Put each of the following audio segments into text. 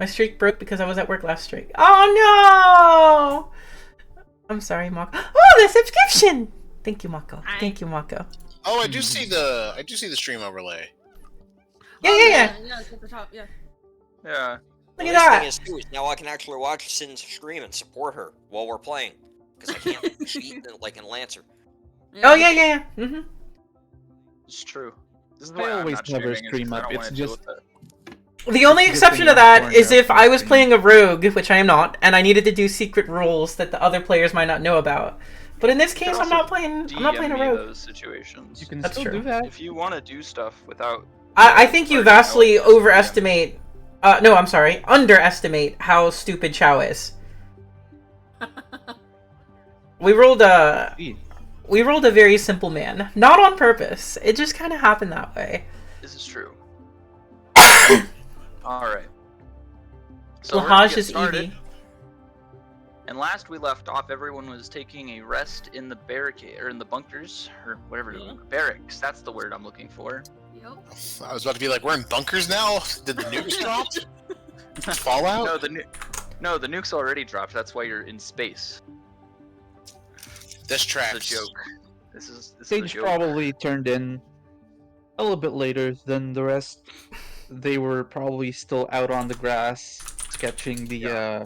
My streak broke because I was at work last streak. Oh no! I'm sorry, Mako. Oh, the subscription! Thank you, Mako. Thank you, Mako. Oh, I do see the stream overlay. Yeah. Yeah, it's at the top, yeah. Yeah. Look The at nice that. thing is, too, is now I can actually watch Sin's stream and support her while we're playing. Because I can't cheat like in Lancer. Oh, yeah. Mm-hmm. It's true. This is I why I'm always not never streaming, is stream 'cause I up, don't it's wanna deal just- with it. The only Good exception thing to I'm that torn is out if I was stream. playing a rogue, which I am not, and I needed to do secret rules that the other players might not know about. But in this You can case, I'm also not playing a DM me rogue. those situations. You can That's still true. do that. If you want to do stuff without... I think you already know vastly it, just DM. overestimate. No, I'm sorry, underestimate how stupid Chow is. We rolled a very simple man, not on purpose. It just kind of happened that way. This is true. Alright. So we're gonna Lahaj get is started. Evie. And last we left off, everyone was taking a rest in the barricade, or in the bunkers, or whatever. Yeah. Barracks, that's the word I'm looking for. Yep. I was about to be like, we're in bunkers now? Did the nukes drop? Fallout? No, the nuke's already dropped, that's why you're in space. This This tracks. is a joke. This is a Sage joke. probably turned in a little bit later than the rest. They were probably still out on the grass sketching the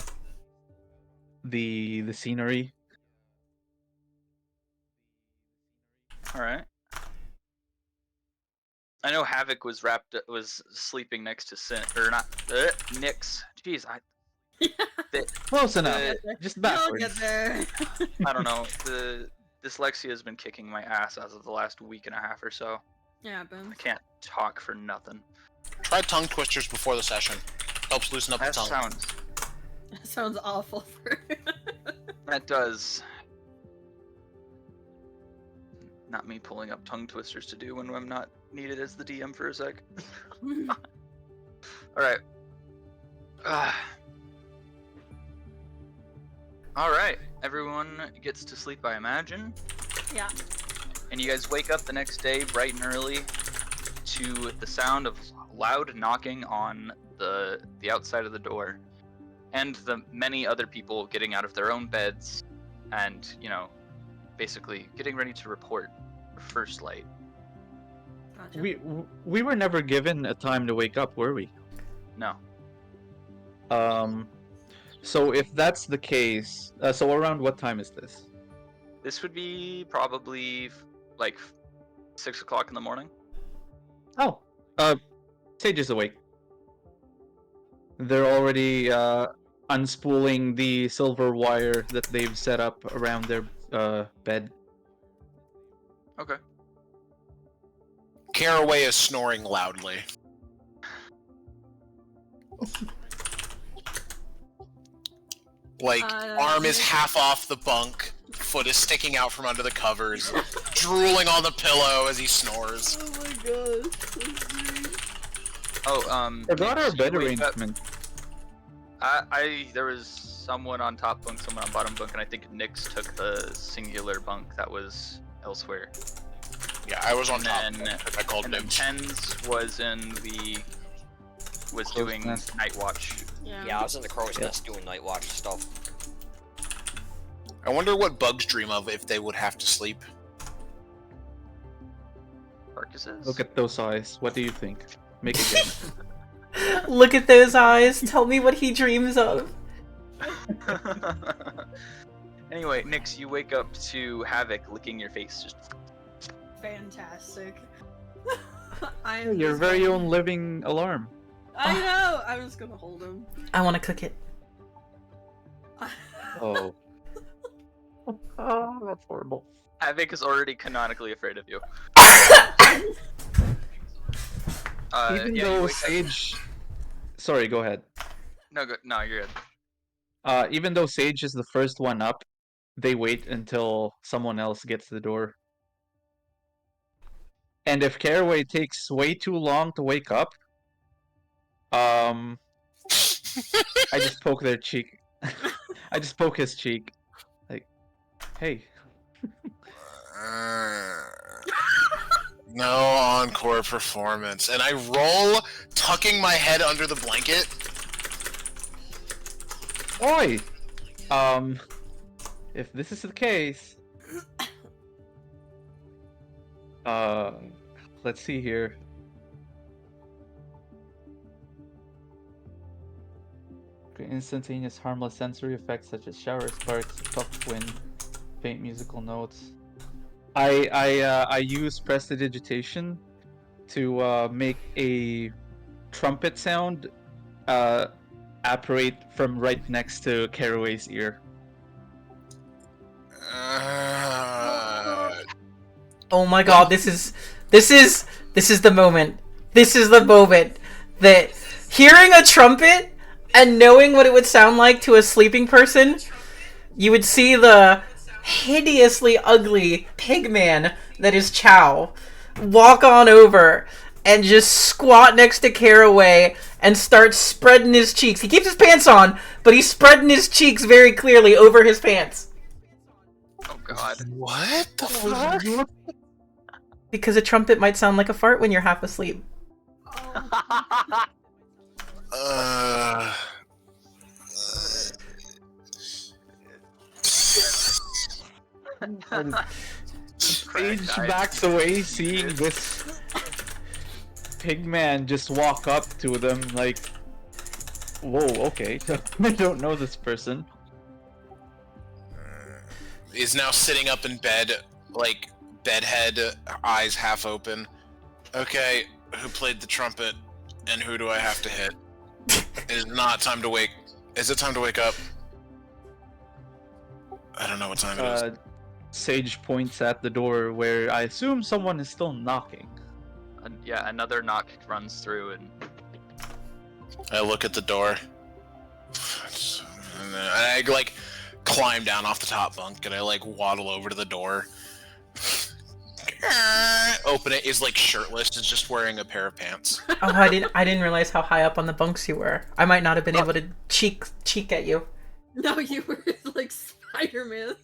the scenery. Alright. I know Havoc was was sleeping next to Sin, or not, Nyx. Jeez, Close enough. Uh, Just You'll backwards. get there. I don't know. The dyslexia has been kicking my ass as of the last week and a half or so. Yeah, boom. I can't talk for nothing. Try tongue twisters before the session. Helps loosen up the That tongue. sounds. That sounds awful for That does. Not me pulling up tongue twisters to do when I'm not needed as the DM for a sec. Alright. Alright. Everyone gets to sleep, I imagine. Yeah. And you guys wake up the next day bright and early to the sound of loud knocking on the outside of the door. And the many other people getting out of their own beds and, you know, basically getting ready to report first light. Gotcha. We were never given a time to wake up, were we? No. So if that's the case, so around what time is this? This would be probably like 6 o'clock in the morning. Oh, Sage is awake. They're already unspooling the silver wire that they've set up around their bed. Okay. Caraway is snoring loudly. Like, arm is half off the bunk, foot is sticking out from under the covers, drooling on the pillow as he snores. Oh my gosh. That's great. Oh, Forgot our Nyx, bed you wake up- arrangement. there was someone on top bunk, someone on bottom bunk, and I think Nyx took the singular bunk that was elsewhere. Yeah, I was on And top. then- I called And then dibs. Tens was Crow's doing nest. night watch. Yeah, I was in the crow's nest doing night watch stuff. I wonder what bugs dream of if they would have to sleep. Carcasses? Look at those eyes. What do you think? Make a guess. Look at those eyes. Tell me what he dreams of. Anyway, Nyx, you wake up to Havoc licking your face. Just Fantastic. I'm Your just very gonna- own living alarm. I know. I'm just gonna hold him. I want to cook it. Oh. Oh, that's horrible. Havoc is already canonically afraid of you. Even yeah, you though wake up- Sage... Sorry, go ahead. No, you're good. Even though Sage is the first one up, they wait until someone else gets the door. And if Caraway takes way too long to wake up, I just poke their cheek. I just poke his cheek. Like, hey. No encore performance. And I roll, tucking my head under the blanket. Oi! If this is the case, let's see here. Instantaneous harmless sensory effects such as shower sparks, soft wind, faint musical notes. I use prestidigitation to make a trumpet sound apparate from right next to Caraway's ear. Oh my god, this is the moment. This is the moment that hearing a trumpet and knowing what it would sound like to a sleeping person, you would see the hideously ugly pig man that is Chow walk on over and just squat next to Caraway and start spreading his cheeks. He keeps his pants on, but he's spreading his cheeks very clearly over his pants. Oh god. What the fuck? Because a trumpet might sound like a fart when you're half asleep. Sage backs away, seeing this pigman just walk up to them like, whoa, okay, I don't know this person. Is now sitting up in bed, like bedhead, eyes half open. Okay, who played the trumpet, and who do I have to hit? It is not time to wake. Is it time to wake up? I don't know what time it is. Sage points at the door where I assume someone is still knocking. Yeah, another knock runs through, and I look at the door. And I like climb down off the top bunk and I like waddle over to the door. Open it, is like shirtless, is just wearing a pair of pants. Oh, I didn't realize how high up on the bunks you were. I might not have been able to cheek at you. No, you were like Spider-Man.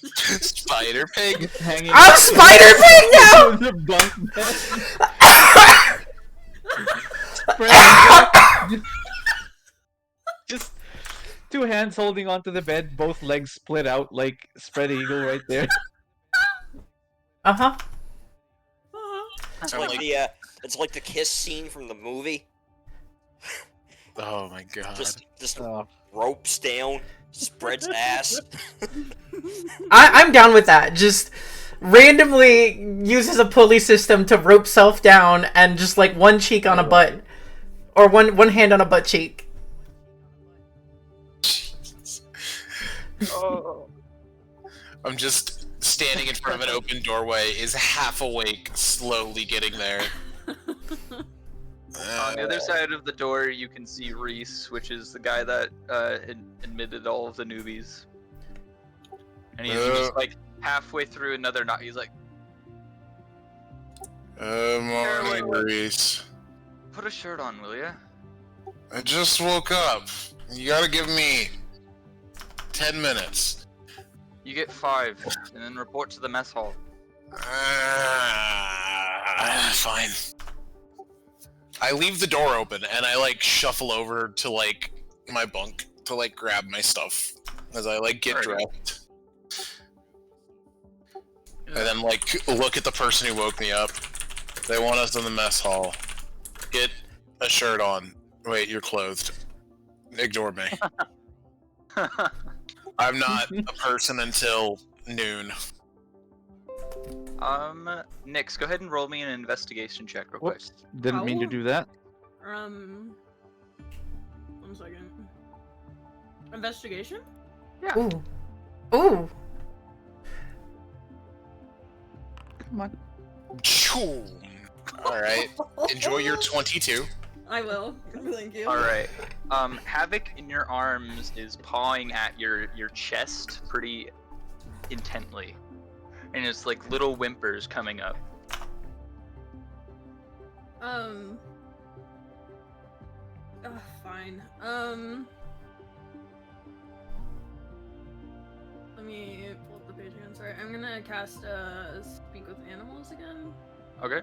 Spider pig. I'm Spider Pig now. The bunk bed. Just two hands holding onto the bed, both legs split out like spread eagle right there. Uh-huh. It's I'm like like- it's like the kiss scene from the movie. Oh my god. Just ropes down, spreads ass. I'm down with that. Just randomly uses a pulley system to rope self down and just like one cheek on a butt. Or one hand on a butt cheek. I'm just standing in front of an open doorway, is half awake, slowly getting there. on the other side of the door, you can see Reese, which is the guy that admitted all of the newbies. And he's just like halfway through another knock. He's like, Morning, Reese. "Put a shirt on, will ya?" I just woke up. You gotta give me 10 minutes. You get 5, and then report to the mess hall. Fine. I leave the door open and I like shuffle over to like my bunk to like grab my stuff as I like get dressed. And then like look at the person who woke me up. They want us in the mess hall. Get a shirt on. Wait, you're clothed. Ignore me. I'm not a person until noon. Nix, go ahead and roll me an investigation check real quick. Whoops, didn't mean to do that. 1 second. Investigation? Yeah. Ooh. Ooh. Come on. Alright. Enjoy your 22. I will. Thank you. Alright. Havoc in your arms is pawing at your chest pretty intently. And it's like little whimpers coming up. Fine. Let me pull up the page again. Sorry, I'm gonna cast Speak with Animals again. Okay.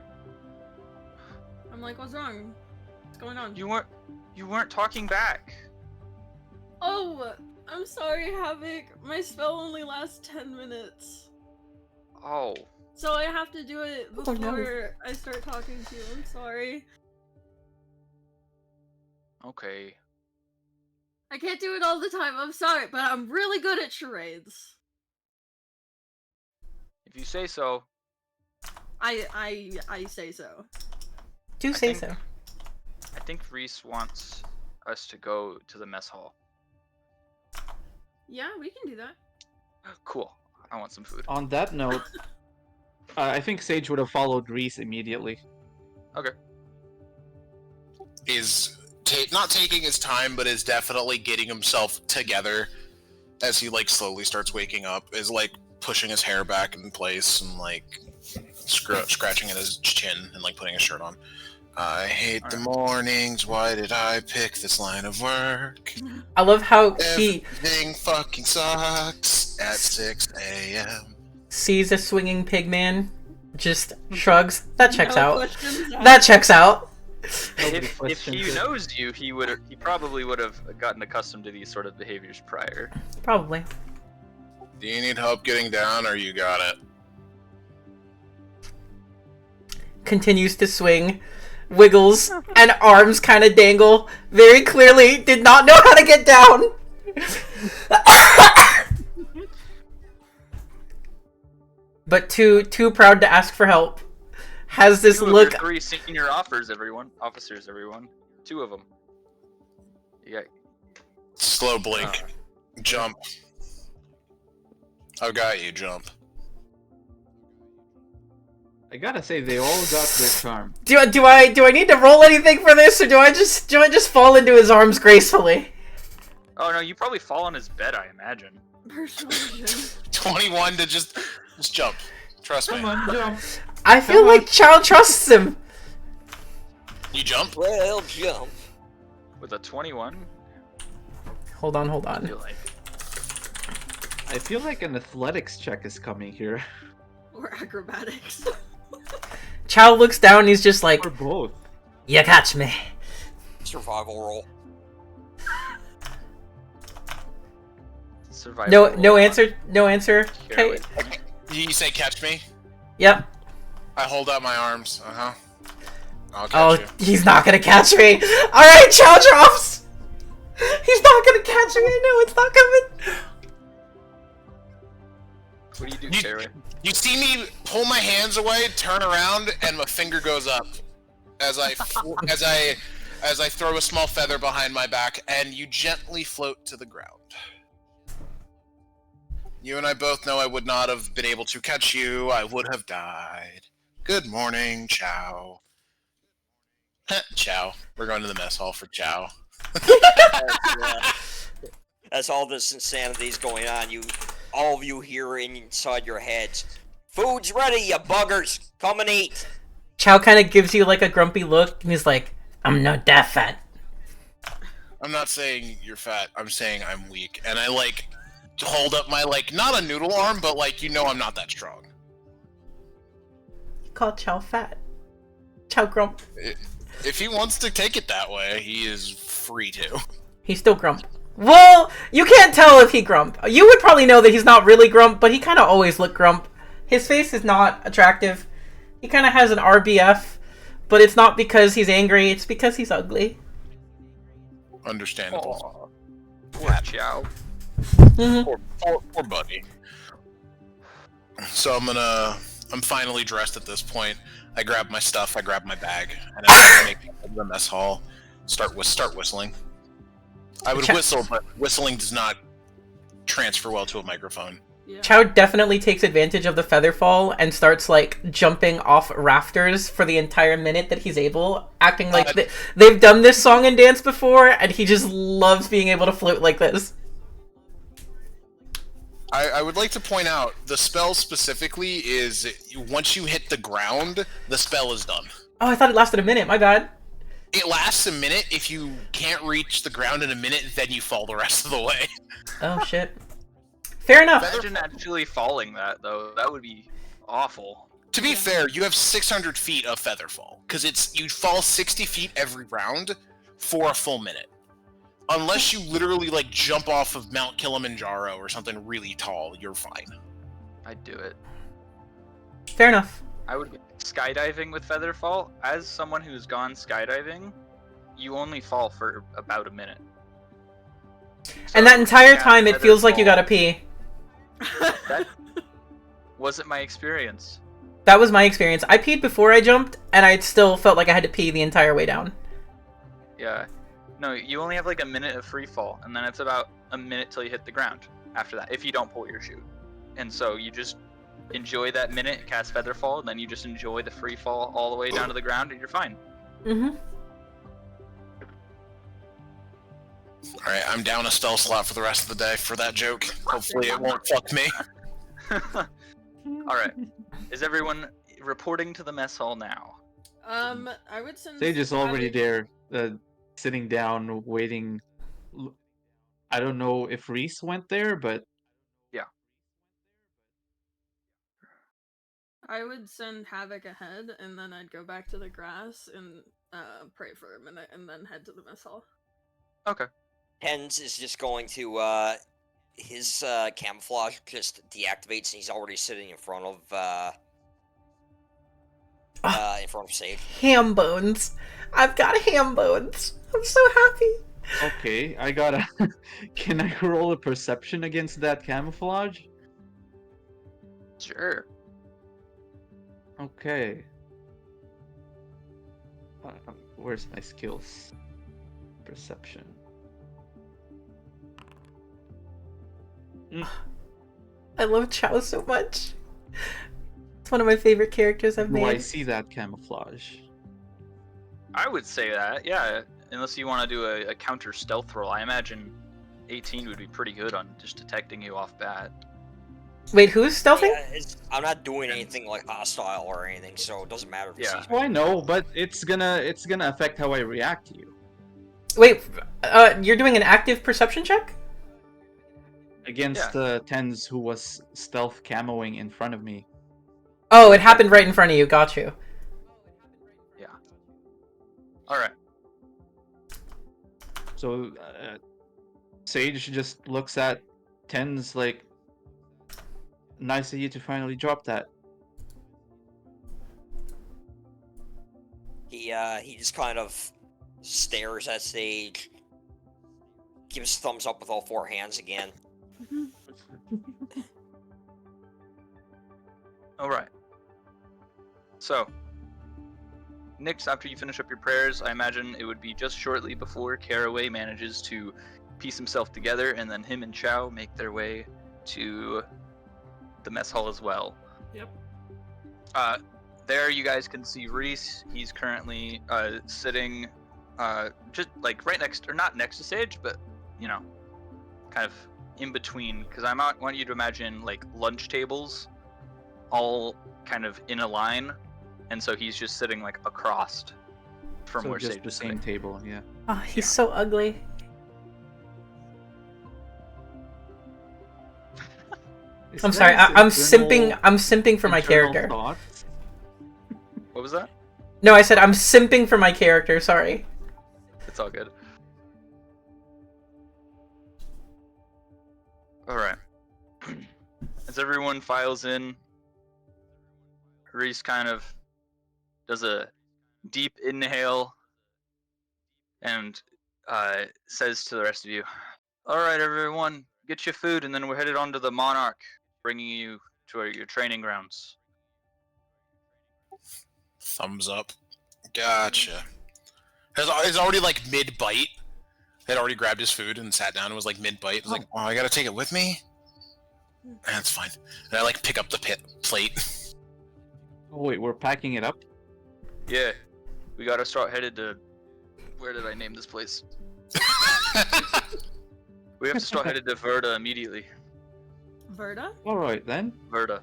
I'm like, what's wrong? What's going on? You weren't talking back. Oh, I'm sorry, Havoc. My spell only lasts 10 minutes. Oh, So I have to do it Oh, no. before I start talking to you. I'm sorry. okay. I can't do it all the time. I'm sorry, but I'm really good at charades. If you say so. I say so. Do I say think- so. I think Reese wants us to go to the mess hall. Yeah, we can do that. Cool. I want some food. On that note, I think Sage would have followed Reese immediately. Okay. Is not taking his time, but is definitely getting himself together as he like slowly starts waking up. Is like pushing his hair back in place and like scratching at his chin and like putting his shirt on. I hate the mornings. Why did I pick this line of work? I love how he Everything fucking sucks at 6 a.m. sees a swinging pig man, just shrugs. That checks No out. questions asked. That checks out. Nobody If questions he it. knows you, he probably would have gotten accustomed to these sort of behaviors prior. Probably. Do you need help getting down, or you got it? Continues to swing, wiggles, and arms kind of dangle. Very clearly did not know how to get down. But too proud to ask for help. Has this Two of look. your 3 senior officers, everyone. Two of them. You got Slow blink. Jump. I've got you, jump. I gotta say, they all got their charm. Do I need to roll anything for this, or do I just fall into his arms gracefully? Oh no, you probably fall on his bed, I imagine. Persuasion. 21 to just jump. Trust me. Come on, jump. I feel like Chow trusts him. You jump? Well, jump. With a 21, Hold on. I feel like. I feel like an athletics check is coming here. Or acrobatics. Chow looks down. He's just like, Or both. "You catch me." Survival roll. Survival No roll. answer. No answer. Okay. Carefully. You say catch me? Yep. I hold out my arms. Uh-huh. I'll Oh, catch you. he's not gonna catch me. All right, Chow drops. He's not gonna catch me. I know it's not coming. What do you do, You- Karen? You see me pull my hands away, turn around, and my finger goes up as I throw a small feather behind my back, and you gently float to the ground. You and I both know I would not have been able to catch you. I would have died. Good morning, Chow. Chow. We're going to the mess hall for Chow. As all this insanity is going on, all of you hear inside your heads, "Food's ready, you buggers! Come and eat!" Chow kind of gives you like a grumpy look, and he's like, "I'm not that fat." I'm not saying you're fat. I'm saying I'm weak. And I, like, hold up my, like, not a noodle arm, but, like, you know I'm not that strong. You call Chow fat. Chow grump. If he wants to take it that way, he is free to. He's still grump. Well, you can't tell if he grump. You would probably know that he's not really grump, but he kind of always look grump. His face is not attractive. He kind of has an RBF, but it's not because he's angry. It's because he's ugly. Understandable. Poor Chow. Mm-hmm. Poor buddy. So I'm finally dressed at this point. I grab my stuff, I grab my bag, and I make it to the mess hall. Start whistling. I would whistle, but whistling does not transfer well to a microphone. Yeah. Chow definitely takes advantage of the feather fall and starts like jumping off rafters for the entire minute that he's able, acting like they've done this song and dance before, and he just loves being able to float like this. I would like to point out, the spell specifically is, once you hit the ground, the spell is done. Oh, I thought it lasted a minute. My bad. It lasts a minute. If you can't reach the ground in a minute, then you fall the rest of the way. Oh shit. Fair enough. Imagine actually falling that, though. That would be awful. To be fair, you have 600 feet of feather fall, because you fall 60 feet every round for a full minute. Unless you literally like jump off of Mount Kilimanjaro or something really tall, you're fine. I'd do it. Fair enough. I would skydiving with Featherfall. As someone who's gone skydiving, you only fall for about a minute. And that entire cast time, it feels like you gotta Featherfall- pee. That wasn't my experience. That was my experience. I peed before I jumped, and I still felt like I had to pee the entire way down. Yeah. No, you only have like a minute of free fall, and then it's about a minute till you hit the ground after that, if you don't pull your chute. And so you just enjoy that minute, cast Featherfall, and then you just enjoy the free fall all the way down to the ground, and you're fine. Mm-hmm. Alright, I'm down a stealth slot for the rest of the day for that joke. Hopefully it won't fuck me. Alright. Is everyone reporting to the mess hall now? I would send. Sage is already Havoc- there, sitting down, waiting. I don't know if Reese went there, but I would send Havoc ahead, and then I'd go back to the grass and pray for a minute, and then head to the mess hall. Okay. Tens is just going to his camouflage just deactivates, and he's already sitting in front of Sage. Ham bones. I've got ham bones. I'm so happy. okay, I gotta. Can I roll a perception against that camouflage? Sure. Okay. Where's my skills? Perception. I love Chow so much. It's one of my favorite characters I've Do I made. see that camouflage? I would say that, yeah. Unless you want to do a counter stealth roll, I imagine 18 would be pretty good on just detecting you off bat. Wait, who's stealthing? Yeah, I'm not doing anything like hostile or anything, so it doesn't matter if he Yeah. sees me. Oh, I know, but it's gonna affect how I react to you. Wait, you're doing an active perception check? Against Tens, who was stealth camoing in front of me. Oh, it happened right in front of you. Got you. Yeah. Alright. So Sage just looks at Tens like, nice of you to finally drop that. He just kind of stares at Sage, gives thumbs up with all four hands again. Alright. So, Nyx, after you finish up your prayers, I imagine it would be just shortly before Caraway manages to piece himself together, and then him and Chow make their way to the mess hall as well. Yep. There you guys can see Reese. He's currently sitting just like right next, or not next to Sage, but you know, kind of in between, because I want you to imagine like lunch tables all kind of in a line, and so he's just sitting like across from So where just Sage the is same sitting. table, yeah. Oh, he's so ugly. Is I'm that sorry. his I'm internal- simping. I'm simping for my internal character. thoughts? What was that? No, I said I'm simping for my character. Sorry. It's all good. Alright. As everyone files in, Reese kind of does a deep inhale and says to the rest of you, alright everyone, get your food and then we're headed on to the Monarch, bringing you to your training grounds. Thumbs up. Gotcha. He's already like mid-bite. Had already grabbed his food and sat down and was like mid-bite. I was like, oh, I gotta take it with me? That's fine. And I like pick up the plate. Oh wait, we're packing it up? Yeah, we gotta start headed to... Where did I name this place? We have to start headed to Verda immediately. Verda? Alright then. Verda.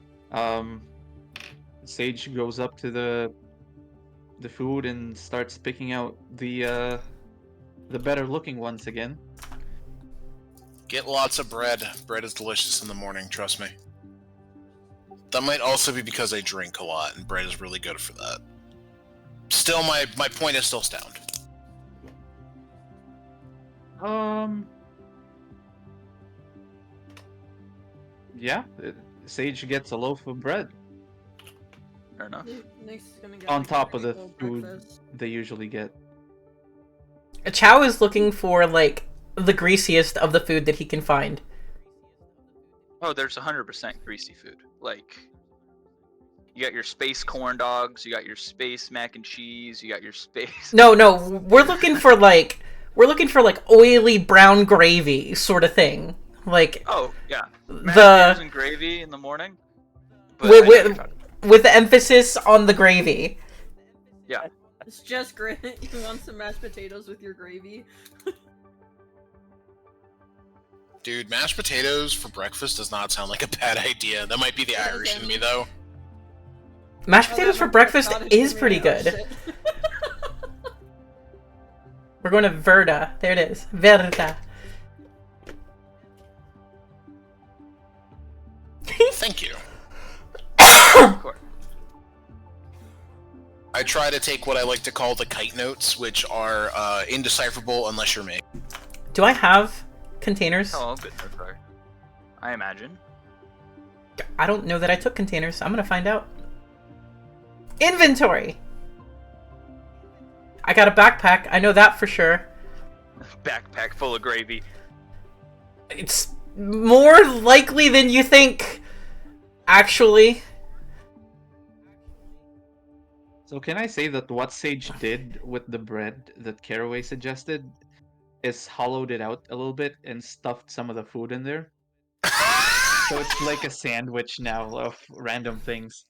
Sage goes up to the food and starts picking out the better looking ones again. Get lots of bread. Bread is delicious in the morning, trust me. That might also be because I drink a lot, and bread is really good for that. Still, my point is still sound. Yeah, Sage gets a loaf of bread Fair enough. Nick's gonna get on like, a top of the typical food breakfast. they usually get. Chow is looking for like the greasiest of the food that he can find. Oh, there's 100% greasy food. Like, you got your space corn dogs, you got your space mac and cheese, you got your space. No, we're looking for like oily brown gravy sort of thing. Like Oh yeah, mashed the potatoes and gravy in the morning. But I know what you're talking about. with the emphasis on the gravy. Yeah, It's just great. You want some mashed potatoes with your gravy? Dude, mashed potatoes for breakfast does not sound like a bad idea. That might be the Yeah, Irish in okay. me, though. Mashed Oh, potatoes yeah, for my breakfast Scottish is in pretty me, oh, good. shit. We're going to Verda. There it is. Verda. Thank you. of course. I try to take what I like to call the kite notes, which are indecipherable unless you're me. Do I have containers? Oh, good so far. I imagine. I don't know that I took containers. I'm gonna find out. Inventory! I got a backpack. I know that for sure. Backpack full of gravy. It's more likely than you think, actually. So can I say that what Sage did with the bread that Caraway suggested is hollowed it out a little bit and stuffed some of the food in there? So it's like a sandwich now of random things.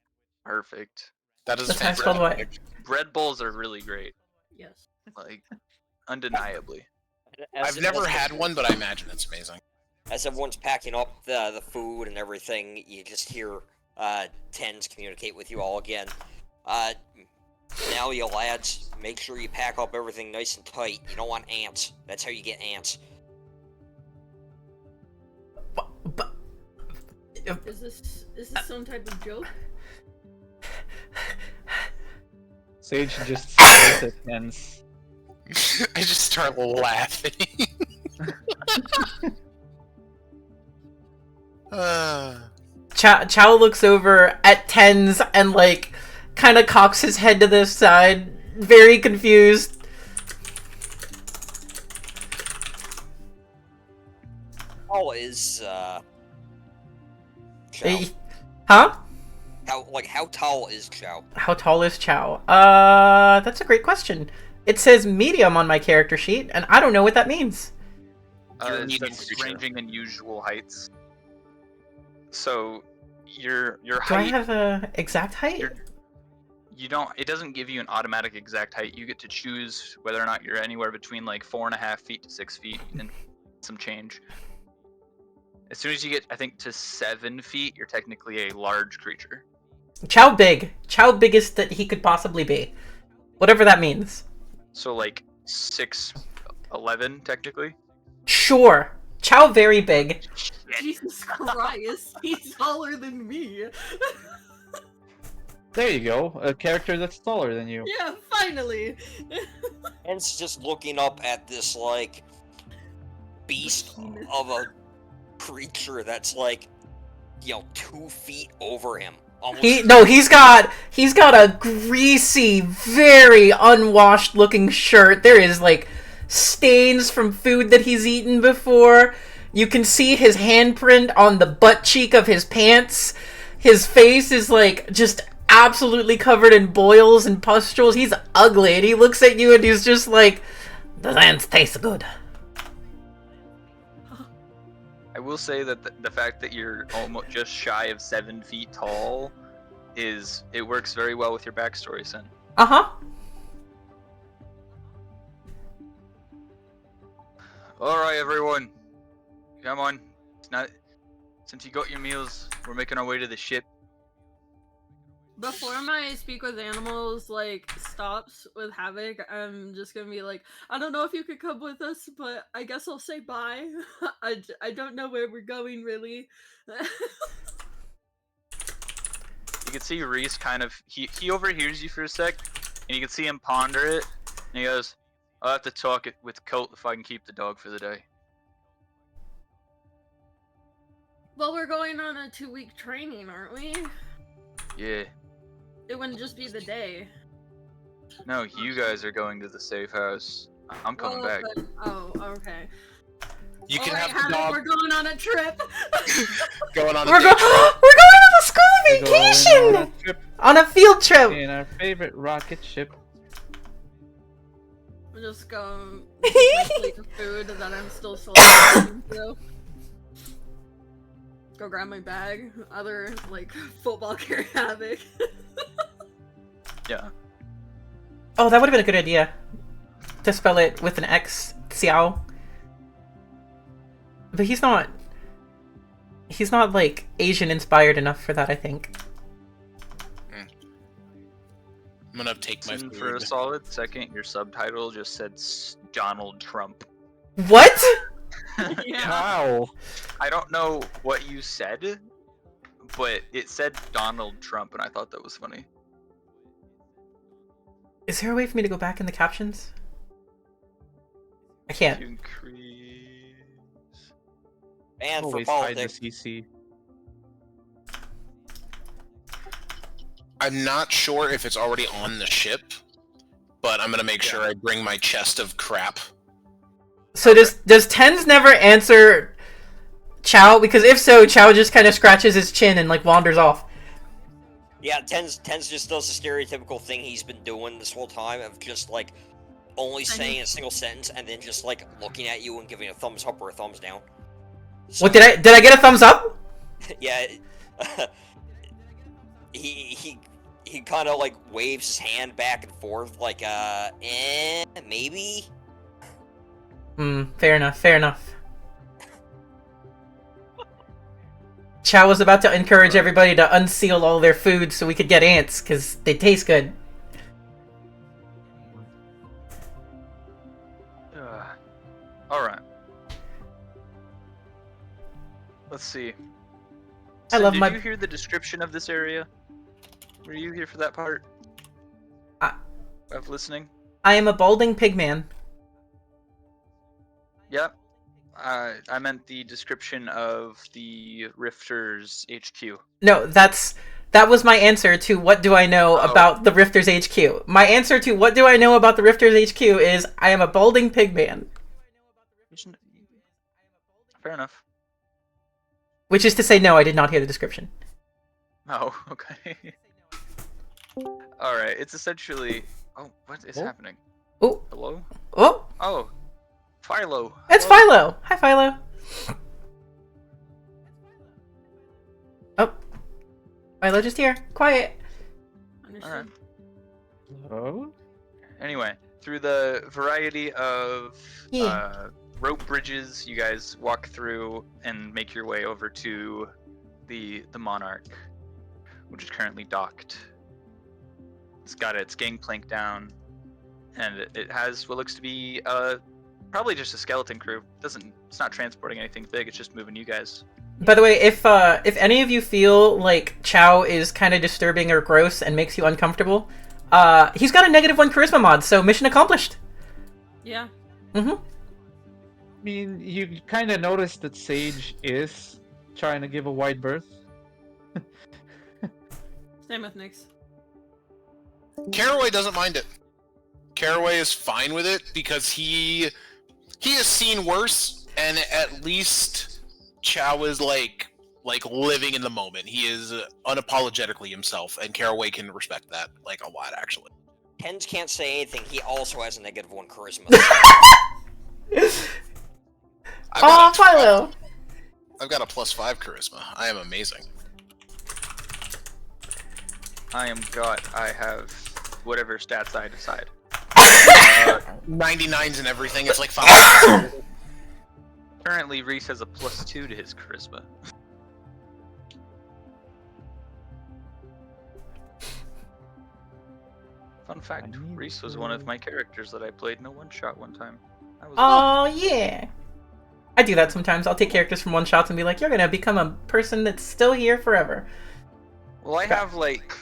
Perfect. That is That's how I spelled what? fantastic. Bread bowls are really great. Yes. Like, undeniably. As- I've never as- had one, but I imagine it's amazing. As everyone's packing up the food and everything, you just hear Tens communicate with you all again. Now, you lads, make sure you pack up everything nice and tight. You don't want ants. That's how you get ants. But Is this some type of joke? Sage just stares at Tens. I just start laughing. Chow looks over at Tens and like kind of cocks his head to the side, very confused. How is Chow? Huh? How tall is Chow? How tall is Chow? That's a great question. It says medium on my character sheet, and I don't know what that means. You're a It medium says creature. ranging in usual heights. So your Do I height. have a exact height? You don't. It doesn't give you an automatic exact height. You get to choose whether or not you're anywhere between like 4.5 feet to 6 feet and some change. As soon as you get, I think, to 7 feet, you're technically a large creature. Chow big. Chow biggest that he could possibly be. Whatever that means. So like 6'11", technically. Sure. Chow very big. Jesus Christ, he's taller than me. There you go, a character that's taller than you. Yeah, finally. Tens just looking up at this like beast of a creature that's like 2 feet over him. Almost He's got a greasy, very unwashed looking shirt. There is like stains from food that he's eaten before. You can see his handprint on the butt cheek of his pants. His face is like just absolutely covered in boils and pustules. He's ugly, and he looks at you and he's just like, "The ants taste good." I will say that the fact that you're almost just shy of 7 feet tall it works very well with your backstory, Sin. Uh-huh. All right, everyone, come on. It's not since you got your meals. We're making our way to the ship. Before my speak with animals stops with Havoc, I'm just gonna be like, I don't know if you could come with us, but I guess I'll say bye. I don't know where we're going really. You can see Reese kind of he overhears you for a sec, and you can see him ponder it, and he goes, I'll have to talk it with Colt if I can keep the dog for the day. Well, we're going on a 2-week training, aren't we? Yeah. It wouldn't just be the day. No, you guys are going to the safe house. I'm coming Well, back. then- oh, okay. You can Alright, have the Havoc, dog we're going on a trip. going on a We're, day trip. we're going on a school We're going on vacation! a trip On a field trip! in our favorite rocket ship. We'll just go get my plate of food that I'm still selecting through. Go grab my bag. Other, like, football carry Havoc. Yeah. Oh, that would have been a good idea. To spell it with an X, Xiao. But he's not, like, Asian inspired enough for that, I think. I'm gonna take my And food. for a solid second, your subtitle just said Donald Trump. What? Yeah. Wow. I don't know what you said, but it said Donald Trump, and I thought that was funny. Is there a way for me to go back in the captions? I can't. Increase. And for Always hide the politics, CC. I'm not sure if it's already on the ship, but I'm gonna make sure I bring my chest of crap. So does Tens never answer Chow? Because if so, Chow just kind of scratches his chin and, like, wanders off. yeah, Tens just does the stereotypical thing he's been doing this whole time of just like only saying a single sentence and then just like looking at you and giving a thumbs up or a thumbs down. So, What, did I get a thumbs up? yeah, he kind of like waves his hand back and forth like maybe. Fair enough, fair enough. Chow was about to encourage everybody to unseal all their food so we could get ants, because they taste good. Alright. Let's see. I love did my- you hear the description of this area? Were you here for that part? Of listening? I am a balding pigman. Yep. I meant the description of the Rifters HQ. No, that was my answer to what do I know Oh. about the Rifters HQ. My answer to what do I know about the Rifters HQ is I am a balding pigman. Fair enough. Which is to say, no, I did not hear the description. Oh, okay. Alright, it's essentially... Oh, what is happening? Oh, Hello? oh, Oh, Philo. it's Hello. Philo. Hi, Philo. Oh, Philo just here. Quiet. Understood. Oh? Anyway, through the variety of Yeah. rope bridges, you guys walk through and make your way over to the Monarch, which is currently docked. It's got its gangplank down, and it has what looks to be probably just a skeleton crew. It's not transporting anything big. It's just moving you guys. By the way, if any of you feel like Chow is kind of disturbing or gross and makes you uncomfortable, he's got a -1 charisma mod, so mission accomplished. Yeah. Mm-hmm. I mean, you kind of noticed that Sage is trying to give a wide berth. Same with Nyx. Caraway doesn't mind it. Caraway is fine with it because he has seen worse, and at least Chow is like living in the moment. He is unapologetically himself, and Caraway can respect that like a lot, actually. Tens can't say anything. He also has a -1 charisma. Aw, Philo. I've got a +5 charisma. I am amazing. I am God. I have whatever stats I decide. 99s and everything. It's like 5. Currently, Reese has a +2 to his charisma. Fun fact, Reese was one of my characters that I played in a one-shot one time. That was Oh, yeah. I do that sometimes. I'll take characters from one-shots and be like, you're gonna become a person that's still here forever. Well, I have like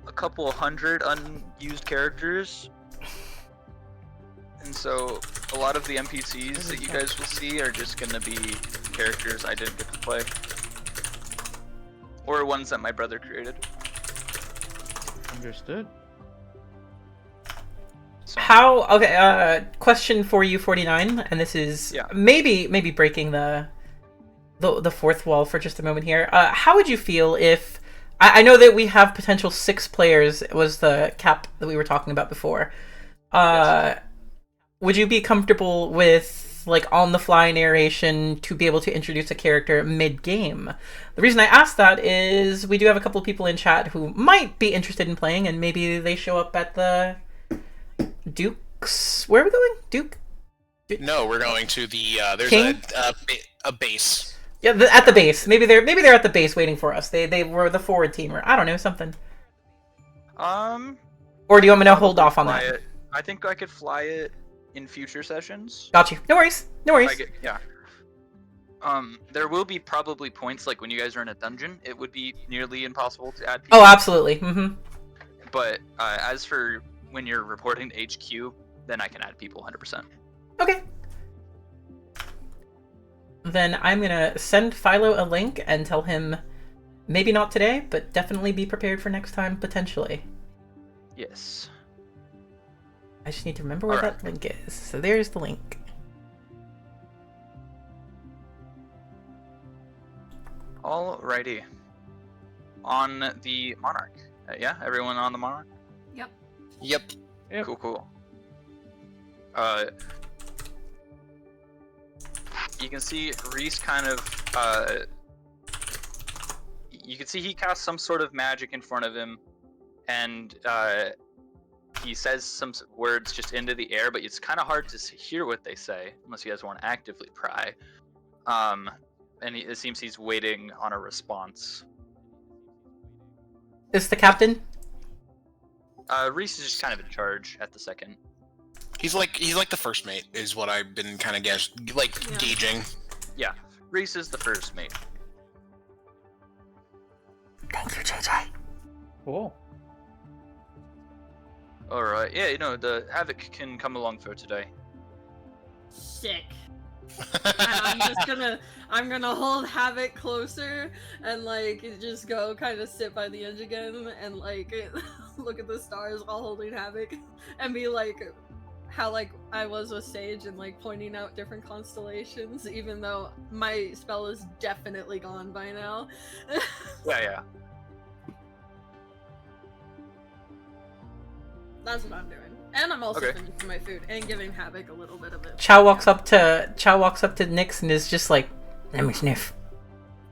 a couple 100 unused characters. And so a lot of the NPCs that you guys will see are just gonna be characters I didn't get to play. Or ones that my brother created. Understood. So, Okay, question for you, 49, and this is maybe breaking the fourth wall for just a moment here. How would you feel if I know that we have potential 6 players was the cap that we were talking about before. Yes. Would you be comfortable with like on the fly narration to be able to introduce a character mid game? The reason I asked that is we do have a couple of people in chat who might be interested in playing, and maybe they show up at the Duke's. Where are we going? Duke? No, we're going to the there's King? a base. Yeah, at the base. Maybe they're at the base waiting for us. They were the forward team, or I don't know, something. Or do you want me to hold off on that? It. I think I could fly it in future sessions. Got you. No worries. No worries. There will be probably points like when you guys are in a dungeon, it would be nearly impossible to add people. Oh, absolutely. Mm-hmm. But as for when you're reporting to HQ, then I can add people 100%. Okay. Then I'm gonna send Philo a link and tell him maybe not today, but definitely be prepared for next time, potentially. Yes. I just need to remember where that link is. So there's the link. Alrighty. On the Monarch. Yeah, everyone on the Monarch? Yep. Cool. You can see Reese kind of, you can see he casts some sort of magic in front of him, and he says some words just into the air, but it's kind of hard to hear what they say, unless you guys want to actively pry. And it seems he's waiting on a response. Is the captain? Reese is just kind of in charge at the second. He's like the first mate, is what I've been kind of gauging. Yeah, Reese is the first mate. Thank you, JJ. Cool. Alright, yeah, the Havoc can come along for today. Sick. I'm gonna hold Havoc closer and just go kind of sit by the edge again and look at the stars while holding Havoc and be like how I was with Sage and pointing out different constellations, even though my spell is definitely gone by now. Yeah. That's what I'm doing. And I'm also finishing my food and giving Havoc a little bit of it. Chow walks up to Nyx and is just like, let me sniff.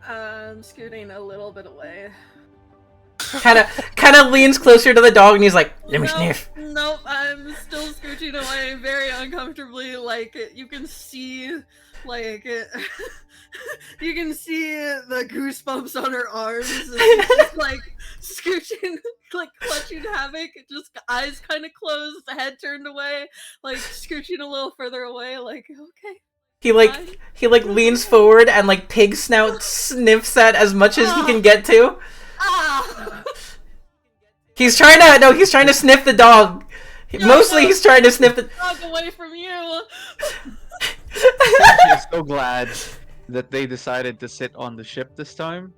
I'm scooting a little bit away. Kind of leans closer to the dog and he's like, let me sniff. Nope, I'm still scooching away very uncomfortably. You can see, you can see the goosebumps on her arms. And she's just, scooching, clutching Havoc, just eyes kind of closed, head turned away, scooching a little further away, okay. He leans forward and pig snout sniffs at as much as he can get to. Ah! He's trying to sniff the dog. Mostly he's trying to sniff the dog away from you. I'm so glad that they decided to sit on the ship this time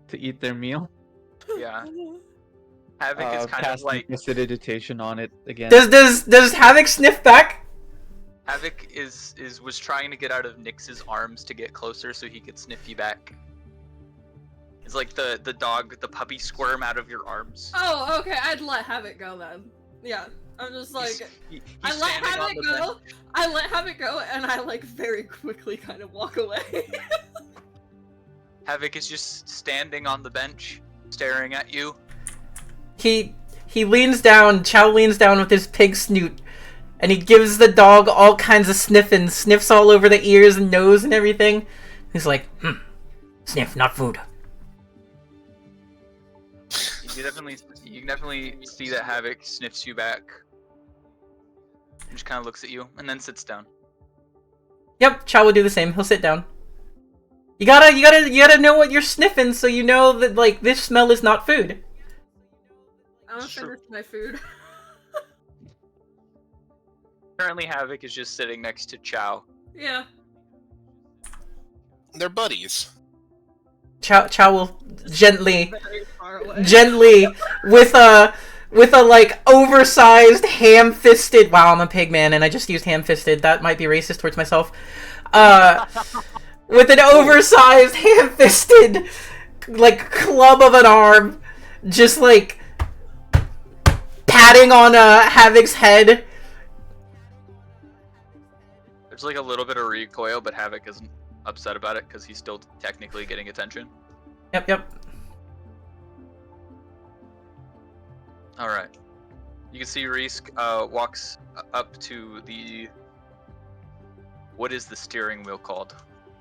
to eat their meal. Yeah. Havoc is kind of prestidigitation on it again. Does Havoc sniff back? Havoc was trying to get out of Nyx's arms to get closer so he could sniff you back. It's like the dog, the puppy squirm out of your arms. Oh, okay, I'd let Havoc go then. Yeah, I'm just I let Havoc go. I let Havoc go, and I very quickly kind of walk away. Havoc is just standing on the bench, staring at you. He leans down. Chow leans down with his pig snoot, and he gives the dog all kinds of sniffing, sniffs all over the ears and nose and everything. He's like, sniff, not food. You can definitely see that Havoc sniffs you back. And just kind of looks at you and then sits down. Yep, Chow will do the same. He'll sit down. You gotta know what you're sniffing so you know that this smell is not food. I'm gonna finish my food. Currently, Havoc is just sitting next to Chow. Yeah. They're buddies. Chow will gently, Very far away. with a like oversized ham-fisted. Wow, I'm a pig man, and I just used ham-fisted. That might be racist towards myself. With an oversized ham-fisted, like club of an arm, just like patting on Havoc's head. There's like a little bit of recoil, but Havoc isn't upset about it because he's still technically getting attention. Yep. All right. You can see Reese walks up to the. What is the steering wheel called?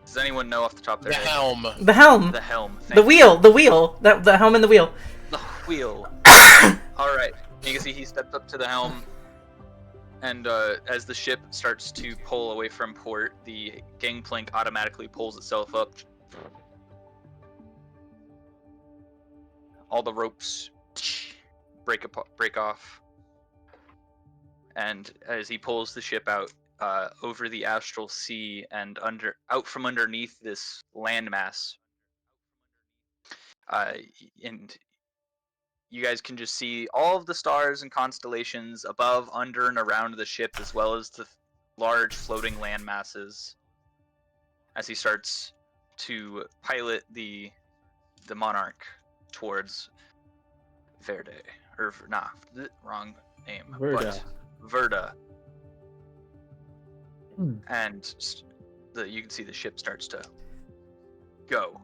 Does anyone know off the top of The their head? helm. The helm. The helm. The wheel. The helm and the wheel. The wheel. All right. You can see he steps up to the helm, and as the ship starts to pull away from port, the gangplank automatically pulls itself up. All the ropes break off, and as he pulls the ship out over the astral sea and out from underneath this landmass, and you guys can just see all of the stars and constellations above, under, and around the ship, as well as the large floating land masses as he starts to pilot the Monarch towards Verde. Wrong name. Verda. But Verda. Hmm. And you can see the ship starts to go.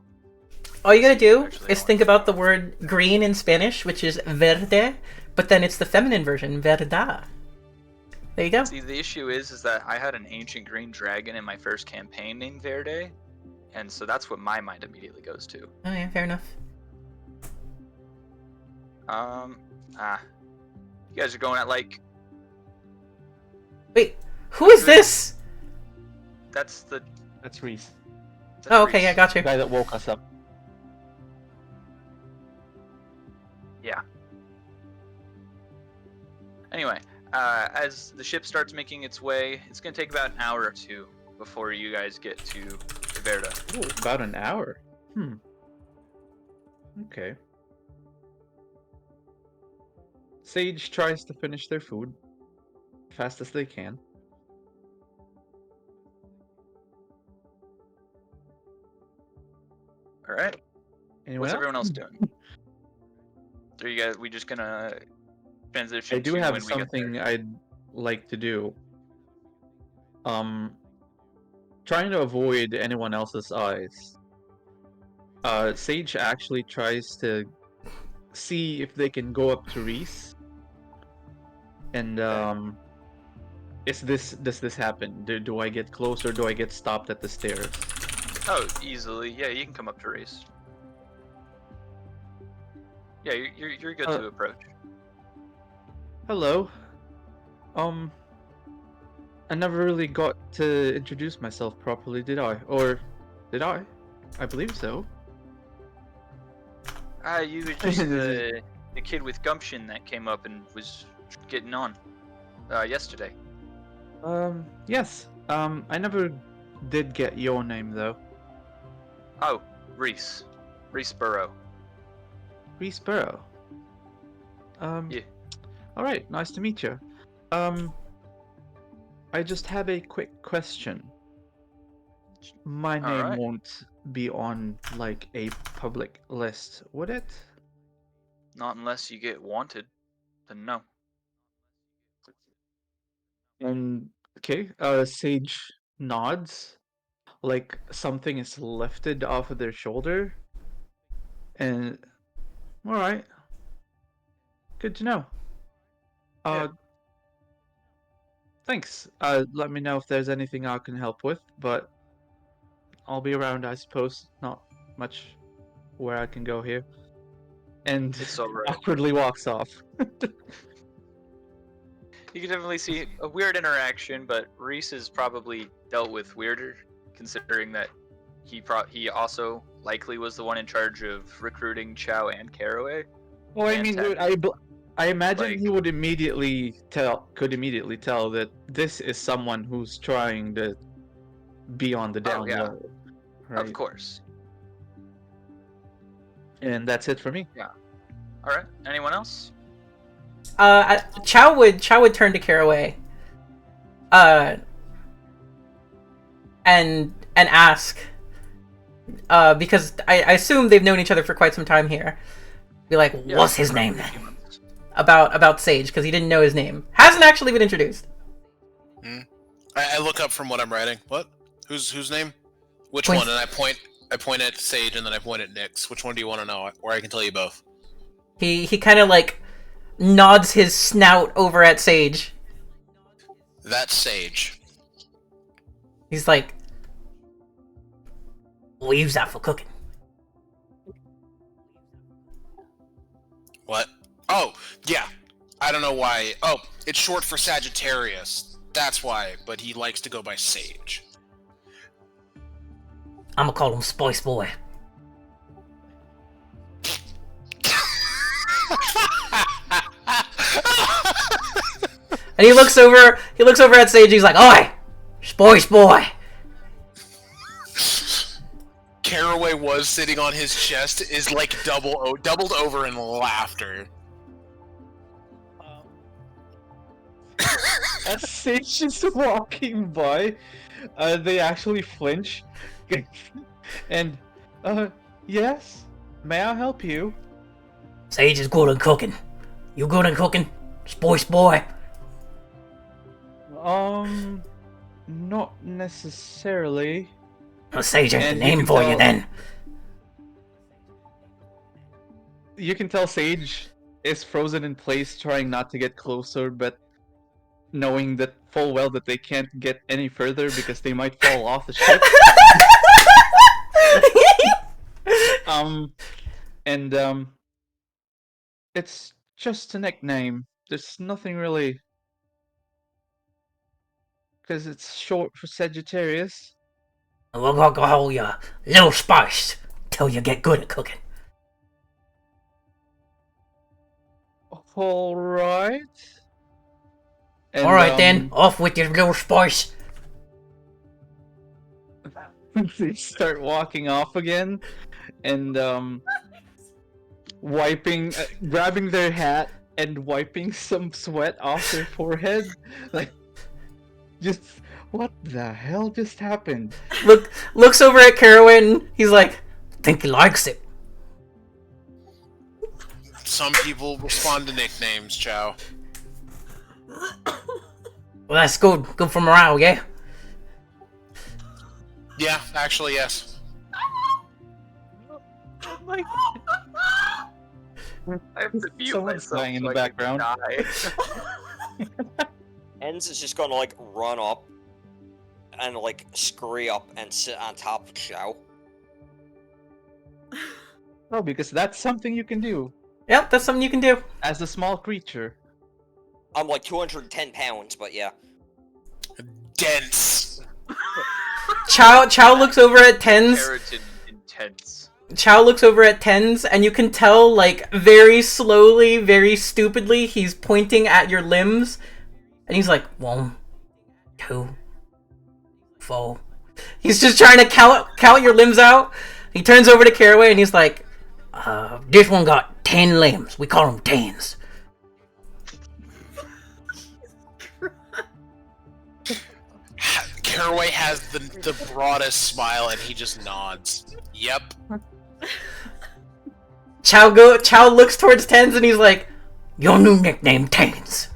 All you gotta do Actually, is think about the word green in Spanish, which is verde, but then it's the feminine version, verda. There you go. See, the issue is that I had an ancient green dragon in my first campaign named Verde, and so that's what my mind immediately goes to. Oh yeah, fair enough. You guys are going at like. Wait, who is this? That's Reese, Oh, okay, Reese. yeah, got the you. guy that woke us up. Yeah. Anyway, as the ship starts making its way, it's gonna take about an hour or two before you guys get to Verda. Ooh, about an hour. Okay. Sage tries to finish their food fast as they can. All right. Anyone What's else? everyone else doing? Are you guys? We just gonna transition? I do to have when we get there? something I'd like to do. Trying to avoid anyone else's eyes. Sage actually tries to see if they can go up to Reese. And does this happen? Do I get close or do I get stopped at the stairs? Oh, easily. Yeah, you can come up to Reese. Yeah, you're good to approach. Hello. I never really got to introduce myself properly, did I? Or did I? I believe so. You were just the kid with gumption that came up and was getting on yesterday. Yes. I never did get your name though. Oh, Reese. Reese Burrow. Reese Burrow. Yeah. Alright, nice to meet you. I just have a quick question. My name Alright. won't be on like a public list, would it? Not unless you get wanted. Then no. And okay, Sage nods, like something is lifted off of their shoulder. And all right, good to know. Yeah. Thanks. Let me know if there's anything I can help with, but I'll be around, I suppose. Not much where I can go here. And It's alright. awkwardly walks off. You can definitely see a weird interaction, but Reese has probably dealt with weirder, considering that he also likely was the one in charge of recruiting Chow and Caraway. Well, I And mean, Ted. dude, I imagine Like- he would could immediately tell that this is someone who's trying to be on the down yeah. low, right? Of course. And that's it for me. All right. Anyone else? Chow would turn to Caraway, and ask, because I assume they've known each other for quite some time here. Be like, Yeah, what's his name then? About Sage, because he didn't know his name. Hasn't actually been introduced. I look up from what I'm writing. What? Whose name? Which Point- one? And I point at Sage, and then I point at Nyx. Which one do you want to know? Or I can tell you both. He kind of like nods his snout over at Sage. That's Sage. He's like, we'll use that for cooking. What? Oh, yeah. I don't know why. Oh, it's short for Sagittarius. That's why. But he likes to go by Sage. I'm gonna call him Spice Boy. And he looks over at Sage. He's like, "Oi, Spice Boy." Caraway was sitting on his chest is like doubled over in laughter. As Sage is walking by, they actually flinch. And, yes? May I help you? Sage is good at cooking. You good at cooking, Spice Boy? Not necessarily. Well, Sage ain't And the you name can for you tell- then. You can tell Sage is frozen in place, trying not to get closer, but knowing that full well that they can't get any further because they might fall off the ship. It's just a nickname. There's nothing really. Because it's short for Sagittarius. We're gonna call you Little Spice till you get good at cooking. Alright. All right then, off with your Little Spice. They start walking off again, and grabbing their hat and wiping some sweat off their forehead. Like, just what the hell just happened? Looks over at Caraway and he's like, think he likes it. Some people respond to nicknames, Chow. Well, that's good. Good for morale, yeah? Yeah, actually, yes. Oh my I have to mute Someone's myself dying in so the I can background. die. Enz is just gonna like run up and like scurry up and sit on top of Xiao. Oh, because that's something you can do Yep, that's something you can do. as a small creature. I'm like 210 pounds, but yeah. Dense. Chow looks over at Tens. Keratin intense. Chow looks over at Tens, and you can tell, like, very slowly, very stupidly, he's pointing at your limbs. And he's like, 1, 2, 4. He's just trying to count your limbs out. He turns over to Caraway and he's like, this one got 10 limbs. We call them tens. Caraway has the broadest smile and he just nods. Yep. Chow looks towards Tens and he's like, your new nickname, Tens.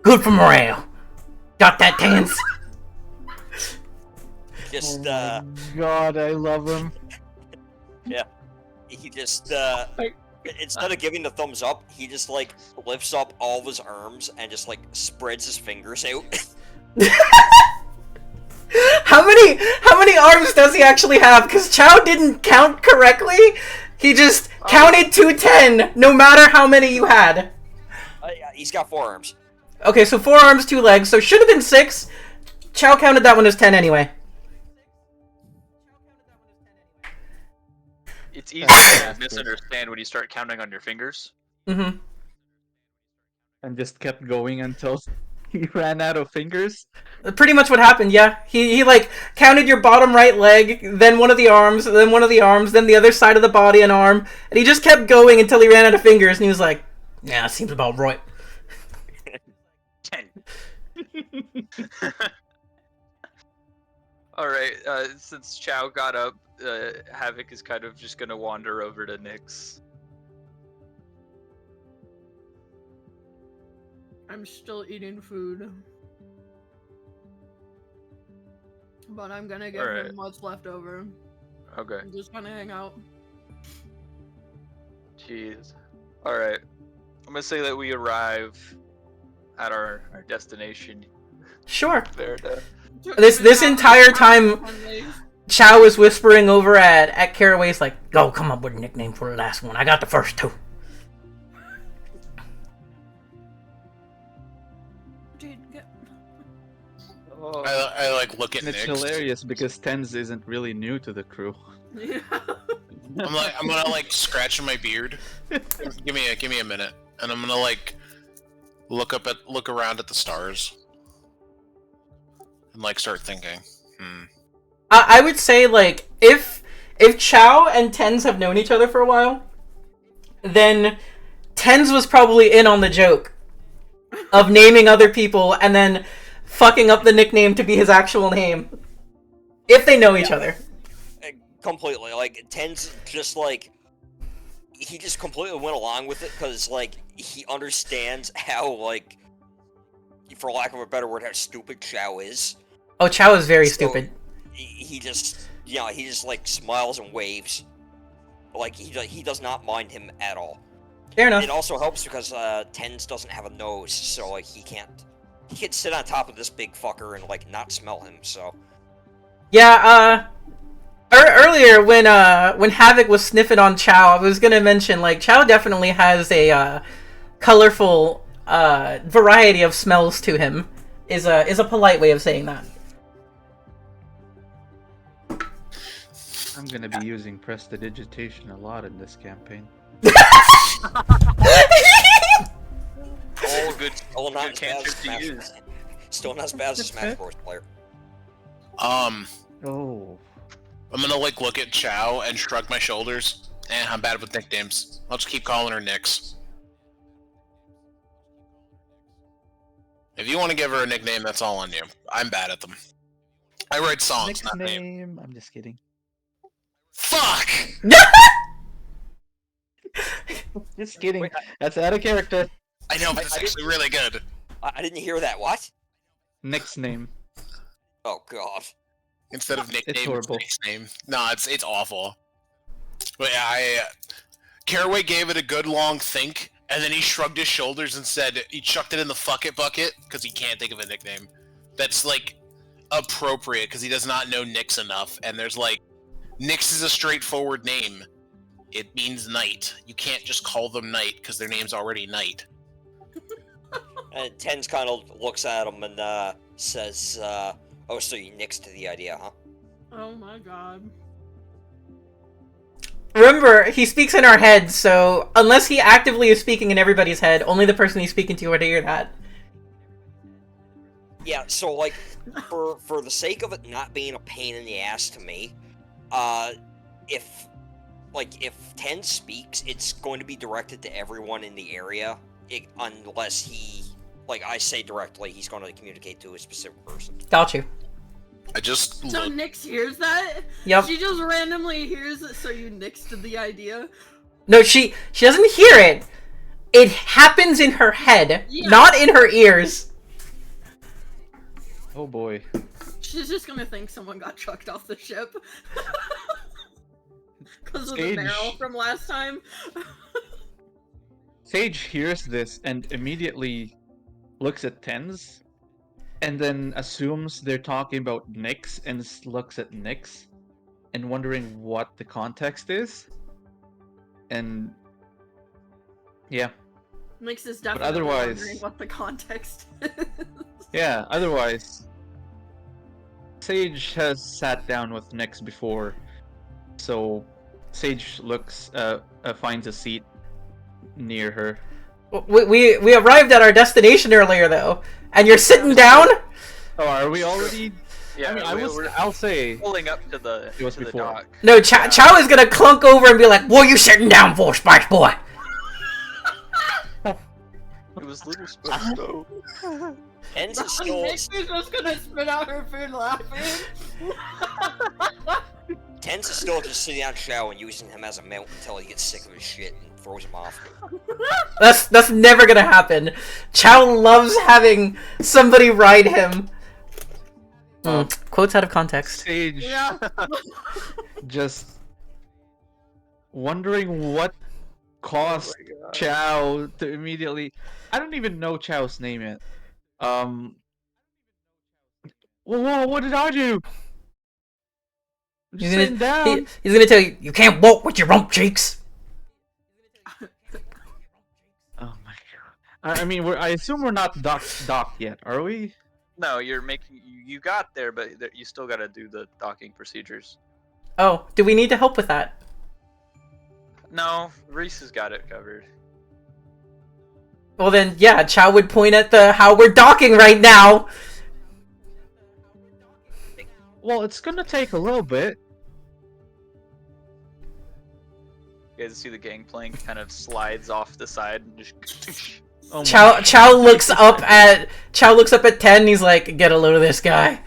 Good for morale. Got that, Tens? Just God, I love him. he just instead of giving the thumbs up, he just like lifts up all of his arms and just like spreads his fingers out. How many arms does he actually have? Because Chow didn't count correctly. He just counted to 10, no matter how many you had. He's got 4 arms. Okay, so 4 arms, 2 legs, so should have been 6. Chow counted that one as 10 anyway. It's easy That's to bastard. misunderstand when you start counting on your fingers. Mm-hmm. And just kept going until he ran out of fingers. Pretty much what happened, yeah. He like counted your bottom right leg, then one of the arms, then one of the arms, then the other side of the body and arm, and he just kept going until he ran out of fingers, and he was like, "Yeah, seems about right." 10. Alright, since Chow got up, Havoc is kind of just gonna wander over to Nyx. I'm still eating food. But I'm gonna give Alright. him what's left over. Okay. I'm just gonna hang out. Jeez. Alright. I'm gonna say that we arrive at our destination. Sure. Verda. This entire time, Chow was whispering over at Caraway's like, "Go, come up with a nickname for the last one. I got the first two." Dude, get... Oh, I like look at And it's Nyx. hilarious because Tens isn't really new to the crew. Yeah. I'm gonna like scratch my beard. Give me a minute, and I'm gonna like look around at the stars, and like start thinking. I would say like if Chow and Tens have known each other for a while, then Tens was probably in on the joke of naming other people and then fucking up the nickname to be his actual name. If they know each other. Completely. Like, Ten's just like, he just completely went along with it because, like, he understands how, like, for lack of a better word, how stupid Chow is. Oh, Chow is very So, stupid. He just, he just, like, smiles and waves. Like, he does not mind him at all. Fair enough. It also helps because, Tens doesn't have a nose, so, like, he can't sit on top of this big fucker and, like, not smell him, so. Yeah, earlier when Havoc was sniffing on Chow, I was gonna mention, like, Chow definitely has a, colorful, variety of smells to him, is a polite way of saying that. I'm gonna be using prestidigitation a lot in this campaign. All good. All not as bad as cantrip to Smash. use. Still not as bad as a Smash Bros. Player. Oh. I'm gonna like look at Chow and shrug my shoulders. I'm bad with nicknames. I'll just keep calling her Nyx. If you want to give her a nickname, that's all on you. I'm bad at them. I write songs, not names. Nickname. I'm just kidding. Fuck! Just kidding. That's out of character. I know, but it's actually really good. I didn't hear that. What? Next name. Oh god. Instead of nickname, it's horrible. name. No, it's awful. But yeah, Caraway gave it a good long think, and then he shrugged his shoulders and said he chucked it in the fuck it bucket because he can't think of a nickname that's like appropriate because he does not know Nyx enough. And there's like, Nyx is a straightforward name. It means knight. You can't just call them knight because their name's already knight. And Tens kind of looks at him and says, "Oh, so you nixed the idea, huh?" Oh my god. Remember, he speaks in our heads, so unless he actively is speaking in everybody's head, only the person he's speaking to would hear that. Yeah. So like, for the sake of it not being a pain in the ass to me, if Tens speaks, it's going to be directed to everyone in the area, unless he. Like I say directly, he's going to communicate to a specific person. Got you. I just So look. Nyx hears that? Yep. She just randomly hears it, so you nixed the idea? No, she doesn't hear it. It happens in her head, Yeah. not in her ears. Oh boy. She's just gonna think someone got trucked off the ship. Because of the Sage. barrel from last time. Sage hears this and immediately looks at Tens, and then assumes they're talking about Nyx and looks at Nyx, and wondering what the context is. And yeah, Nyx is definitely otherwise- wondering what the context is. yeah. Otherwise, Sage has sat down with Nyx before, so Sage looks, finds a seat near her. We arrived at our destination earlier though, and you're sitting down. Oh, are we already? Yeah, I mean, we're I'll say pulling up to the it was to the before. dock. No, Chow is gonna clunk over and be like, "What are you sitting down for, Spice Boy?" It was little Spice though. Tens is still. Nick's just gonna spit out her food laughing. Tens is still just sitting on Shao and using him as a mount until he gets sick of his shit and throws him off. That's never gonna happen. Chow loves having somebody ride him. Quotes out of context. Sage Yeah. just wondering what caused Chow to immediately. I don't even know Chow's name yet. Whoa, what did I do? He's Sitting down. he's gonna tell you, you can't walk with your rump cheeks. Oh my god. I mean, I assume we're not docked yet, are we? No, you're making. You got there, but you still got to do the docking procedures. Oh, do we need to help with that? No, Reese has got it covered. Well then, yeah, Chow would point at how we're docking right now. Well, it's gonna take a little bit. You guys see the gangplank kind of slides off the side and just. Oh my Chow looks up at 10 and he's like, "Get a load of this guy."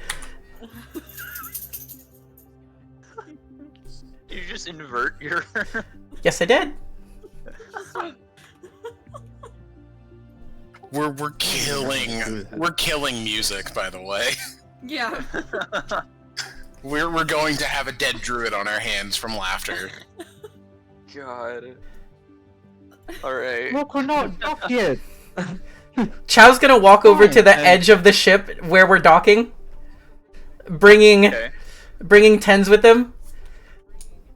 You just invert your. Yes, I did. We're killing music, by the way. Yeah. We're going to have a dead druid on our hands from laughter. God. Alright. Look, we're not docked yet. Chow's gonna walk over to the and- edge of the ship where we're docking, bringing Tens with him.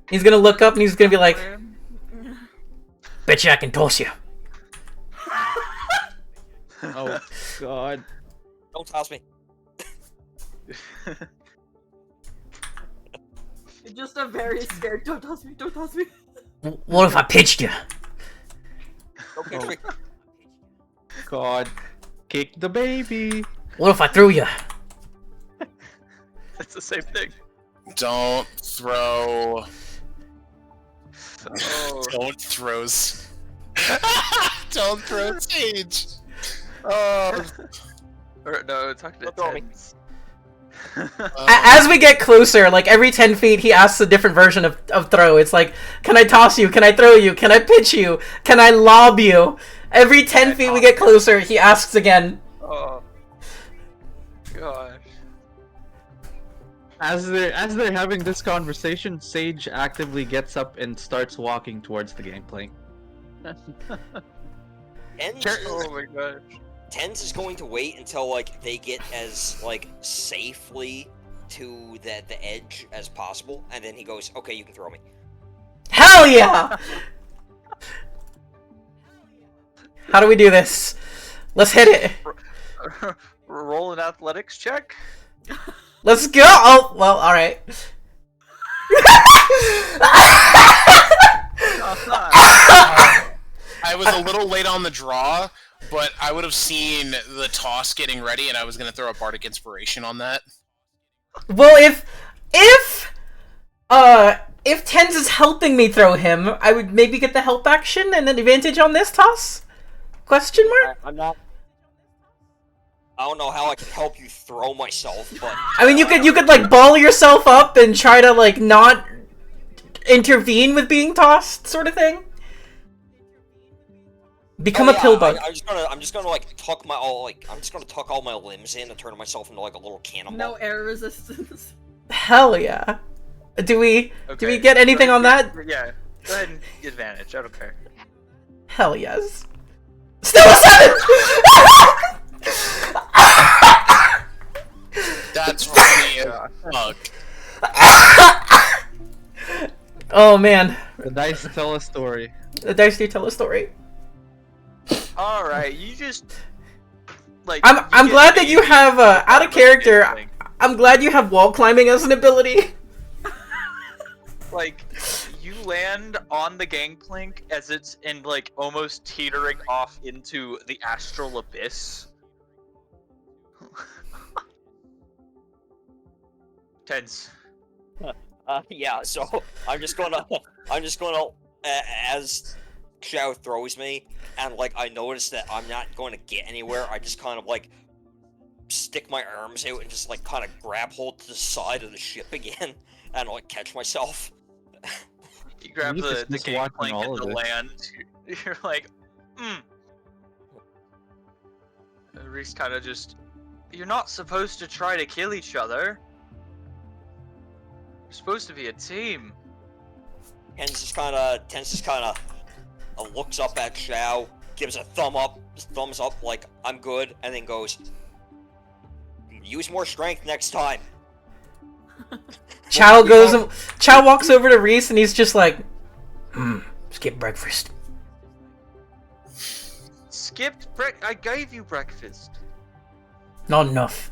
He's gonna look up and he's gonna be like, "Bet you I can toss you." Oh god. Don't toss me. You're just a very scared. Don't toss me. Don't toss me. What if I pitched you? Don't pitch me. God. Kick the baby. What if I threw you? It's the same thing. Don't throw. Oh. Don't throw. Don't throw Sage. Oh. Or, no, talk to Don't throw me. Tens. As we get closer, like every 10 feet, he asks a different version of throw. It's like, can I toss you? Can I throw you? Can I pitch you? Can I lob you? Every 10 feet we get closer, he asks again. Oh. Gosh. As they're having this conversation, Sage actively gets up and starts walking towards the gangplank. Tens, Oh my gosh. Tens is going to wait until like they get as like safely to the edge as possible, and then he goes, "Okay, you can throw me." Hell yeah! How do we do this? Let's hit it. Roll an athletics check. Let's go! Oh, well, alright. I was a little late on the draw, but I would have seen the toss getting ready, and I was going to throw a bardic inspiration on that. Well, if Tens is helping me throw him, I would maybe get the help action and an advantage on this toss? Question mark? I'm not. I don't know how I can help you throw myself, but I mean, you could like ball yourself up and try to like not intervene with being tossed, sort of thing. Become a pill bug. I'm just gonna like tuck all my limbs in and turn myself into like a little cannonball. No air resistance. Hell yeah. Do we get anything on that? Yeah. Go ahead and get advantage. I don't care. Hell yes. Still a 7! That's funny as fuck. Oh man. The dice tell a story. The dice do tell a story. All right, you just like. I'm glad that you have out of character. I'm glad you have wall climbing as an ability. Like, you land on the gangplank as it's in like almost teetering off into the astral abyss. Tense. Yeah. So I'm just gonna, as Xiao throws me, and like I notice that I'm not going to get anywhere. I just kind of like stick my arms out and just like kind of grab hold to the side of the ship again, and like catch myself. You grab Reese is the just watching gangplank all and of the this. land. You're like, Reese kind of just. You're not supposed to try to kill each other. You're supposed to be a team. Ten's just kind of looks up at Xiao, gives a thumbs up, like I'm good, and then goes, "Use more strength next time." Chow walks over to Reese and he's just like, skip breakfast. Skipped I gave you breakfast. Not enough.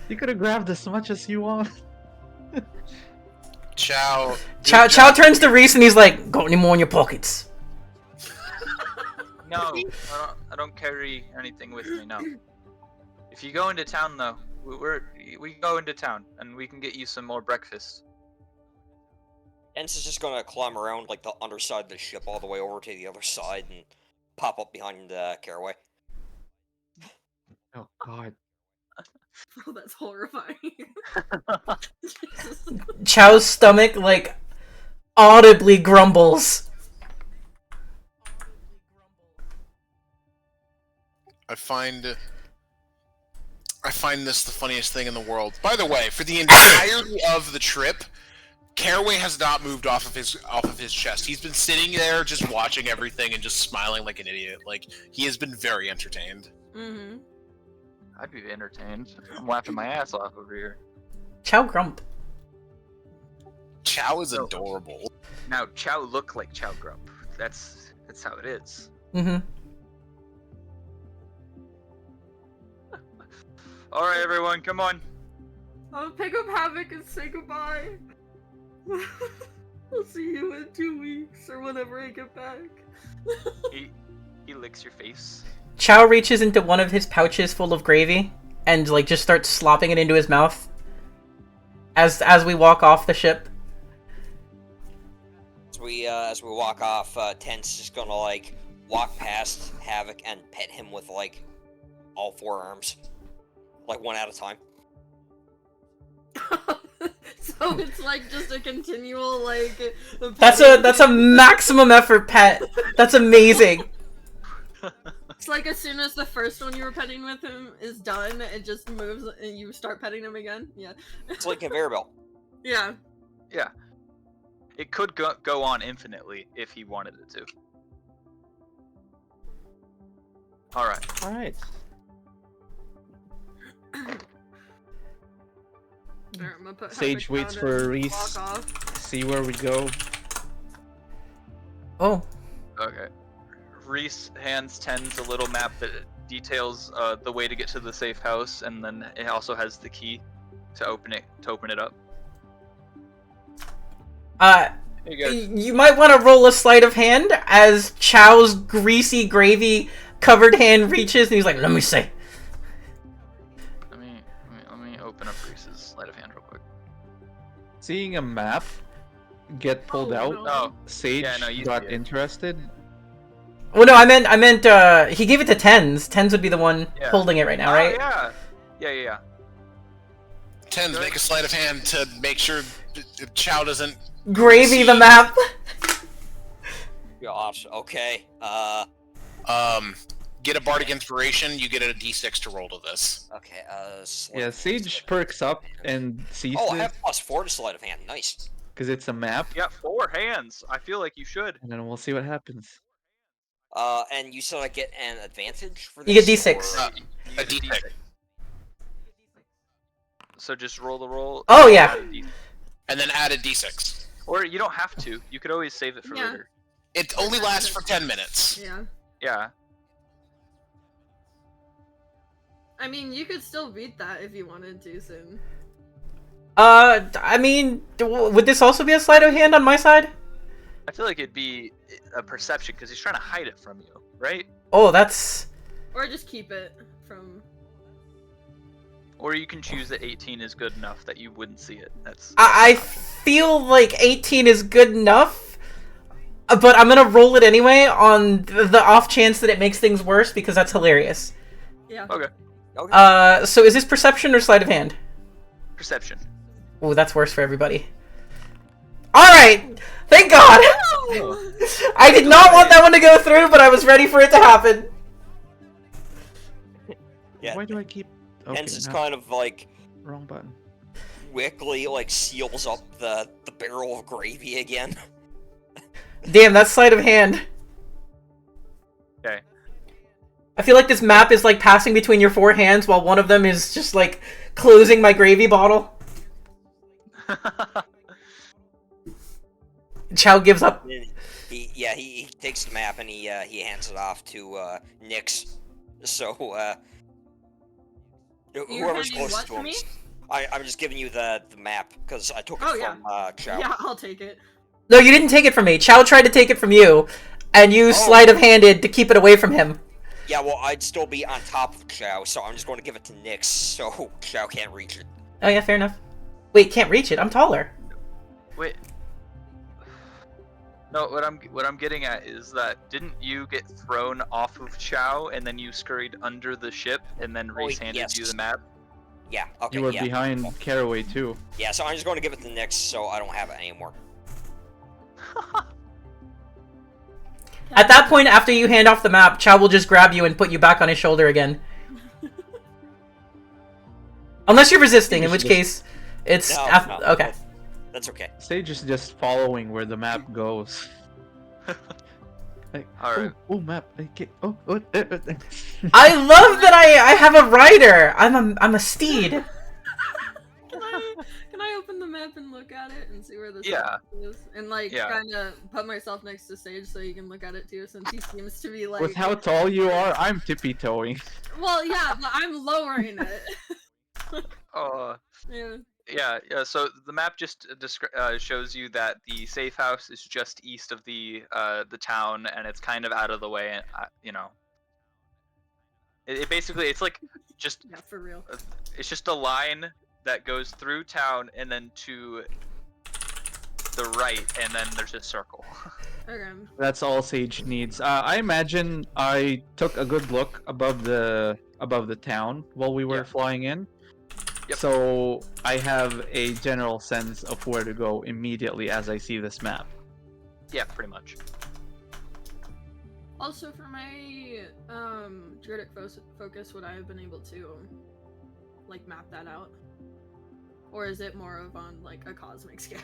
You could have grabbed as much as you want. Chow. Chow turns to Reese and he's like, got any more in your pockets? No, I don't carry anything with me. No. If you go into town, though, we go into town and we can get you some more breakfast. Ten's is just gonna climb around like the underside of the ship all the way over to the other side and pop up behind Caraway. Oh god. Oh, that's horrifying. Jesus. Chow's stomach, like, audibly grumbles. I find this the funniest thing in the world. By the way, for the entirety of the trip, Caraway has not moved off of his chest. He's been sitting there just watching everything and just smiling like an idiot. Like, he has been very entertained. Mm-hmm. I'd be entertained. I'm laughing my ass off over here. Chow grump. Chow is adorable. Now, Chow look like Chow Grump. That's how it is. Mm-hmm. All right, everyone, come on. I'll pick up Havoc and say goodbye. I'll see you in 2 weeks or whenever I get back. He licks your face. Chow reaches into one of his pouches full of gravy and like just starts slopping it into his mouth as we walk off the ship. As we walk off, Ten's just gonna like walk past Havoc and pet him with like all four arms, like one at a time. So it's like just a continual like. That's a maximum effort pet. That's amazing. It's like as soon as the first one you were petting with him is done, it just moves and you start petting him again. Yeah. It's like a conveyor belt. Yeah. Yeah. It could go on infinitely if he wanted it to. All right. Alright. There, I'm gonna put Sage Havoc waits down for and Reese. walk off. See where we go. Oh, Okay. Reese hands Tens a little map that details the way to get to the safe house, and then it also has the key to open it up. Here you go. you might want to roll a sleight of hand as Chow's greasy gravy covered hand reaches and he's like, let me see. Let me open up Reese's sleight of hand real quick. Seeing a map get pulled out, no. Oh, Sage Yeah, no, you got see it. interested. Well, no, I meant he gave it to Tens. Tens would be the one Yeah. holding it right now, right? Yeah. Tens, make a sleight of hand to make sure Chow doesn't. Gravy the map. Gosh. Okay. Get a bardic inspiration. You get a d6 to roll to this. Okay. Yeah, Sage perks up and sees Oh, I it have +4 to sleight of hand. Nice. because it's a map, You got 4 hands. I feel like you should. and then we'll see what happens. And you said I get an advantage for You this? get D6. or- You A get d6. So just roll the roll. Oh, yeah. And then add a d6. Or you don't have to. You could always save it for Yeah. later. It only lasts for 10 minutes. Yeah. Yeah. I mean, you could still beat that if you wanted to soon. I mean, would this also be a sleight of hand on my side? I feel like it'd be a perception because he's trying to hide it from you, right? Oh, that's... Or just keep it from. Or you can choose that 18 is good enough that you wouldn't see it. I feel like 18 is good enough, but I'm gonna roll it anyway on the off chance that it makes things worse because that's hilarious. Yeah. Okay. So is this perception or sleight of hand? Perception. Oh, that's worse for everybody. Alright! Thank God! No! I did not want that one to go through, but I was ready for it to happen. Yeah. Why do I keep... Okay, Hence it's no, kind of like wrong button. quickly like seals up the barrel of gravy again. Damn, that's sleight of hand. Okay. I feel like this map is like passing between your four hands while one of them is just like closing my gravy bottle. Chow gives up. He takes the map and he hands it off to Nyx. So whoever's handing closest what to to him. me? I'm just giving you the map because I took it Oh, from Chow. Yeah, I'll take it. No, you didn't take it from me. Chow tried to take it from you, and you sleight of handed to keep it away from him. Yeah, well, I'd still be on top of Chow, so I'm just going to give it to Nyx, so Chow can't reach it. Oh yeah, fair enough. Wait, can't reach it. I'm taller. Wait. No, what I'm getting at is that didn't you get thrown off of Chow and then you scurried under the ship and then Reese handed you the map? Yeah, okay, You were yeah. behind Caraway too. Yeah, so I'm just going to give it to Nyx, so I don't have it anymore. At that point, after you hand off the map, Chow will just grab you and put you back on his shoulder again. Unless you're resisting, in which case, it's... No, okay. That's okay. Sage is just following where the map goes. Like, Alright. oh, map. Okay. I love that I have a rider! I'm a steed. Can I open the map and look at it and see where this Yeah. is? And like kind of put myself next to Sage so you can look at it too, since he seems to be like. With how tall you are, I'm tippy-toeing. Well, yeah, but I'm lowering it. Yeah. So the map just shows you that the safe house is just east of the town, and it's kind of out of the way. And you know, it basically it's like just Yeah, for real. it's just a line that goes through town and then to the right, and then there's a circle. Okay. That's all Sage needs. I imagine I took a good look above the town while we were flying in. Yep. So I have a general sense of where to go immediately as I see this map. Yeah, pretty much. Also, for my druidic focus, would I have been able to like map that out, or is it more of on like a cosmic scale?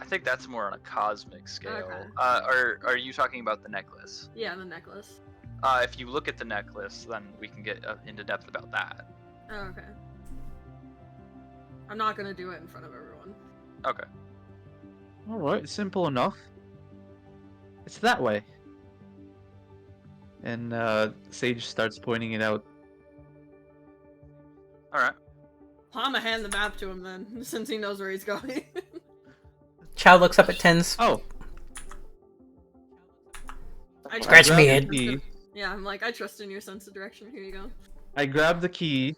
I think that's more on a cosmic scale. Okay. Are you talking about the necklace? Yeah, the necklace. If you look at the necklace, then we can get into depth about that. Oh, okay. I'm not gonna do it in front of everyone. Okay. Alright, simple enough. It's that way. And Sage starts pointing it out. Alright. I'm gonna hand the map to him then, since he knows where he's going. Chow looks up at Tens. Oh, I Scratch trust me, your Ed. sense of- Yeah, I'm like, I trust in your sense of direction. Here you go. I grab the key,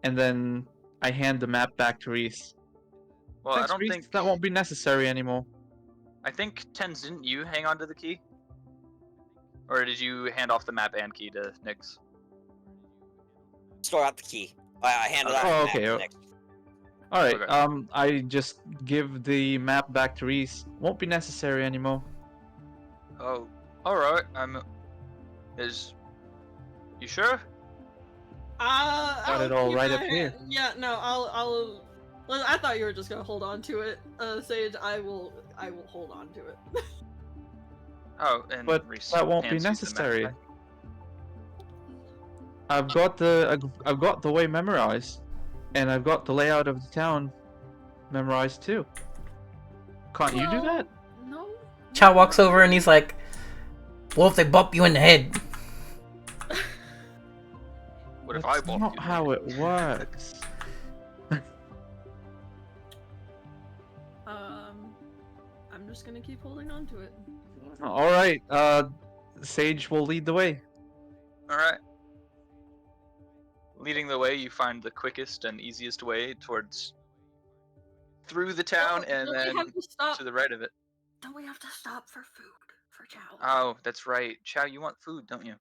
and then I hand the map back to Reese. Well, Thanks, I don't Reese. think that won't be necessary anymore. I think Tens, didn't you hang on to the key? Or did you hand off the map and key to Nyx? Still got the key. I handed out Oh, the map okay, to oh. Nyx. Alright, Okay. I just give the map back to Reese. Won't be necessary anymore. Oh, alright. Is you sure? Got it all keep right my up here. hand- Yeah, no, I'll. Well, I thought you were just gonna hold on to it, Sage. I will hold on to it. Oh, and But Reese that won't be hands you the map necessary. back. I've got the way memorized, and I've got the layout of the town memorized too. Can't you do Well, that? No. Chow walks over and he's like, "What if they bump you in the head?" What if I That's bump not you? how it works. just gonna keep holding on to it. All right. Sage will lead the way. All right. Leading the way, you find the quickest and easiest way towards through the town, and Don't then we have to stop? to the right of it. Don't we have to stop for food for Chow? Oh, that's right. Chow, you want food, don't you?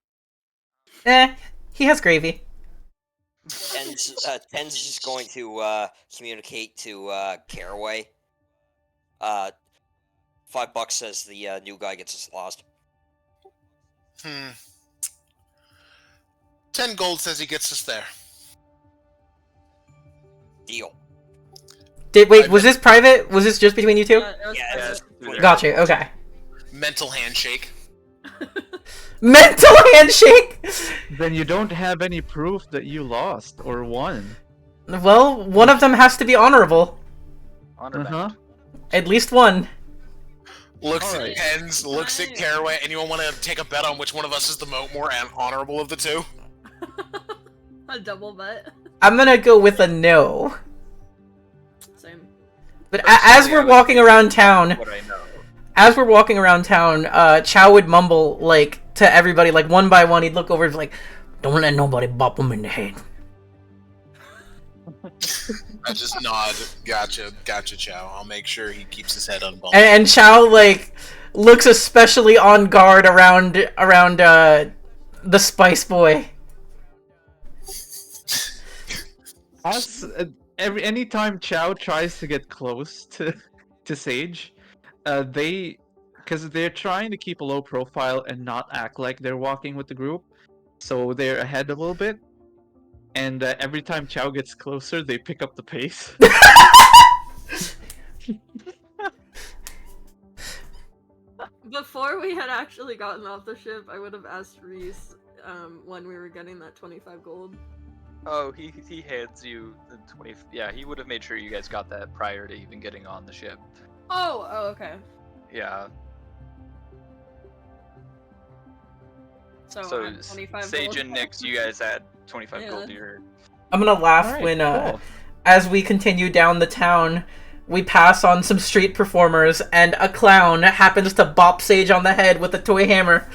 He has gravy. Ten's just going to communicate to Caraway. $5 says the new guy gets us lost. 10 gold says he gets us there. Deal. Was this private? Was this just between you two? Yeah, Got you. Okay. Mental handshake. Mental handshake. Then you don't have any proof that you lost or won. Well, one of them has to be honorable. Honor Uh-huh. bound. At least one. Looks Alright. at Pens, looks at Caraway, and you want to take a bet on which one of us is the more honorable of the two? A double bet. I'm gonna go with a no. Same. But as we're walking around town, What I know. Chow would mumble, like, to everybody, like, one by one, he'd look over and be like, don't let nobody bop him in the head. I just nod. Gotcha, Chow. I'll make sure he keeps his head unbumped. And Chow, like, looks especially on guard around the Spice Boy. Anytime Chow tries to get close to Sage, because they're trying to keep a low profile and not act like they're walking with the group, so they're ahead a little bit. And every time Chow gets closer, they pick up the pace. Before we had actually gotten off the ship, I would have asked Reese when we were getting that 25 gold. Oh, he hands you the 20. Yeah, he would have made sure you guys got that prior to even getting on the ship. Oh, okay. Yeah. So, So I'm 25 Sage gold. and Nyx, you guys had 25 Yeah. gold to your. I'm gonna laugh Alright, when, cool. as we continue down the town, we pass on some street performers, and a clown happens to bop Sage on the head with a toy hammer.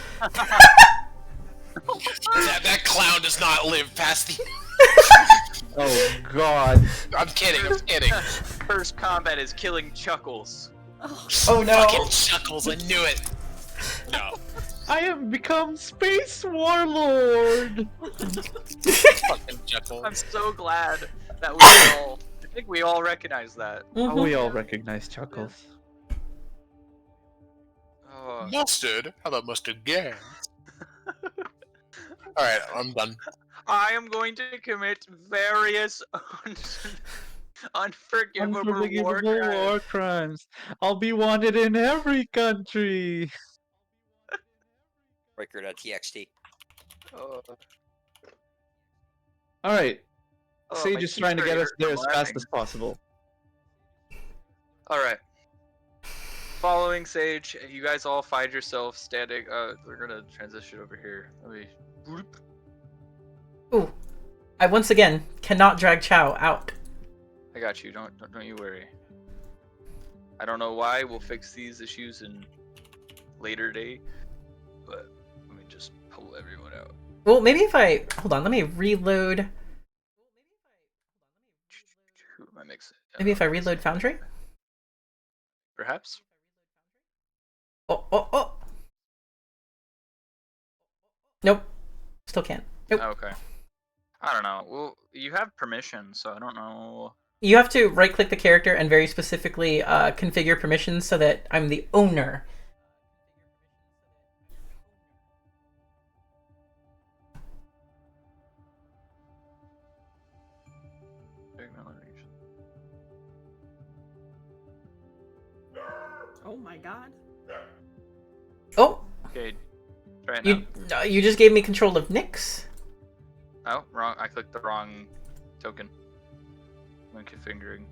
That clown does not live past the... Oh god. I'm kidding. First combat is killing Chuckles. Oh no. Fucking Chuckles, I knew it. No. I have become Space Warlord! Fucking Chuckles. I'm so glad that I think we all recognize that. Mhm. Oh, we all recognize Chuckles. Oh. Mustard? How about mustard gas? Alright, I'm done. I am going to commit various unforgivable war crimes. crimes. I'll be wanted in every country. Breaker.txt. Oh, Alright, oh, Sage my is trying to teeth get are us there as fast laughing. as possible. Alright. Following Sage, you guys all find yourself standing. We're gonna transition over here. Let me. Whoop. Ooh. I once again cannot drag Chow out. I got you. Don't you worry. I don't know why. We'll fix these issues in later date, but let me just pull everyone out. Well, maybe if I... Hold on, let me reload... Who am I mixing? Maybe if I reload Foundry? Perhaps. Oh. Nope. Still can't. Nope. Okay. I don't know. Well, you have permission, so I don't know. You have to right-click the character and very specifically configure permissions so that I'm the owner. Oh my god. Oh, Okay. Try it now. you just gave me control of Nyx. Oh, wrong. I clicked the wrong token. When configuring.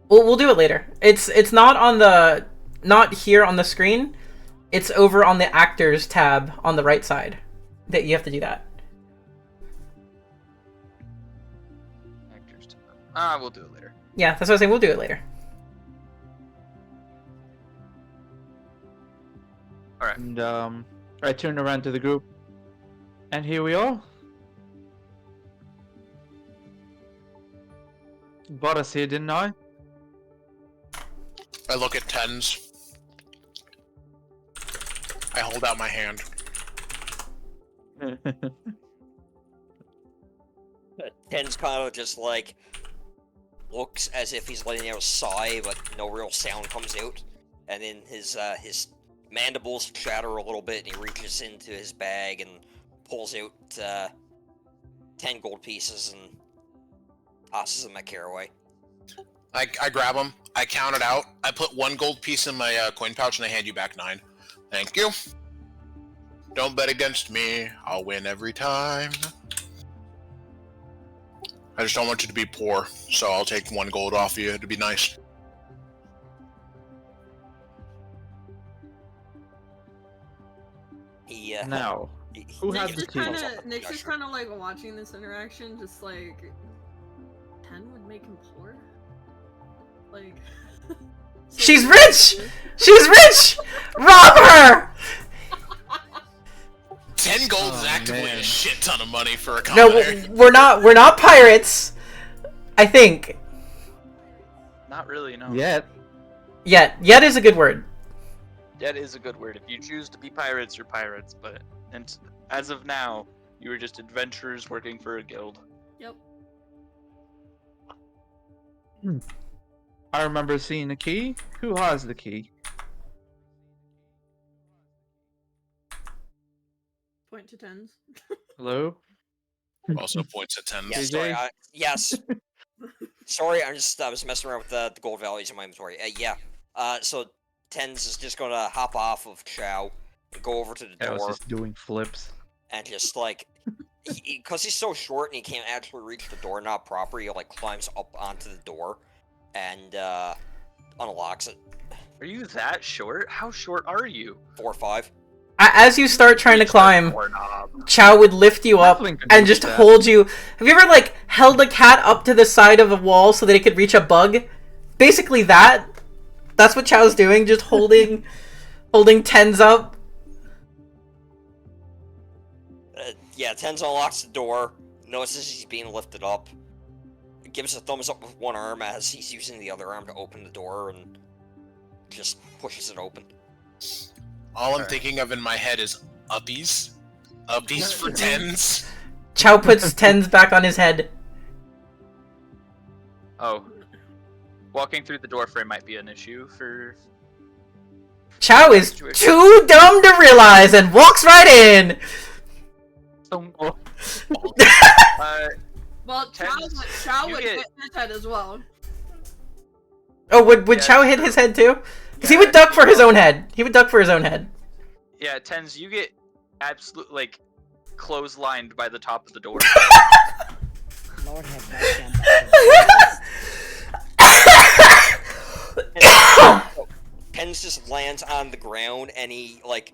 We'll do it later. It's not here on the screen. It's over on the actors tab on the right side. That you have to do that. Actors. We'll do it later. Yeah, that's what I was saying. We'll do it later. Alright. And I turn around to the group. And here we are. Brought us here, didn't I? I look at Tens. I hold out my hand. Ten's kind of just like looks as if he's letting out a sigh, but no real sound comes out. And then his mandibles shatter a little bit, and he reaches into his bag and pulls out 10 gold pieces and tosses them at Caraway. I grab them. I count it out. I put 1 gold piece in my coin pouch, and I hand you back 9. Thank you. Don't bet against me. I'll win every time. I just don't want you to be poor, so I'll take 1 gold off you to be nice. He Now, who has the key? Nick's just kind of like watching this interaction, just like 10 would make him poor. Like She's rich! She's rich! Rob her! 10 gold is Oh, actively man. a shit ton of money for a No, commoner. we're not pirates. I think. Not really, no. Yet. Yet is a good word. That is a good word. If you choose to be pirates, you're pirates, but and as of now, you are just adventurers working for a guild. Yep. I remember seeing a key. Who has the key? Point to 10s. Hello? Also points at 10. Yes, JJ? sorry. Yes. Sorry, I was messing around with the gold values in my inventory. Yeah. So Tens is just gonna hop off of Chow and go over to the I was door just doing flips. and just like, because he's so short and he can't actually reach the doorknob proper, he like climbs up onto the door and unlocks it. Are you that short? How short are you? 4 or 5. As you start trying to climb, Doorknob. Chow would lift you up Halfling could and reach just that. hold you. Have you ever like held a cat up to the side of a wall so that it could reach a bug? Basically that. That's what Chow's doing, just holding Tens up. Yeah, Tens unlocks the door, notices he's being lifted up, gives a thumbs up with one arm as he's using the other arm to open the door, and just pushes it open. All I'm thinking of in my head is uppies. Uppies for 10s. Chow puts Tens back on his head. Oh. Walking through the doorframe might be an issue for... Chow is too dumb to realize and walks right in. Uh, Well, Tens, Chow you would get- hit his head as well. Oh, would Yeah, Chow hit his head too? Because he Yeah, would duck for his own head. He would duck for his own head. yeah, Tens, you get absolute like clotheslined by the top of the door. Lord have mercy on that. Tens just lands on the ground, and he, like,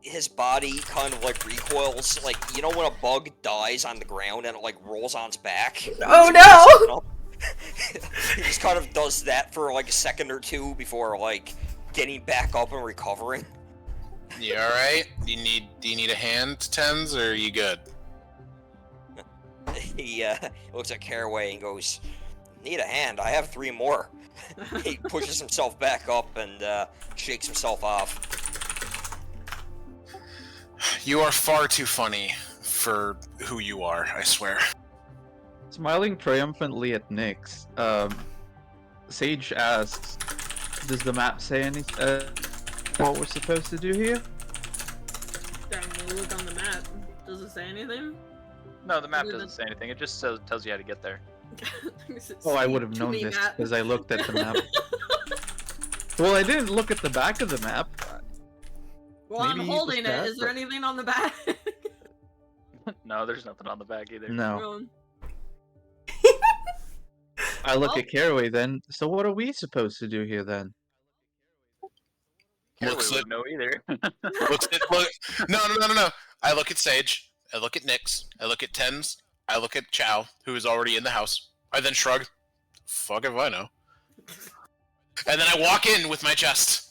his body kind of, like, recoils. Like, you know when a bug dies on the ground and it, like, rolls on its back? Oh no! He just kind of does that for, like, a second or two before, like, getting back up and recovering. You alright? Do you need a hand, 10s, or are you good? He looks at Caraway and goes, "Need a hand, I have 3 more." He pushes himself back up and shakes himself off. You are far too funny for who you are, I swear. Smiling triumphantly at Nyx, Sage asks, "Does the map say anything? What we're supposed to do here?" Then we look on the map. Does it say anything? No, the map doesn't say anything. It just tells you how to get there. Oh, I would have known this because I looked at the map. Well, I didn't look at the back of the map. Well, I'm Maybe it was holding it. that, Is there but- anything on the back? No, there's nothing on the back either. No. Um, I look Oh. at Caraway then. So what are we supposed to do here then? Caraway Looks wouldn't know either. No. I look at Sage. I look at Nyx. I look at 10s. I look at Chow, who is already in the house. I then shrug. Fuck if I know. And then I walk in with my chest.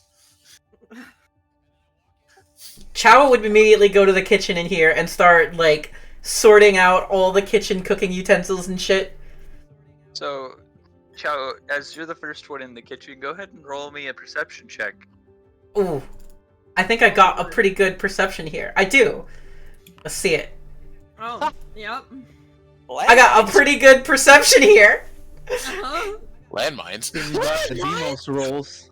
Chow would immediately go to the kitchen in here and start, like, sorting out all the kitchen cooking utensils and shit. So, Chow, as you're the first one in the kitchen, go ahead and roll me a perception check. Ooh. I think I got a pretty good perception here. I do. Let's see it. Oh, yep. I got a pretty good perception here. Uh-huh. Landmines. The Demos rolls.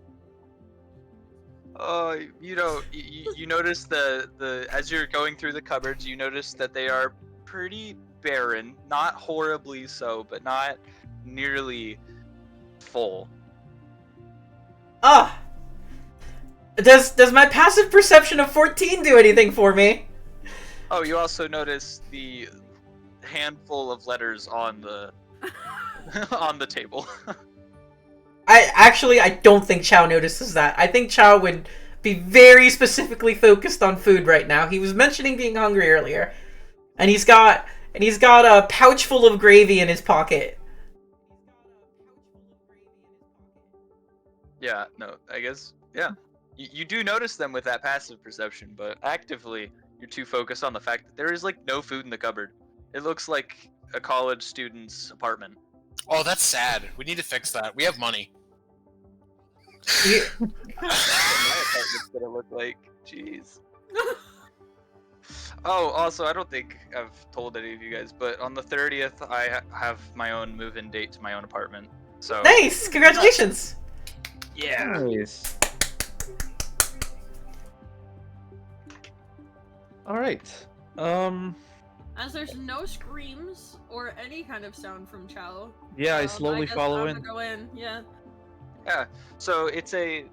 You know, you notice the as you're going through the cupboards, you notice that they are pretty barren. Not horribly so, but not nearly full. Ah. Does my passive perception of 14 do anything for me? Oh, you also notice the handful of letters on the on the table. I don't think Chow notices that. I think Chow would be very specifically focused on food right now. He was mentioning being hungry earlier. And he's got a pouch full of gravy in his pocket. Yeah, no, I guess, yeah. You do notice them with that passive perception, but actively, you're too focused on the fact that there is, like, no food in the cupboard. It looks like a college student's apartment. Oh, that's sad. We need to fix that. We have money. That's what my apartment's gonna look like. Jeez. Oh, also, I don't think I've told any of you guys, but on the 30th, I have my own move-in date to my own apartment. So Nice! Congratulations! yeah. Nice. Alright. As there's no screams or any kind of sound from Chow. Yeah, I slowly guess follow I'm in. gonna go in. Yeah. Yeah. So it's like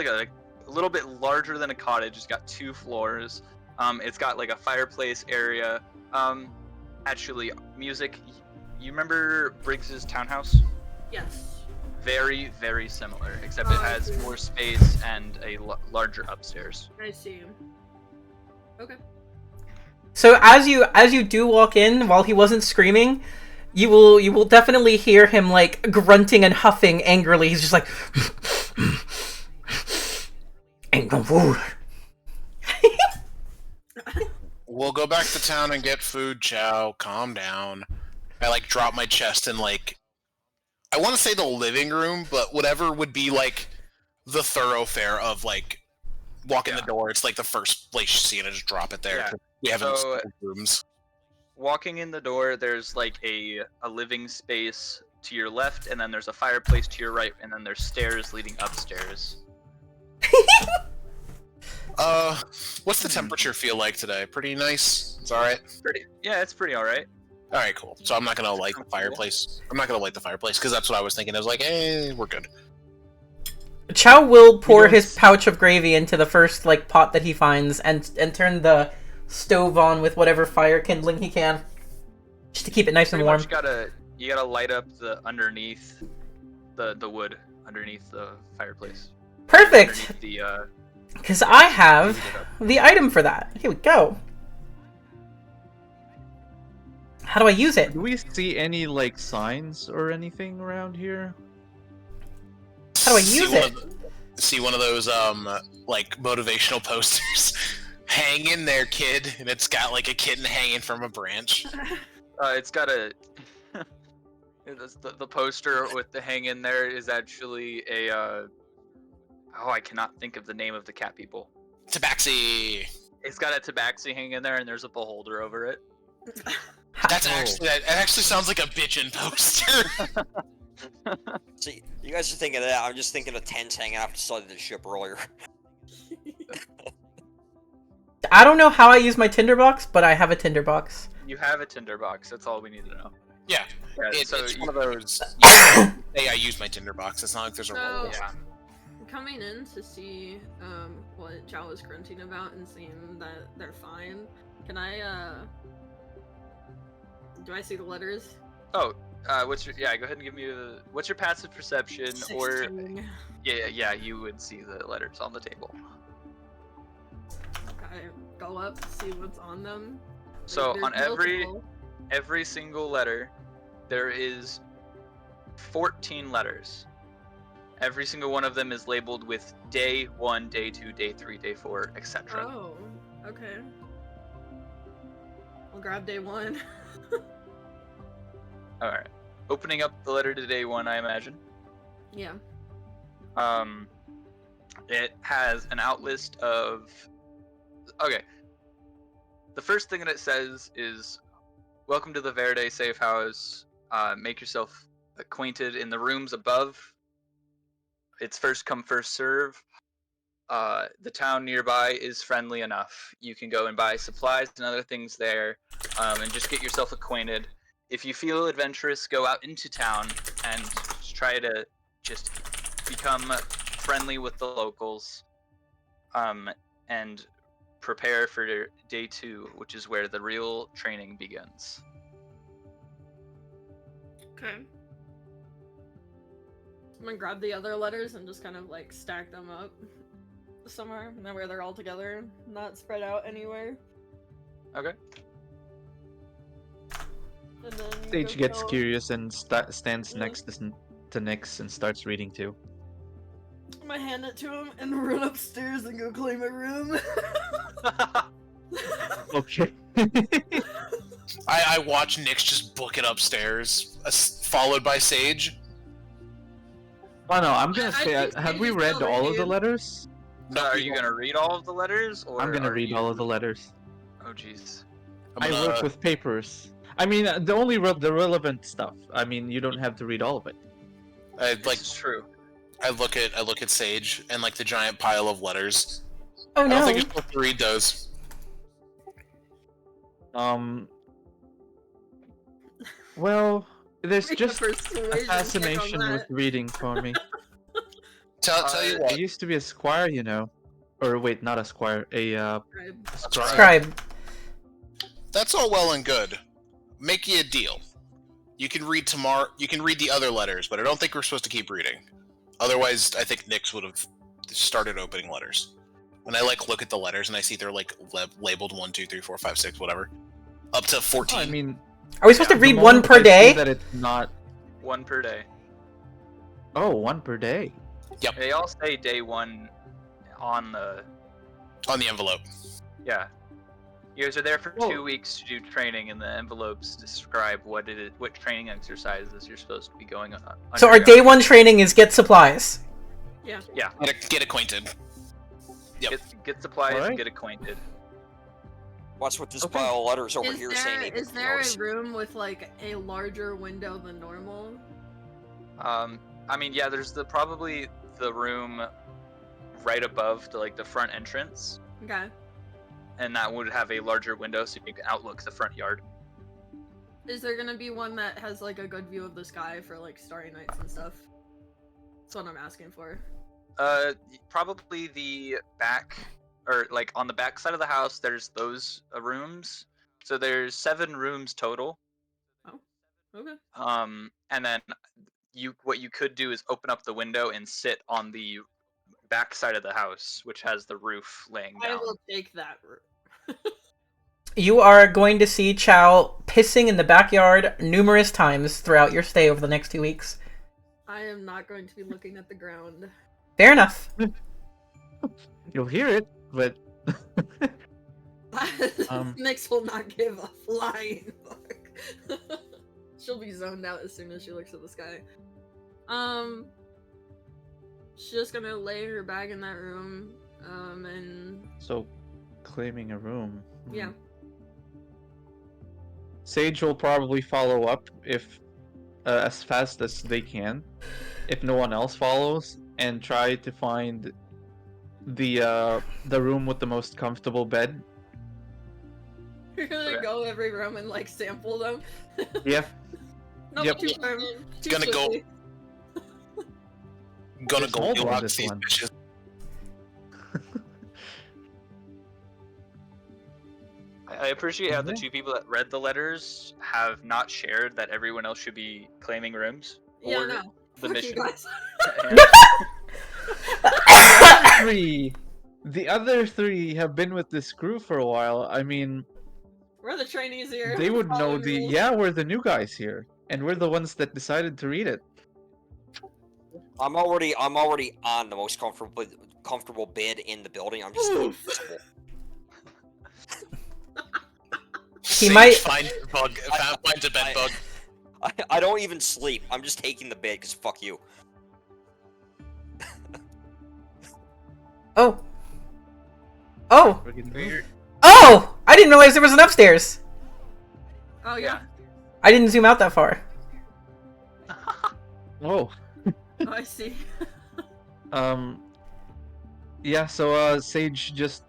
a little bit larger than a cottage. It's got 2 floors. It's got like a fireplace area. Actually, music. You remember Briggs's townhouse? Yes. Very, very similar, except Oh, it I has see. more space and a larger upstairs. I see. Okay. So as you do walk in, while he wasn't screaming, you will definitely hear him, like, grunting and huffing angrily. He's just like, ain't no food. We'll go back to town and get food, Chow. Calm down. I, like, drop my chest in, like, I want to say the living room, but whatever would be, like, the thoroughfare of, like, walk in the door. It's, like, the first place you see it, and just drop it there. Yeah. We haven't So- installed rooms. Walking in the door, there's like a living space to your left, and then there's a fireplace to your right, and then there's stairs leading upstairs. What's the temperature feel like today? Pretty nice? It's alright? Yeah, it's pretty alright. Alright, cool. So I'm not gonna light the fireplace. I'm not gonna light the fireplace, because that's what I was thinking. I was like, we're good. Chow will pour don't his pouch of gravy into the first, like, pot that he finds and turn the stove on with whatever fire kindling he can, just to keep it nice and Pretty warm. much you gotta light up the underneath the wood underneath the fireplace. Perfect! Underneath the Because I have heat it up. the item for that. Here we go. How do I use it? Do we see any, like, signs or anything around here? How do I use it? See one of those, like, motivational posters. Hang in there, kid. And it's got, like, a kitten hanging from a branch. It's got a the poster with the hang in there is actually a I cannot think of the name of the cat people. Tabaxi! It's got a tabaxi hanging in there, and there's a beholder over it. That actually sounds like a bitchin' poster. See, you guys are thinking of that. I'm just thinking of tents hanging out beside the ship earlier. I don't know how I use my tinderbox, but I have a tinderbox. You have a tinderbox. That's all we need to know. Yeah, Yeah, it's one of those. Hey, I use my Tinderbox. It's not like there's a So- role. Yeah. Coming in to see what Chow was grunting about and seeing that they're fine. Can I do I see the letters? Oh, what's your? Yeah, go ahead and give me what's your passive perception? Or 16. yeah, you would see the letters on the table. Okay, go up, see what's on them. So There's on multiple. every single letter, there is 14 letters. Every single one of them is labeled with day 1, day 2, day 3, day 4, etc. Oh, okay. I'll grab day 1. Alright. Opening up the letter to day 1, I imagine. Yeah. It has an outlist of... Okay. The first thing that it says is, welcome to the Verde Safe House. Make yourself acquainted in the rooms above. It's first come, first serve. The town nearby is friendly enough. You can go and buy supplies and other things there, and just get yourself acquainted. If you feel adventurous, go out into town and try to just become friendly with the locals, and prepare for day 2, which is where the real training begins. Okay. I'm gonna grab the other letters and just kind of like stack them up somewhere, and that way they're all together, not spread out anywhere. Okay. And then Sage just gets go- curious and stands Yeah. next to Nyx and starts reading too. I'm gonna hand it to him and run upstairs and go claim a room. Okay. I watch Nyx just book it upstairs, followed by Sage. Oh no, I'm gonna I say, think have Sage we is read still all of the reading. letters? No, Are you gonna read all of the letters, or I'm gonna are read you... all of the letters. Oh jeez. I work with papers. I mean, the only the relevant stuff. I mean, you don't have to read all of it. Like, This is true. I look at Sage and like the giant pile of letters. Oh I don't no. think you're supposed to read those. Well, there's Make a just a persuasion check on fascination with that. reading for me. Tell you I what. used to be a squire, you know. Or wait, not a squire, a Right. scribe. Scribe. That's all well and good. Make you a deal. You can read tomorrow. You can read the other letters, but I don't think we're supposed to keep reading. Otherwise, I think Nyx would have started opening letters. When I like look at the letters and I see they're like labeled 1, 2, 3, 4, 5, 6, whatever, up to 14. I mean, Are we supposed to the read one moment per I see day? that it's not. 1 per day. Oh, 1 per day. They all say day 1 on the... On the envelope. Yeah. You guys are there for Well- 2 weeks to do training, and the envelopes describe what training exercises you're supposed to be going on. So our day 1 training is get supplies. Yeah. Get acquainted. Yep. Get supplies Alright. and get acquainted. What's with this Okay. pile of letters over Is here there, saying is anything there else? a room with like a larger window than normal? I mean, yeah, there's probably the room right above the front entrance, Okay. and that would have a larger window so you can outlook the front yard. Is there gonna be one that has like a good view of the sky for like starry nights and stuff? That's what I'm asking for. Probably the back, or like on the back side of the house, there's those rooms. So there's 7 rooms total. Okay. And then what you could do is open up the window and sit on the back side of the house, which has the roof laying I down. will take that route. You are going to see Chow pissing in the backyard numerous times throughout your stay over the next 2 weeks. I am not going to be looking at the ground. Fair enough. You'll hear it, but Nyx will not give a flying fuck. She'll be zoned out as soon as she looks at the sky. She's just gonna lay her bag in that room, and so claiming a room. yeah. Sage will probably follow up if as fast as they can, if no one else follows, and try to find the room with the most comfortable bed. You're gonna Okay. go every room and like sample them. Yeah. No, Yep. too Gonna go- swiftly. Gonna There's go multiple on lock this these one. bitches. I appreciate how the Mhm. 2 people that read the letters have not shared that everyone else should be claiming rooms. Yeah, or no. the Fuck you mission. guys. The other three have been with this crew for a while. I mean, We're the trainees here. they would know following the rules. yeah, we're the new guys here, and we're the ones that decided to read it. I'm already on the most comfortable bed in the building. I'm just invisible. He might find a bed bug. I don't even sleep. I'm just taking the bed because fuck you. Oh. Oh. Oh! I didn't realize there was an upstairs. Oh yeah. I didn't zoom out that far. Oh. Oh, I see. Yeah, so Sage just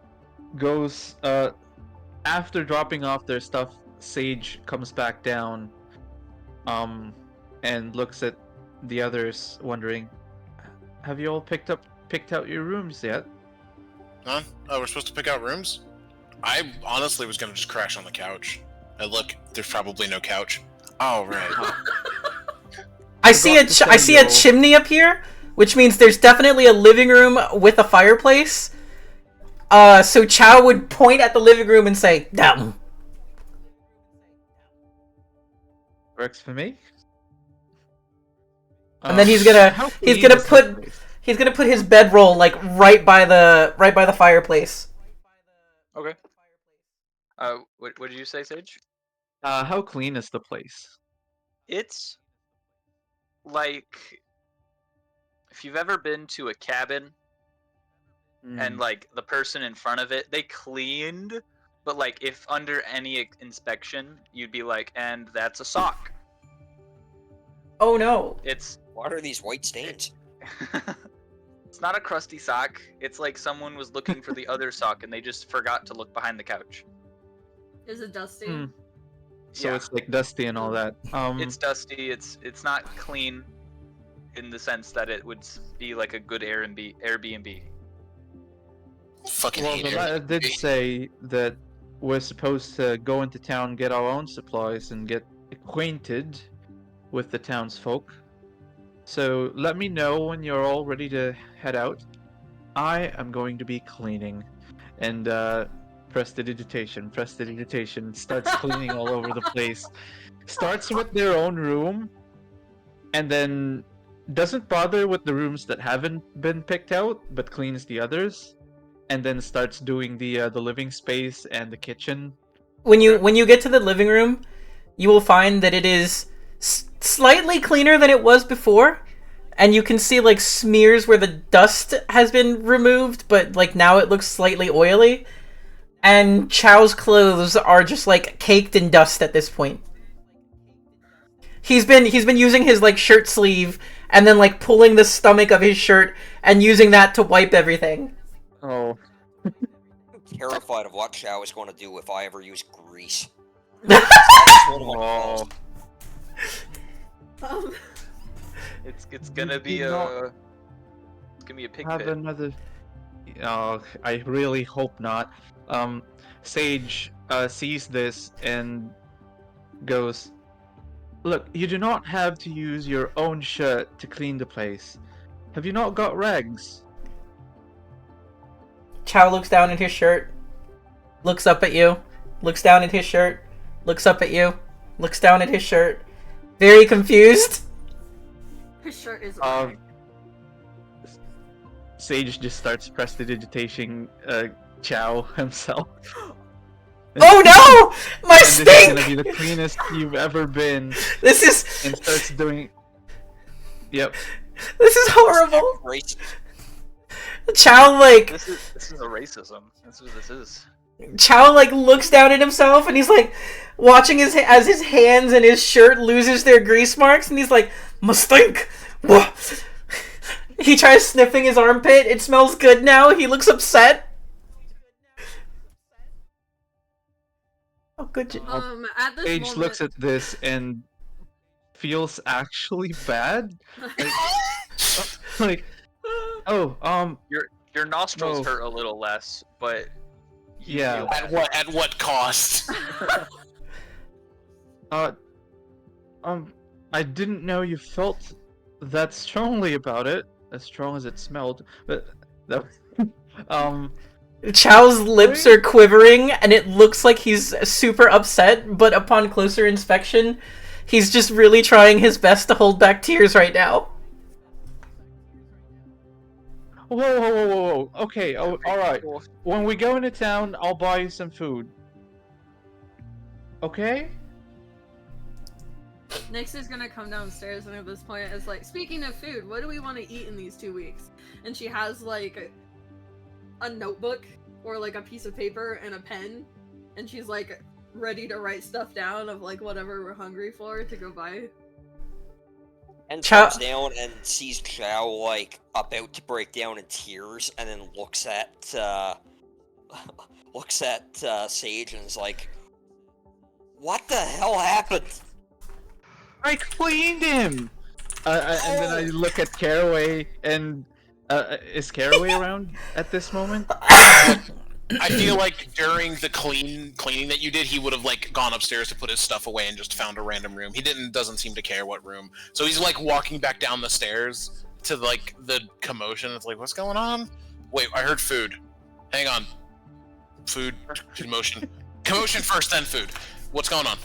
goes after dropping off their stuff, Sage comes back down and looks at the others wondering, have you all picked out your rooms yet? Huh? Oh, we're supposed to pick out rooms? I honestly was gonna just crash on the couch. And look, there's probably no couch. Oh, right. I see a chimney up here, which means there's definitely a living room with a fireplace. So Chow would point at the living room and say, "Down." Works for me. And then he's gonna put his bedroll like right by the fireplace. Okay. What did you say, Sage? How clean is the place? It's like if you've ever been to a cabin and like the person in front of it, they cleaned, but like if under any inspection, you'd be like, and that's a sock. Oh no. What are these white stains? It's not a crusty sock. It's like someone was looking for the other sock and they just forgot to look behind the couch. Is it dusty? So Yeah. it's like dusty and all that. It's dusty. It's not clean in the sense that it would be like a good Airbnb. Fucking Well, hate the letter did Airbnb. say that we're supposed to go into town, get our own supplies, and get acquainted with the townsfolk. So let me know when you're all ready to head out. I am going to be cleaning. And prestidigitation. Starts cleaning all over the place. Starts with their own room, and then doesn't bother with the rooms that haven't been picked out, but cleans the others. And then starts doing the living space and the kitchen. When you get to the living room, you will find that it is slightly cleaner than it was before, and you can see like smears where the dust has been removed, but like now it looks slightly oily. And Chow's clothes are just like caked in dust at this point. He's been using his like shirt sleeve and then like pulling the stomach of his shirt and using that to wipe everything. Oh. I'm terrified of what Chow is going to do if I ever use grease. Oh. It's gonna be a pig Have pit. another. Oh, I really hope not. Sage sees this and goes, "Look, you do not have to use your own shirt to clean the place. Have you not got rags?" Chow looks down at his shirt, looks up at you, looks down at his shirt, looks up at you, looks down at his shirt, very confused. His shirt is Sage just starts prestidigitating Chow himself. Oh no! My And this is stink! gonna be the cleanest you've ever been. This is And starts doing. Yep. this is horrible. Great. Chow like This is a racism. That's what this is. Chow like looks down at himself and he's like watching as his hands and his shirt loses their grease marks and he's like, "My stink." Whoa. He tries sniffing his armpit. It smells good now. He looks upset. Oh, good. at this Sage moment, looks at this and feels actually bad. Like, oh, Your nostrils No. hurt a little less, but you Yeah. feel bad. At what cost? I didn't know you felt that strongly about it, as strong as it smelled. But that, Chow's lips are quivering and it looks like he's super upset, but upon closer inspection, he's just really trying his best to hold back tears right now. Whoa. Okay, Every alright. single- When we go into town, I'll buy you some food. Okay? Nyx is gonna come downstairs and at this point is like, speaking of food, what do we want to eat in these 2 weeks? And she has like a notebook or like a piece of paper and a pen, and she's like ready to write stuff down of like whatever we're hungry for to go buy. And Chow- comes down and sees Chow like about to break down in tears, and then looks at Sage and is like, "What the hell happened?" I cleaned him! And then I look at Caraway, and is Caraway around at this moment? I feel like during the cleaning that you did, he would have like gone upstairs to put his stuff away and just found a random room. He doesn't seem to care what room. So he's like walking back down the stairs to like the commotion. It's like, what's going on? Wait, I heard food. Hang on. Food, commotion. Commotion first, then food. What's going on?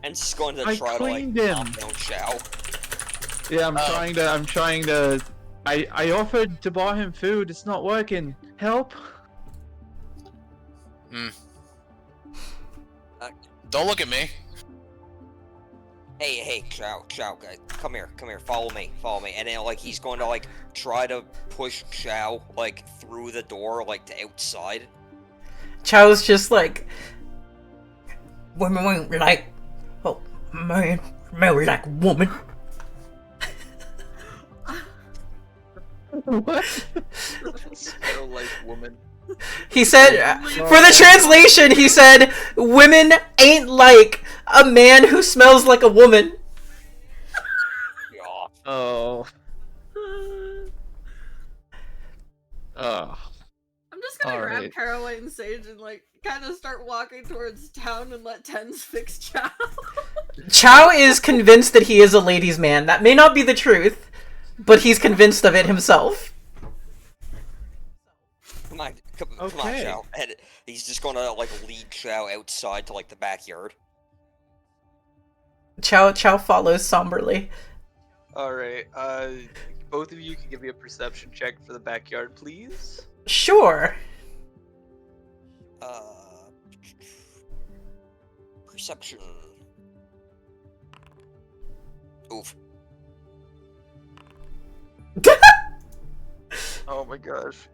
And she's going to I try to like cleaned him. calm down Chow. Yeah, I'm trying to. I offered to buy him food. It's not working. Help? Don't look at me. Hey, Chow, guys, come here, follow me. And then like he's going to like try to push Chow like through the door, like to outside. Chow's just like, women like, oh man, smell like woman. What? Smell like woman. He said, for the translation, he said, women ain't like a man who smells like a woman. Yeah. Oh. I'm just gonna grab Alright. Caraway and Sage and like kind of start walking towards town and let Tens fix Chow. Chow is convinced that he is a ladies' man. That may not be the truth, but he's convinced of it himself. Come on, Okay. Chow. And he's just gonna like lead Chow outside to like the backyard. Chow follows somberly. Alright, both of you can give me a perception check for the backyard, please. Sure. Perception. Oof. Oh my gosh.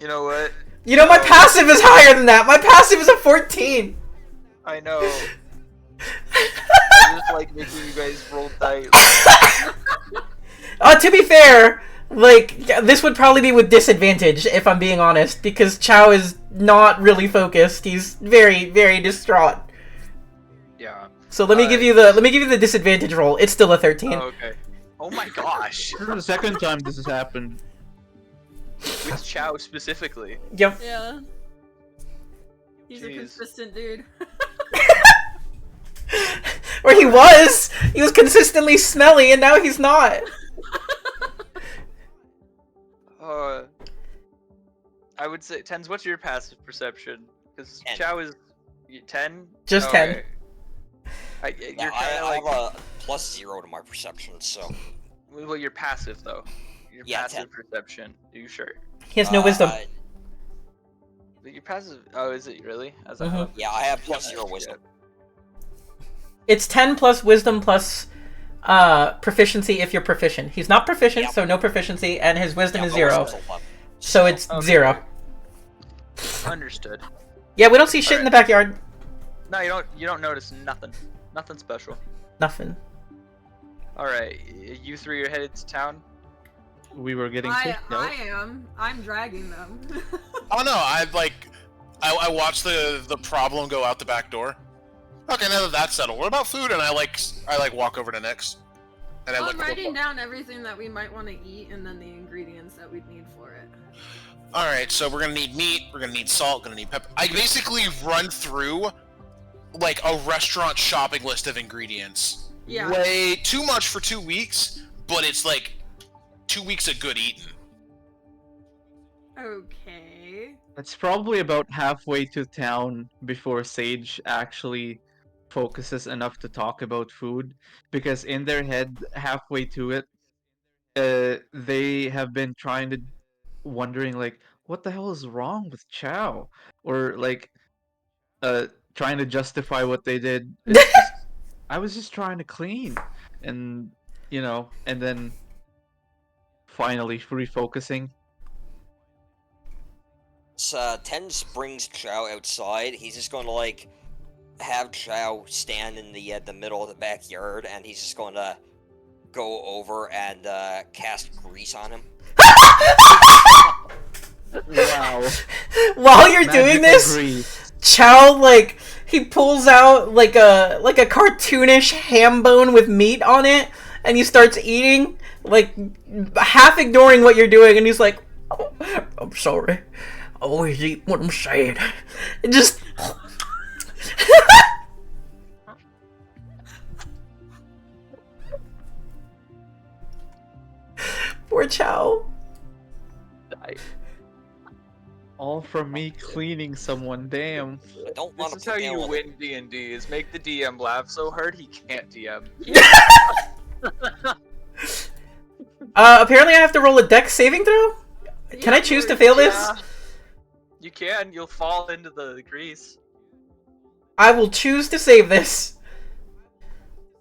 You know what? You know, my passive is higher than that. My passive is a 14. I know. I just like making you guys roll dice. To be fair, like, this would probably be with disadvantage, if I'm being honest, because Chow is not really focused. He's very, very distraught. Yeah. So let me give you the disadvantage roll. It's still a 13. Oh, okay. Oh my gosh. This is the second time this has happened. With Chow specifically. Yep. Yeah. He's a Jeez. consistent dude. Or he was consistently smelly, and now he's not. I would say, Tens, what's your passive perception? Because 10. Chow is 10? Just 10. Okay. You're Yeah, kind of I like, have a +0 to my perception, so. well, you're passive though. Your Yeah, passive 10. perception. Are you sure? He has no wisdom. Your passive. Oh, is it really? As I Mhm. thought. Yeah, I have Yeah, +0 wisdom. It's 10 plus wisdom plus proficiency if you're proficient. He's not proficient, Yep. so no proficiency, and his wisdom Yeah, is my 0. wisdom's 11. So it's Okay. 0. Understood. Yeah, we don't see shit in the backyard. No, you don't notice nothing. Nothing special. Nothing. All right, you three are headed to town. We were getting kicked out. I'm dragging them. Oh no, I watched the problem go out the back door. Okay, now that that's settled, what about food? And I walk over to Nyx. And I I'm look. writing down everything that we might want to eat and then the ingredients that we'd need for it. All right, so we're gonna need meat, we're gonna need salt, gonna need pepper. I basically run through like a restaurant shopping list of ingredients. Yeah. Way too much for 2 weeks, but it's like 2 weeks of good eating. Okay. It's probably about halfway to town before Sage actually focuses enough to talk about food, because in their head, halfway to it, they have been trying to wondering like, what the hell is wrong with Chow? Or like, uh, trying to justify what they did. It's just, I was just trying to clean, and and then finally refocusing. So, Tens brings Chow outside. He's just going to like have Chow stand in the middle of the backyard, and he's just going to go over and cast grease on him. Wow. While you're doing Magical this, grease. Chow like he pulls out like a cartoonish ham bone with meat on it, and he starts eating, like half ignoring what you're doing, and he's like, oh, "I'm sorry, I always eat what I'm saying." And just. Poor Chow. All from me cleaning someone. Damn. I don't want This to is how put you down- win D&D, is make the DM laugh so hard he can't DM. Apparently I have to roll a dex saving throw? Can I choose to fail this? Yeah. You can, you'll fall into the grease. I will choose to save this.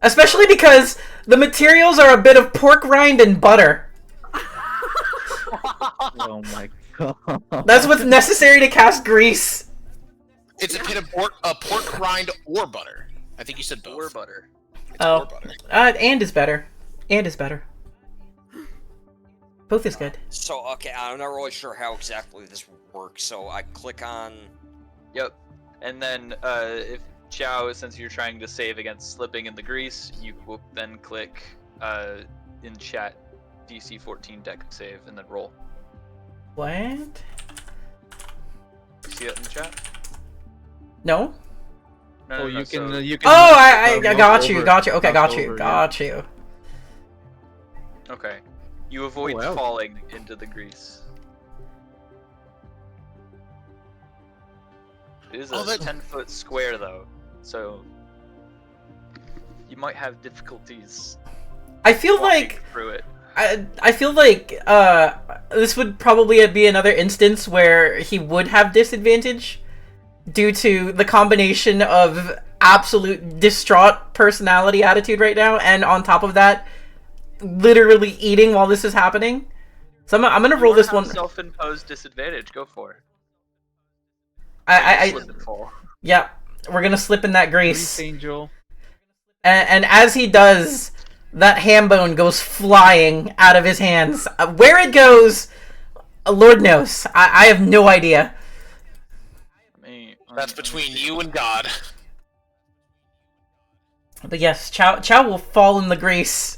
Especially because the materials are a bit of pork rind and butter. Oh my god. That's what's necessary to cast grease. It's a pit of pork rind or butter. I think you said both. Or butter. It's Oh. or butter. And is better. And is better. Both is good. So, okay, I'm not really sure how exactly this works, so I click on... Yep. And then, if Chow, since you're trying to save against slipping in the grease, you will then click, in chat, DC 14 deck save, and then roll. What? You see it in the chat? No? No, Oh, no, you can. so- You can. Oh, I mouse got you, over- got you. Okay, mouse got you, over, yeah. got you. Okay. You avoid wow. falling into the grease. It is a Oh, that- 10-foot square, though, so you might have difficulties I feel walking like through it. I feel like this would probably be another instance where he would have disadvantage due to the combination of absolute distraught personality attitude right now, and on top of that, literally eating while this is happening. So I'm gonna roll You wanna this one. have self-imposed disadvantage. Go for it. I Slip and fall. yeah, we're gonna slip in that Grease grease, angel. and as he does, that ham bone goes flying out of his hands. Where it goes, Lord knows. I have no idea. That's between you and God. But yes, Chow will fall in the grease.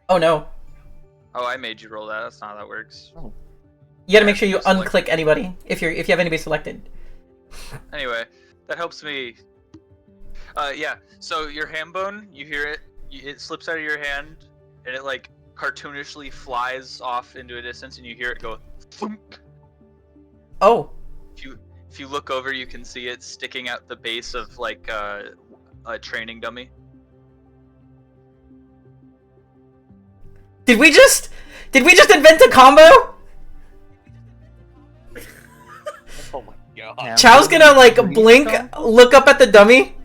Oh no. Oh, I made you roll that. That's not how that works. You gotta make sure you Select. unclick anybody if you have anybody selected. Anyway, that helps me. Yeah. So your ham bone, you hear it. It slips out of your hand, and it like cartoonishly flies off into a distance, and you hear it go. Thunk. Oh. If you look over, you can see it sticking out the base of like a training dummy. Did we just invent a combo? Oh my god. Chow's gonna like blink, look up at the dummy,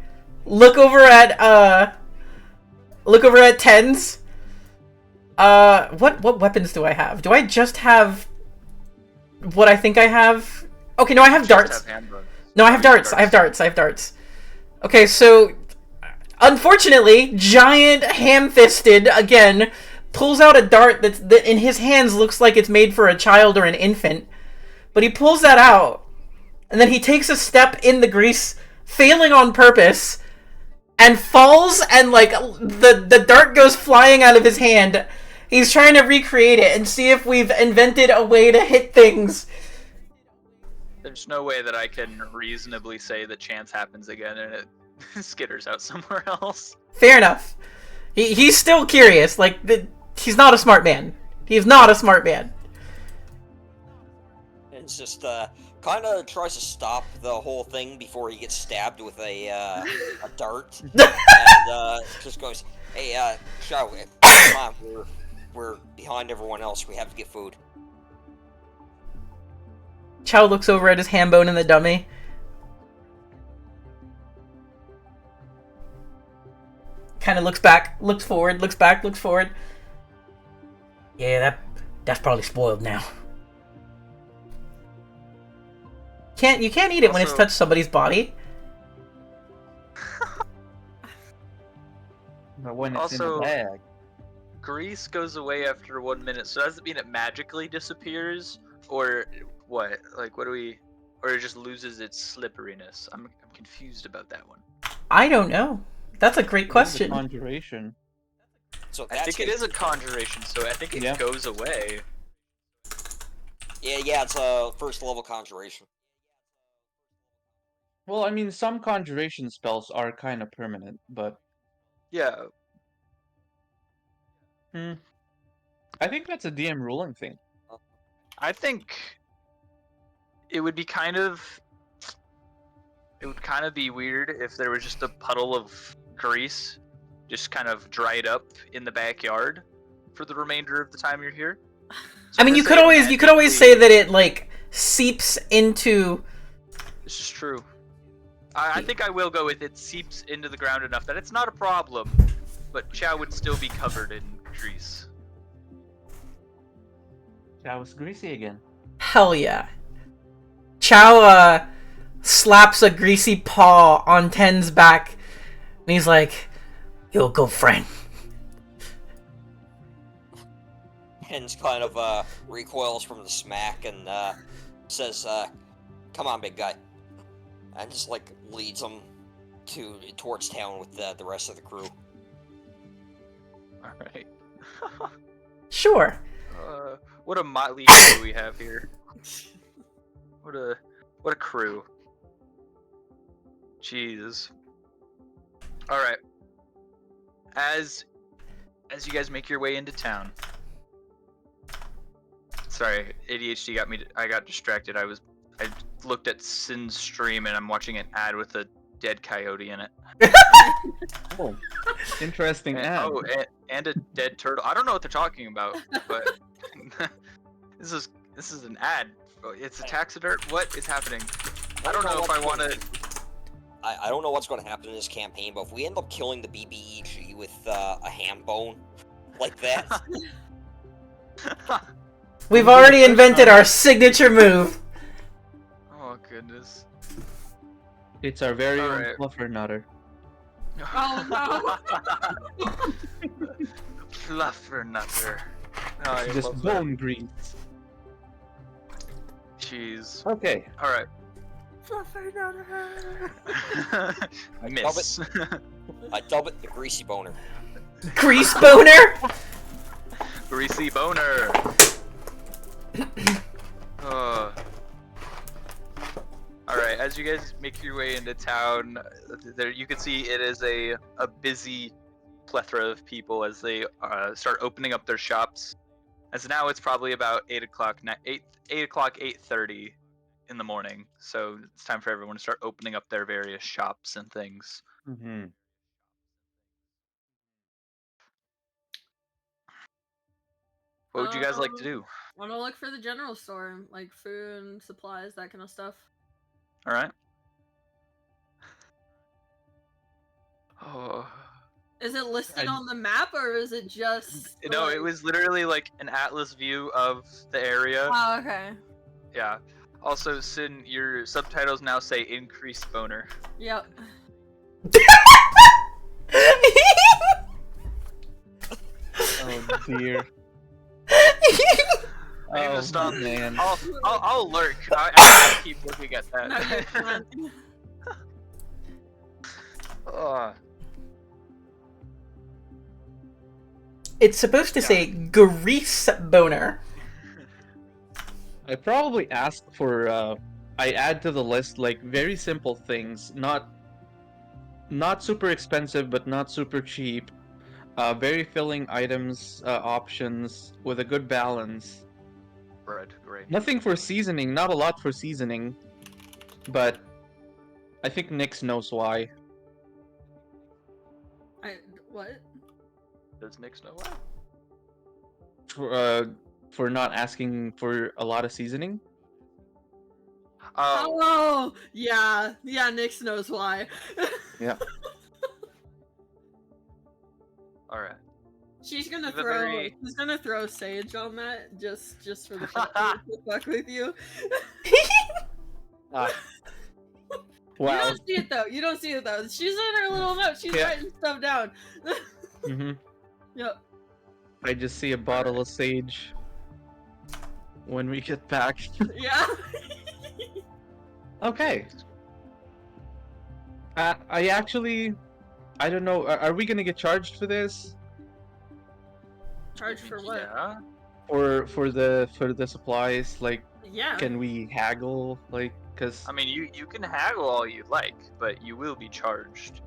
look over at Tens. What weapons do I have? Do I just have what I think I have? Okay, no, I have darts. No, I have darts. I have darts. Okay, so unfortunately, giant ham-fisted again pulls out a dart that in his hands looks like it's made for a child or an infant. But he pulls that out, and then he takes a step in the grease, failing on purpose, and falls, and like the dart goes flying out of his hand. He's trying to recreate it and see if we've invented a way to hit things. There's no way that I can reasonably say that chance happens again and it skitters out somewhere else. Fair enough. He's still curious. Like, he's not a smart man. He's not a smart man. It's just kind of tries to stop the whole thing before he gets stabbed with a dart, and just goes, "Hey, Chow, come on, we're behind everyone else. We have to get food." Chow looks over at his ham bone in the dummy. Kind of looks back, looks forward, looks back, looks forward. Yeah, that's probably spoiled now. You can't eat it when it's Also- touched somebody's body. But when it's in the Also- bag. Grease goes away after 1 minute, so does it mean it magically disappears, or what? Like, what do we? Or it just loses its slipperiness? I'm confused about that one. I don't know. That's a great It is a question. conjuration. So I that's think it is a conjuration, so I think it Yeah. goes away. Yeah, it's a first level conjuration. Well, I mean, some conjuration spells are kind of permanent, but Yeah. I think that's a DM ruling thing. I think it would be kind of be weird if there was just a puddle of grease just kind of dried up in the backyard for the remainder of the time you're here. So I mean, to you could say always say magically- that it like seeps into. This is true. I think I will go with it seeps into the ground enough that it's not a problem, but Chow would still be covered in grease. That was greasy again. Hell yeah. Chow slaps a greasy paw on Ten's back, and he's like, "You'll go, friend." Hens kind of recoils from the smack and says, "Come on, big guy," and just like leads him towards town with the rest of the crew. All right. Sure. What a motley crew we have here. What a crew. Jeez. All right. As you guys make your way into town. Sorry, ADHD got me. I got distracted. I looked at Sin's stream and I'm watching an ad with a dead coyote in it. Oh, interesting And, ad. and a dead turtle. I don't know what they're talking about, but this is an ad. It's a taxiderm. What is happening? I don't know if I want to. I don't know what's going to happen in this campaign, but if we end up killing the BBEG with a ham bone like that, We've already invented our signature move. Oh goodness. It's our very own Alright. fluffernutter. Oh Fluffernutter. Oh, I Just love that. bone grease. Jeez. Okay. All right. I Miss. I dub it the greasy boner. Grease boner? Greasy boner. All right. As you guys make your way into town, there you can see it is a busy plethora of people as they start opening up their shops. As now it's probably about 8 o'clock, 8:30 in the morning. So it's time for everyone to start opening up their various shops and things. Mm-hmm. What would you guys like to do? I want to look for the general store, like food and supplies, that kind of stuff. All right. Oh. Is it listed on the map or is it just? No, like- it was literally like an atlas view of the area. Oh, okay. Yeah. Also, Sin, your subtitles now say increased boner. Yep. Oh dear. I need Oh, to stop. man. I'll lurk. I can't keep looking at No, you that. can't. Ugh. It's supposed to say grease boner. I probably ask for I add to the list like very simple things, not super expensive but not super cheap. Very filling items, options with a good balance. Bread, great. Nothing for seasoning, not a lot for seasoning, but I think Nyx knows why. What? Does Nyx know what? For not asking for a lot of seasoning. Oh, yeah. Yeah, Nyx knows why. Yeah. Alright. She's gonna She's a throw. very- She's gonna throw sage on that just for the fuck with you. Ah. You Wow. don't see it though. You don't see it though. She's in her little note. She's Yeah. writing stuff down. Mm-hmm. Yep. I just see a bottle of sage when we get back. Yeah. Okay. I actually, I don't know. Are we gonna get charged for this? Charge for what? Yeah. For the supplies? Like, Yeah. can we haggle? Like, cause I mean, you can haggle all you like, but you will be charged.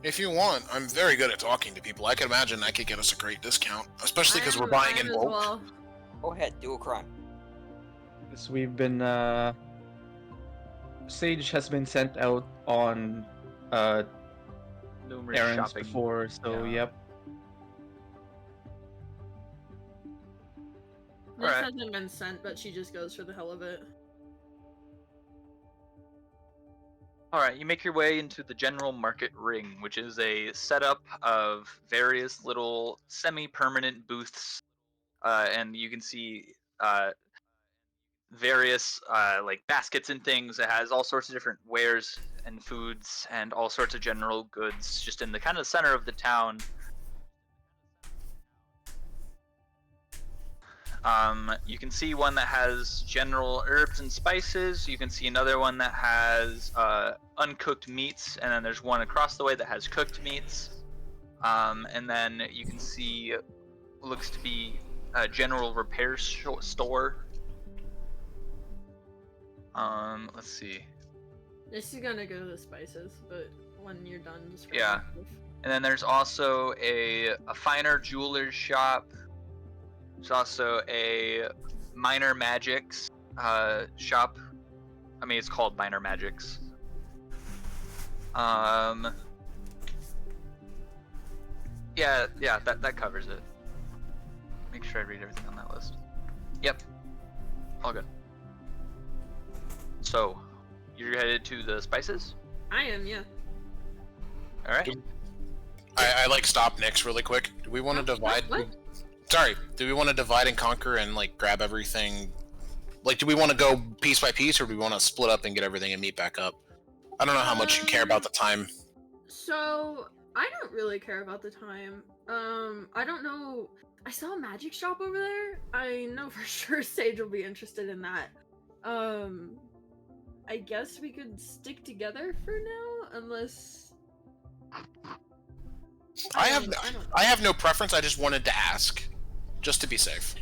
If you want, I'm very good at talking to people. I can imagine that could get us a great discount, especially because we're buying in as bulk. well. Go ahead, do a crime. we've been Sage has been sent out on Numerous errands shopping. before, so Yeah. yep. This Alright. hasn't been sent, but she just goes for the hell of it. Alright, you make your way into the general market ring, which is a setup of various little semi-permanent booths, and you can see various like baskets and things. It has all sorts of different wares and foods and all sorts of general goods just in the kind of center of the town. You can see one that has general herbs and spices. You can see another one that has uncooked meats, and then there's one across the way that has cooked meats. And then you can see looks to be a general repair store. Let's see. This is gonna go to the spices, but when you're done, just Yeah. And then there's also a finer jeweler's shop. There's also a minor magics shop. I mean, it's called minor magics. Yeah, that covers it. Make sure I read everything on that list. Yep. All good. So, you're headed to the spices? I am, yeah. Alright. I like stop Nyx really quick. Do we want to divide? What? Sorry. Do we want to divide and conquer and like grab everything? Like, do we want to go piece by piece, or do we want to split up and get everything and meet back up? I don't know how much you care about the time. So, I don't really care about the time. I don't know. I saw a magic shop over there. I know for sure Sage will be interested in that. I guess we could stick together for now, unless... I don't know. have no preference. I just wanted to ask, just to be safe.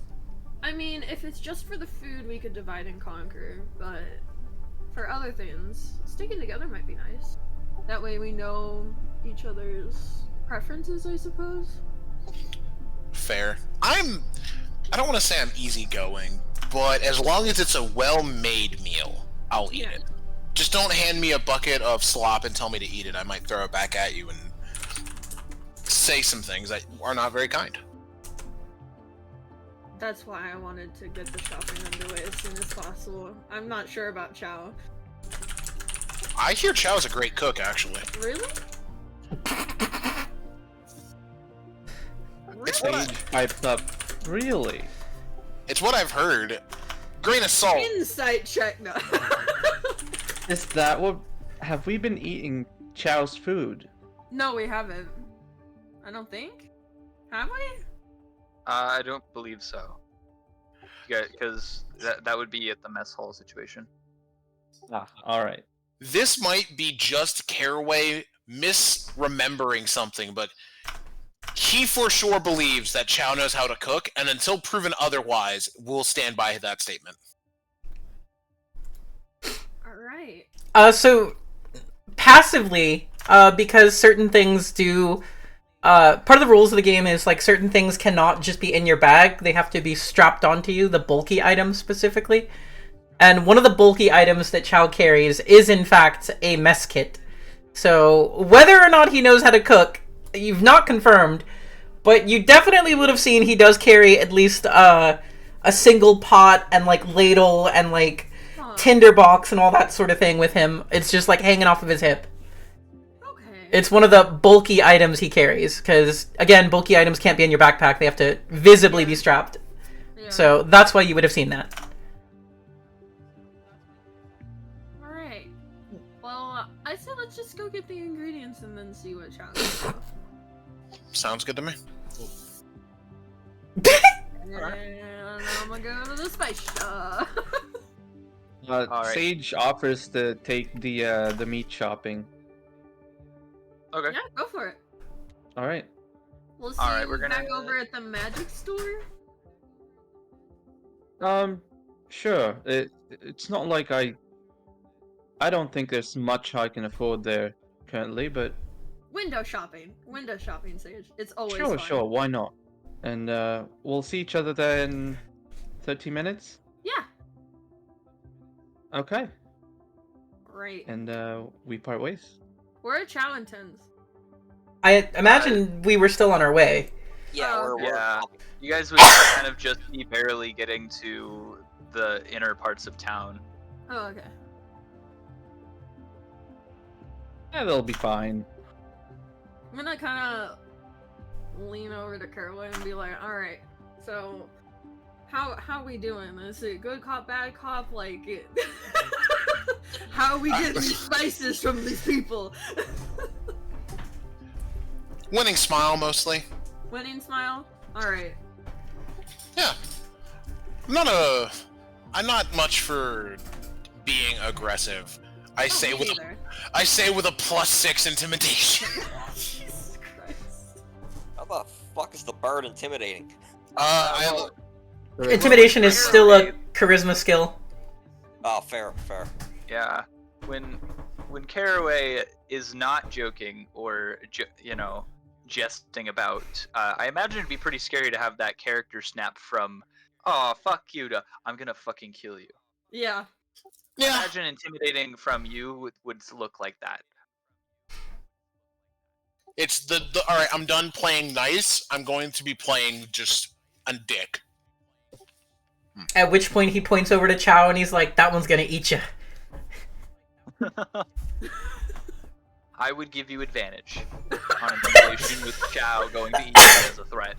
I mean, if it's just for the food, we could divide and conquer, but for other things, sticking together might be nice. That way we know each other's preferences, I suppose. Fair. I don't want to say I'm easygoing, but as long as it's a well-made meal, I'll eat Yeah. it. Just don't hand me a bucket of slop and tell me to eat it. I might throw it back at you and say some things that are not very kind. That's why I wanted to get the shopping underway as soon as possible. I'm not sure about Chow. I hear Chow's a great cook, actually. Really? It's Really? what Sage piped up. Really? It's what I've heard. Grain of salt. Insight check, no. Is that what? Have we been eating Chow's food? No, we haven't. I don't think. Have we? I don't believe so. Yeah, because that would be at the mess hall situation. Ah, all right. This might be just Caraway misremembering something, but he for sure believes that Chow knows how to cook, and until proven otherwise, we'll stand by that statement. Alright. So passively, because certain things do. Part of the rules of the game is like certain things cannot just be in your bag; they have to be strapped onto you. The bulky items specifically, and one of the bulky items that Chow carries is in fact a mess kit. So whether or not he knows how to cook, you've not confirmed, but you definitely would have seen he does carry at least a single pot and like ladle and like tinderbox and all that sort of thing with him. It's just like hanging off of his hip. Okay. It's one of the bulky items he carries, because, again, bulky items can't be in your backpack. They have to visibly be strapped. Yeah. So that's why you would have seen that. Alright. Well, I say let's just go get the ingredients and then see what challenges. Sounds good to me. And I'm gonna go to the spice shop. Alright. Sage offers to take the meat shopping. Okay. Yeah, go for it. All right. We'll see Alright, you we're gonna- back over at the magic store. Sure. It's not like I don't think there's much I can afford there currently, but Window shopping, Sage. It's always sure, fun. sure, why not? And we'll see each other there in 30 minutes. Yeah. Okay. Right. And we part ways. We're at Acquaintances. I imagine we were still on our way. Yeah, Oh, we're Yeah. You guys would kind of just be barely getting to the inner parts of town. Oh, okay. Yeah, they'll be fine. I'm gonna kind of lean over to Caraway and be like, all right, so how we doing? Is it good cop, bad cop? Like, how are we getting these spices from these people? Winning smile mostly. Winning smile. All right. Yeah. I'm not much for being aggressive. I say me with neither. I say with a +6 intimidation. Jesus Christ. How the fuck is the bird intimidating? Intimidation is still a charisma skill. Oh, fair. Yeah. When Caraway is not joking or jesting about, I imagine it'd be pretty scary to have that character snap from "Oh fuck you" to "I'm gonna fucking kill you." Yeah. Yeah. Imagine intimidating from you would look like that. It's the all right. I'm done playing nice. I'm going to be playing just a dick. At which point he points over to Chow and he's like, "That one's gonna eat you." I would give you advantage on intimidation with Chow going to eat you as a threat.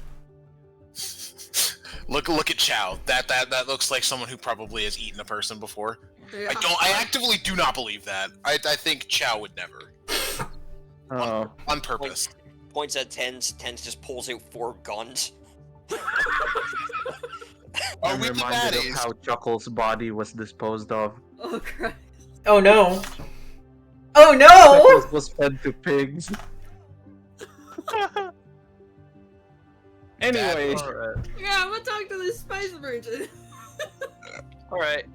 Look at Chow. That looks like someone who probably has eaten a person before. Yeah. I actively do not believe that. I think Chow would never. Oh. On purpose. Points at Tens. Tens just pulls out 4 guns. Are I'm we the reminded of baddies? how Chuckle's body was disposed of. Oh Christ. Oh no. Oh no! Chuckles was fed to pigs. Anyway, Alright. Yeah, I'm gonna talk to this spice merchant. Alright.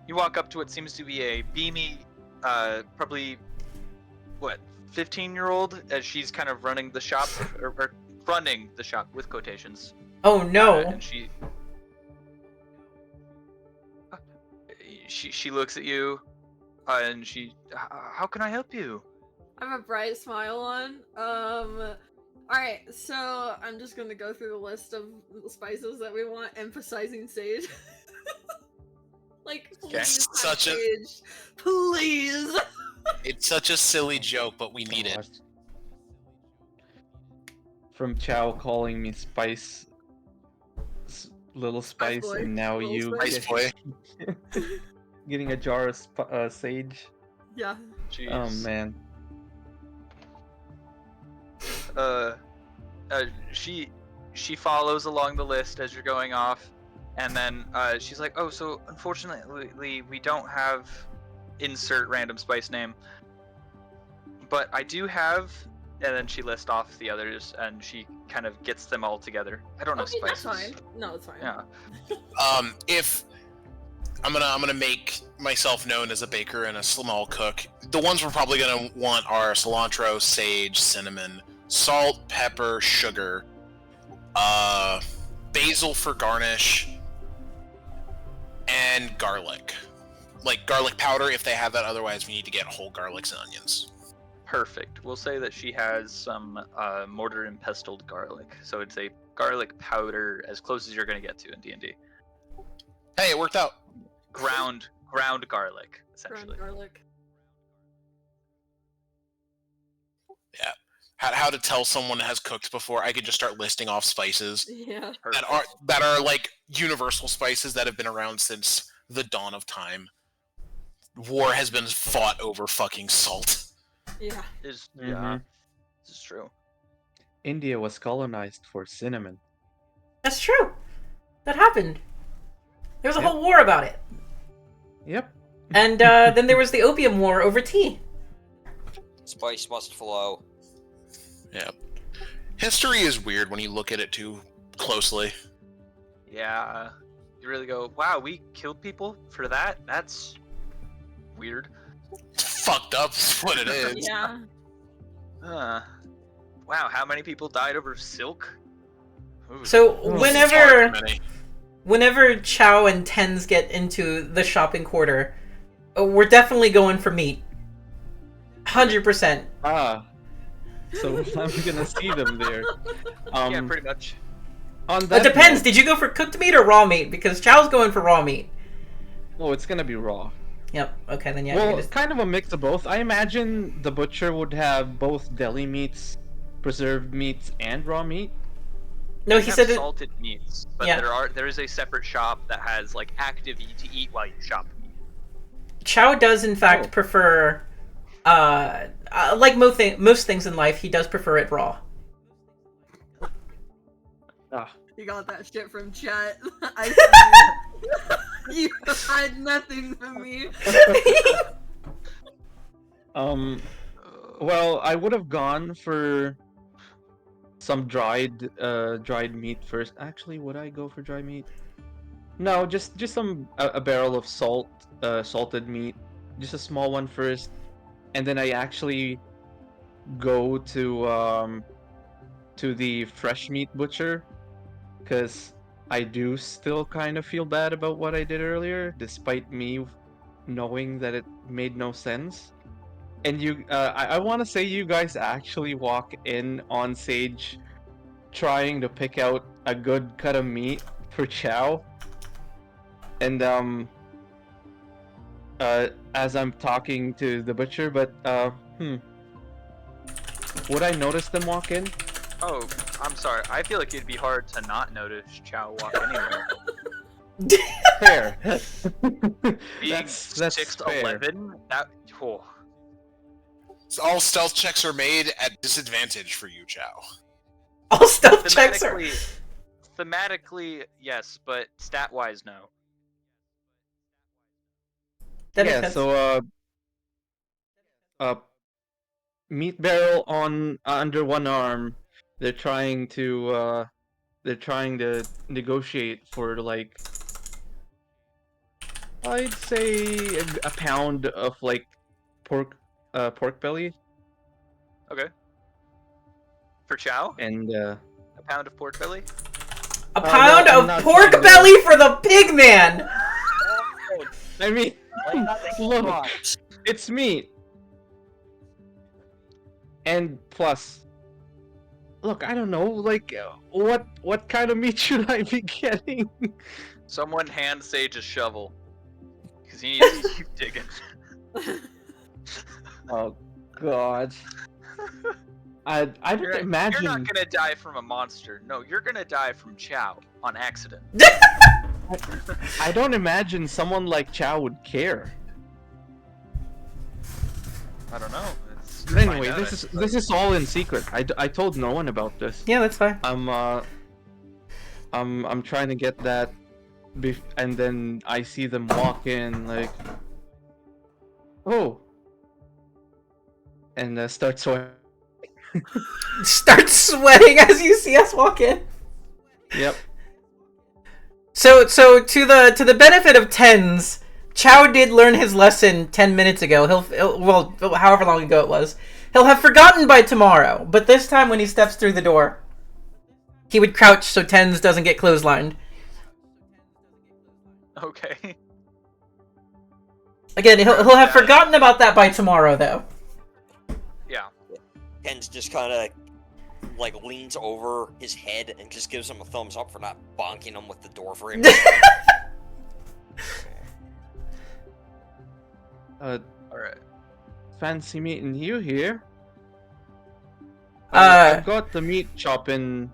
You walk up to what seems to be a beamy, probably, 15-year-old, as she's kind of running the shop, or running the shop with quotations. Oh no. And she looks at you, and how can I help you? I have a bright smile on. Alright, so I'm just gonna go through the list of the spices that we want, emphasizing sage. Like, please, have Such a- sage. Please! It's such a silly joke, but we need it. gosh. From Chow calling me little spice, boy. and now Little you Nice boy. getting a jar of sage. Yeah. Jeez. Oh man. She follows along the list as you're going off, and then she's like, "Oh, so unfortunately we don't have insert random spice name, but I do have." And then she lists off the others, and she kind of gets them all together. I don't know Okay, that's spices. fine. No, it's fine. Yeah. If I'm gonna make myself known as a baker and a small cook, the ones we're probably gonna want are cilantro, sage, cinnamon, salt, pepper, sugar, basil for garnish, and garlic. Like garlic powder if they have that. Otherwise, we need to get whole garlics and onions. Perfect. We'll say that she has some mortar and pestled garlic, so it's a garlic powder as close as you're going to get to in D&D. Hey, it worked out. Ground ground garlic, Ground essentially. garlic. Yeah. How to tell someone has cooked before? I could just start listing off spices Yeah. that are like universal spices that have been around since the dawn of time. War has been fought over fucking salt. Yeah. Yeah, this is true. India was colonized for cinnamon. That's true. That happened. There was a Yep. whole war about it. Yep. And then there was the Opium War over tea. Spice must flow. Yeah. History is weird when you look at it too closely. Yeah, you really go, wow, we killed people for that? That's weird. It's fucked up is what it is. Yeah. Wow, how many people died over silk? Ooh. So Far too many. whenever Chow and Tens get into the shopping quarter, we're definitely going for meat. 100%. So I'm gonna see them there. Yeah, pretty much. On It that depends. note- Did you go for cooked meat or raw meat? Because Chow's going for raw meat. Oh, it's gonna be raw. Yep. Okay, then yeah. you Well, can just... kind of a mix of both. I imagine the butcher would have both deli meats, preserved meats, and raw meat. No, he Have said that... salted meats, but Yeah. there is a separate shop that has like active eat to eat while you shop. Chow does in fact Oh. prefer, like most things in life, he does prefer it raw. Ah, You got that shit from chat. I see you. You hide nothing from me. Well, I would have gone for some dried meat first. Actually, would I go for dry meat? No, just a barrel of salted meat, just a small one first, and then I actually go to the fresh meat butcher, because I do still kind of feel bad about what I did earlier, despite me knowing that it made no sense. And I want to say you guys actually walk in on Sage trying to pick out a good cut of meat for Chow. And as I'm talking to the butcher, but would I notice them walk in? Oh, I'm sorry. I feel like it'd be hard to not notice Chow walk anywhere. Fair. Being that's 6'11", that. Oh. So all stealth checks are made at disadvantage for you, Chow. All stealth checks are... Thematically, yes, but stat-wise, no. That Yeah, makes sense. so meat barrel on under one arm. They're trying to negotiate for, like, I'd say a pound of, like, pork belly, Okay. For Chow, and a pound of pork belly. A pound well, I'm of not pork trying to- belly for the pig man! I mean, look, it's meat. And plus, look, I don't know, like, what kind of meat should I be getting? Someone hand Sage a shovel, because he needs to keep digging. Oh God. I don't imagine. You're not gonna die from a monster. No, you're gonna die from Chow on accident. I don't imagine someone like Chow would care. I don't know. But anyway, this is all in secret. I told no one about this. Yeah, that's fine. I'm trying to get that, and then I see them walk in like, oh, and start sweating. Start sweating as you see us walk in. Yep. So to the benefit of Tens, Chow did learn his lesson 10 minutes ago. Well, however long ago it was. He'll have forgotten by tomorrow, but this time when he steps through the door, he would crouch so Tens doesn't get clotheslined. Okay. Again, he'll have forgotten about that by tomorrow, though. Yeah. Ken's just kind of like leans over his head and just gives him a thumbs up for not bonking him with the door frame. Uh, Alright. fancy meeting you here. Uh, I've got the meat chopping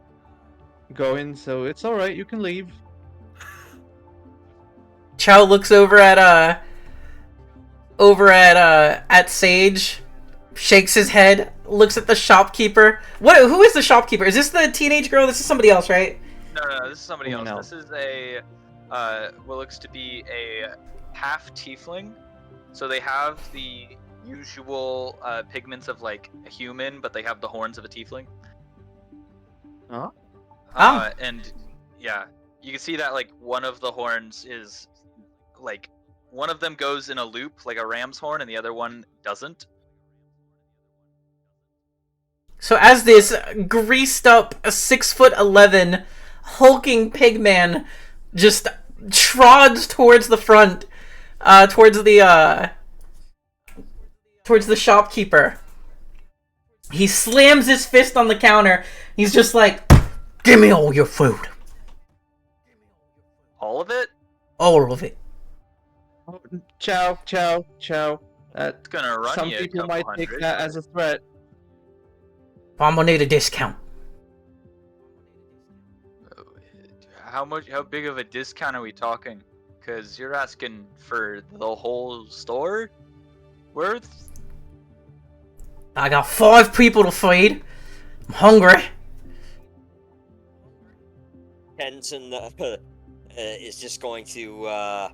going, so it's alright, you can leave. Chow looks at Sage, shakes his head, looks at the shopkeeper. Who is the shopkeeper? Is this the teenage girl? This is somebody else, right? No, this is somebody else. No. This is a, what looks to be a half tiefling. So they have the usual pigments of like a human, but they have the horns of a tiefling. Huh? And yeah, you can see that like one of the horns is like one of them goes in a loop like a ram's horn, and the other one doesn't. So as this greased up 6'11" hulking pig man just trods towards the front, towards the shopkeeper, he slams his fist on the counter. He's just like, "Give me all your food, All of it? all of it." Chow. It's gonna run Some you a people couple might take hundred. that as a threat. I'm gonna need a discount. How big of a discount are we talking? Because you're asking for the whole store worth? I got 5 people to feed. I'm hungry. Tenzin is just going to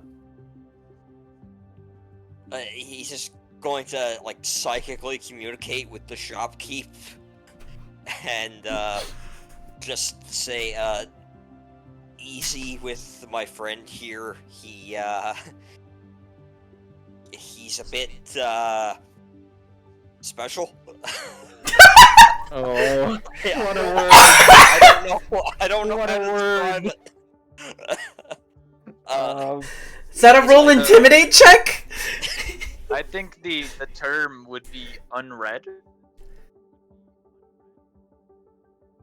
he's just going to like psychically communicate with the shopkeep and just say easy with my friend here. He's a bit special. Oh, Yeah. what a word. I don't know What how a to word. describe it. Is that a roll intimidate check? I think the term would be unread.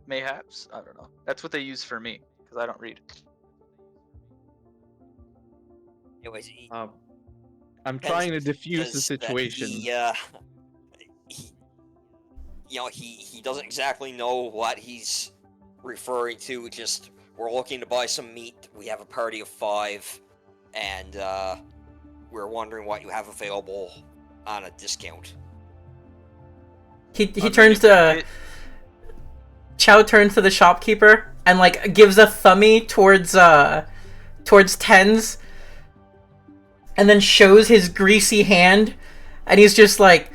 Mayhaps? I don't know. That's what they use for me, because I don't read. Anyways, I'm trying to diffuse the says that situation. he doesn't exactly know what he's referring to. Just we're looking to buy some meat. We have a party of 5, and we're wondering what you have available on a discount. He turns to Chow turns to the shopkeeper and like gives a thumbie towards Tens, and then shows his greasy hand, and he's just like,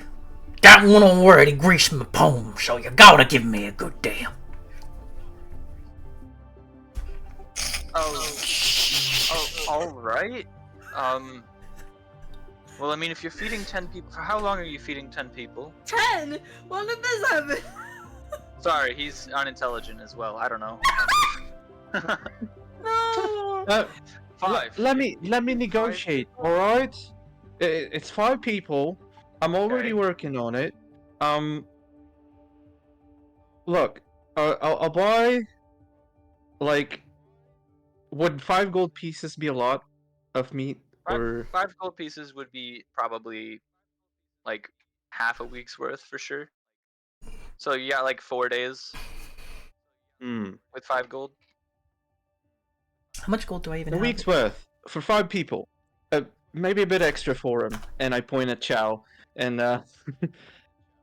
"Got one already greased my palm, so you gotta give me a good deal." Oh, all right. Well, I mean, if you're feeding 10 people, for how long are you feeding 10 people? 10? When did this happen? Sorry, he's unintelligent as well. I don't know. No. 5. Let me negotiate. All right, it's 5 people. I'm already Okay. working on it. Look, I'll buy. Like, would 5 gold pieces be a lot of meat? Or 5 gold pieces would be probably like half a week's worth for sure. So you got like 4 days with 5 gold. How much gold do I even a have? week's worth for 5 people. Maybe a bit extra for him. And I point at Chow, and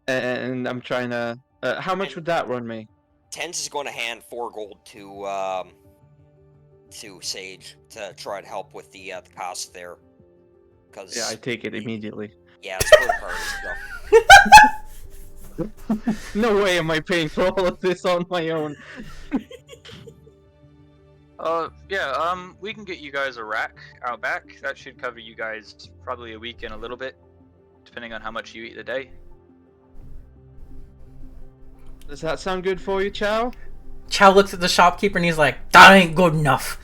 and I'm trying to. How much would that run me? Tens is going to hand 4 gold to Sage to try to help with the cost there. Cause Yeah, I take it immediately. yeah, it's for the party stuff. No way am I paying for all of this on my own. We can get you guys a rack out back. That should cover you guys probably a week and a little bit, depending on how much you eat a day. Does that sound good for you, Chow? Chow looks at the shopkeeper and he's like, "That ain't good enough.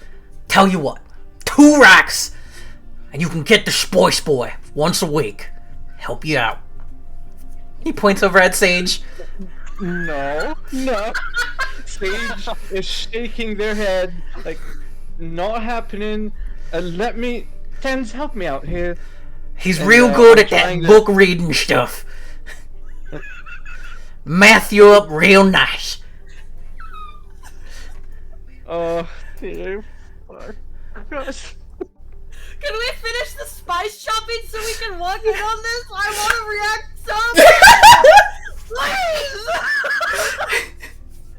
Tell you what, 2 racks, and you can get the Spoice Boy once a week. Help you out." He points over at Sage. No. Sage is shaking their head, like, not happening. Tens, help me out here. He's And, real good I'm at that trying to- book reading stuff. Math you up real nice. Oh, dear. Gosh. Can we finish the spice shopping so we can walk in on this? I want to react some.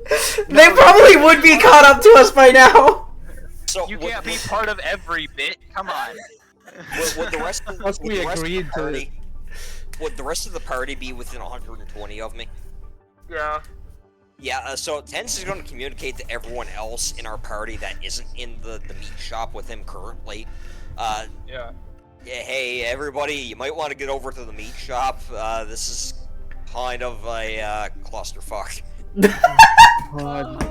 Please. They probably would be caught up to us by now. So You can't be part of every bit. Come on. would the rest of Plus would we the rest of the agreed to- party, would the rest of the party be within 120 of me? Yeah. Yeah, so Tens is going to communicate to everyone else in our party that isn't in the meat shop with him currently. Yeah. Yeah, hey, everybody, you might want to get over to the meat shop. This is kind of a clusterfuck. God,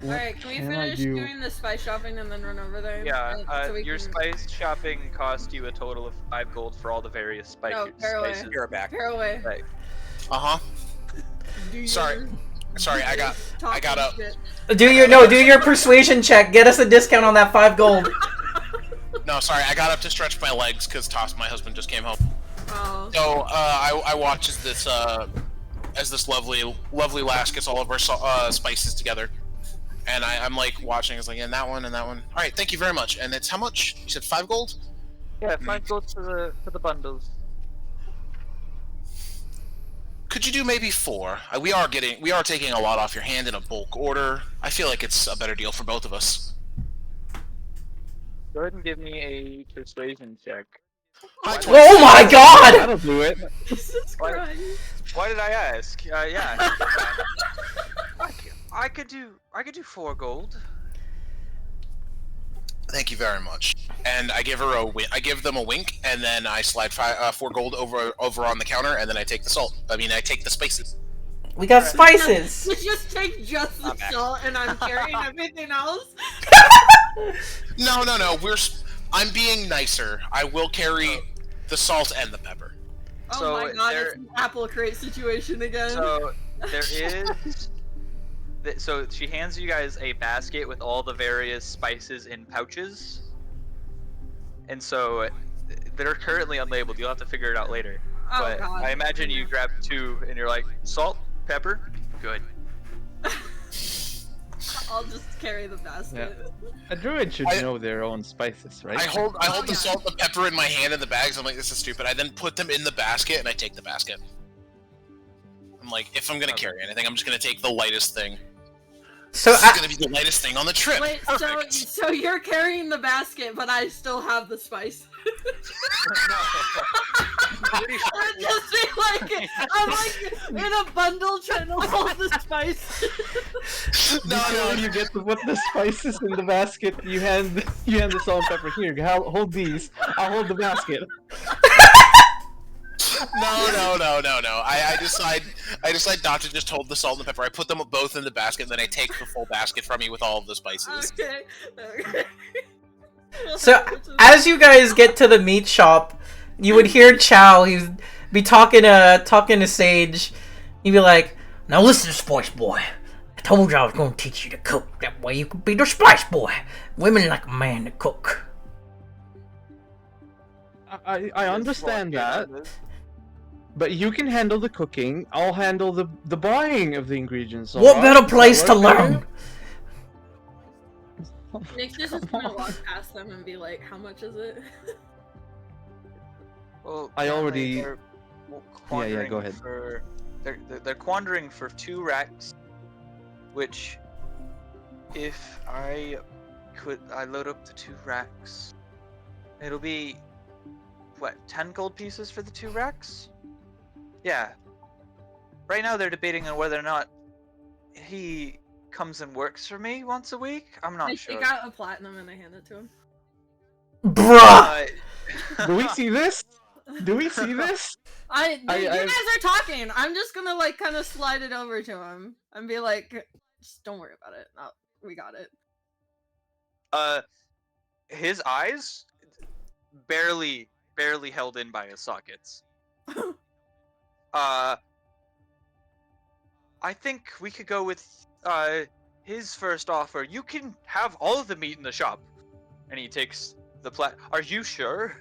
Alright, can we finish doing the spice shopping and then run over there? Yeah. So we Your can... spice shopping cost you a total of 5 gold for all the various No, caraway. spices. You're back. Tear away. Right. Uh-huh. Do Sorry. your- Sorry, I got up. shit. Do your persuasion check. Get us a discount on that 5 gold. No, sorry, I got up to stretch my legs because Toss, my husband, just came home. Oh. So I watch as this lovely lass gets all of her spices together, and I'm like watching. It's like, and that one and that one. All right, thank you very much. And it's how much? You said 5 gold? Yeah, 5 gold for the bundles. Could you do maybe 4? We are taking a lot off your hand in a bulk order. I feel like it's a better deal for both of us. Go ahead and give me a persuasion check. Hi, Oh my god! that'll do it. Jesus Why- Christ. Why did I ask? Yeah. I could do 4 gold. Thank you very much. And I give her I give them a wink, and then I slide 4 gold over on the counter, and then I take the salt. I take the spices. We got spices. You just take just the I'm back. salt and I'm carrying everything else? No. I'm being nicer. I will carry the salt and the pepper. Oh So my god, there- it's an apple crate situation again. So there is. So she hands you guys a basket with all the various spices in pouches, and so they're currently unlabeled. You'll have to figure it out later. Oh But god. I imagine you grab 2 and you're like, salt, pepper, good. I'll just carry the basket. A druid should I- know their own spices, right? I hold the yeah. salt and the pepper in my hand in the bags. I'm like, this is stupid. I then put them in the basket, and I take the basket. I'm like, if I'm gonna carry anything, I'm just gonna take the lightest thing. So This is gonna be the lightest thing on the trip. Wait, Perfect. so you're carrying the basket, but I still have the spice. I'm just I'm like in a bundle trying to hold the spice. Before you get to put the spices in the basket, you hand the salt and pepper. Here, hold these. I'll hold the basket. No. I decide not to just hold the salt and the pepper. I put them both in the basket, and then I take the full basket from you with all of the spices. Okay. So, as you guys get to the meat shop, you would hear Chow. He'd be talking to Sage. He'd be like, "Now listen, Spice Boy. I told you I was going to teach you to cook. That way you could be the Spice Boy. Women like a man to cook." I understand that, but you can handle the cooking. I'll handle the buying of the ingredients. What alright? better place to Does that work for learn? Nick's just gonna walk past them and be like, "How much is it?" Well, I already- they're Yeah, go ahead. They're quandering for 2 racks, which, if I load up the 2 racks, it'll be what, 10 gold pieces for the 2 racks? Yeah. Right now they're debating on whether or not he comes and works for me once a week. I'm not I sure. take out a platinum and I hand it to him. Bruh! Do we see this? Do we see this? You guys are talking. I'm just gonna like kind of slide it over to him and be like, "Just don't worry about it. No, we got it." His eyes barely held in by his sockets. I think we could go with his first offer. You can have all of the meat in the shop. And he takes the Are you sure?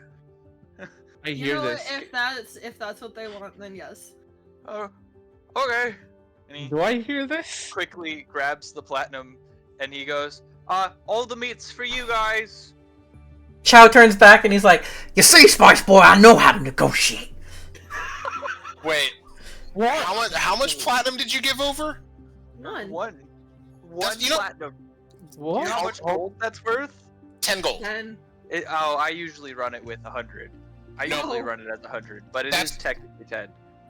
I You hear know what? this. If that's what they want, then yes. Oh, okay. And he Do I hear this? quickly grabs the platinum and he goes, all the meat's for you guys. Chow turns back and he's like, "You see, Spice Boy, I know how to negotiate." Wait, What? how much platinum did you give over? None. One You know- platinum. What? You know how much gold that's worth? 10 gold. 10. I usually run it with 100. I No. usually run it as 100, but it That's- is technically 10.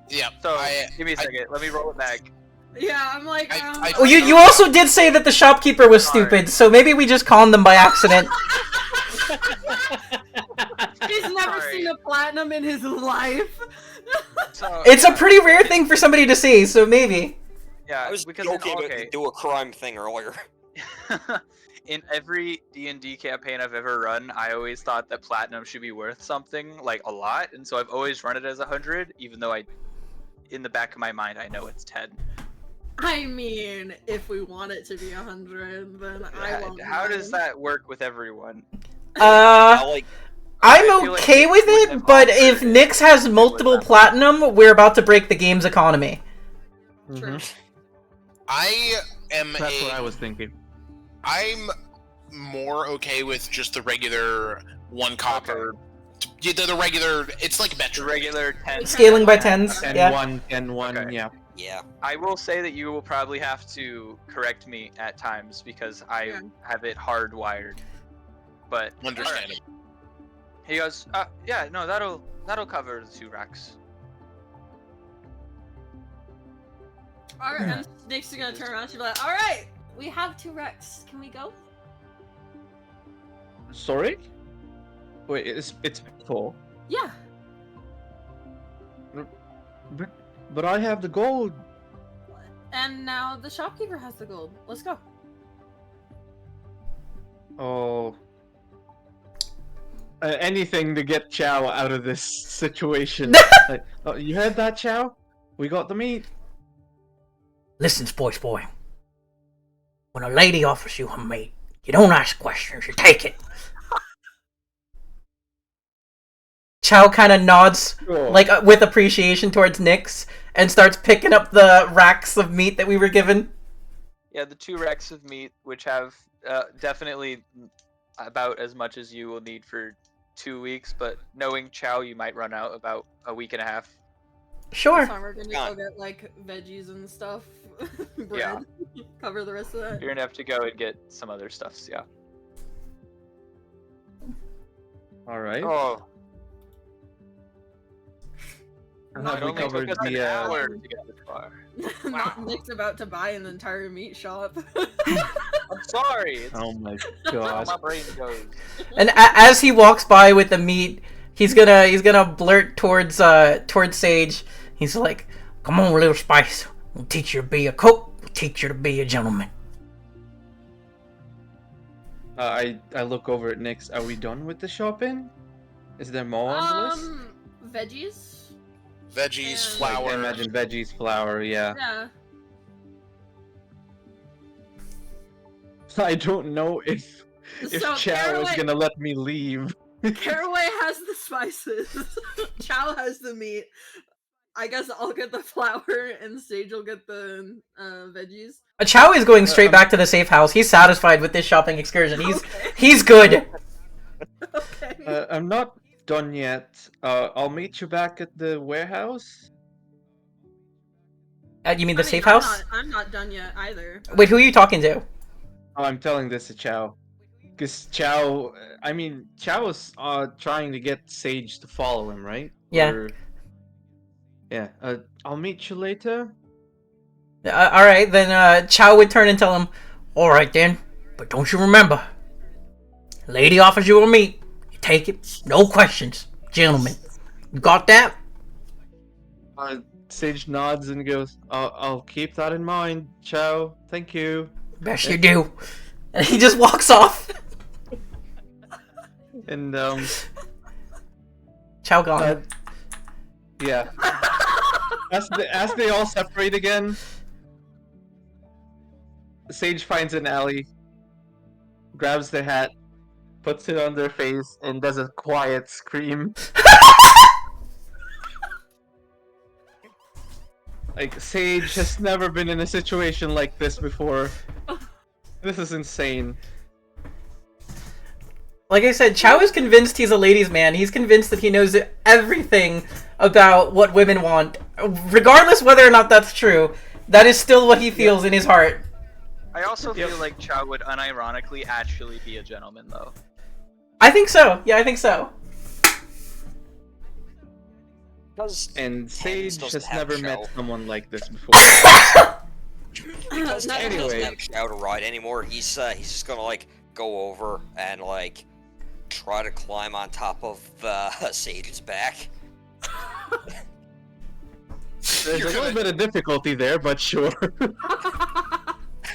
Yeah. So, I- give me a second. Let me roll it back. Yeah, I'm like, I- Well, you also did say that the shopkeeper was Sorry. stupid, so maybe we just conned them by accident. he's never Sorry. seen a platinum in his life. So, It's a pretty rare thing for somebody to see, so maybe. yeah, I was because joking okay. to do a crime thing earlier. In every D&D campaign I've ever run, I always thought that platinum should be worth something, like a lot, and so I've always run it as 100, even though in the back of my mind, I know it's 10. I mean, if we want it to be 100, then I won't. How does mind. that work with everyone? I like I'm I feel like okay Nyx with wouldn't it, have but offered if it Nyx has if it was multiple that platinum, we're about to break the game's economy. True. I am That's what I was thinking. I'm more okay with just the regular 1 copper. Yeah, the regular. It's like The metric. regular 10. Scaling by tens, 10 yeah. 1, 10 1, Okay. yeah. yeah. I will say that you will probably have to correct me at times because I Yeah. have it hardwired. But Understandable. he goes, yeah, no, that'll cover the 2 racks. Alright, and Nick's gonna turn around and she'll be like, alright, we have 2 wrecks. Can we go? Sorry? Wait, it's full. Yeah. But I have the gold. And now the shopkeeper has the gold. Let's go. Oh. Anything to get Chow out of this situation. Like, oh, you heard that, Chow? We got the meat. Listen, Spice Boy. When a lady offers you her meat, you don't ask questions, you take it. Chow kind of nods, Sure. like with appreciation towards Nyx, and starts picking up the racks of meat that we were given. Yeah, the 2 racks of meat, which have definitely about as much as you will need for 2 weeks, but knowing Chow, you might run out about a week and a half. Sure. This time we're gonna Yeah. go get like veggies and stuff. Bread. Yeah. Cover the rest of that. You're gonna have to go and get some other stuffs, yeah. Alright. Oh, Have Not it we only took covered us an the, hour to get this far. Not Nick's about to buy an entire meat shop. I'm sorry. It's Oh my how gosh. my brain goes. And as he walks by with the meat, he's gonna blurt towards Sage. He's like, "Come on, little Spice. We'll teach you to be a cook. We'll teach you to be a gentleman." I look over at Nyx. Are we done with the shopping? Is there more on the list? Veggies. Veggies, And- Like, I flour. imagine veggies, flour, yeah. Yeah. I don't know if So Chow is Caraway, gonna let me leave. Caraway has the spices. Chow has the meat. I guess I'll get the flour and Sage will get the veggies. Chow is going straight back to the safe house. He's satisfied with this shopping excursion. Okay. He's good. Okay. I'm not done yet. I'll meet you back at the warehouse. You mean the I mean, safe house? I'm not done yet either. Wait, who are you talking to? Oh, I'm telling this to Chow. Because Chow, Chow was trying to get Sage to follow him, right? Yeah. Yeah, I'll meet you later. All right, then Chow would turn and tell him, "All right then, but don't you remember? Lady offers you a meat, you take it, no questions, gentlemen. You got that?" Sage nods and goes, I'll keep that in mind, Chow. Thank you. Best you do. And he just walks off. And, Chow gone. yeah. As they all separate again, Sage finds an alley, grabs the hat, puts it on their face, and does a quiet scream. Like, Sage has never been in a situation like this before. This is insane. Like I said, Chow is convinced he's a ladies' man. He's convinced that he knows everything about what women want. Regardless whether or not that's true, that is still what he feels in his heart. I also feel like Chow would unironically actually be a gentleman, though. I think so. Yeah, I think so. And Sage has never met someone like this before. Because Ken Anyway. doesn't have Chow to ride anymore, he's just gonna like go over and like try to climb on top of Sage's back. There's a little bit of difficulty there, but sure.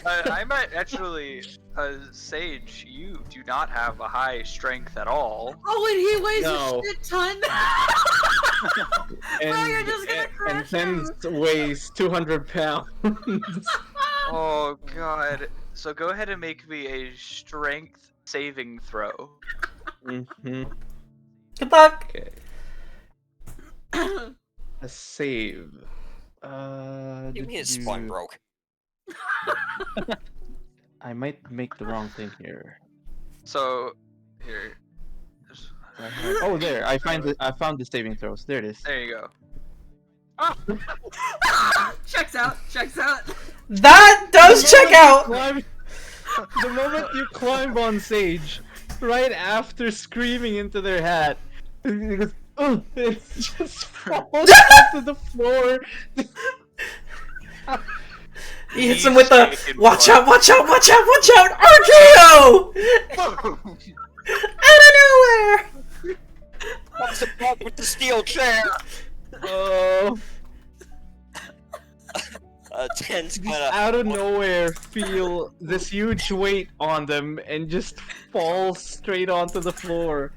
I might actually, Sage, you do not have a high strength at all. Oh, and he weighs No. a shit ton. Bro, you're just gonna and crush him. Tens weighs 200 pounds. Oh god. So go ahead and make me a strength saving throw. Mm-hmm. Good luck. Okay. A save. Give me his spine broke. I might make the wrong thing here. So, here. Oh, there! I found the saving throws. There it is. There you go. Checks out. Checks out. That does check out. The moment you climb on Sage, right after screaming into their hat, it goes, oh, it just falls onto the floor. He hits him with the watch out, watch out, watch out, watch out, RKO! Out of nowhere! What's the problem with the steel chair? Oh, Ten's kinda out of nowhere, feel this huge weight on them and just fall straight onto the floor.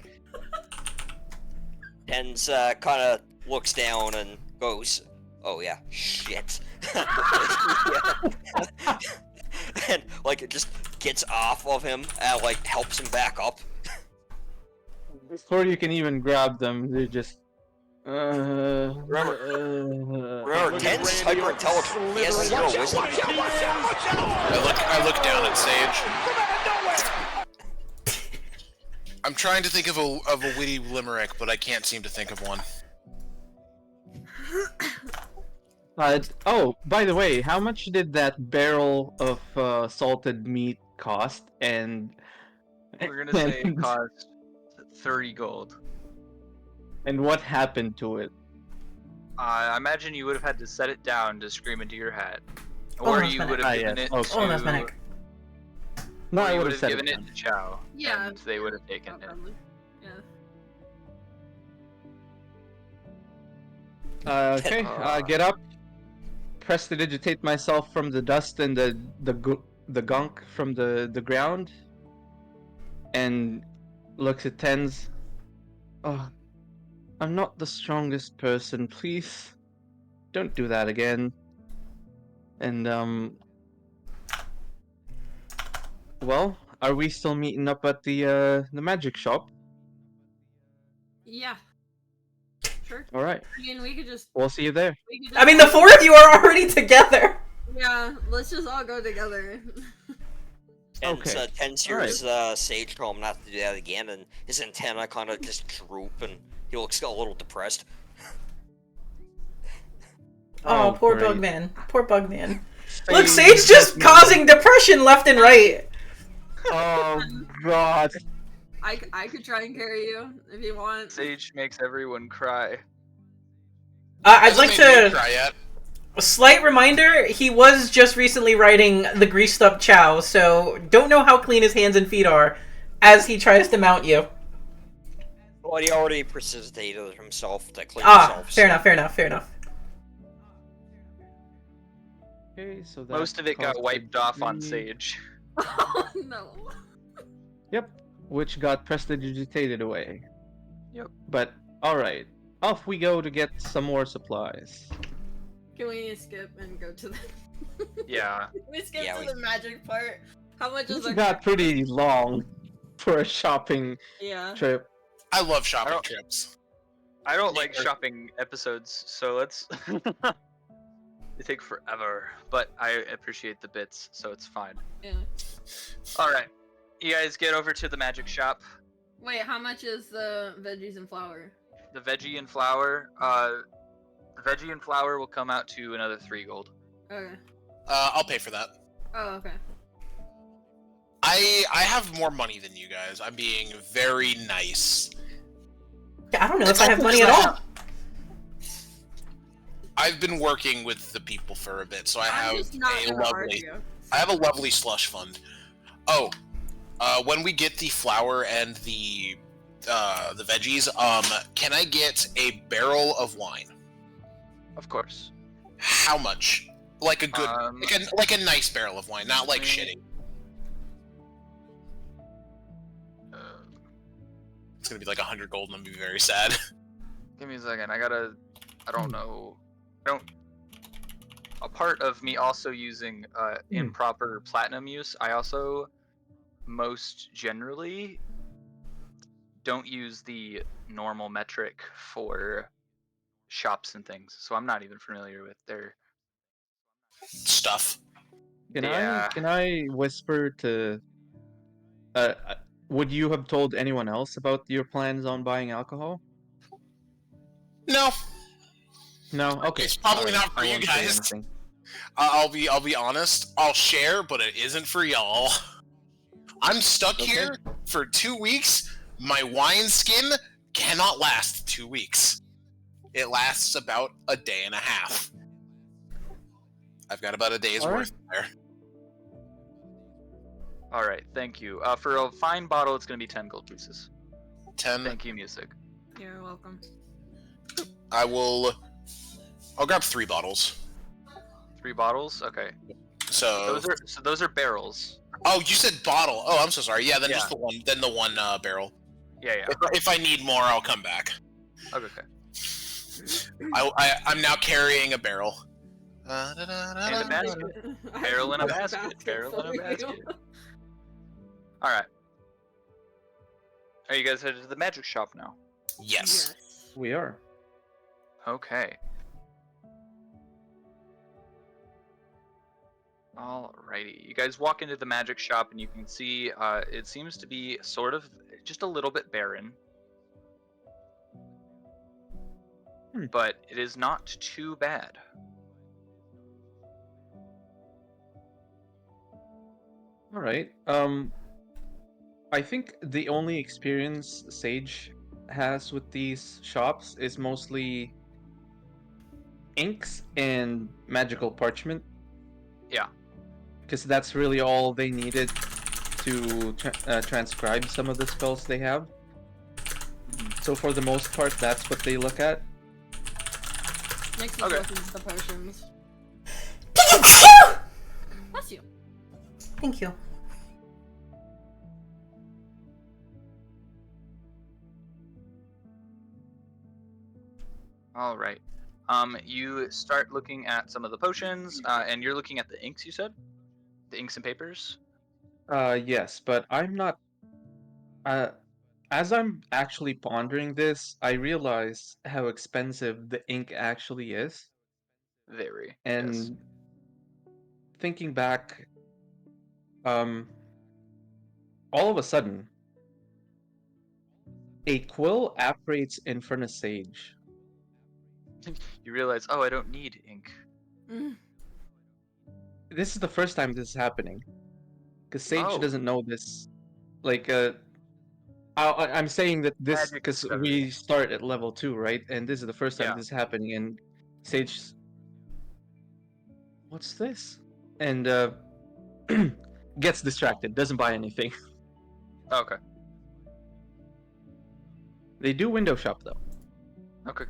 Ten's kinda looks down and goes, oh yeah, shit. And like it just gets off of him and like helps him back up. Before you can even grab them, they're just. Remember, Ten's hyper intelligent. He has 0 wisdom. I look down at Sage. I'm trying to think of a witty limerick, but I can't seem to think of one. Oh, by the way, how much did that barrel of salted meat cost? And We're gonna say it cost 30 gold. And what happened to it? I imagine you would have had to set it down to scream into your hat. Oh, Or that's you Manic. would have given yes. it Okay. to... Oh, that's Manic. No, or I you would would have have said given it to Chow. Yeah. And they would have taken it. Probably. Yeah. Okay, get up. Prestidigitate myself from the dust and the gunk from the ground. And looks at Tens. Oh, I'm not the strongest person. Please, don't do that again. And well, are we still meeting up at the magic shop? Yeah. Sure. All right, I mean, we could just. we'll see you there. We could just I mean, the four of you are already together. Yeah, let's just all go together. Okay. Ten's hears Sage tell him not to do that again, and his antenna kind of just droop, and he looks a little depressed. Oh, poor great. Bugman. Poor Bugman. Look, Sage just causing depression left and right. Oh God. I could try and carry you if you want. Sage makes everyone cry. I'd like Hasn't made me to. cry yet. A slight reminder: he was just recently riding the greased up Chow, so don't know how clean his hands and feet are as he tries to mount you. Well, he already precipitated himself to clean Ah, himself. fair enough, fair enough, fair enough. Okay, so that Most of it got cost wiped off on 3. Sage. Oh no. Yep, which got prestidigitated away. Yep. But alright, off we go to get some more supplies. Can we skip and go to the? Yeah. We skip Yeah, to we- the magic part. How much is This our? got pretty long. for a shopping Yeah. trip. I love shopping don't- trips. I don't like Neither. shopping episodes, so let's. They take forever, but I appreciate the bits, so it's fine. Yeah. All right, you guys get over to the magic shop. Wait, how much is the veggies and flour? The veggie and flour. The veggie and flour will come out to another 3 gold. Okay. I'll pay for that. Oh, okay. I have more money than you guys. I'm being very nice. I don't know if I have money at all. I've been working with the people for a bit, so I I'm have just not a gonna lovely. argue. I have a lovely slush fund. Oh, when we get the flour and the veggies, can I get a barrel of wine? Of course. How much? Like a good, like a nice barrel of wine, not like me- shitty. It's gonna be like 100 gold, and I'm gonna be very sad. Give me a second. I don't know. A part of me also using improper platinum use, I also most generally don't use the normal metric for shops and things, so I'm not even familiar with their Stuff. Can I whisper to? Would you have told anyone else about your plans on buying alcohol? No, No. Okay. It's probably alright, not for I you won't say guys. anything. I'll be honest. I'll share, but it isn't for y'all. I'm stuck Okay. here for 2 weeks. My wine skin cannot last 2 weeks. It lasts about a day and a half. I've got about a day's All right. worth there. All right, thank you. For a fine bottle, it's gonna be 10 gold pieces. 10. Thank you, music. You're welcome. I'll grab 3 bottles. 3 bottles. Okay. So Those are barrels. Oh, you said bottle. Oh, I'm so sorry. Yeah, then Yeah. just the one. Then the one barrel. Yeah. If I need more, I'll come back. Okay. I'm now carrying a barrel. And a basket. Barrel in a basket. Barrel in a basket. All right. Are you guys headed to the magic shop now? Yes. We are. Okay. Alrighty. You guys walk into the magic shop and you can see it seems to be sort of just a little bit barren. But it is not too bad. All right. I think the only experience Sage has with these shops is mostly inks and magical parchment. Yeah. Because that's really all they needed to transcribe some of the spells they have. So for the most part, that's what they look at. Next is Okay. looking at the potions. Bless you. Thank you. All right. You start looking at some of the potions, and you're looking at the inks. You said, the inks and papers. Yes, but I'm not. As I'm actually pondering this, I realize how expensive the ink actually is. Very. And yes. thinking back, all of a sudden, a quill apparates in front of Sage. You realize, oh, I don't need ink. Mm. This is the first time this is happening, because Sage Oh. doesn't know this. Like, I'm saying that this Magic because discovery. we start at level 2, right? And this is the first time Yeah. this is happening, and Sage, what's this? And gets distracted, doesn't buy anything. Okay. They do window shop though. Okay.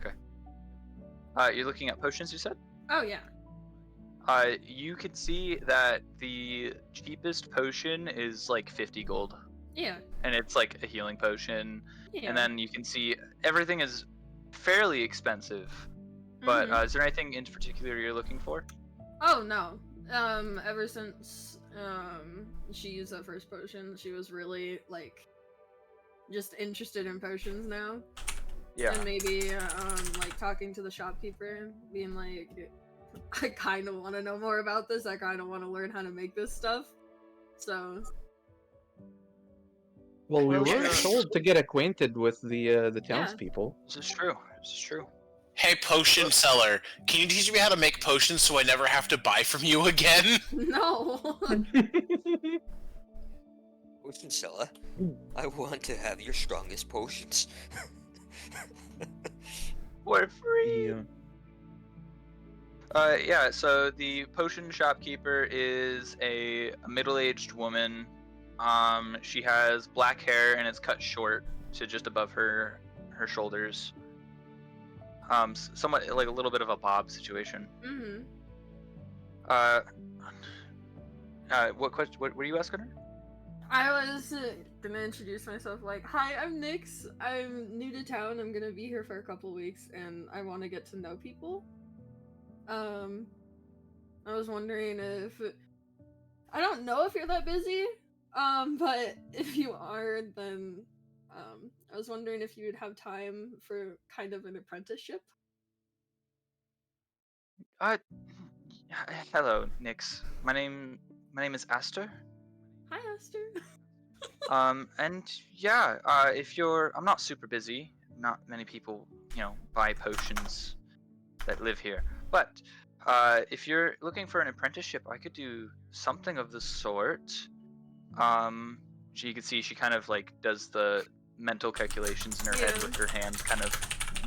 You're looking at potions. You said. Oh yeah. You can see that the cheapest potion is like 50 gold, Yeah. and it's like a healing potion. Yeah. And then you can see everything is fairly expensive. But Mhm. is there anything in particular you're looking for? Oh no. Ever since she used that first potion, she was really like just interested in potions now. Yeah. And maybe like talking to the shopkeeper, being like, I kind of want to know more about this. I kind of want to learn how to make this stuff. So Well, we Well, were sure. told to get acquainted with the Yeah. townspeople. This is true. This is true. Hey, potion seller, can you teach me how to make potions so I never have to buy from you again? no. Potion seller, I want to have your strongest potions. For free. Yeah. Yeah, so the potion shopkeeper is a middle-aged woman. She has black hair and it's cut short to just above her shoulders. Somewhat like a little bit of a bob situation. hmm What question? What were you asking her? I was gonna introduce myself like, hi, I'm Nyx. I'm new to town. I'm gonna be here for a couple weeks, and I want to get to know people. I was wondering if I don't know if you're that busy, but if you are, then I was wondering if you would have time for kind of an apprenticeship. Hello, Nyx. My name is Aster. Hi, Esther. And yeah, if you're, I'm not super busy. Not many people, buy potions that live here. But if you're looking for an apprenticeship, I could do something of the sort. So you can see she kind of like does the mental calculations in her head Yeah. with her hands kind of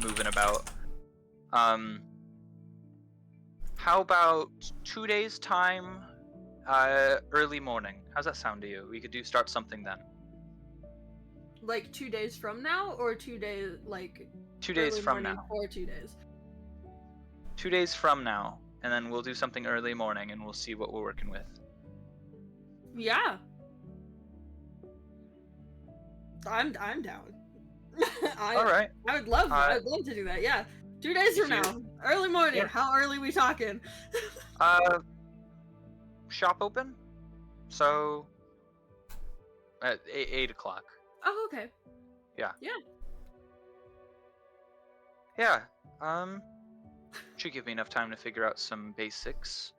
moving about. How about 2 days time, early morning? How's that sound to you? We could start something then. Like 2 days from now, or 2 days like 2 days early from morning now. for 2 days. 2 days from now, and then we'll do something early morning, and we'll see what we're working with. Yeah. I'm down. All right. I would love to do that. Yeah. 2 days from If now, early morning. Yeah. How early we talking? Shop open, so at 8 o'clock. Oh, okay. Yeah. Yeah. Yeah. Should give me enough time to figure out some basics.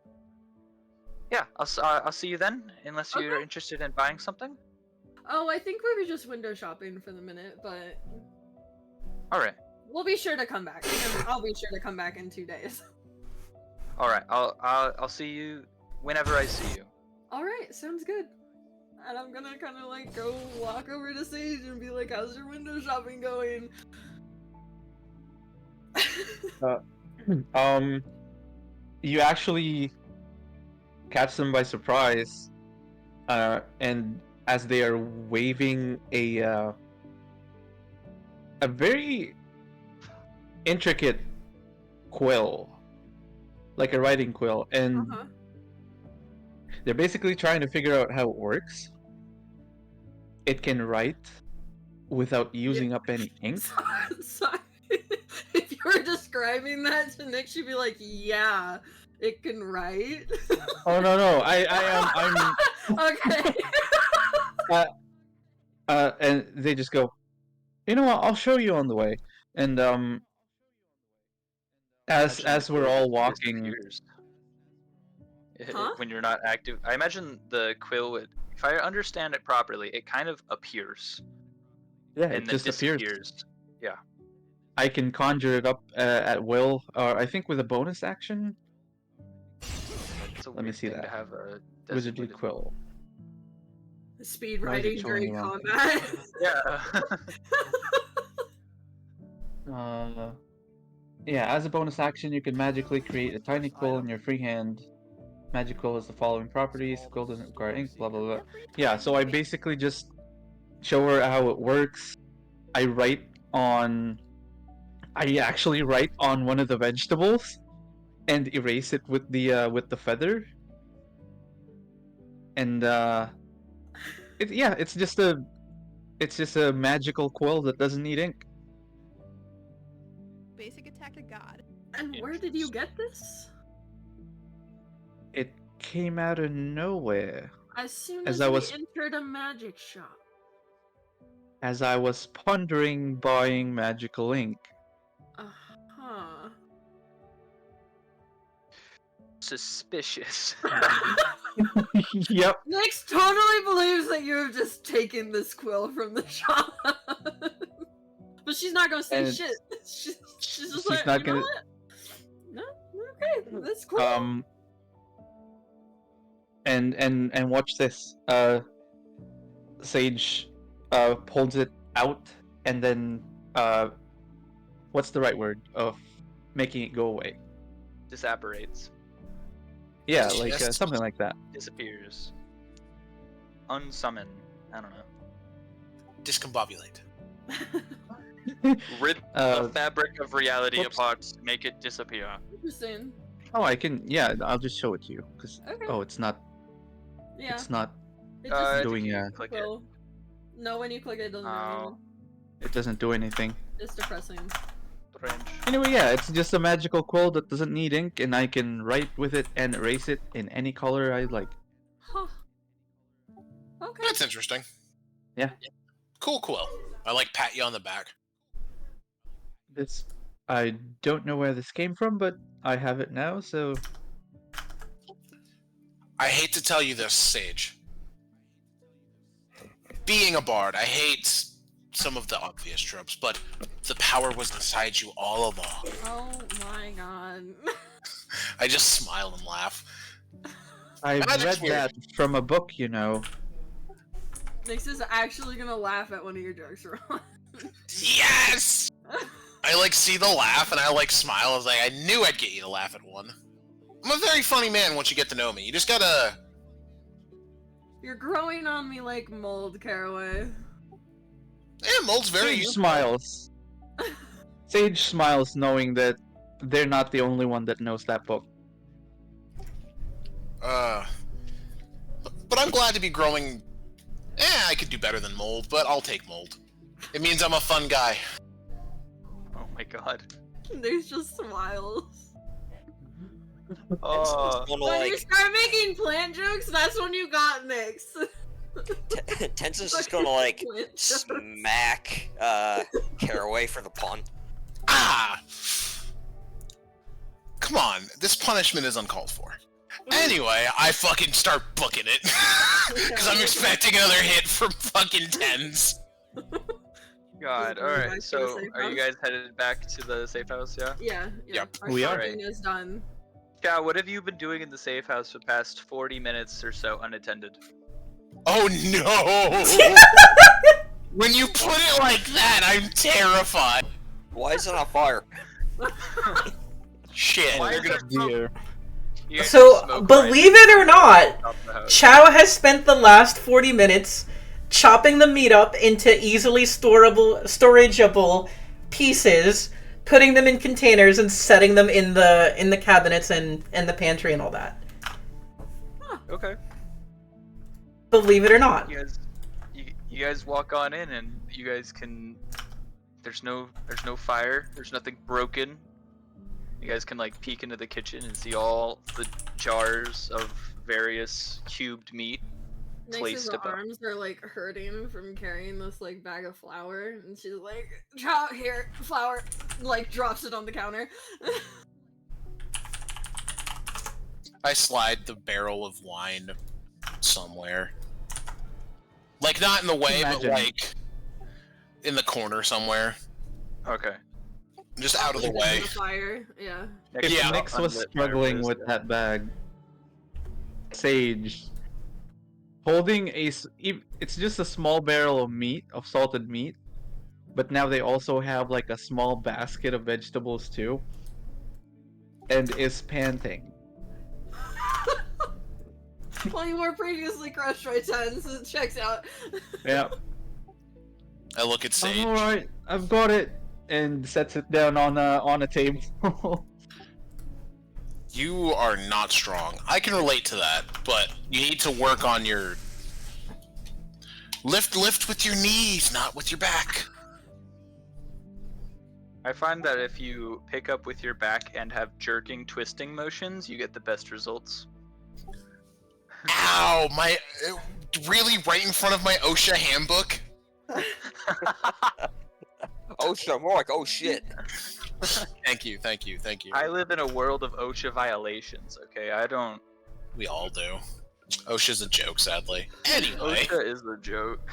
Yeah, I'll see you then, unless you're Okay. interested in buying something. Oh, I think we were just window shopping for the minute, but All right. we'll be sure to come back. And I'll be sure to come back in 2 days. All right. I'll see you whenever I see you. All right, sounds good. And I'm gonna kind of like go walk over to Sage and be like, "How's your window shopping going?" You actually catch them by surprise, and as they are waving a very intricate quill, like a writing quill, and Uh-huh. they're basically trying to figure out how it works. It can write without using up any ink. Sorry. If you were describing that to Nick, she'd be like, "Yeah, it can write." Oh no, I'm Okay. and they just go, you know what? I'll show you on the way. And as Imagine the we're quill all just walking, disappears. Huh? When you're not active. I imagine the quill would, if I understand it properly, it kind of appears yeah, and it then just appears. disappears. Yeah. I can conjure it up at will, or I think with a bonus action. It's a Let me weird see thing to that. have a Wizardly designated quill. Speed Why is it writing showing during you wrong? combat. Yeah. Yeah, as a bonus action, you can magically create a tiny quill in your free hand. Magic quill has the following properties. The quill doesn't require ink, blah blah blah. Yeah, so I basically just show her how it works. I actually write on one of the vegetables and erase it with the feather. And it's just a magical quill that doesn't need ink. Basic attack of God. And where did you get this? It came out of nowhere. As soon As as I we was- entered a magic shop. as I was pondering buying magical ink. Uh-huh. Suspicious. Yep. Nyx totally believes that you have just taken this quill from the shop. But she's not gonna say And shit. She's just she's like, not you know gonna. what? No, okay, that's cool. And watch this. Sage pulls it out and then what's the right word of making it go away? Disapparates. Yeah, Yes. like something like that. Disappears. Unsummon. I don't know. Discombobulate. Rip Uh, the fabric of reality whoops. apart, make it disappear. Interesting. Oh, I can. Yeah, I'll just show it to you. Cause Okay. oh, it's not. Yeah. It's not. It just doing, if you click it. quill. No, when you click it, it doesn't do Oh. anything. It doesn't do anything. It's depressing. Strange. Anyway, yeah, it's just a magical quill that doesn't need ink, and I can write with it and erase it in any color I like. Huh. Okay. That's interesting. Yeah. Cool quill. I like pat you on the back. This. I don't know where this came from, but I have it now, so. I hate to tell you this, Sage. Being a bard, I hate some of the obvious tropes, but the power was inside you all along. Oh my god. I just smile and laugh. I Magic's read weird. that from a book, you know. Nyx is actually gonna laugh at one of your jokes, Ron. Yes! I like see the laugh and I like smile. I was like, I knew I'd get you to laugh at one. I'm a very funny man once you get to know me. You just gotta. You're growing on me like mold, Caraway. Yeah, mold's very Sage useful. smiles. Sage smiles knowing that they're not the only one that knows that book. But I'm glad to be growing. I could do better than mold, but I'll take mold. It means I'm a fun guy. Oh my god. Nyx just smiles. It's gonna, When you like, start making plant jokes, that's when you got Nyx. Tenzin's just gonna, like, smack Caraway for the pun. Ah! Come on, this punishment is uncalled for. Anyway, I fucking start booking it. Because I'm expecting another hit from fucking tens. God, Just going back alright, to the so safe are you house? guys headed back to the safe house, yeah? Yeah, yeah. Yep, Our we are. shopping is done. Yeah, what have you been doing in the safe house for the past 40 minutes or so unattended? Oh no! When you put it like that, I'm terrified. Why is it on fire? Shit, Why they're is gonna. there smoke? You guys So, smoke believe it or not, right off the house. Chow has spent the last 40 minutes chopping the meat up into easily storageable pieces, putting them in containers, and setting them in the cabinets and the pantry and all that. Okay. Believe it or not. You guys walk on in and you guys can. There's no fire. There's nothing broken. You guys can like peek into the kitchen and see all the jars of various cubed meat Nyx's placed above. arms are like hurting from carrying this like bag of flour, and she's like, "Chow, here, flour," like drops it on the counter. I slide the barrel of wine somewhere. Like, not in the way, Imagine. but like in the corner somewhere. Okay. Just out of the Like, way. in the fire, yeah. Next If Yeah. to Nyx was unlit struggling fireplace, with yeah. that bag, Sage, holding it's just a small barrel of meat, of salted meat, but now they also have like a small basket of vegetables too, and is panting. Well, you were previously crushed by 10, so it checks out. Yeah. I look at Sage. All right, I've got it, and sets it down on a table. You are not strong. I can relate to that, but you need to work on your lift with your knees, not with your back. I find that if you pick up with your back and have jerking, twisting motions, you get the best results. Ow, my really right in front of my OSHA handbook. OSHA, more like oh shit. Thank you, thank you, thank you. I live in a world of OSHA violations. Okay, I don't. We all do. OSHA's a joke, sadly. Anyway, OSHA is the joke.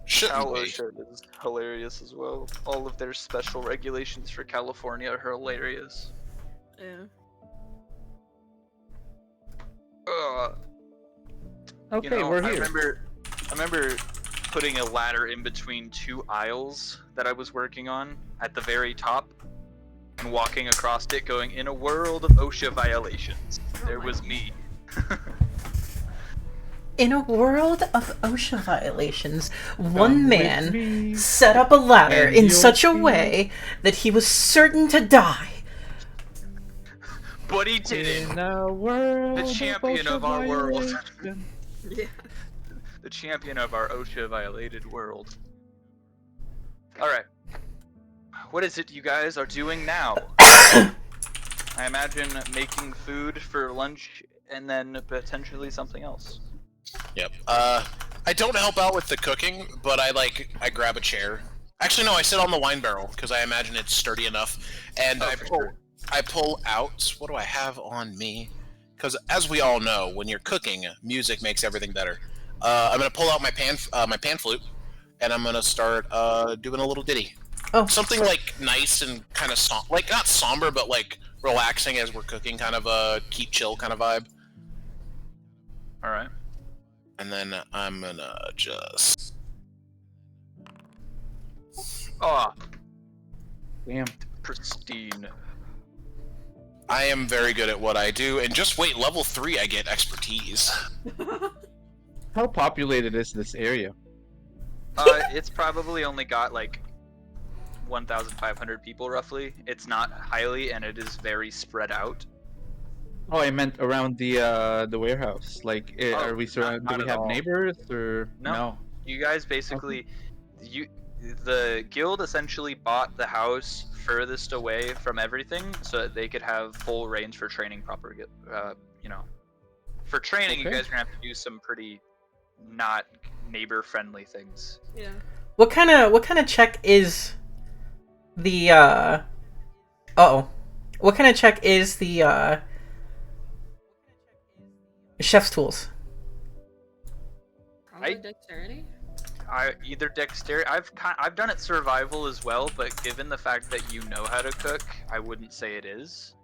shouldn't Cal we? OSHA is hilarious as well. All of their special regulations for California are hilarious. Yeah. Okay, You know, we're I here. remember putting a ladder in between two aisles that I was working on at the very top and walking across it going, in a world of OSHA violations, there was me. In a world of OSHA violations, Come one with man me, set up a ladder and in you'll such a see. way that he was certain to die. But he did it! In a world The champion of our world. violation. Yeah. The champion of our OSHA violated world. Alright. What is it you guys are doing now? I imagine making food for lunch and then potentially something else. Yep. I don't help out with the cooking, but I grab a chair. Actually, no, I sit on the wine barrel because I imagine it's sturdy enough, and I pull out. What do I have on me? Because as we all know, when you're cooking, music makes everything better. I'm gonna pull out my pan flute, and I'm gonna start doing a little ditty. Oh, Something like nice and kind of like not somber, but like relaxing as we're cooking, kind of a keep chill kind of vibe. Alright. And then I'm gonna just. Oh, Damn. pristine. I am very good at what I do, and just wait, level 3 I get expertise. How populated is this area? It's probably only got like 1,500 people roughly. It's not highly, and it is very spread out. Oh, I meant around the warehouse. Like, are we surrounded? not Do we at have all. neighbors or No. You guys basically, the guild essentially bought the house furthest away from everything, so that they could have full range for training proper. For training, you Okay. guys are gonna have to do some pretty not neighbor-friendly things. Yeah. what kind of check is the What kind of check is the chef's tools? Probably dexterity. Either dexterity. I've done it survival as well, but given the fact that you know how to cook, I wouldn't say it is.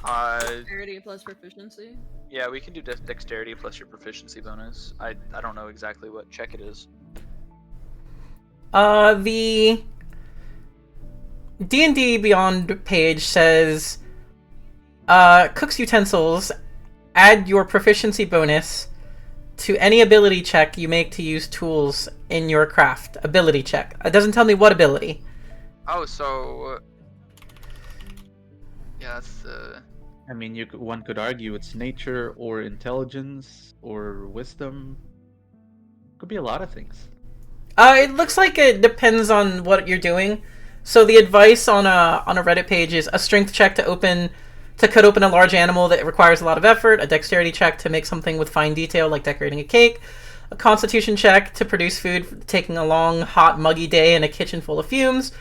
Dexterity plus proficiency. Yeah, we can do dexterity plus your proficiency bonus. I don't know exactly what check it is. The D&D Beyond page says, cooks utensils, add your proficiency bonus to any ability check you make to use tools in your craft. Ability check. It doesn't tell me what ability. Oh, so yeah, that's I mean, one could argue it's nature or intelligence or wisdom. Could be a lot of things. It looks like it depends on what you're doing. So the advice on a Reddit page is a strength check to cut open a large animal that requires a lot of effort, a dexterity check to make something with fine detail like decorating a cake, a constitution check to produce food taking a long, hot, muggy day in a kitchen full of fumes,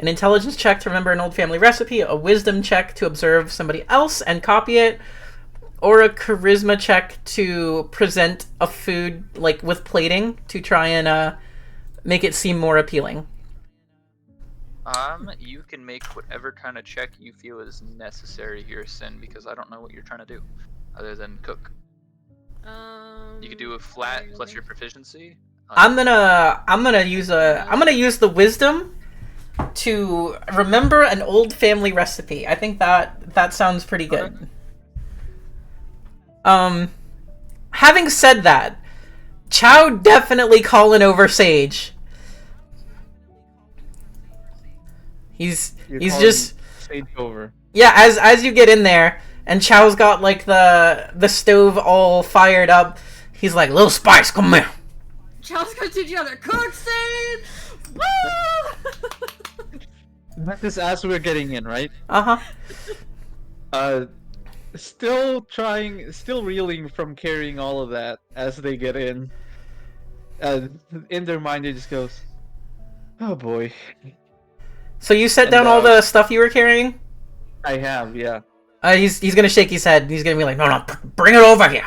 an intelligence check to remember an old family recipe, a wisdom check to observe somebody else and copy it, or a charisma check to present a food like with plating to try and make it seem more appealing. you can make whatever kind of check you feel is necessary here, Sin, because I don't know what you're trying to do, other than cook. You could do a flat plus your proficiency. I'm gonna use the wisdom to remember an old family recipe. I think that sounds pretty good. Having said that, Chow definitely calling over Sage. He's calling just Sage over. yeah. As you get in there, and Chow's got like the stove all fired up. He's like, "Little Spice, come here." Chow's gonna teach you how to cook, Sage! Woo! That is as we're getting in, right? Uh-huh. Still reeling from carrying all of that as they get in. in their mind, it just goes, "Oh boy." So you set And, down all the stuff you were carrying? I have, yeah. He's gonna shake his head. He's gonna be like, no, bring it over here.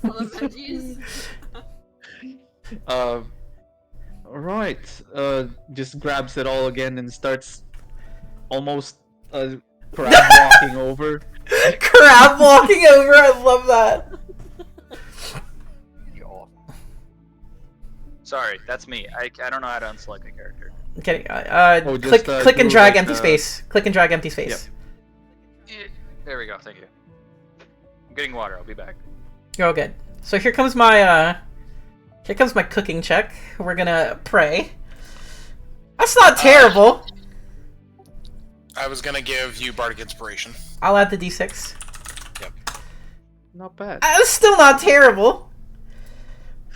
All the veggies. Right. Just grabs it all again and starts almost crab walking over. Crab walking over. I love that. Sorry, that's me. I don't know how to unselect a character. Okay. Just, click and do, drag like, empty space. Click and drag empty space. There we go. Thank you. I'm getting water. I'll be back. You're all good. So here comes my cooking check. We're gonna pray. That's not terrible. I was gonna give you Bardic Inspiration. I'll add the d6. Yep. Not bad. That's still not terrible.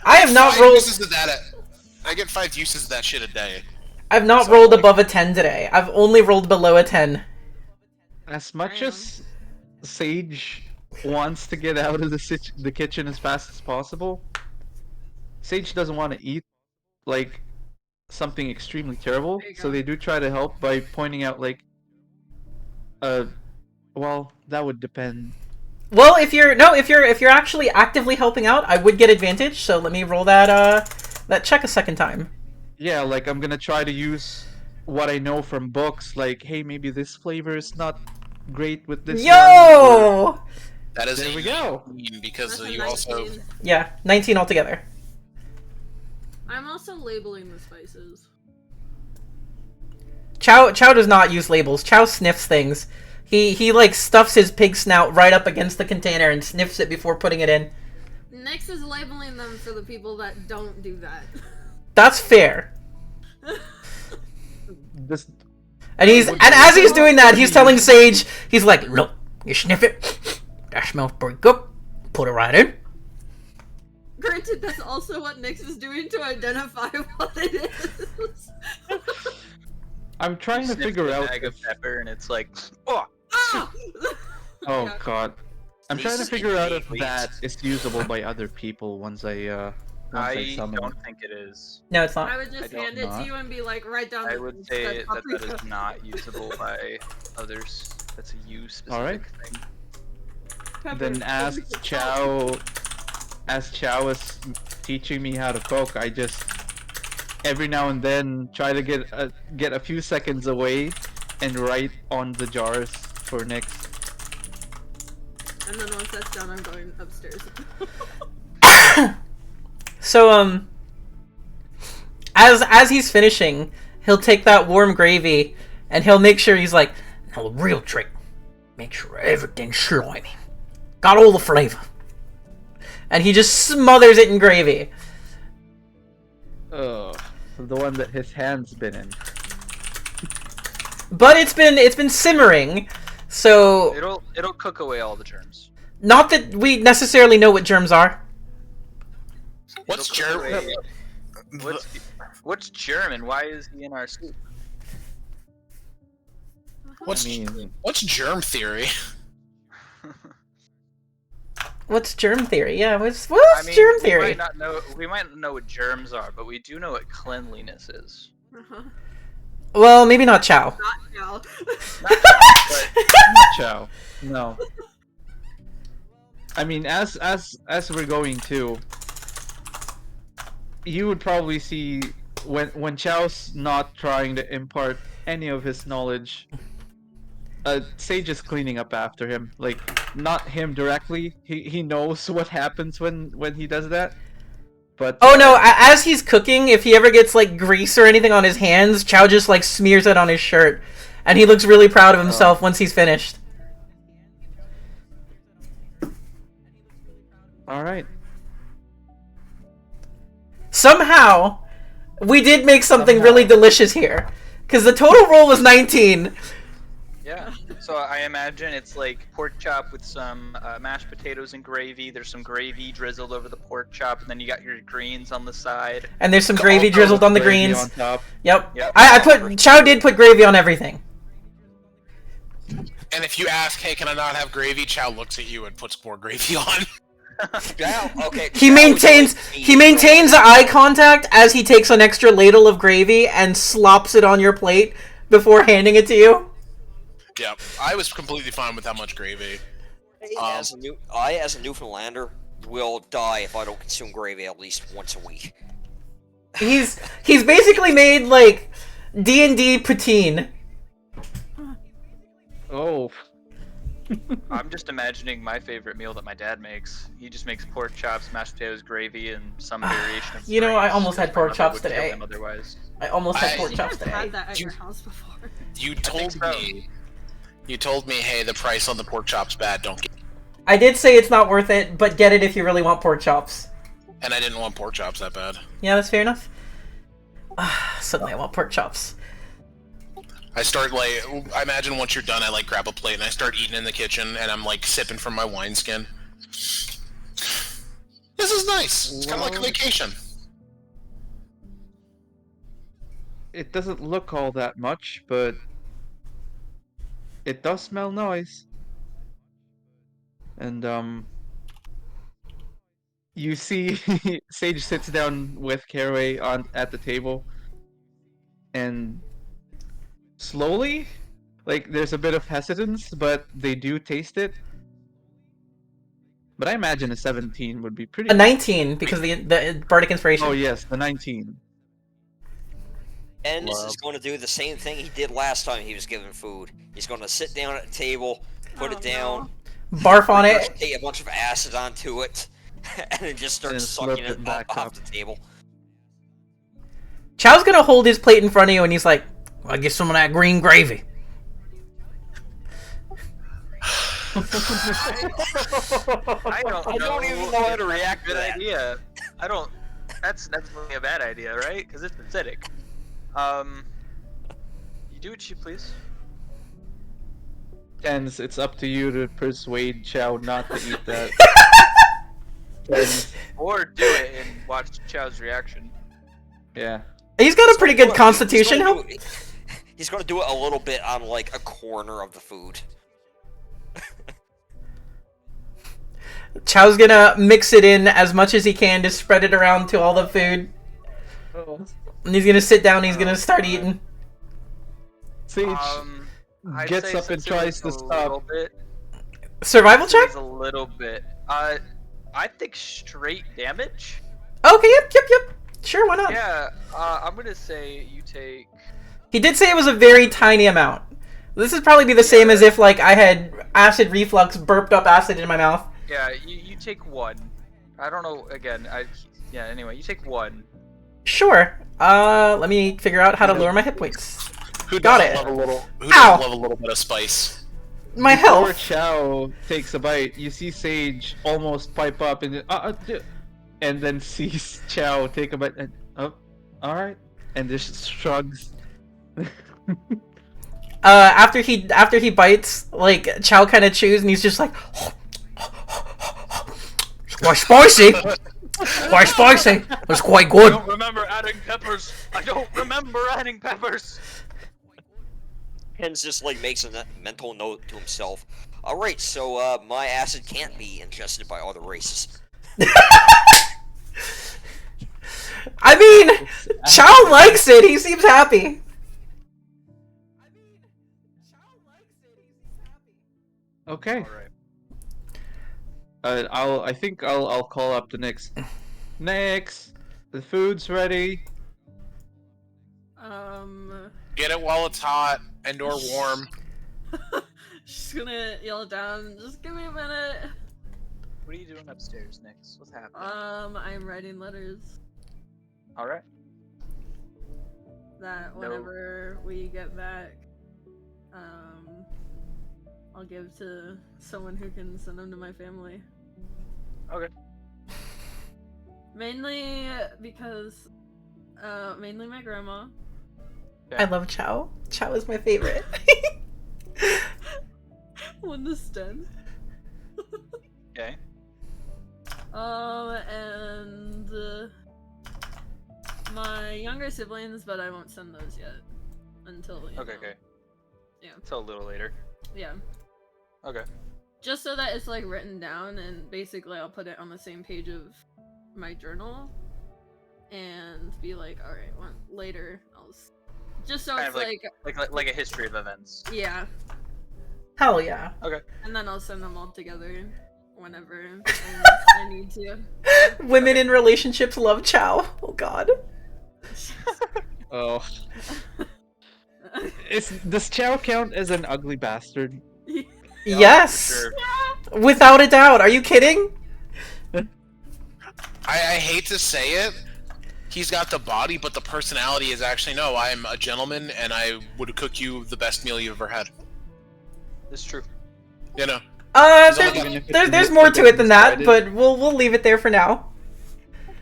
I have not 5 rolled. uses of that. I get 5 uses of that shit a day. I've not So, rolled like- above a 10 today. I've only rolled below a 10. As much as Sage wants to get out of the kitchen as fast as possible, Sage doesn't want to eat like something extremely terrible. There you So go. they do try to help by pointing out like, well, that would depend. Well, if you're actually actively helping out, I would get advantage. So let me roll that check a second time. Yeah, like I'm gonna try to use what I know from books, like, hey, maybe this flavor is not great with this one, or- Yo! That is There we go. because That's a you also 19. Yeah, 19 altogether. I'm also labeling the spices. Chow does not use labels. Chow sniffs things. He like stuffs his pig snout right up against the container and sniffs it before putting it in. Nyx is labeling them for the people that don't do that. That's fair. This And as he's doing that, he's telling Sage, he's like, look, you sniff it. That smells pretty good. Put it right in. Granted, that's also what Nyx is doing to identify what it is. I'm trying to Sniff figure the out. bag of If, pepper, and it's like, oh, Ah! oh Yeah. god, I'm trying to Please, figure out if please. that is usable by other people once I I summon. don't think it is. No, it's I not. would just I don't hand it know. to you and be like, write down I the would say that paprika. is not usable by others. That's a you specific Alright. thing. Pepper. Then as Chow is teaching me how to cook, I just every now and then try to get a few seconds away and write on the jars for next. And then once that's done, I'm going upstairs. So as he's finishing, he'll take that warm gravy and he'll make sure he's like, now the real trick, make sure everything's slimy, got all the flavor, and he just smothers it in gravy. Oh, the one that his hand's been in. But it's been simmering, so It'll cook away all the germs. not that we necessarily know what germs are. What's It'll cook germ? away- What's German? Why is he in our soup? What's I mean, what's germ theory? What's germ theory? Yeah, what's I mean, germ we theory? might not know. We might not know what germs are, but we do know what cleanliness is. Uh-huh. Well, maybe not Chow. Not now. Not that, not Chow. No. I mean, as we're going to, you would probably see when Chow's not trying to impart any of his knowledge, Sage is cleaning up after him. Like, not him directly. He knows what happens when he does that. But Oh no, as he's cooking, if he ever gets like grease or anything on his hands, Chow just like smears it on his shirt. And he looks really proud of himself once he's finished. Alright. Somehow, we did make something Somehow. really delicious here. Because the total roll was 19. yeah. So I imagine it's like pork chop with some mashed potatoes and gravy. There's some gravy drizzled over the pork chop, and then you got your greens on the side. And there's some gravy drizzled on the Gravy greens. on top. Yep. Yep. Chow did put gravy on everything. And if you ask, hey, can I not have gravy? Chow looks at you and puts more gravy on. Okay. He maintains eye contact as he takes an extra ladle of gravy and slops it on your plate before handing it to you. Yeah, I was completely fine with how much gravy. I, as a Newfoundlander, will die if I don't consume gravy at least once a week. He's basically made like D&D poutine. Oh. I'm just imagining my favorite meal that my dad makes. He just makes pork chops, mashed potatoes, gravy, and some variation of You know, I greens, almost had 'cause pork my mother chops would kill today. him otherwise. I almost had pork You chops guys today. had that at your house before. You think told so. me. You told me, hey, the price on the pork chop's bad. Don't get. I did say it's not worth it, but get it if you really want pork chops. And I didn't want pork chops that bad. Yeah, that's fair enough. Suddenly I want pork chops. I start I imagine once you're done, I grab a plate and I start eating in the kitchen, and I'm sipping from my wineskin. This is nice. It's kind of like a vacation. It doesn't look all that much, but it does smell nice. And you see Sage sits down with Caraway at the table, and slowly, there's a bit of hesitance, but they do taste it. But I imagine a 17 would be pretty. A 19 because of the bardic inspiration. Oh yes, the 19. Enz is going to do the same thing he did last time he was given food. He's going to sit down at the table, put it down, barf on it, take a bunch of acid onto it, and then just start And sucking slurp it it back off up. the table. Chow's gonna hold his plate in front of you and he's like, I'll get some of that green gravy. I don't even know how to react to Good that. idea. I don't. That's definitely a bad idea, right? Because it's acidic. You do what you please. And it's up to you to persuade Chow not to eat that. Or do it and watch Chow's reaction. Yeah. He's got a pretty good constitution. He's going to do it a little bit on a corner of the food. Chow's gonna mix it in as much as he can to spread it around to all the food. And he's gonna sit down and he's gonna start eating. Sage I'd gets say up and since it tries was to a little stop. bit. Survival Since it check? was a little bit. I think straight damage. Okay, yep. Sure, why not? Yeah. I'm gonna say you take. He did say it was a very tiny amount. This would probably be the same as if I had acid reflux, burped up acid in my mouth. Yeah, you take one. I don't know. Again, yeah. Anyway, you take one. Sure. Let me figure out how to lower my hit points. Who Got doesn't it. love a little? Who Ow. doesn't love a little bit of spice? My Before health. Chow takes a bite, you see Sage almost pipe up and then sees Chow take a bite and alright, and just shrugs. After he bites, Chow kind of chews and he's just like, quite spicy. Quite spicy. It's quite I good. don't remember adding peppers. I don't remember adding peppers. Enz just makes a mental note to himself. Alright, so my acid can't be ingested by other races. I mean, Chow likes it. He seems happy. Okay. Alright. I think I'll call up the next. Next, the food's ready. Get it while it's hot and or warm. She's gonna yell down, just give me a minute. What are you doing upstairs, Nix? What's happening? I'm writing letters All right. that whenever we get back, I'll give to someone who can send them to my family. Okay. Mainly because, mainly my grandma. I love Chow. Chow is my favorite. Understand. Okay. And my younger siblings, but I won't send those yet until Okay. Yeah. Until a little later. Yeah. Okay. just so that it's like written down, and basically I'll put it on the same page of my journal, and be like, all right, later just so Kind it's of like a history of events. yeah, Hell yeah. and then I'll send them all together whenever I need to. Women in relationships love Chow. Oh god. Oh, does Chow count as an ugly bastard? Yes. Sure. Without a doubt. Are you kidding? I hate to say it. He's got the body, but the personality is actually no. I'm a gentleman, and I would cook you the best meal you've ever had. It's true. You know. There's more to it than that, but we'll leave it there for now.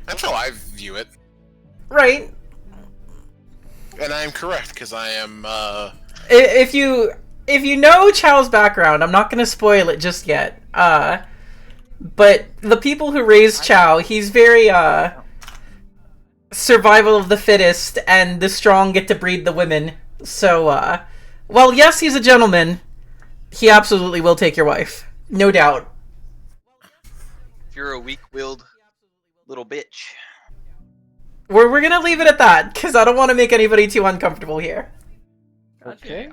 That's how I view it, Right. and I am correct because I am. If you know Chow's background, I'm not gonna spoil it just yet. But the people who raised Chow, he's very survival of the fittest, and the strong get to breed the women. So, well, yes, he's a gentleman. He absolutely will take your wife, no doubt. If you're a weak-willed little bitch. We're gonna leave it at that because I don't want to make anybody too uncomfortable here. Okay.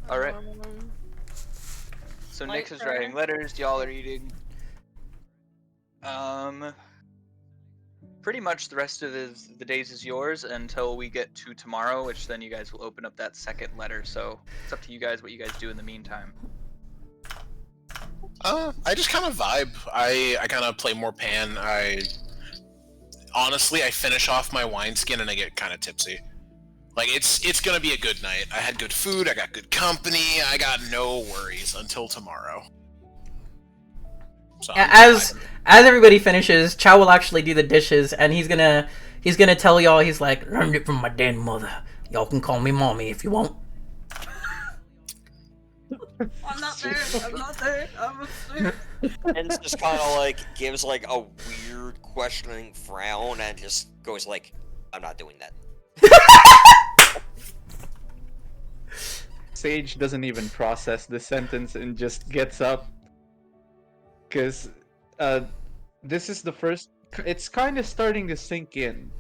All right. Um, So Light Nick is prayer. writing letters. Y'all are eating. Pretty much the rest of the days is yours until we get to tomorrow, which then you guys will open up that second letter. So it's up to you guys what you guys do in the meantime. I just kind of vibe. I kind of play more Pan. Honestly, I finish off my wineskin and I get kind of tipsy. Like it's gonna be a good night. I had good food. I got good company. I got no worries until tomorrow. So As everybody finishes, Chow will actually do the dishes, and he's gonna tell y'all, he's like, learned it from my dead mother. Y'all can call me mommy if you want. I'm not there. I'm not there. I'm upstairs. And it's just kind of like gives like a weird questioning frown and just goes like, "I'm not doing that." Sage doesn't even process the sentence and just gets up. Because this is the first... It's kind of starting to sink in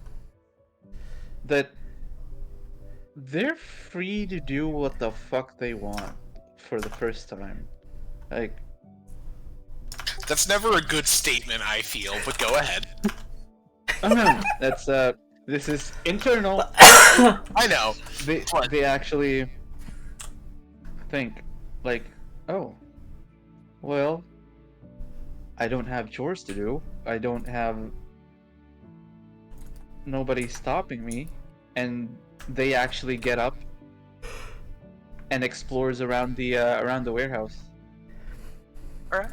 that they're free to do what the fuck they want for the first time. Like, that's never a good statement, I feel. But go ahead. that's this is internal. I know. They actually think like, oh, well, I don't have chores to do. I don't have nobody stopping me, and they actually get up and explores around the warehouse. All right.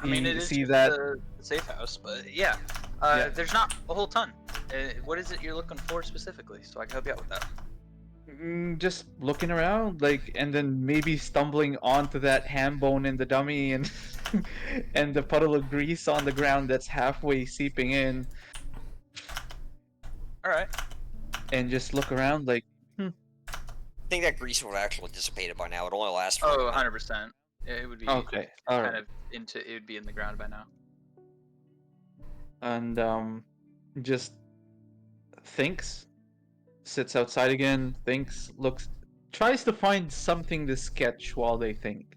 I mean, You it is see just that- the safe house, but yeah. Yeah. There's not a whole ton. What is it you're looking for specifically, so I can help you out with that? Just looking around, like, and then maybe stumbling onto that ham bone in the dummy and and the puddle of grease on the ground that's halfway seeping in, All right. and just look around like, I think that grease would have actually dissipated by now. It only lasts for Oh, a minute. 100%. It would be okay, kind alright. of it would be in the ground by now. And just thinks, sits outside again, thinks, looks, tries to find something to sketch while they think,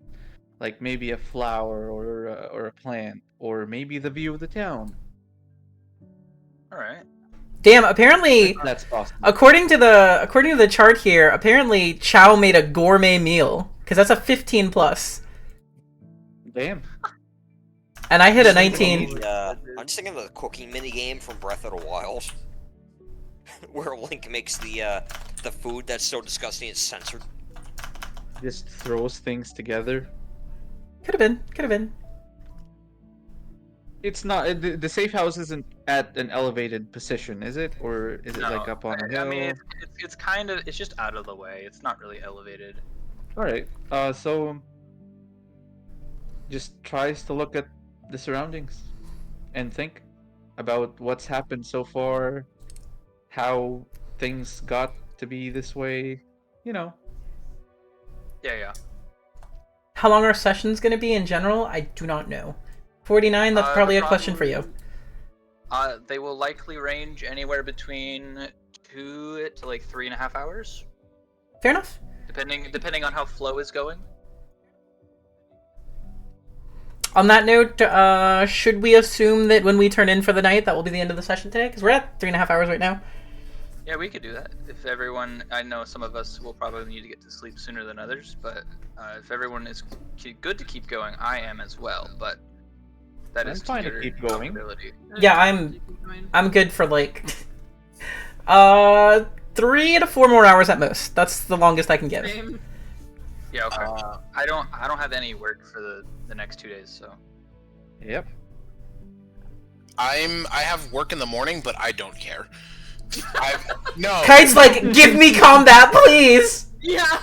like maybe a flower or a plant, or maybe the view of the town. All right. Damn, apparently, That's possible. according to the chart here, apparently Chow made a gourmet meal, because that's a 15 plus, Damn. and I hit a I'm just thinking 19. of I'm just thinking of the cooking minigame from Breath of the Wild, where Link makes the food that's so disgusting it's censored. Just throws things together. Could have been. It's not the safe house isn't at an elevated position, is it, or is it No, like up on a I hill? mean, it's kind of it's just out of the way. It's not really elevated. All right. So just tries to look at the surroundings and think about what's happened so far, how things got to be this way, you know. Yeah. How long are sessions going to be in general? I do not know. 49, that's probably a question for you. They will likely range anywhere between 2 to like 3.5 hours, Fair enough. depending on how flow is going. On that note, should we assume that when we turn in for the night, that will be the end of the session today? Because we're at 3.5 hours right now. Yeah, we could do that. If everyone, I know some of us will probably need to get to sleep sooner than others, but if everyone is good to keep going, I am as well. But that is I'm fine to your keep going. comfortability. Yeah, I'm good for like 3 to 4 more hours at most. That's the longest I can give. Same. Yeah, okay. I don't have any work for the next 2 days, so. Yep. I have work in the morning, but I don't care. No. Kite's like, give me combat, please. Yeah.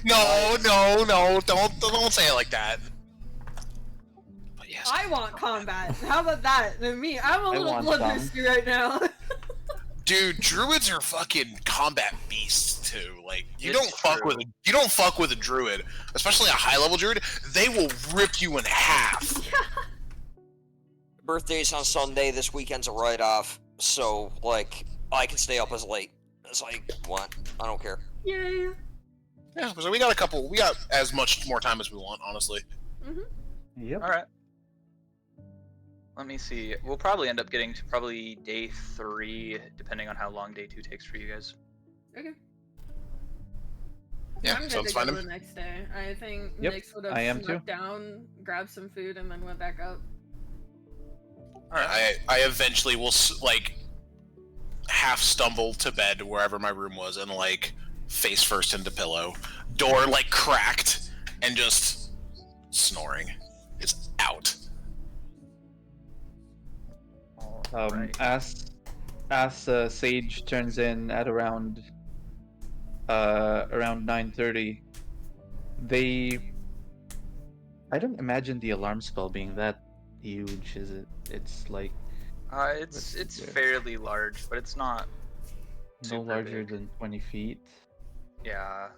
No, don't say it like that. But yes. I want combat. How about that? And me, I'm a little want bloodthirsty right now. Dude, druids are fucking combat beasts too. Like you It's don't fuck true. with a druid, especially a high level druid. They will rip you in half. Birthday's on Sunday. This weekend's a write-off, so like I can stay up as late as I want. I don't care. Yay. Yeah, so we got as much more time as we want, honestly. Yep. All right. Let me see. We'll probably end up getting to probably day 3, depending on how long day 2 takes for you guys. Okay. Yeah, I'm good sounds to fine. go the next day. I think Yep, Nyx would I am have snuck too. down, grabbed some food, and then went back up. I eventually will like half stumble to bed wherever my room was and like face first into pillow, door like cracked and just snoring. It's out. Right. As Sage turns in at around 9:30, I don't imagine the alarm spell being that huge, is it? It's like It's fairly large, but it's not no super larger big. than 20 feet. Yeah.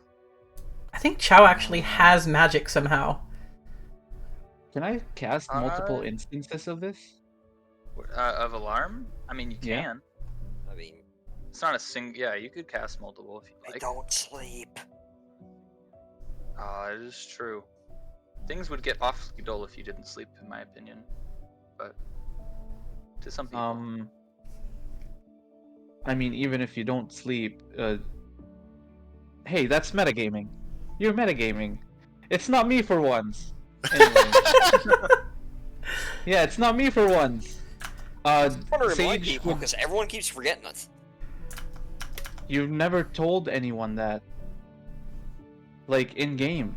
I think Chow actually has magic somehow. Can I cast multiple instances of this? Of alarm? I mean, you Yeah. can. I mean, It's not a yeah, you could cast multiple if you I like. don't sleep. It is true. Things would get awfully dull if you didn't sleep, in my opinion. But to some people. I mean, even if you don't sleep, hey, that's metagaming. You're metagaming. It's not me for once. Anyway. Yeah, it's not me for once. I want to remind Sage, people because everyone keeps forgetting it. you've never told anyone that. Like, in game.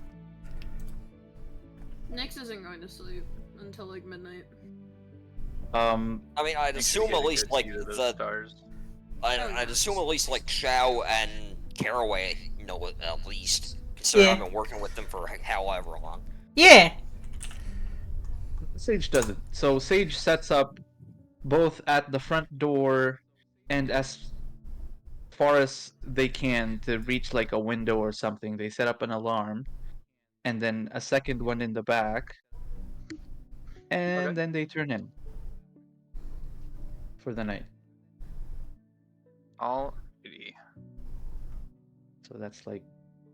Nyx isn't going to sleep until like midnight. I mean, I'd Make sure assume you get at a least good like view of those the stars. I'd assume at least like Shao and Caraway know it at least. Considering I've Yeah. been working with them for however long. Yeah. Sage doesn't. So Sage sets up both at the front door and as far as they can to reach like a window or something. They set up an alarm and then a second one in the back. And Okay. then they turn in for the night. Alrighty. So that's like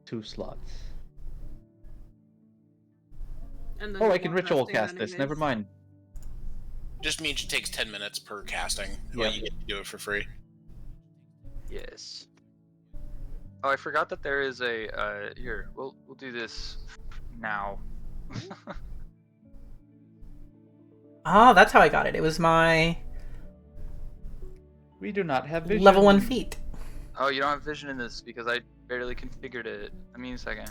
2 slots. And then Oh, the I can one ritual resting cast this. Never anyways. mind. Just means it takes 10 minutes per casting. Yeah. Well, you get to do it for free. Yes. Oh, I forgot that there is a here. We'll do this now. Oh, that's how I got it. It was my We do not have vision. level 1 feat. Oh, you don't have vision in this because I barely configured it. Give me a second.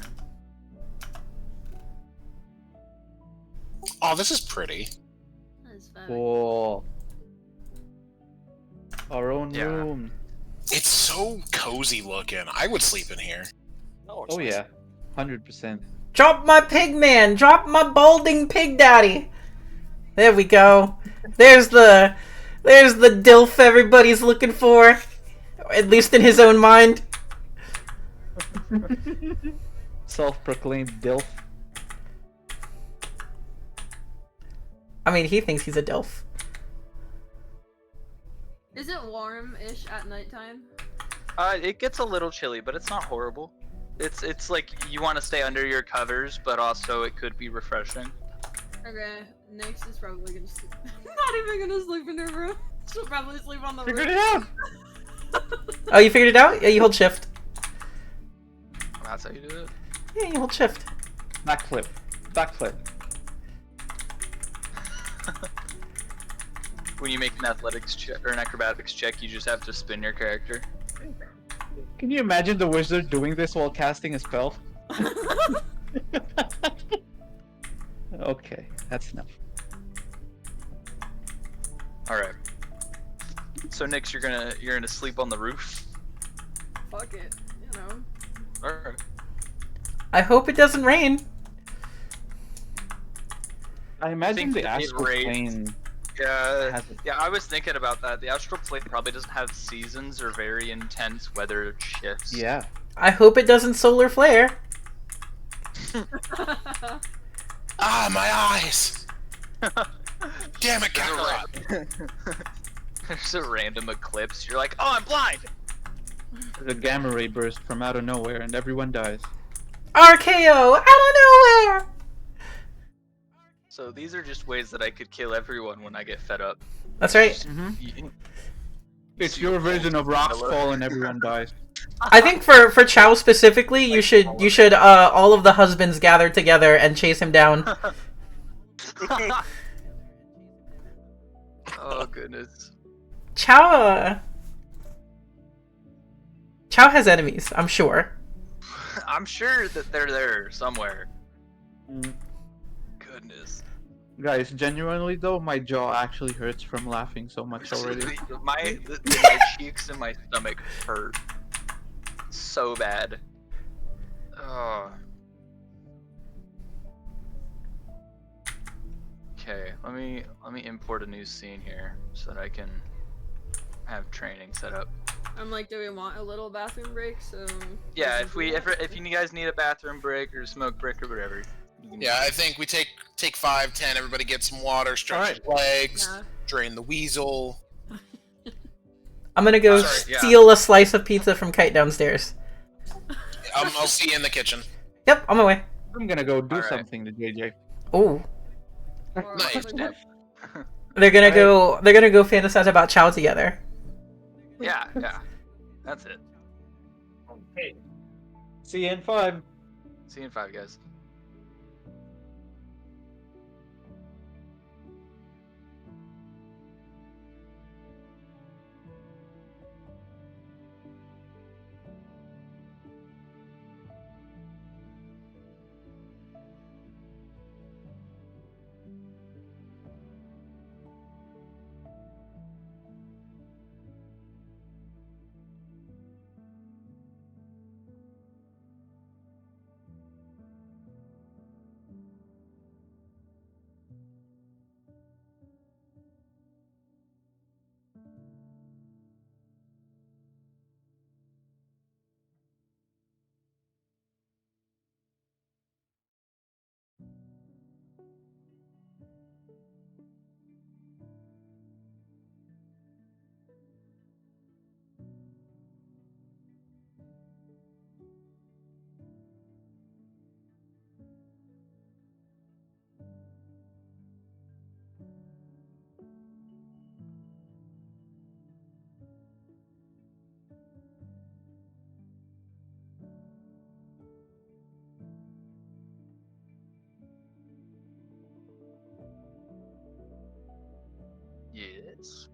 Oh, this is pretty. That is valid. Cool. Our own Yeah. room. It's so cozy looking. I would sleep in here. No, it's Oh not. yeah, 100%. Drop my pig man! Drop my balding pig daddy! There we go. There's the DILF everybody's looking for. At least in his own mind. Self-proclaimed DILF. I mean, he thinks he's a DILF. Is it warm-ish at nighttime? It gets a little chilly, but it's not horrible. It's like you want to stay under your covers, but also it could be refreshing. Okay, Nyx is probably gonna sleep. Not even gonna sleep in her room. She'll probably sleep on the Figured roof. it out! Oh, you figured it out? Yeah, you hold shift. That's how you do it. Yeah, you hold shift. Backflip. Backflip. When you make an athletics check or an acrobatics check, you just have to spin your character. Can you imagine the wizard doing this while casting a spell? Okay, that's enough. All right. So Nyx, you're gonna sleep on the roof. Fuck it, you know. All right. I hope it doesn't rain. I imagine think the it astral rains. plane Yeah, has it. yeah. I was thinking about that. The astral plane probably doesn't have seasons or very intense weather shifts. Yeah. I hope it doesn't solar flare. Ah, my eyes! Damn it, Kakarot! There's a random eclipse. You're like, oh, I'm blind. There's a gamma ray burst from out of nowhere and everyone dies. RKO out of nowhere. So these are just ways that I could kill everyone when I get fed up. That's right. You- It's see your a version of full rocks vanilla. fall and everyone dies. I think for Chow specifically, you should all of the husbands gather together and chase him down. Oh goodness. Chow has enemies, I'm sure. I'm sure that they're there somewhere. Mm. Goodness. Guys, genuinely though, my jaw actually hurts from laughing so much already. My cheeks and my stomach hurt so bad. Oh. Okay, let me import a new scene here so that I can have training set up. I'm like, do we want a little bathroom break? So Yeah, if you guys need a bathroom break or a smoke break or whatever. You can Yeah, I think we take 5, 10, everybody get some water, stretch your legs, Yeah. drain the weasel. I'm gonna go Sorry, yeah. steal a slice of pizza from Kite downstairs. I'll see you in the kitchen. Yep, on my way. I'm gonna go do Alright. something to JJ. Ooh. Or Nice. like, They're gonna Alright. go fantasize about Chow together. Yeah, that's it. Okay. See you in 5. See you in 5, guys. Yes.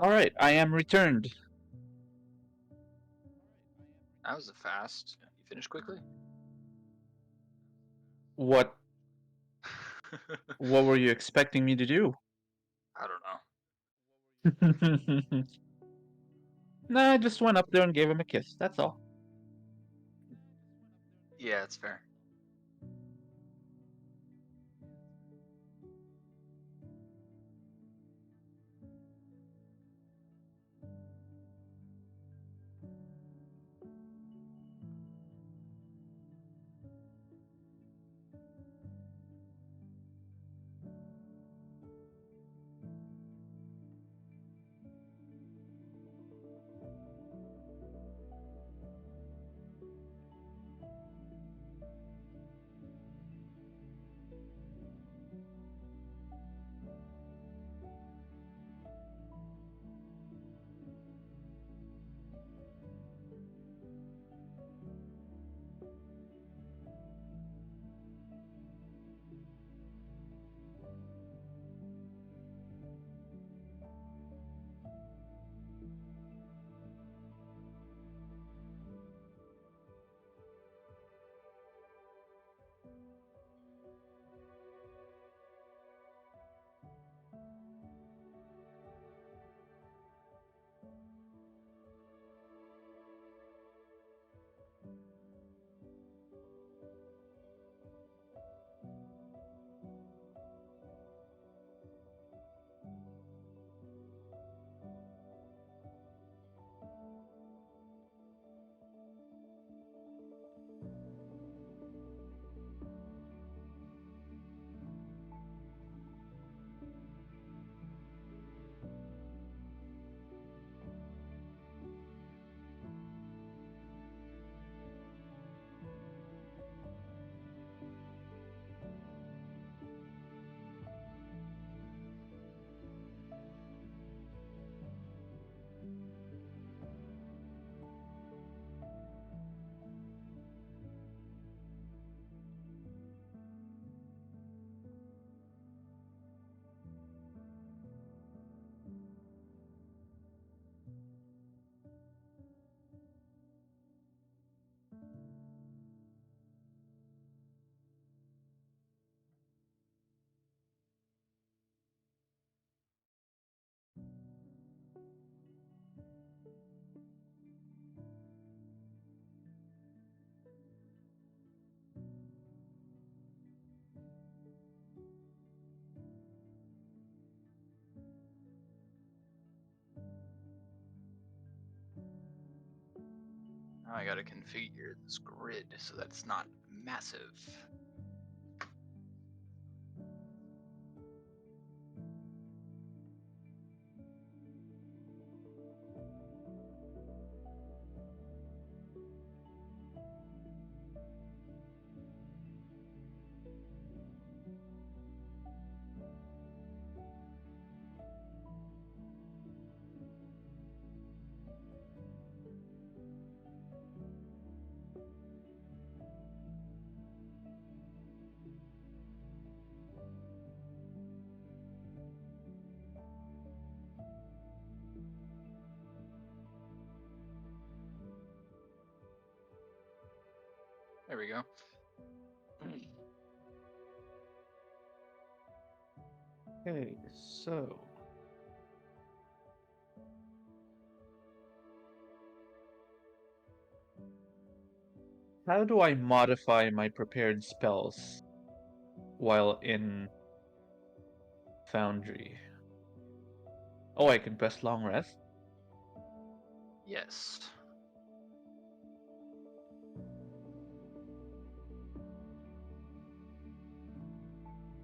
All right, I am returned. That was fast. You finished quickly? What were you expecting me to do? I don't know. Nah, I just went up there and gave him a kiss. That's all. Yeah, it's fair. Now I gotta configure this grid so that it's not massive. There we go. Okay, so how do I modify my prepared spells while in Foundry? Oh, I can press long rest. Yes.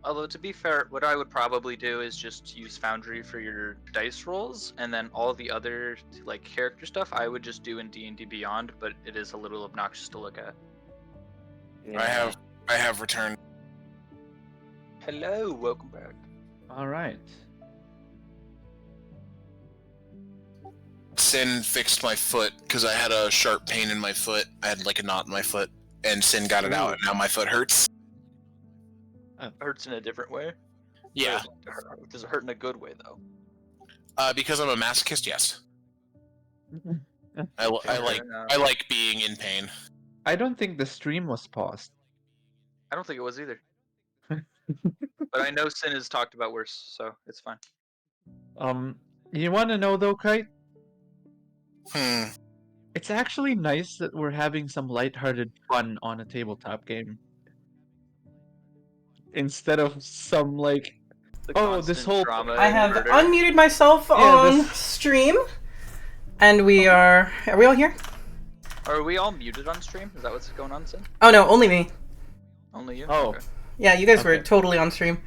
Although, to be fair, what I would probably do is just use Foundry for your dice rolls, and then all the other like character stuff I would just do in D&D Beyond, but it is a little obnoxious to look at. Yeah. I have returned. Hello, welcome back. All right. Sin fixed my foot because I had a sharp pain in my foot. I had like a knot in my foot, and Sin got it out, and now my foot hurts. Hurts in a different way. Yeah. Does it hurt in a good way though? Because I'm a masochist, yes. I No. like being in pain. I don't think the stream was paused. I don't think it was either. But I know Sin has talked about worse, so it's fine. You want to know though, Kite? Hmm. It's actually nice that we're having some lighthearted fun on a tabletop game. Instead of some like, The oh, this constant whole drama I and have murder. unmuted myself on stream, and we are we all here? Are we all muted on stream? Is that what's going on, Sin? Oh no, only me. Only you? Oh. Okay. Yeah, you guys were Okay. totally on stream.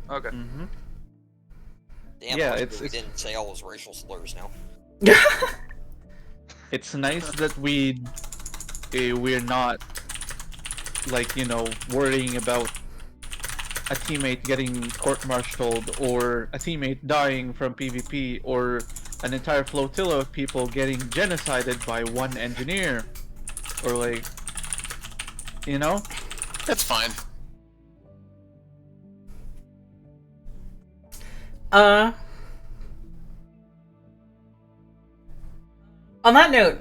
Okay. Mm-hmm. Damn, Yeah, luckily it's- we didn't say all those racial slurs now. It's nice that we're not like, you know, worrying about a teammate getting court-martialed or a teammate dying from PvP or an entire flotilla of people getting genocided by one engineer or like, you know? That's fine. On that note,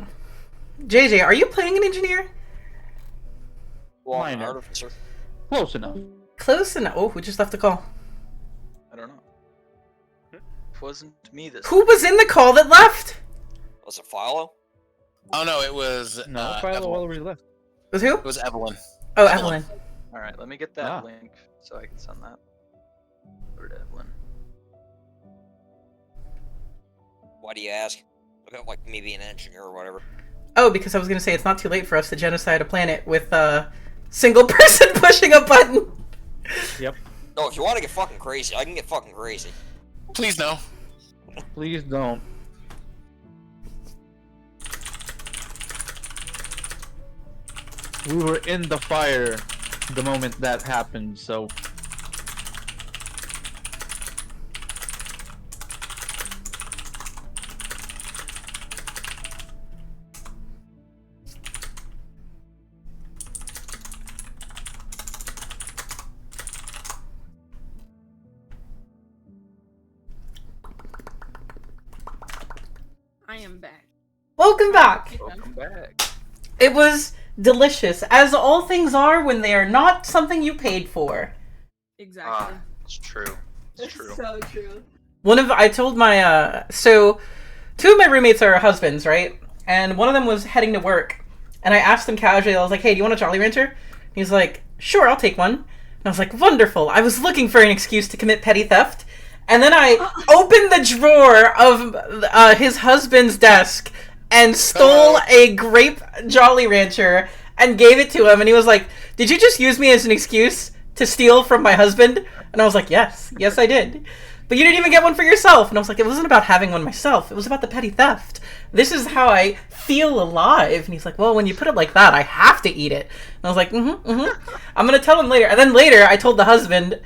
JJ, are you playing an engineer? Well, Minor. artificer. Close enough. Close enough. Oh, who just left the call? I don't know. It wasn't me this Who was in the call that left? Was it Philo? Oh no, it was No, Philo Evelyn. already left. Was who? It was Evelyn. Oh, Evelyn. Evelyn. Alright, let me get that Ah. link so I can send that over to Evelyn. Why do you ask? About like me being an engineer or whatever. Oh, because I was gonna say it's not too late for us to genocide a planet with a single person pushing a button. Yep. No, if you want to get fucking crazy, I can get fucking crazy. Please no. Please don't. We were in the fire the moment that happened, so I am back. Welcome back. Welcome back. It was delicious, as all things are when they are not something you paid for. Exactly. It's true. It's true. So true. I told my, so, two of my roommates are husbands, right? And one of them was heading to work. And I asked him casually, I was like, hey, do you want a Jolly Rancher? He's like, sure, I'll take one. And I was like, wonderful. I was looking for an excuse to commit petty theft. And then I opened the drawer of his husband's desk and stole a grape Jolly Rancher and gave it to him. And he was like, did you just use me as an excuse to steal from my husband? And I was like, yes, I did. But you didn't even get one for yourself. And I was like, it wasn't about having one myself. It was about the petty theft. This is how I feel alive. And he's like, well, when you put it like that, I have to eat it. And I was like, I'm going to tell him later. And then later, I told the husband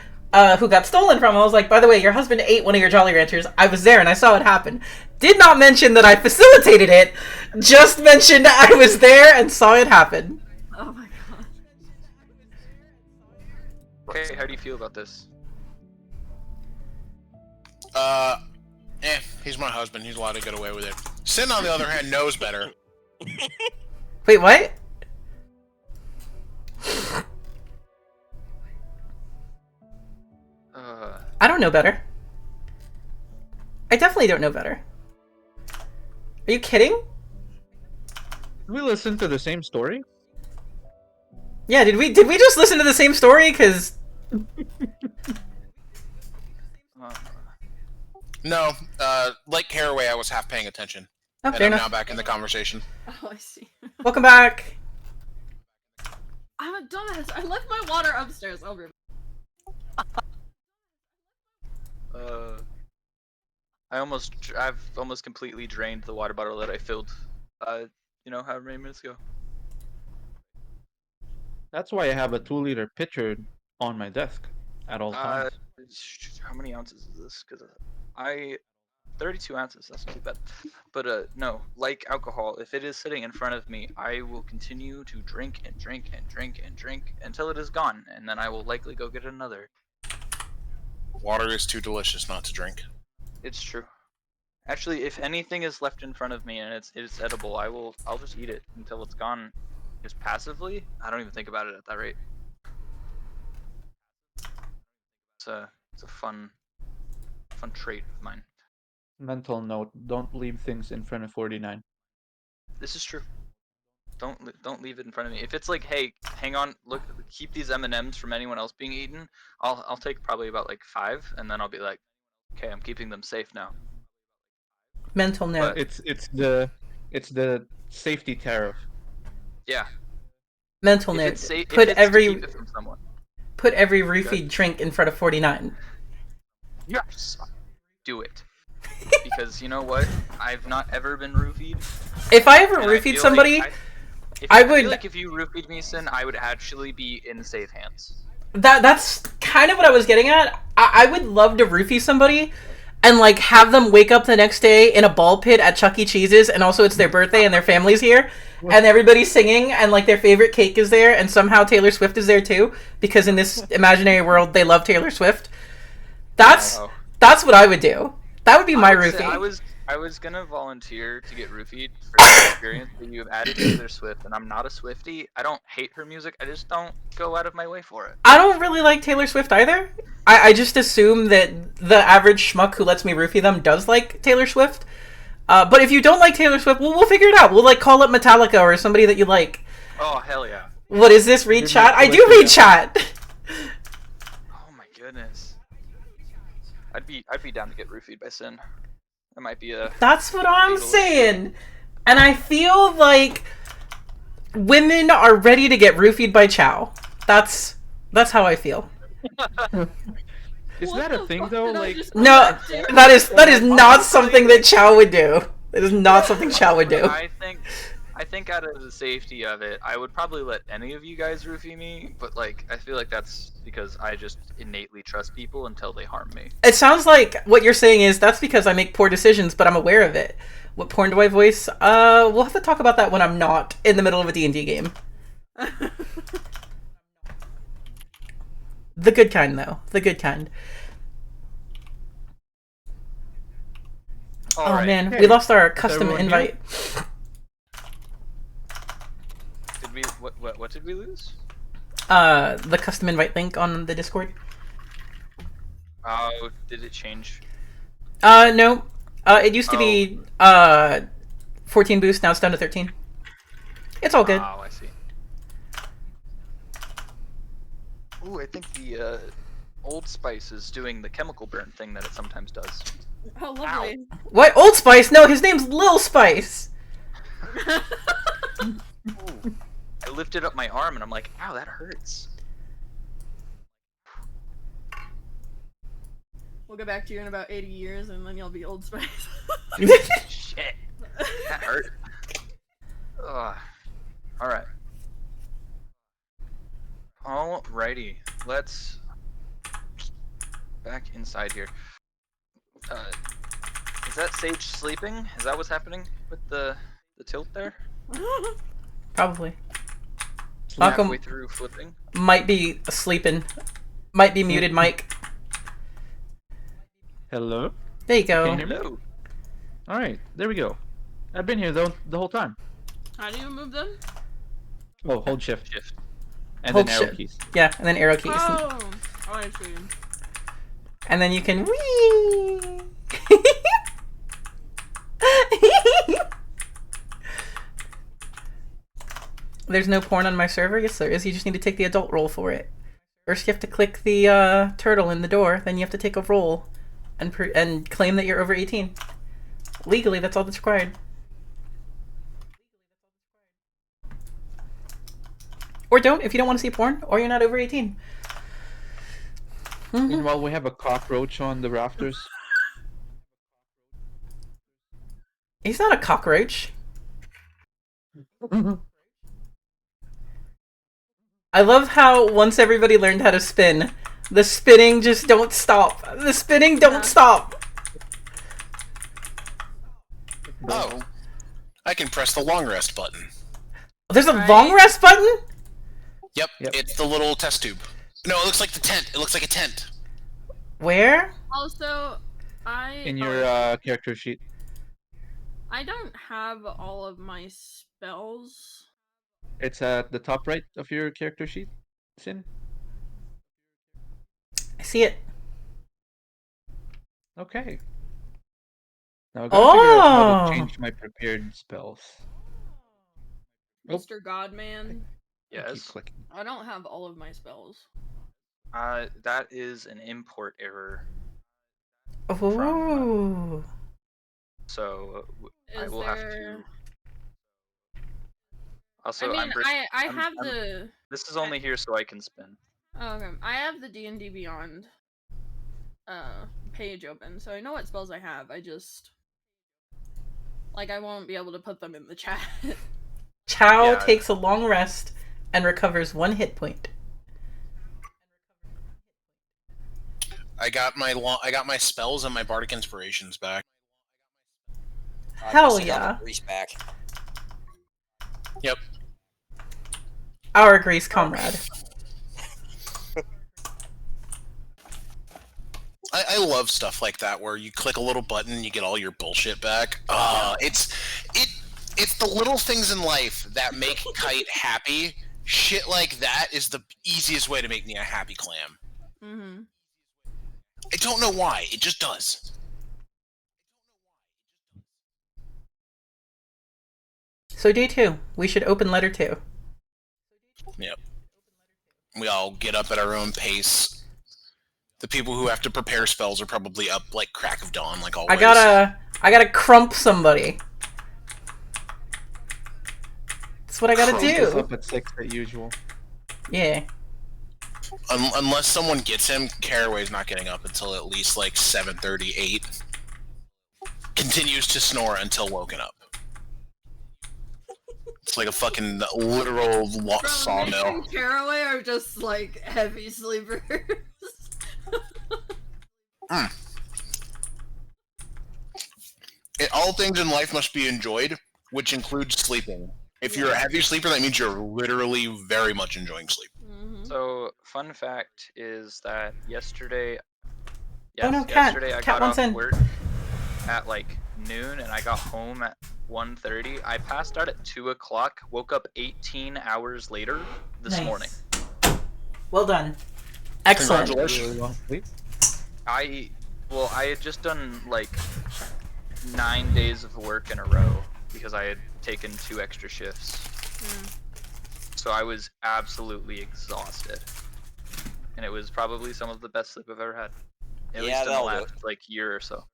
who got stolen from him, I was like, by the way, your husband ate one of your Jolly Ranchers. I was there and I saw it happen. Did not mention that I facilitated it. Just mentioned I was there and saw it happen. Oh my god. Okay, how do you feel about this? He's my husband. He's allowed to get away with it. Sin, on the other hand, knows better. Wait, what? I don't know better. I definitely don't know better. Are you kidding? we listened to the same story. Yeah, did we just listen to the same story? Cause No, like Caraway, I was half paying attention. oh, And fair I'm enough. now back in the conversation. Oh, I see. Welcome back. I'm a dumbass. I left my water upstairs. Over. I've almost completely drained the water bottle that I filled, however many minutes ago. That's why I have a 2-liter pitcher on my desk at all times. How many ounces is this? Because 32 ounces, that's not too bad. But no, like alcohol, if it is sitting in front of me, I will continue to drink and drink and drink and drink until it is gone, and then I will likely go get another. Water is too delicious not to drink. It's true. Actually, if anything is left in front of me and it's edible, I'll just eat it until it's gone. Just passively, I don't even think about it at that rate. It's a fun trait of mine. Mental note: don't leave things in front of 49. This is true. Don't leave it in front of me. If it's like, hey, hang on, look, keep these M&Ms from anyone else being eaten, I'll take probably about like 5, and then I'll be like, okay, I'm keeping them safe now. Mental note. But It's the safety tariff. yeah, Mental if note. it's safe, Put if it's to every keep it from someone. put every roofied drink in front of 49. Yes, do it. Because you know what? I've not ever been roofied. If I ever and I roofied feel somebody, like I I would. feel like if you roofied me, Sin, I would actually be in safe hands. That's kind of what I was getting at. I would love to roofie somebody and like have them wake up the next day in a ball pit at Chuck E. Cheese's, and also it's their birthday and their family's here, and everybody's singing, and like their favorite cake is there, and somehow Taylor Swift is there too, because in this imaginary world they love Taylor Swift. That's what I would do. That would be my roofie. I was gonna volunteer to get roofied for the experience, but you have added Taylor Swift, and I'm not a Swiftie. I don't hate her music. I just don't go out of my way for it. I don't really like Taylor Swift either. I just assume that the average schmuck who lets me roofie them does like Taylor Swift. But if you don't like Taylor Swift, we'll figure it out. We'll like call up Metallica or somebody that you like. Oh hell yeah! What is this? Read chat? I do read chat. Oh my goodness. I'd be down to get roofied by Sin. That might be a. That's what I'm saying. And I feel like women are ready to get roofied by Chow. That's how I feel. Is What that the a thing fuck though? did I Like, just No, do? that is not something that Chow would do. It is not something Chow would do. I think out of the safety of it, I would probably let any of you guys roofie me, but like I feel like that's because I just innately trust people until they harm me. It sounds like what you're saying is that's because I make poor decisions, but I'm aware of it. What porn do I voice? We'll have to talk about that when I'm not in the middle of a D&D game. The good kind, though. The good kind. All oh right. man, Hey, we lost our custom everyone invite. Did we what did we lose? The custom invite link on the Discord. Oh, did it change? No. It used to be 14 boost, now it's down to 13. It's all good. Oh, I see. Ooh, I think the Old Spice is doing the chemical burn thing that it sometimes does. Oh, lovely. What? Old Spice? No, his name's Lil Spice. Ooh. I lifted up my arm and I'm like, ow, that hurts. We'll get back to you in about 80 years, and then you'll be Old Spice. Shit, that hurt. Ugh. All right. Alrighty, let's back inside here. Is that Sage sleeping? Is that what's happening with the tilt there? Probably. Halfway Malcolm through flipping. might be sleeping. Might be muted, Mike. hello? There you go. Can you hear me? Hello. All right, there we go. I've been here the whole time. How do you move them? Oh, hold shift Shift. and Hold then arrow shift. keys. Yeah, and then arrow keys. Oh, I see. And then you can whee. There's no porn on my server? Yes, there is. You just need to take the adult roll for it. First, you have to click the turtle in the door. Then you have to take a roll and claim that you're over 18. Legally, that's all that's required. Or don't if you don't want to see porn, or you're not over 18. Mhm. Meanwhile, we have a cockroach on the rafters. He's not a cockroach. I love how once everybody learned how to spin, the spinning just don't stop. The spinning don't stop. Oh, I can press the long rest button. There's a Right. long rest button? Yep, Yep. it's the little test tube. No, it looks like the tent. It looks like a tent. Where? Also, In your character sheet. I don't have all of my spells. It's at the top right of your character sheet, Sin. I see it. Okay. Now I gotta figure out how to Oh! change my prepared spells. Oh. Mr. Godman. I keep Yes. clicking. I don't have all of my spells. That is an import error. Oh. So I Is will have there... to. Also, I mean, I I'm- have I'm- the... This is only here so I can spin. Oh, okay. I have the D&D Beyond page open, so I know what spells I have. I just... Like, I won't be able to put them in the chat. Chow Yeah. takes a long rest and recovers 1 hit point. I got my spells and my bardic inspirations back. I Hell guess I got my yeah. grease back. Yep. Our Grease comrade. I love stuff like that where you click a little button and you get all your bullshit back. It's the little things in life that make Kite happy. Shit like that is the easiest way to make me a happy clam. Mm-hmm. I don't know why, it just does. So day 2, we should open letter 2. Yep. We all get up at our own pace. The people who have to prepare spells are probably up like crack of dawn, like always. I gotta crump somebody. That's what I gotta Crump is do. up at 6 as usual. Yeah. Unless someone gets him, Caraway's not getting up until at least like 7:38. Continues to snore until woken up. It's like a fucking literal sawmill. Nick and Caraway are just like heavy sleepers. All things in life must be enjoyed, which includes sleeping. If you're a heavy sleeper, that means you're literally very much enjoying sleep. Mm-hmm. So, fun fact is that yesterday, Oh no, Cat. yesterday I Cat got wants off in. work at like noon and I got home at 1:30. I passed out at 2 o'clock, woke up 18 hours later this morning. Well done. Excellent. Congratulations. Really long sleep. I had just done like 9 days of work in a row because I had taken 2 extra shifts. So I was absolutely exhausted. And it was probably some of the best sleep I've ever had. At Yeah, least in the that'll do last like year or so.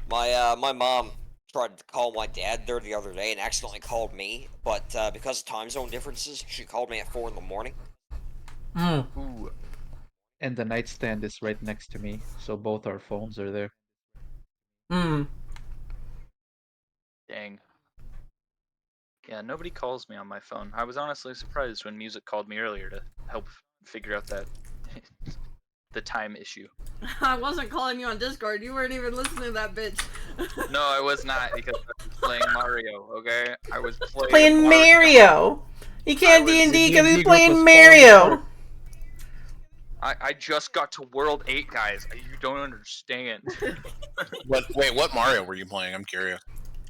My mom tried to call my dad there the other day and accidentally called me, but because of time zone differences, she called me at 4 in the morning. Mm. Ooh. And the nightstand is right next to me, so both our phones are there. Mm. Dang. Yeah, nobody calls me on my phone. I was honestly surprised when Music called me earlier to help figure out that the time issue. I wasn't calling you on Discord. You weren't even listening to that bitch. No, I was not because I was playing Mario. Okay, I was Playing Mario. You can't I was- D&D The because D&D he's group was playing falling Mario. apart. I just got to World 8, guys. You don't understand. Wait, what Mario were you playing? I'm curious.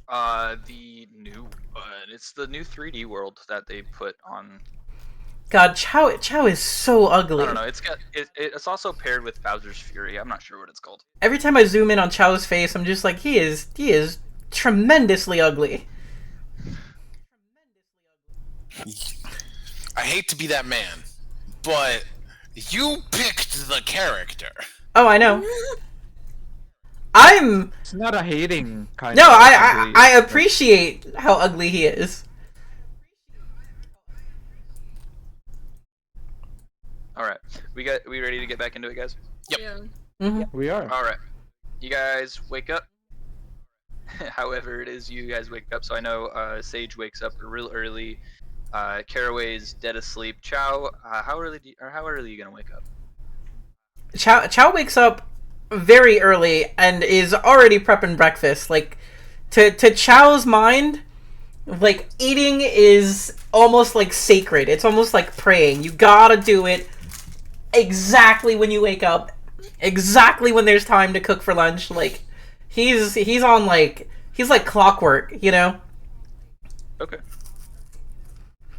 The new it's the new 3D world that they put on. God, Chow is so ugly. I don't know. It's also paired with Bowser's Fury. I'm not sure what it's called. Every time I zoom in on Chow's face, I'm just like, he is tremendously ugly. I hate to be that man, but you picked the character. Oh, I know. I'm It's not a hating kind no, of I ugly, I but appreciate how ugly he is. All right, we ready to get back into it, guys? Yep. Yeah. Hmm. we are. All right, you guys wake up. However it is you guys wake up. So I know Sage wakes up real early. Caraway's dead asleep. Chow, how early are you gonna wake up? Chow wakes up very early and is already prepping breakfast. Like, to Chow's mind, like, eating is almost like sacred. It's almost like praying. You gotta do it exactly when you wake up, exactly when there's time to cook for lunch. Like, he's on like He's like clockwork, you know? Okay.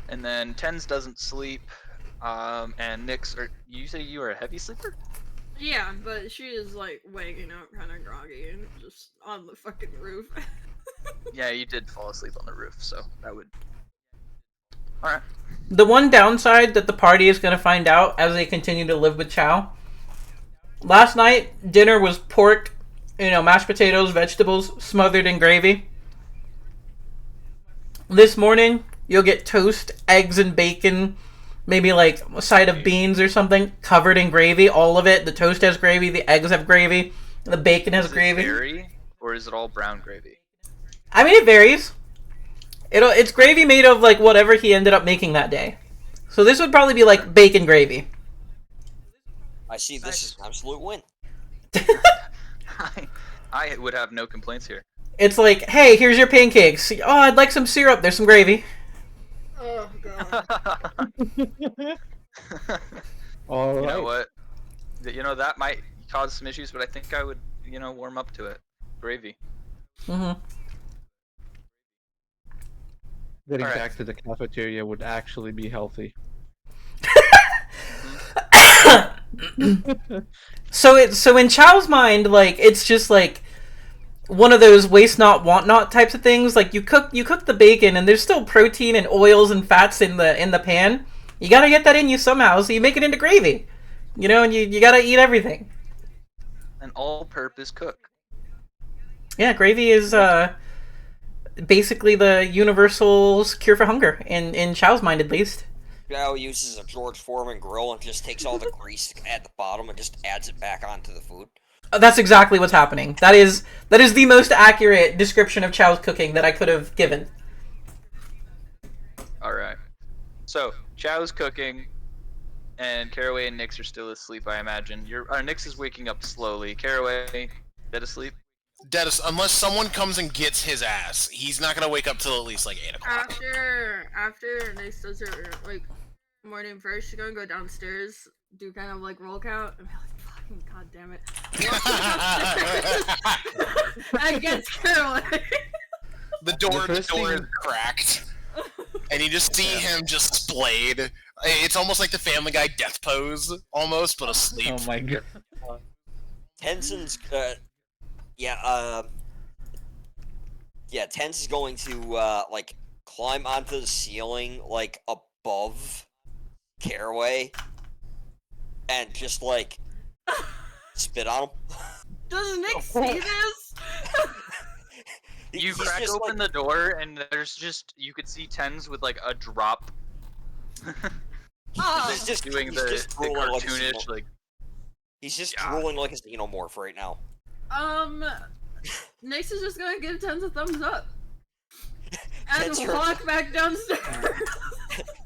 And then Tens doesn't sleep. And Nyx, you say you are a heavy sleeper? Yeah, but she is like waking up kind of groggy and just on the fucking roof. Yeah, you did fall asleep on the roof, so that would. Alright. The one downside that the party is going to find out as they continue to live with Chow. Last night, dinner was pork, mashed potatoes, vegetables, smothered in gravy. This morning, you'll get toast, eggs, and bacon, maybe like a side of beans or something, covered in gravy, all of it. The toast has gravy, the eggs have gravy, the bacon has gravy. Does it vary, or is it all brown gravy? I mean, it varies. It's gravy made of like whatever he ended up making that day. So this would probably be like bacon gravy. I see this is an absolute win. I would have no complaints here. It's like, hey, here's your pancakes. Oh, I'd like some syrup. There's some gravy. Oh god. All You right. know what? That might cause some issues, but I think I would, warm up to it. Gravy. Mm-hmm. Getting Alright. back to the cafeteria would actually be healthy. So in Chow's mind, like, it's just like one of those waste not want not types of things. Like you cook the bacon and there's still protein and oils and fats in the pan. You gotta get that in you somehow, so you make it into gravy. And you gotta eat everything. An all-purpose cook. Yeah, gravy is basically the universal cure for hunger in Chow's mind, at least. Chow uses a George Foreman grill and just takes all the grease at the bottom and just adds it back onto the food. That's exactly what's happening. That is the most accurate description of Chow's cooking that I could have given. Alright. So, Chow's cooking, and Caraway and Nyx are still asleep, I imagine. Nyx is waking up slowly. Caraway, dead asleep? Unless someone comes and gets his ass, he's not gonna wake up till at least like 8 o'clock. After Nyx does her like morning first, she's gonna go downstairs, do kind of like roll count, and be like, fucking god damn it. Against Caroline. The door first is thing- cracked, and you just see him just splayed. It's almost like the Family Guy death pose, almost, but asleep. Oh my god. Tenzin is going to like climb onto the ceiling like above Caraway and just like spit on him. Does Nick see this? You He's crack just, open like- the door, and you could see Tens with like a drop. Oh. He's just doing he's the just drooling like a cartoonish, like, He's just Yeah. drooling like a xenomorph right now. Nyx is just gonna give Tens a thumbs up. And Tens turns- walk back downstairs.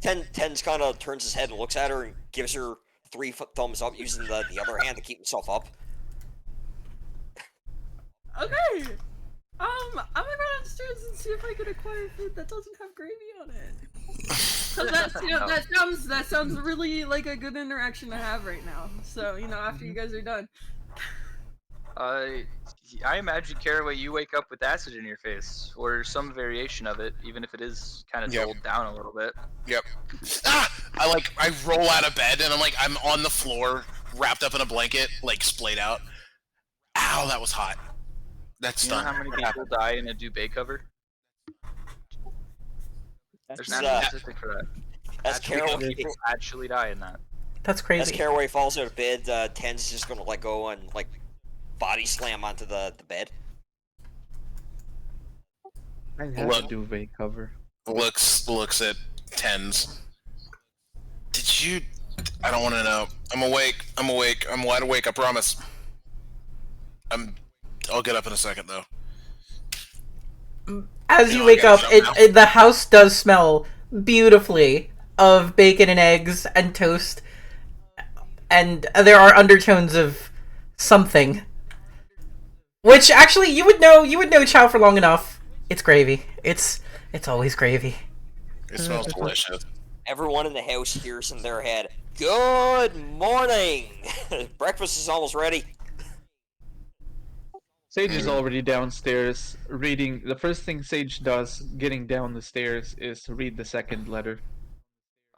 Tens kind of turns his head and looks at her and gives her 3 thumbs up, using the other hand to keep himself up. Okay. I'm gonna go downstairs and see if I can acquire food that doesn't have gravy on it. Cause that sounds really like a good interaction to have right now. So after you guys are done. I imagine, Caraway, you wake up with acid in your face, or some variation of it, even if it is kind of Yep. dulled down a little bit. Yep. I roll out of bed and I'm on the floor, wrapped up in a blanket, like splayed out. Ow, that was hot. That's You know done. how many people die in a Dubé cover? There's an Yeah. statistic for that. As Actually, Caraway, people actually die in that. That's as crazy. Caraway falls out of bed, Tens is just gonna let go and like body slam onto the bed. I have Look. a duvet cover. Looks at Tens. Did you? I don't want to know. I'm awake. I'm wide awake. I promise. I'll get up in a second though. As You you know, I wake up, gotta jump now. the house does smell beautifully of bacon and eggs and toast, and there are undertones of something. Which actually, you would know Chow for long enough. It's gravy. It's always gravy. It smells delicious. Everyone in the house hears in their head, "Good morning! Breakfast is almost ready." Sage is already downstairs reading. The first thing Sage does getting down the stairs is read the second letter.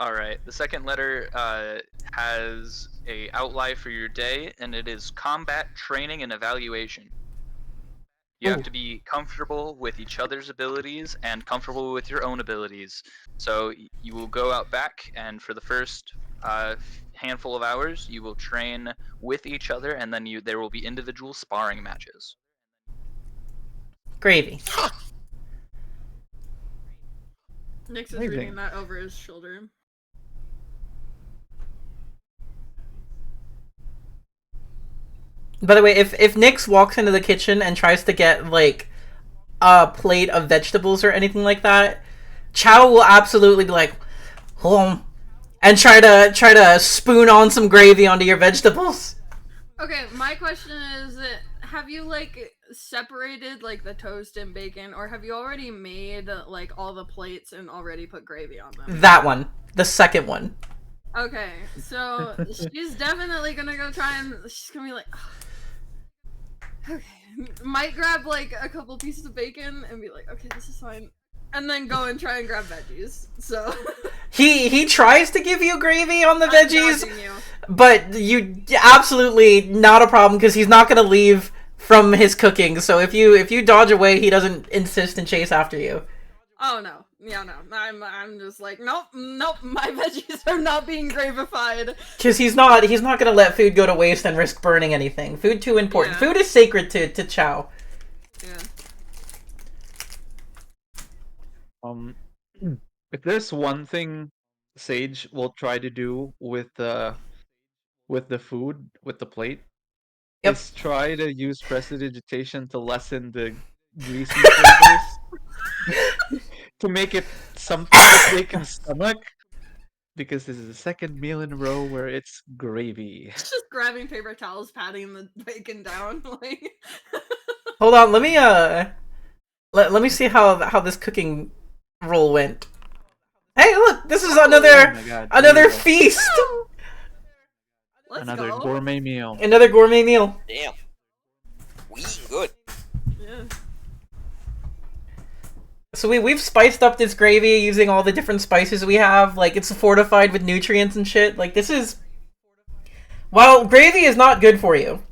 All right. The second letter has a outline for your day, and it is combat training and evaluation. You have to be comfortable with each other's abilities and comfortable with your own abilities. So you will go out back, and for the first handful of hours, you will train with each other, and then there will be individual sparring matches. Gravy. Nyx is Amazing. reading that over his shoulder. By the way, if Nyx walks into the kitchen and tries to get like a plate of vegetables or anything like that, Chow will absolutely be like, "Home," and try to spoon on some gravy onto your vegetables. Okay, my question is, have you like separated like the toast and bacon, or have you already made like all the plates and already put gravy on them? That one, the second one. Okay, so she's definitely gonna go try and she's gonna be like, okay, might grab like a couple pieces of bacon and be like, okay, this is fine, and then go and try and grab veggies. So He tries to give you gravy on the I'm veggies, dodging you. but you absolutely not a problem because he's not gonna leave from his cooking. So if you dodge away, he doesn't insist and chase after you. Oh no, yeah, no, I'm just like, nope, my veggies are not being gravified. Because he's not gonna let food go to waste and risk burning anything. Food too important. Yeah. Food is sacred to Chow. Yeah. If there's one thing Sage will try to do with the food, with the plate, Yep. is try to use prestidigitation to lessen the greasy flavors. To make it something that they can stomach. Because this is the second meal in a row where it's gravy. It's just grabbing paper towels, patting the bacon down, like. Hold on, let me see how this cooking roll went. Hey, look, this is Oh another my God, another there you go. feast. Let's Another go. gourmet meal. Another gourmet meal. Damn. We eating good. Yeah. So we've spiced up this gravy using all the different spices we have. Like, it's fortified with nutrients and shit. Like, this is... While gravy is not good for you,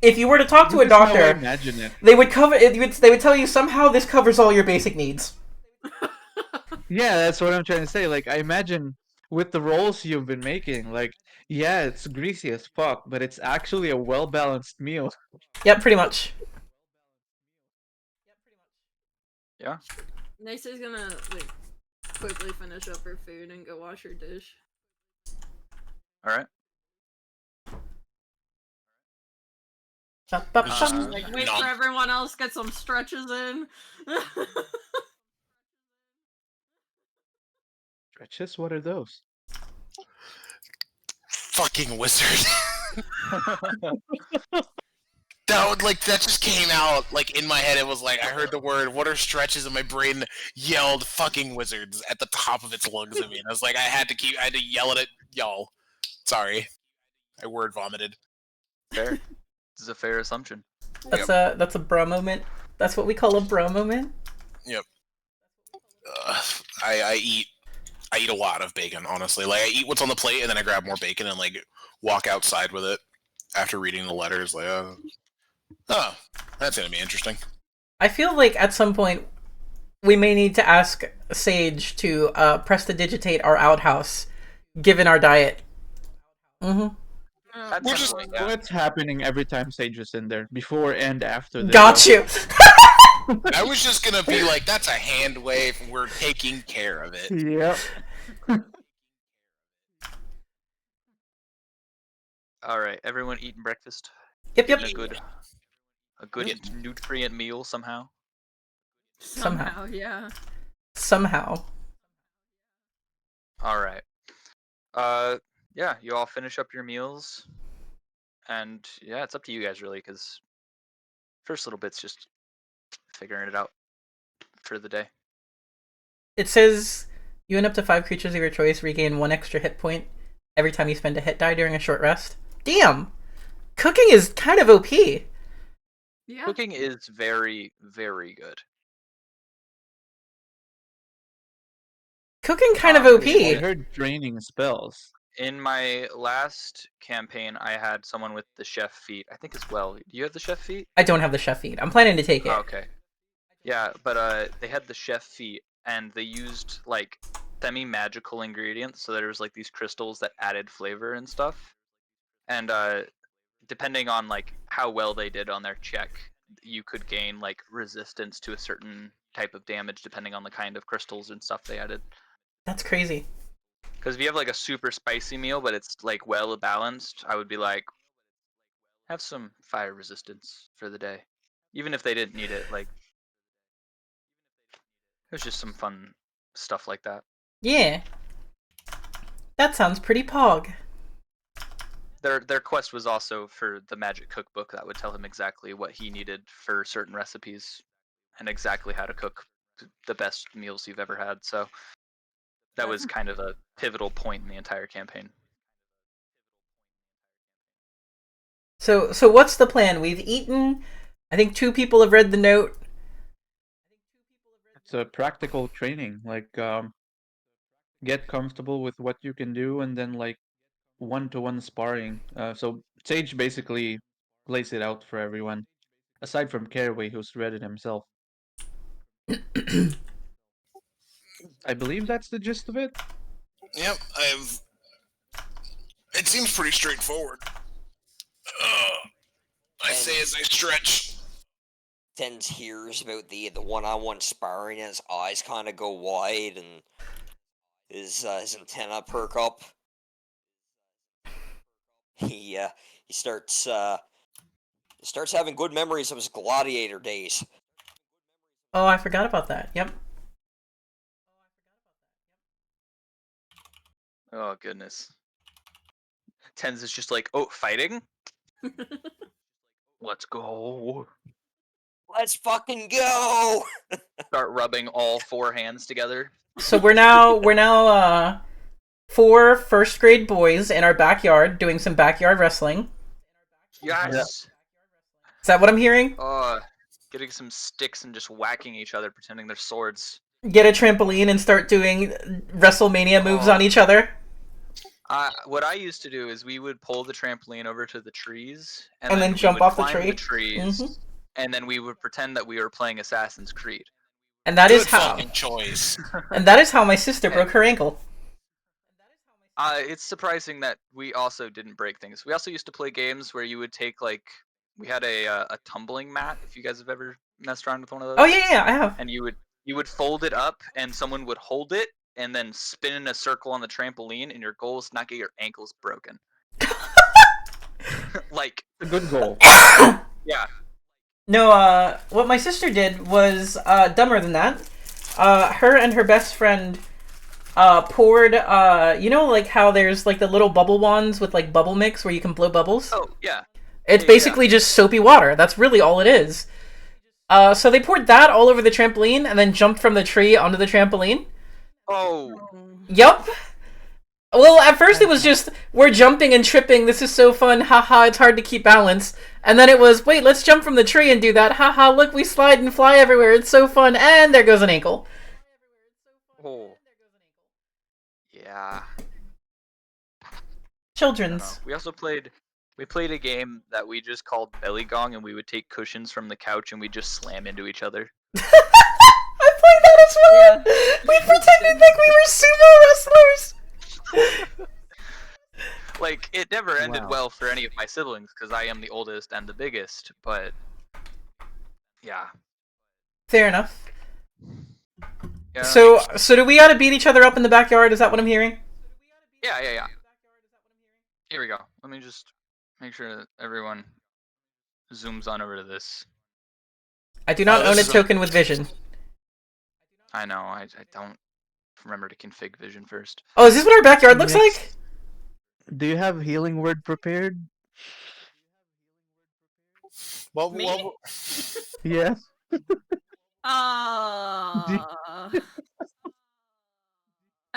if you were to talk to a This is how I doctor, imagine it. they would they would tell you somehow this covers all your basic needs. Yeah, that's what I'm trying to say. Like, I imagine with the rolls you've been making, like, yeah, it's greasy as fuck, but it's actually a well-balanced meal. Yep, pretty much. Yeah. Nysa's gonna like quickly finish up her food and go wash her dish. All right. Like wait No. for everyone else, get some stretches in. Stretches? What are those? Fucking wizard. That just came out like in my head. It was like I heard the word "what are stretches" and my brain yelled "fucking wizards" at the top of its lungs at me. And I was like, I had to yell it at y'all. Sorry, I word vomited. Fair. This is a fair assumption. That's a bro moment. That's what we call a bro moment. Yep. I eat a lot of bacon, honestly. Like I eat what's on the plate and then I grab more bacon and like walk outside with it after reading the letters. Like, oh, that's gonna be interesting. I feel like at some point we may need to ask Sage to prestidigitate our outhouse, given our diet. Mm-hmm. At We're some just- point, yeah. What's happening every time Sage is in there? Before and after the Got show. you. I was just gonna be like, that's a hand wave. We're taking care of it. Yep. All right, everyone eating breakfast. Yep, yep. Getting a good nutrient meal somehow. Somehow, yeah. Somehow. All right. Yeah, you all finish up your meals, and yeah, it's up to you guys really, because first little bit's just figuring it out for the day. It says you and up to 5 creatures of your choice regain 1 extra hit point every time you spend a hit die during a short rest. Damn! Cooking is kind of OP. Yeah. Cooking is very, very good. Cooking kind of Um, OP. I heard draining spells. In my last campaign, I had someone with the chef feat, I think as well. Do you have the chef feat? I don't have the chef feat. I'm planning to take it. Oh, okay. Yeah, but they had the chef feat, and they used like semi-magical ingredients, so there was like these crystals that added flavor and stuff. And depending on like how well they did on their check, you could gain like resistance to a certain type of damage depending on the kind of crystals and stuff they added. That's crazy. Because if you have like a super spicy meal, but it's like well balanced, I would be like, have some fire resistance for the day, even if they didn't need it. Like, there's just some fun stuff like that. Yeah. That sounds pretty pog. Their quest was also for the magic cookbook that would tell him exactly what he needed for certain recipes and exactly how to cook the best meals you've ever had. So that was kind of a pivotal point in the entire campaign. So what's the plan? We've eaten. I think 2 people have read the note. It's a practical training. Like, get comfortable with what you can do, and then like one-to-one sparring. So Sage basically lays it out for everyone, aside from Caraway, who's read it himself. I believe that's the gist of it. Yep, it seems pretty straightforward. I say as I stretch. Tens hears about the one-on-one sparring, and his eyes kind of go wide, and his antenna perk up. He starts having good memories of his gladiator days. Oh, I forgot about that. Yep. Oh goodness. Tens is just like, oh, fighting? Let's go. Let's fucking go! Start rubbing all 4 hands together. So we're now 4 first grade boys in our backyard doing some backyard wrestling. Yes. Is that what I'm hearing? Getting some sticks and just whacking each other, pretending they're swords. Get a trampoline and start doing WrestleMania moves on each other. What I used to do is we would pull the trampoline over to the trees, And then we jump would off the climb tree? trees, and then we would pretend that we were playing Assassin's Creed. And that Good is how. fucking choice. And that is how my sister broke her ankle. It's surprising that we also didn't break things. We also used to play games where you would take like, we had a tumbling mat. If you guys have ever messed around with one of those. Oh yeah, I have. And you would fold it up, and someone would hold it, and then spin in a circle on the trampoline, and your goal is to not get your ankles broken. Like, A good goal. yeah. No, what my sister did was dumber than that. Her and her best friend poured, you know, like how there's like the little bubble wands with like bubble mix where you can blow bubbles? Oh, yeah. It's basically just soapy water. That's really all it is. So they poured that all over the trampoline and then jumped from the tree onto the trampoline. Oh. Yup. Well, at first it was just, we're jumping and tripping, this is so fun, haha, it's hard to keep balance. And then it was, wait, let's jump from the tree and do that, haha, look, we slide and fly everywhere, it's so fun, and there goes an ankle. Oh. Yeah. Children's. We also played a game that we just called Belly Gong, and we would take cushions from the couch and we just slam into each other. I played that as well! Yeah. We pretended like we were sumo wrestlers! Like, it never ended Wow. well for any of my siblings, because I am the oldest and the biggest, but yeah. Fair enough. Yeah, So do we gotta beat each other up in the backyard, is that what I'm hearing? yeah. Here we go. Let me just make sure that everyone zooms on over to this. I do not Oh, own a this is token with vision. I know, I don't remember to config vision first. Oh, is this what our backyard looks Next. like? Do you have healing word prepared? Well, Me? well, Yes. I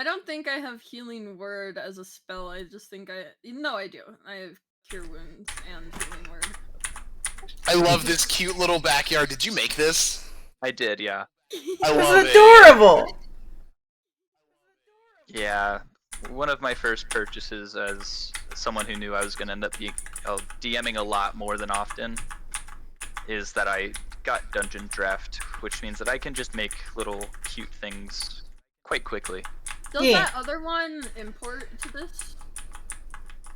don't think I have healing word as a spell. I just think no, I do. I have cure wounds and healing word. I love this cute little backyard. Did you make this? I did, yeah. I This love is it. adorable. Yeah. One of my first purchases as someone who knew I was going to end up being DMing a lot more than often is that I got Dungeon Draft, which means that I can just make little cute things quite quickly. Does Yeah. that other one import to this?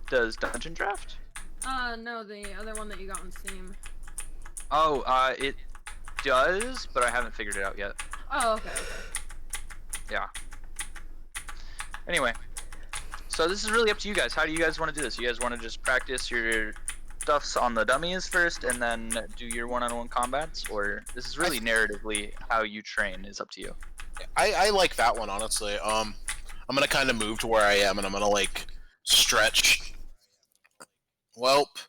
Does Dungeon Draft? No, the other one that you got on Steam. Oh, it does, but I haven't figured it out yet. Oh, okay. Yeah. Anyway, so this is really up to you guys. How do you guys want to do this? You guys want to just practice your stuffs on the dummies first and then do your one-on-one combats? Or this is really narratively how you train is up to you. I like that one, honestly. I'm gonna kind of move to where I am, and I'm gonna, like, stretch. Welp.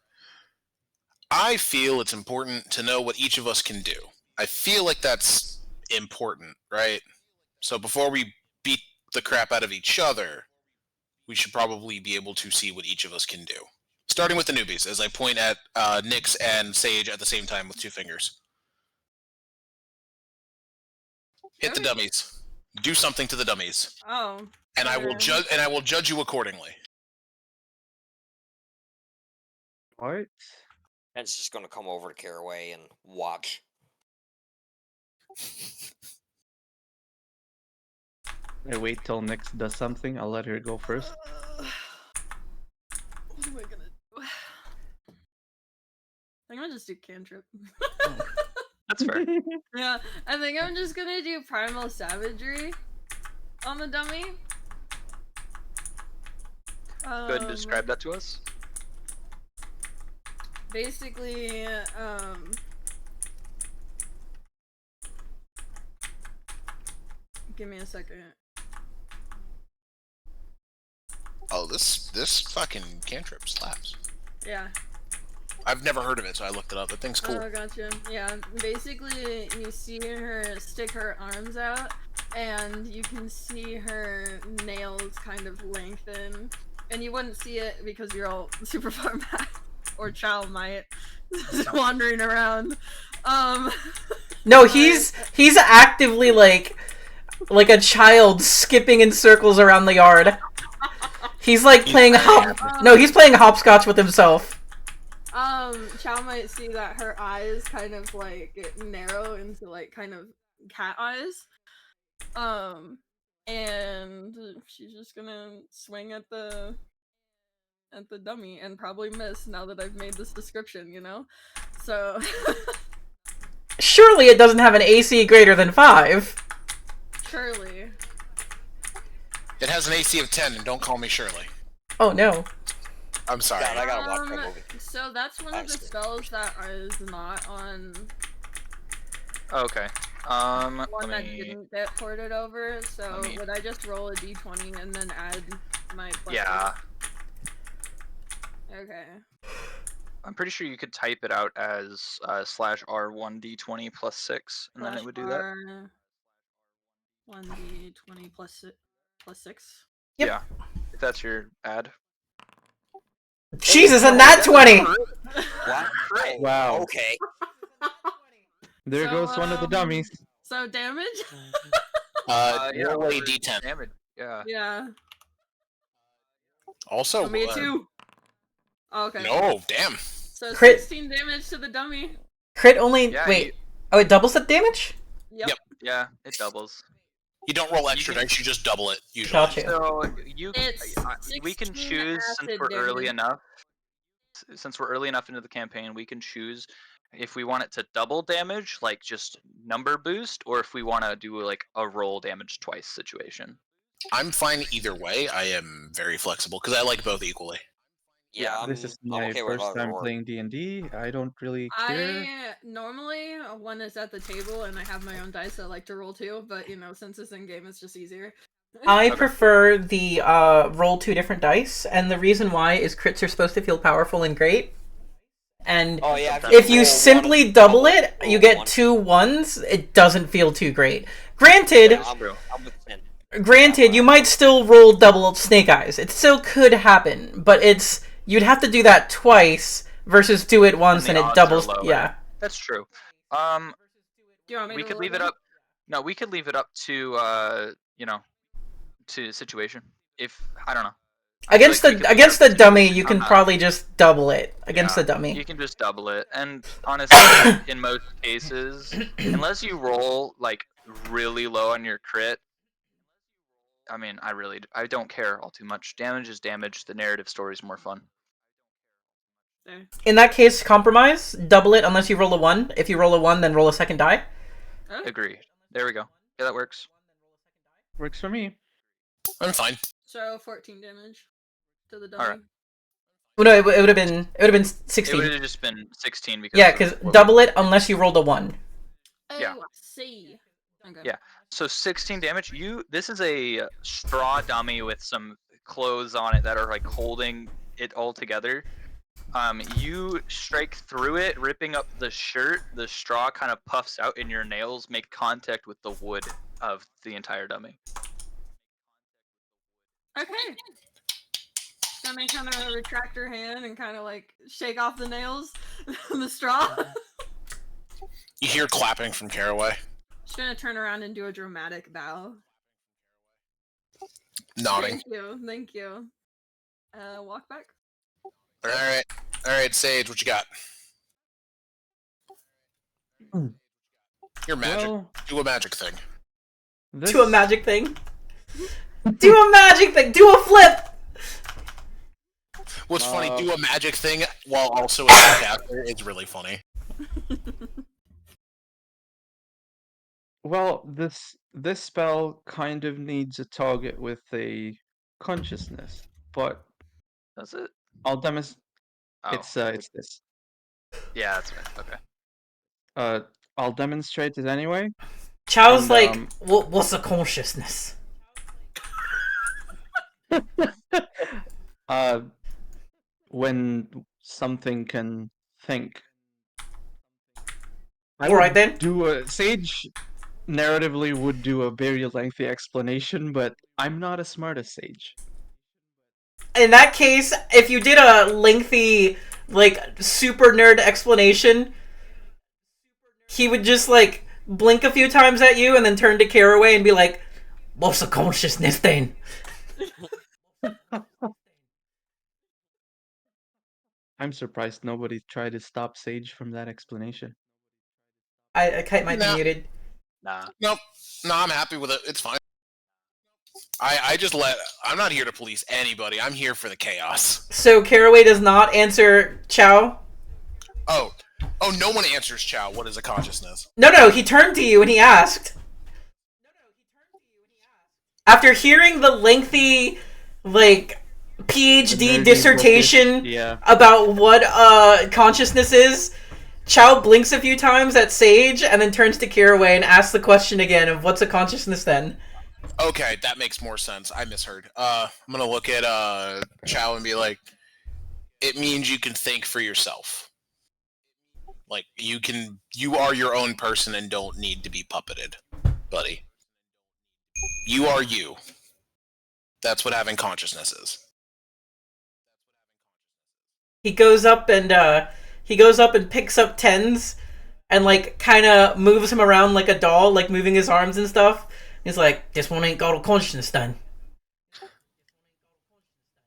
I feel it's important to know what each of us can do. I feel like that's important, right? So before we beat the crap out of each other, we should probably be able to see what each of us can do. Starting with the newbies, as I point at Nyx and Sage at the same time with 2 fingers. Hit the dummies. Do something to the dummies. Oh. And I will judge. And I will judge you accordingly. What? Ben's just gonna come over to Caraway and watch. I wait till Nyx does something. I'll let her go first. What am I gonna do? I'm gonna just do cantrip. That's fair. Yeah, I think I'm just gonna do primal savagery on the dummy. Good, describe that to us. Basically, give me a second. Oh, this fucking cantrip slaps. Yeah. I've never heard of it, so I looked it up. That thing's cool. Oh, gotcha. Yeah, basically, you see her stick her arms out, and you can see her nails kind of lengthen. And you wouldn't see it because you're all super far back. Or Chow might. Just wandering around. No, he's actively like a child skipping in circles around the yard. He's like playing he's playing hopscotch with himself. Chow might see that her eyes kind of like narrow into like kind of cat eyes. And she's just gonna swing at the dummy and probably miss now that I've made this description, you know? So Surely it doesn't have an AC greater than 5. Surely. It has an AC of 10, and don't call me Shirley. Oh no. I'm sorry. God, I gotta watch that movie. So that's one of the spells that is not on Okay. one Let that me... didn't get ported over, so Let me- would I just roll a d20 and then add my plus Yeah. 8? Okay. I'm pretty sure you could type it out as /R1d20 plus 6, and then it would do that. 1d20 plus 6. Yep. Yeah, if that's your ad. Jesus, and that 20! What? Wow. Okay. There So, goes one of the dummies. So damage? Roll a d10. Damage. Yeah. Yeah. Also, Give me a 2. Okay. no, damn. So Crit. 16 damage to the dummy. Crit only Yeah, wait. Oh, it doubles the damage? Yep. Yep. Yeah, it doubles. You don't roll extra dice, you just double it, usually. Gotcha. So It's we can 16 choose since acid we're early damage. enough. Since we're early enough into the campaign, we can choose if we want it to double damage, like just number boost, or if we want to do like a roll damage twice situation. I'm fine either way. I am very flexible, because I like both equally. Yeah, This is I'm my okay with first either time or. playing D&D. I don't really care. I normally when it's at the table and I have my own dice, I like to roll 2, but you know, since it's in game, it's just easier. I prefer the roll 2 different dice, and the reason why is crits are supposed to feel powerful and great. And Oh yeah. if you roll simply one, double it, roll you get one. 2 1s, it doesn't feel too great. Granted, Yeah, I'm with 10. Granted, you might still roll double snake eyes. It still could happen, but you'd have to do that twice versus do it once and the it odds are doubles. lower. Yeah. That's true. Do you want me We to could roll leave it again? up. No, we could leave it up to to situation. If I don't know. I feel Against like we the could leave it up to dummy, situation. you I'm can not- probably just double it against Yeah, the dummy. You can just double it, and honestly, in most cases, unless you roll like really low on your crit, I mean, I don't care all too much. Damage is damage. The narrative story is more fun. There. In that case, compromise. Double it unless you roll a 1. If you roll a 1, then roll a second die. Okay. Agreed. There we go. Yeah, that works. Works for me. I'm fine. So 14 damage to the dummy. Alright. Oh, no, it would have been It 16. would have just been 16 because Yeah, of because what double it unless you rolled a 1. Oh, Yeah. I see. Okay. Yeah. So 16 damage. This is a straw dummy with some clothes on it that are like holding it all together. You strike through it, ripping up the shirt. The straw kind of puffs out, and your nails make contact with the wood of the entire dummy. Okay. Gonna kind of retract her hand and kind of like shake off the nails, the straw. You hear clapping from Caraway. She's gonna turn around and do a dramatic bow. Nodding. Thank you. Walk back. Alright, Sage, what you got? You're magic. Well, Do a magic thing. this... Do a magic thing. Do a magic thing. Do a flip. What's funny, Uh, do a magic thing while also a caster is really funny. Well, this spell kind of needs a target with a consciousness, but Does it? I'll demonstrate. Oh. It's this. Yeah, that's right. Okay. I'll demonstrate it anyway. Chow's And, like, what's a consciousness? When something can think. I Alright would then. do a sage narratively would do a very lengthy explanation, but I'm not as smart as sage. In that case, if you did a lengthy, like, super nerd explanation, he would just, like, blink a few times at you and then turn to Caraway and be like, what's a consciousness then? I'm surprised nobody tried to stop Sage from that explanation. Kite might be Nah. muted. Nah. Nope. No, I'm happy with it. It's fine. I'm not here to police anybody. I'm here for the chaos. So Caraway does not answer Chow? Oh, no one answers Chow. What is a consciousness? No, he turned to you and he asked. After hearing the lengthy, like, PhD Nerdy dissertation bookish, yeah. about what consciousness is, Chow blinks a few times at Sage and then turns to Caraway and asks the question again of what's a consciousness then? Okay, that makes more sense. I misheard. I'm gonna look at Chow and be like, it means you can think for yourself. Like, you are your own person and don't need to be puppeted, buddy. You are you. That's what having consciousness is. He goes up and picks up Tens and like kind of moves him around like a doll, like moving his arms and stuff. He's like, this one ain't got a consciousness then.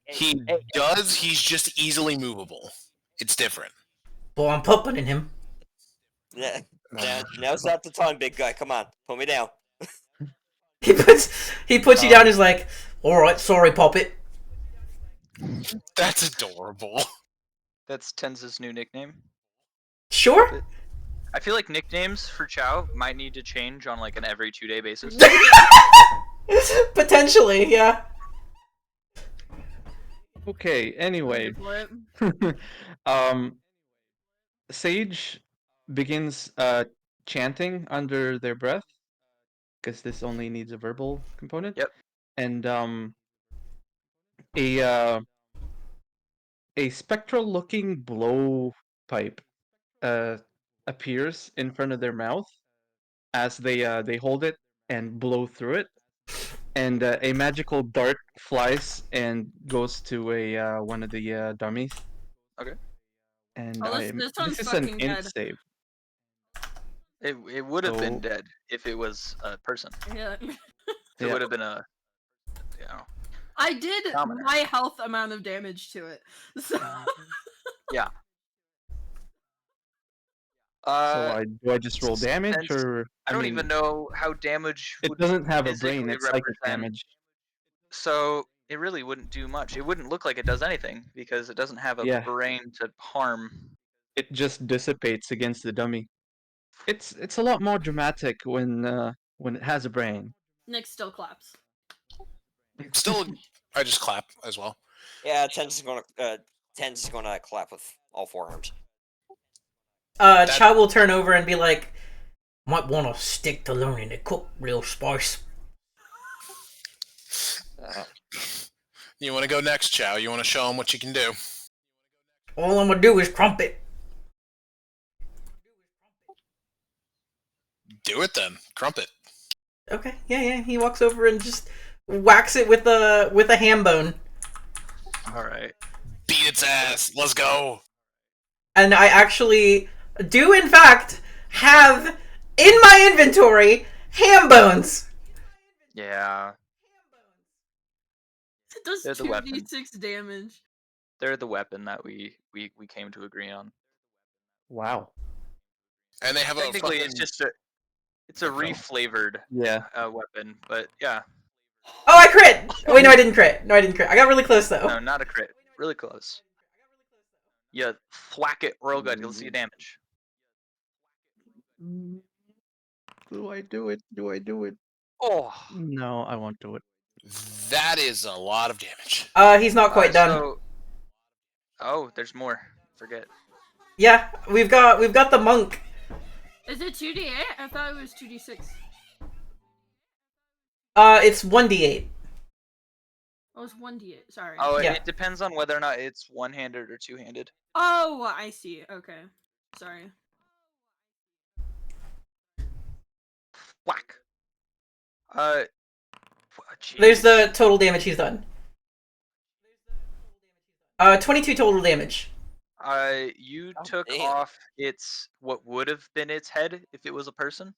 He does, he's just easily movable. It's different. Well, I'm puppeting him. Yeah, now's not the time, big guy. Come on, put me down. He puts you down. He's like, all right, sorry, puppet. That's adorable. That's Tenz's new nickname. Sure. I feel like nicknames for Chow might need to change on like an every 2-day basis. Potentially, yeah. Okay, anyway. Sage begins chanting under their breath, because this only needs a verbal component. Yep. And a spectral-looking blowpipe appears in front of their mouth as they hold it and blow through it, and a magical dart flies and goes to one of the dummies. Okay. And Oh, this one's this is an fucking int dead. save. It would have been So- dead if it was a person. Yeah. It Yeah. would have been a, you know, I did Commoner. my health amount of damage to it. So yeah. So do I just roll damage, since- or I don't mean, even know how damage. It would doesn't have a brain. physically It's psychic represent- damage. So it really wouldn't do much. It wouldn't look like it does anything because it doesn't have a Yeah. brain to harm. It just dissipates against the dummy. It's a lot more dramatic when it has a brain. Nick still claps. Still, I just clap as well. Yeah, Tens is gonna clap with all four arms. Chow will turn over and be like, might want to stick to learning to cook real spice. You want to go next, Chow? You want to show him what you can do? All I'm gonna do is crumpet. Do it then. Crumpet. Okay, yeah. He walks over and just whacks it with a ham bone. All right. Beat its ass. Let's go. And I actually do, in fact, have in my inventory ham bones. Yeah, It does They're the weapon. 2d6 damage. they're the weapon that we came to agree on. Wow. And they have a Technically, fucking... it's a reflavored Yeah. weapon, but yeah, Oh, I crit! Oh, wait, no, I didn't crit. I got really close, though. no, not a crit. Really close. You thwack it real good. You'll see damage. Do I do it? Do I do it? Oh, No, I won't do it. That is a lot of damage. He's not quite done. So... Oh, there's more. Forget. Yeah, we've got the monk. Is it 2d8? I thought it was 2d6. It's 1d8. Oh, it's 1d8. Sorry. Oh, Yeah. it depends on whether or not it's one-handed or two-handed. Oh, I see. Okay. Sorry. Whack. There's Jeez. the total damage he's done. 22 total damage. You Oh, took damn. off what would have been its head if it was a person.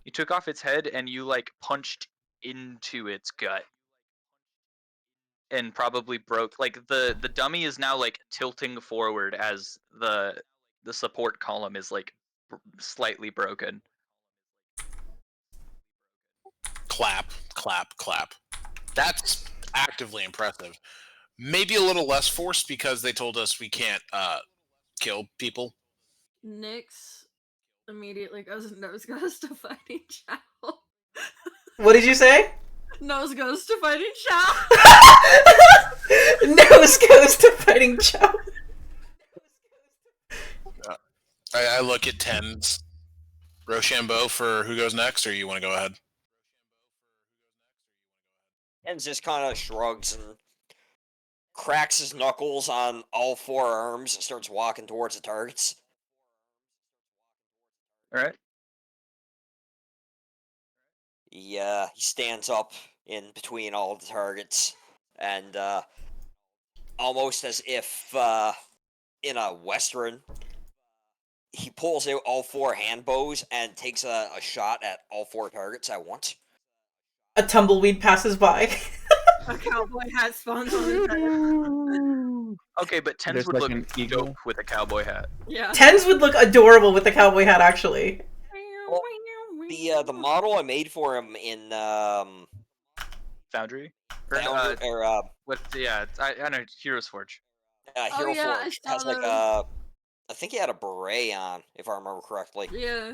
You took off its head and you like punched into its gut. And probably broke the dummy is now like tilting forward as the support column is like slightly broken. Clap, clap, clap. That's actively impressive. Maybe a little less forced because they told us we can't kill people. Nyx immediately goes to fighting Chow. What did you say? Nose goes to fighting Chow. Nose goes to fighting Chow. I look at Tens. Rochambeau for who goes next, or you want to go ahead? Tens just kind of shrugs and cracks his knuckles on all four arms and starts walking towards the targets. All right. He stands up in between all the targets and almost as if in a western, he pulls out all four hand bows and takes a shot at all four targets at once. A tumbleweed passes by. A cowboy hat spawns on his head. Okay, but Tens There's would like look an eagle. dope with a cowboy hat. Yeah. Tens would look adorable with the cowboy hat, actually. Well, the model I made for him in Foundry? What? Yeah, I know. Heroes Forge. Hero yeah, I Forge saw has like those. I think he had a beret on, if I remember correctly. Yeah.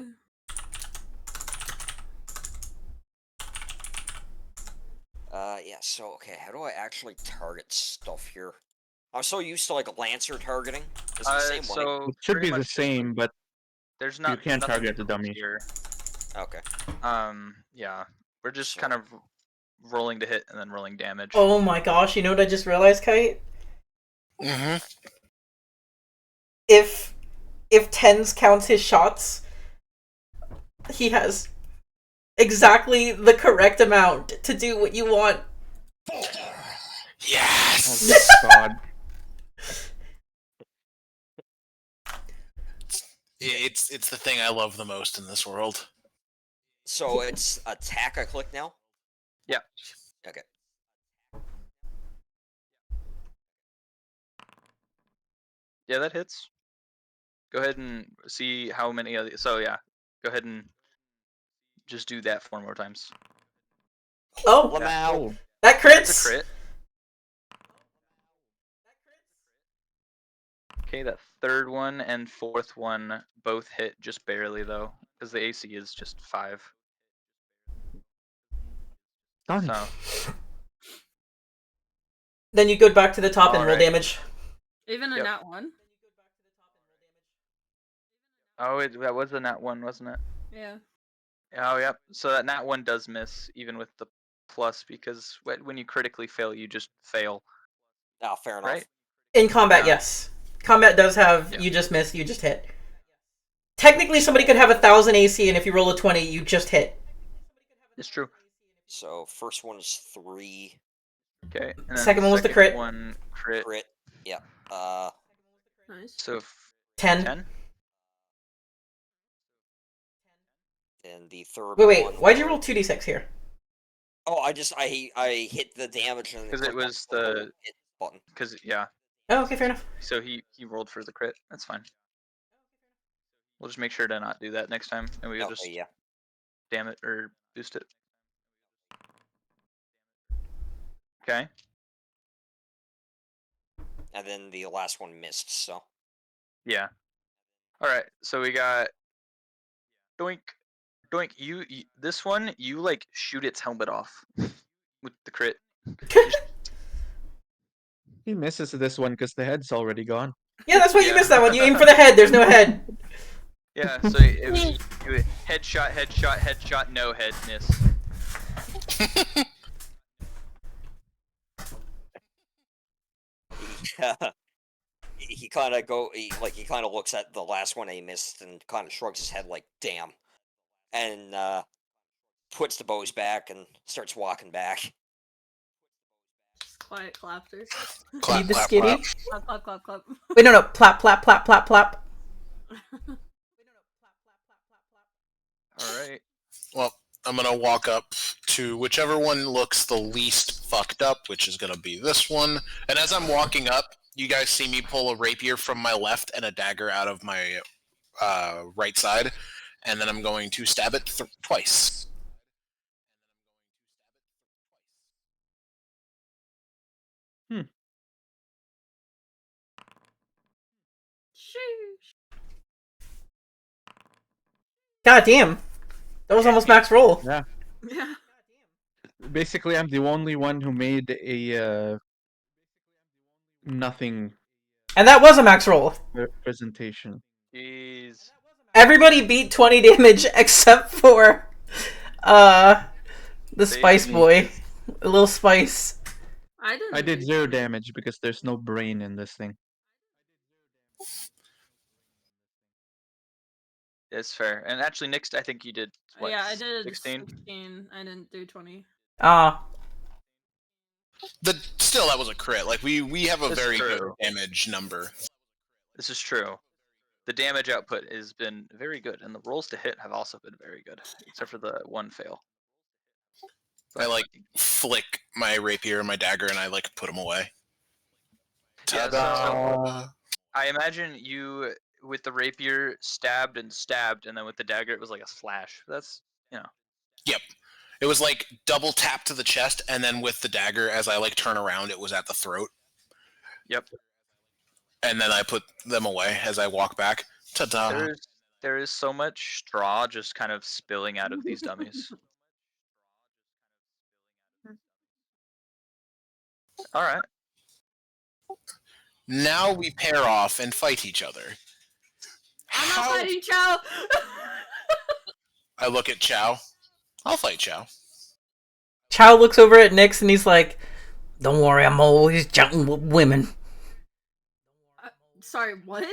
Yeah, so, okay, how do I actually target stuff here? I'm so used to, like, Lancer targeting. It's the same one. So It should pretty be the much same, but there's not. can't nothing target the different dummies. here. Okay. Yeah, we're just kind of rolling to hit and then rolling damage. Oh my gosh, you know what I just realized, Kite? Mm-hmm. If Tens counts his shots, he has exactly the correct amount to do what you want. Yes! oh god. It's the thing I love the most in this world. So it's attack I click now? Yeah. Okay. Yeah, that hits. Go ahead and see how many of the. So yeah, go ahead and just do that 4 more times. Oh, Lamau. that That's a crits. crit. Okay, that third one and fourth one both hit just barely though, because the AC is just 5. Done. So Then you go back to the top and roll Alright. damage. Even a Yep. nat 1? oh, that was a nat 1, wasn't it? Yeah. Oh, yep. So that nat 1 does miss even with the plus because when you critically fail, you just fail, Oh, fair enough. right? In combat, Yeah. yes. Combat does have, Yeah. you just miss, you just hit. Technically, somebody could have 1,000 AC, and if you roll a 20, you just hit. It's true. So first one is 3 Okay. And then Second one was the second crit. one crit. crit. Yeah. Nice. So 10. 10. And the third Wait, one. why'd you roll 2d6 here? Oh, I hit the damage and then 'Cause it clicked on was the little the- hit button. Because yeah. Oh, okay, fair enough. So he rolled for the crit. That's fine. We'll just make sure to not do that next time, and we'll Okay, just yeah. damn it or boost it. Okay. And then the last one missed. So Yeah. All right. So we got Doink. Doink. You this one you like shoot its helmet off with the crit. He misses this one because the head's already gone. Yeah, that's why you Yeah. missed that one. You aim for the head, there's no head. Yeah. So it was headshot, headshot, headshot, no head, miss. he kind of he kind of looks at the last one he missed and kind of shrugs his head like, "Damn," and puts the bows back and starts walking back. Quiet clapter. Clap, Feed the clap, skitty. clap. Clap, clap, clap, clap. Wait, no, plap, plap, plap, plap, plap. All right. Well, I'm gonna walk up to whichever one looks the least fucked up, which is gonna be this one. And as I'm walking up, you guys see me pull a rapier from my left and a dagger out of my right side, and then I'm going to stab it twice. Sheesh. God damn. That was almost max roll. Yeah. Yeah. Basically, I'm the only one who made a nothing And that was a max roll. presentation. Jeez. Everybody beat 20 damage except for the Spice Baby. Boy. A little spice. I did 0 damage because there's no brain in this thing. It's fair. And actually, next I think you did what? Yeah, I did 16. 16. I didn't do 20. Still, that was a crit. Like we have a That's very good true. damage number. This is true. The damage output has been very good, and the rolls to hit have also been very good, except for the one fail. I like flick my rapier and my dagger, and I like put them away. Yeah, Ta-da! I imagine you with the rapier stabbed, and then with the dagger it was like a slash. That's Yep. It was like double tap to the chest, and then with the dagger, as I like turn around, it was at the throat. Yep. And then I put them away as I walk back. Ta-da! There is so much straw just kind of spilling out of these dummies. All right. Now we pair off and fight each other. I'm not How- fighting Chow! I look at Chow. I'll fight Chow. Chow looks over at Nyx and he's like, "Don't worry, I'm always jumping with women." Sorry, what?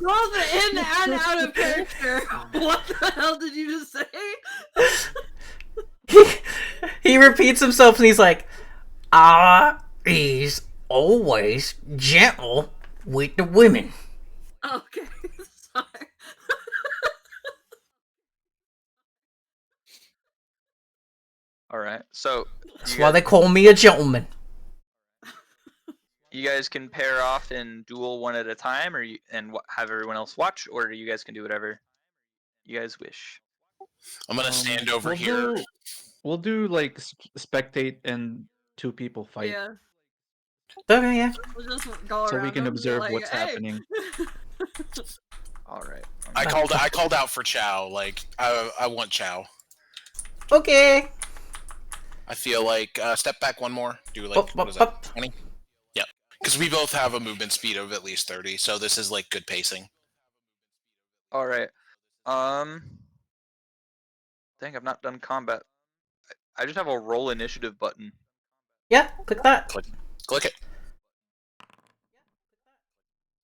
Both in and out of character. What the hell did you just say? He repeats himself and he's like, "Ah, he's always gentle with the women. Okay, sorry. All right. So That's why they call me a gentleman. you guys can pair off and duel one at a time, or have everyone else watch, or you guys can do whatever you guys wish. I'm gonna stand over we'll here. We'll do like spectate and 2 people fight, Yeah, Okay, yeah. we'll just go so around we can them and be observe like, what's hey. happening. All right. I called out for Chow. Like I want Chow. Okay. I feel like step back one more. Do like Up, what up, is that? up. 20? Yep. Because we both have a movement speed of at least 30, so this is like good pacing. All right. Dang, I've not done combat. I just have a roll initiative button. Yeah, click that. Click it.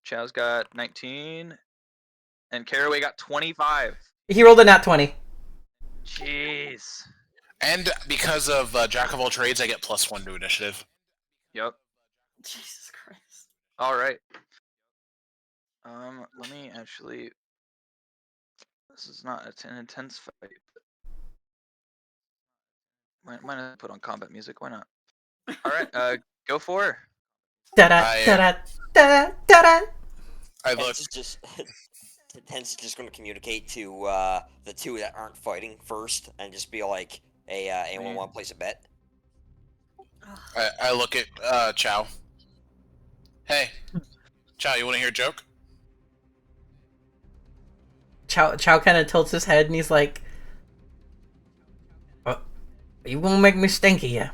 Chow's got 19, and Caraway got 25. He rolled a nat 20. Jeez. And because of Jack of all trades, I get +1 to initiative. Yep. Jesus Christ. All right. Let me actually. This is not an intense fight. Might have put on combat music. Why not? All right. Go for her. Da da da da da da da. I look. Tense is just Tense is just going to communicate to the 2 that aren't fighting first, and just be like, "Hey, anyone want to place a bet?" I look at Chow. Hey, Chow, you want to hear a joke? Chow kind of tilts his head and he's like, "You won't make me stinky, yeah?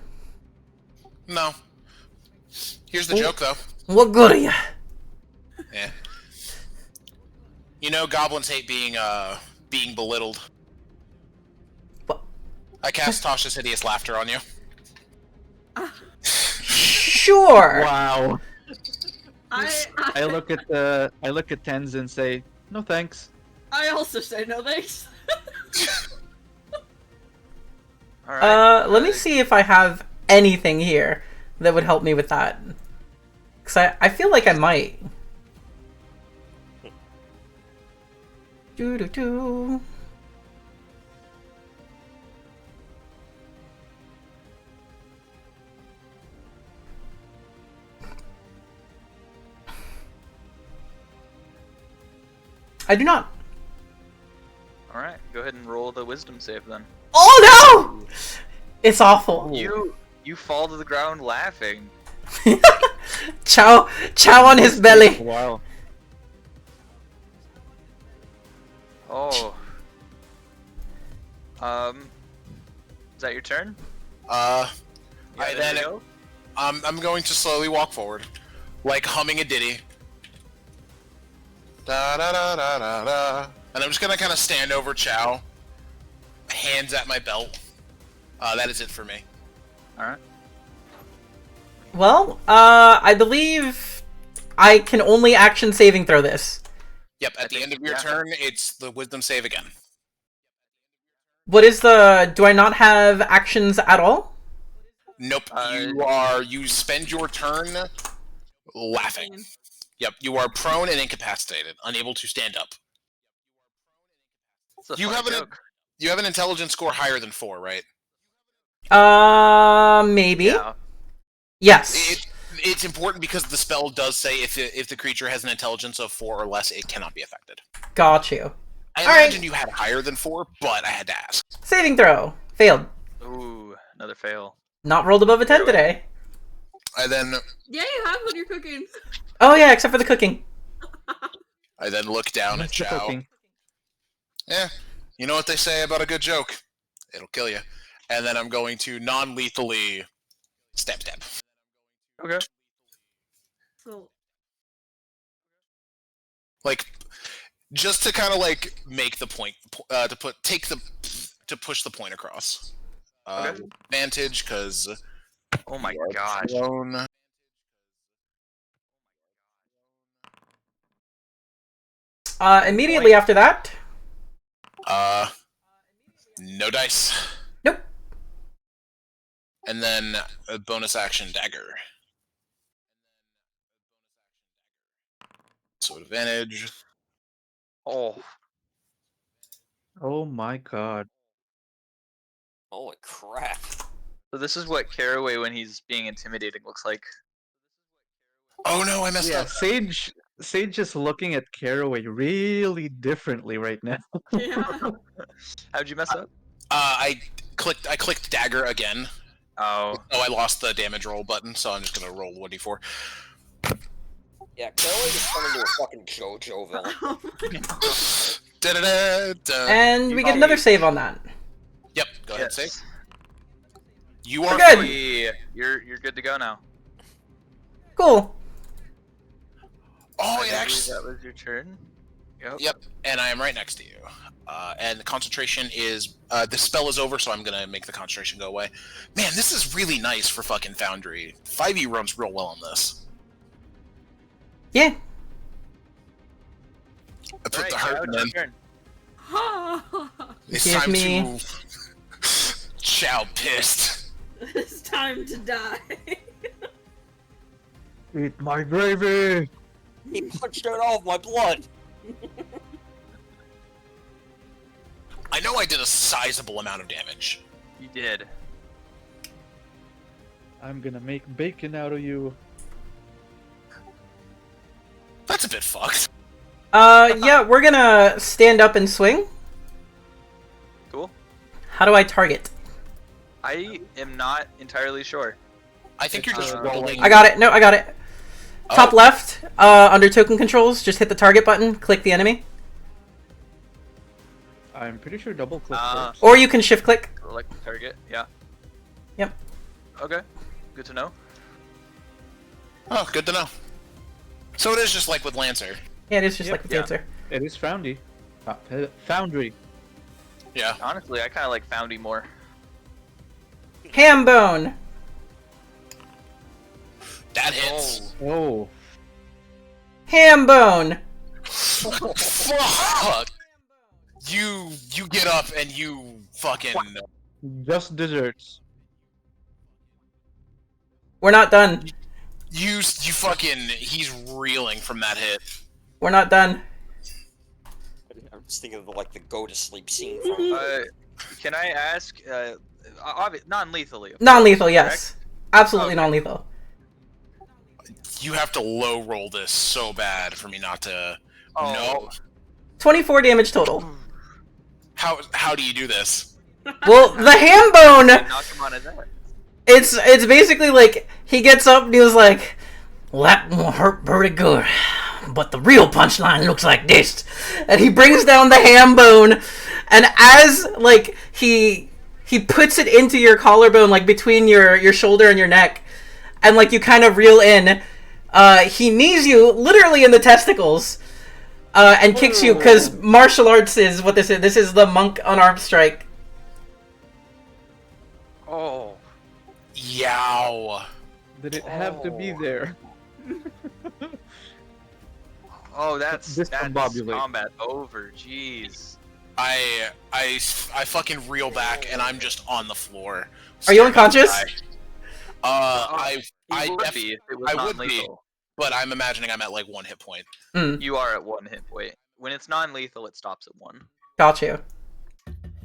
No. Here's the joke, though. What good are you?" Yeah. You know, goblins hate being belittled. What? I cast Tasha's hideous laughter on you. Sure. Wow. I look at Tens and say, no thanks. I also say no thanks. All right. Let me see if I have anything here that would help me with that. Because I feel like I might. Doo-doo-doo. I do not. All right. Go ahead and roll the wisdom save then. Oh no! It's awful. You fall to the ground laughing. Chow on his belly. Wow. Oh. Is that your turn? I Yeah, then there you go. I'm going to slowly walk forward, like humming a ditty. Da da da da da da. And I'm just gonna kind of stand over Chow, hands at my belt. That is it for me. All right. Well, I believe I can only action saving throw this. Yep. At the end of your turn, it's the wisdom save again. What is the... Do I not have actions at all? Nope. You spend your turn laughing. Yep. You are prone and incapacitated, unable to stand up. You have an intelligence score higher than 4, right? Maybe. Yeah. Yes. It's important because the spell does say if the creature has an intelligence of 4 or less, it cannot be affected. Got you. I All imagine right. you had higher than 4, but I had to ask. Saving throw. Failed. Ooh, another fail. Not rolled above a 10 today. I then Yeah, you have when you're cooking. Oh yeah, except for the cooking. look down at Just the Chow. cooking. Yeah, you know what they say about a good joke? It'll kill you. And then I'm going to non-lethally stab. Okay. So Like, just to kind of like make the point, to push the point across. Okay. Advantage because Oh my gosh. prone. Immediately after that. No dice. Nope. And then a bonus action dagger. So advantage. Oh, Oh my god. Holy crap. so this is what Caraway, when he's being intimidating, looks like. Oh no, I messed Yeah, up. Sage is looking at Caraway really differently right now. Yeah. How'd you mess up? I clicked dagger again. Oh, Oh, I lost the damage roll button, so I'm just gonna roll 1d4. Yeah, Caraway just turned into a fucking JoJo villain. Oh my god. Da-da-da-da. And we get another save on that. Yep, go ahead, yes. save. You We're are good. free. Yeah, you're good to go now. Cool. Oh, I it believe actually. that was your turn. Yep, and I am right next to you. And the concentration is the spell is over, so I'm gonna make the concentration go away. Man, this is really nice for fucking Foundry. 5e runs real well on this. Yeah. I put Alright, the now heart it's your in. turn. It's Give time me- to chow pissed. It's time to die. Eat my gravy! He punched out all of my blood. I know I did a sizable amount of damage. You did. I'm gonna make bacon out of you. That's a bit fucked. Yeah, we're gonna stand up and swing. Cool. How do I target? I am not entirely sure. I think you're just Uh, rolling. I got it. No, I got it. Oh. Top left, under token controls, just hit the target button, click the enemy. I'm pretty sure double click works. Or you can shift click. Select the target. Yeah. Yep. Okay. Good to know. Oh, good to know. So it is just like with Lancer. Yeah, it is just Yep. like the Yeah. answer. It is Foundry. Foundry. Yeah. Honestly, I kind of like Foundy more. Ham bone. That hits. Oh. Ham bone. Fuck! You get up and you fucking. Just desserts. We're not done. You fucking. He's reeling from that hit. We're not done. I'm just thinking of like the go to sleep scene from. Can I ask? Non-lethally. of Non-lethal, course, yes. Absolutely Okay. non-lethal. You have to low roll this so bad for me not to. Oh. No. 24 damage total. How do you do this? Well, the ham bone, correct? Knock him on his head. it's basically like, he gets up and he was like, well, that won't hurt pretty good. But the real punchline looks like this. And he brings down the ham bone, and as, like, he puts it into your collarbone, like, between your shoulder and your neck, and, like, you kind of reel in, he knees you literally in the testicles, and kicks you, because martial arts is what this is. This is the monk unarmed strike. Oh. Yow. Did it have to be there? Oh, that's Discombobulate. combat over. Jeez. I fucking reel back and I'm just on the floor. Are you unconscious? I He would def- be if it was I would be. non-lethal. but I'm imagining I'm at like 1 hit point. You are at 1 hit point. When it's non-lethal, it stops at 1. Got you.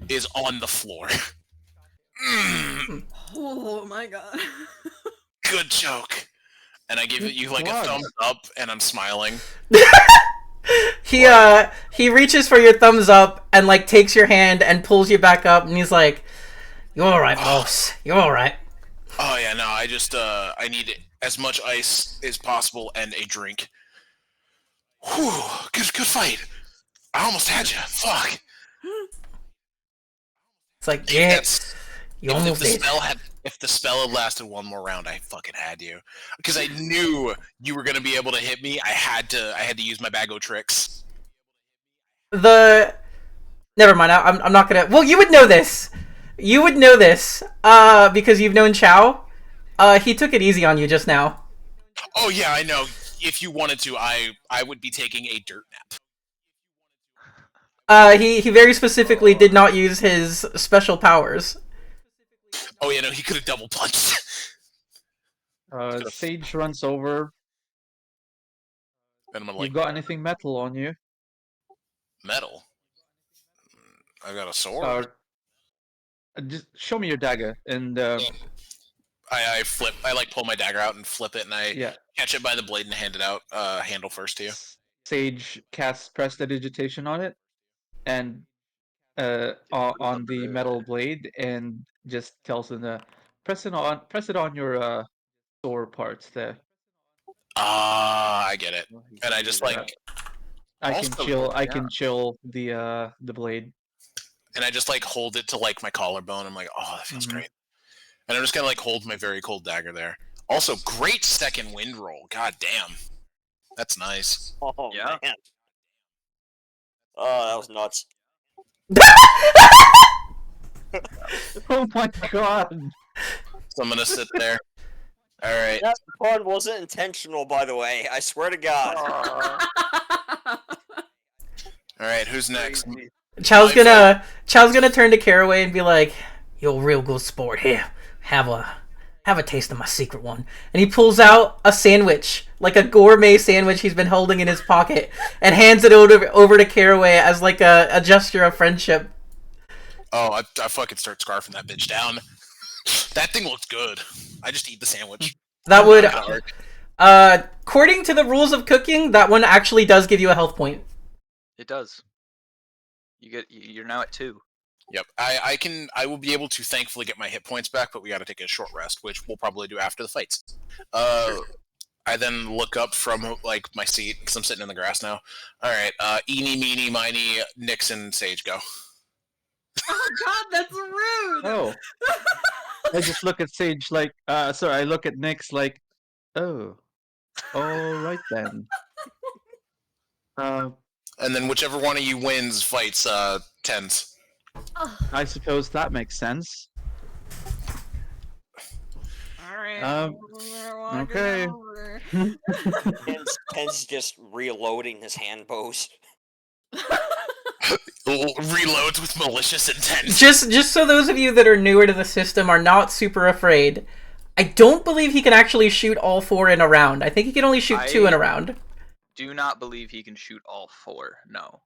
Is on the floor. Oh my god. Good joke. And I give you like a God. thumbs up, and I'm smiling. He reaches for your thumbs up and like takes your hand and pulls you back up, and he's like, "You're all right, boss. You're all right." Oh yeah, no, I just I need as much ice as possible and a drink. Whew, good fight. I almost had you. Fuck. It's like, If yeah, that's- you if almost the did. spell had lasted one more round, I fucking had you. Because I knew you were gonna be able to hit me. I had to use my bag of tricks. Never mind. I'm not gonna. Well, you would know this. You would know this. Because you've known Chow. He took it easy on you just now. Oh yeah, I know. If you wanted to, I would be taking a dirt nap. He very specifically did not use his special powers. Oh yeah, no, he could have double punched. Sage runs over. And I'm gonna You like got anything metal on you? metal. I got a sword. Just show me your dagger, and I flip. I like pull my dagger out and flip it, and I yeah. catch it by the blade and hand it out. Handle first to you. Sage casts prestidigitation on it, and on the metal blade, and just tells him to press it on your sore parts there. Ah, I get it. Well, he's And gonna I do just that. like, I can Also, chill. I yeah. can chill the blade. and I just like hold it to like my collarbone. I'm like, oh, that feels Mhm. great. And I'm just gonna like hold my very cold dagger there. Also, great second wind roll. God damn, that's nice. Oh Yeah. man. Oh, that was nuts. Oh my god! So I'm gonna sit there. All right. That pun wasn't intentional, by the way. I swear to God. Aw, All right. Who's next? crazy. Chow's My gonna turn to Caraway and be like, "You're a real good sport. Here, have a taste of my secret one." And he pulls out a sandwich, like a gourmet sandwich he's been holding in his pocket, and hands it over to Caraway as like a gesture of friendship. Oh, I fucking start scarfing that bitch down. That thing looks good. I just eat the sandwich. That would, Not gonna arc. according to the rules of cooking, that one actually does give you a health point. It does. You're now at 2. Yep. I will be able to thankfully get my hit points back, but we got to take a short rest, which we'll probably do after the fights. I then look up from like my seat because I'm sitting in the grass now. All right. Eeny, meeny, miny, Nix and Sage go. Oh God, that's rude. Oh, I just look at Sage like, sorry, I look at Nyx like, oh, all right then. And then whichever one of you wins fights tens. I suppose that makes sense. Alright. Okay. Ken's just reloading his hand bows. Reloads with malicious intent. Just so those of you that are newer to the system are not super afraid, I don't believe he can actually shoot all 4 in a round. I think he can only shoot 2 in a round. Do not believe he can shoot all 4. No.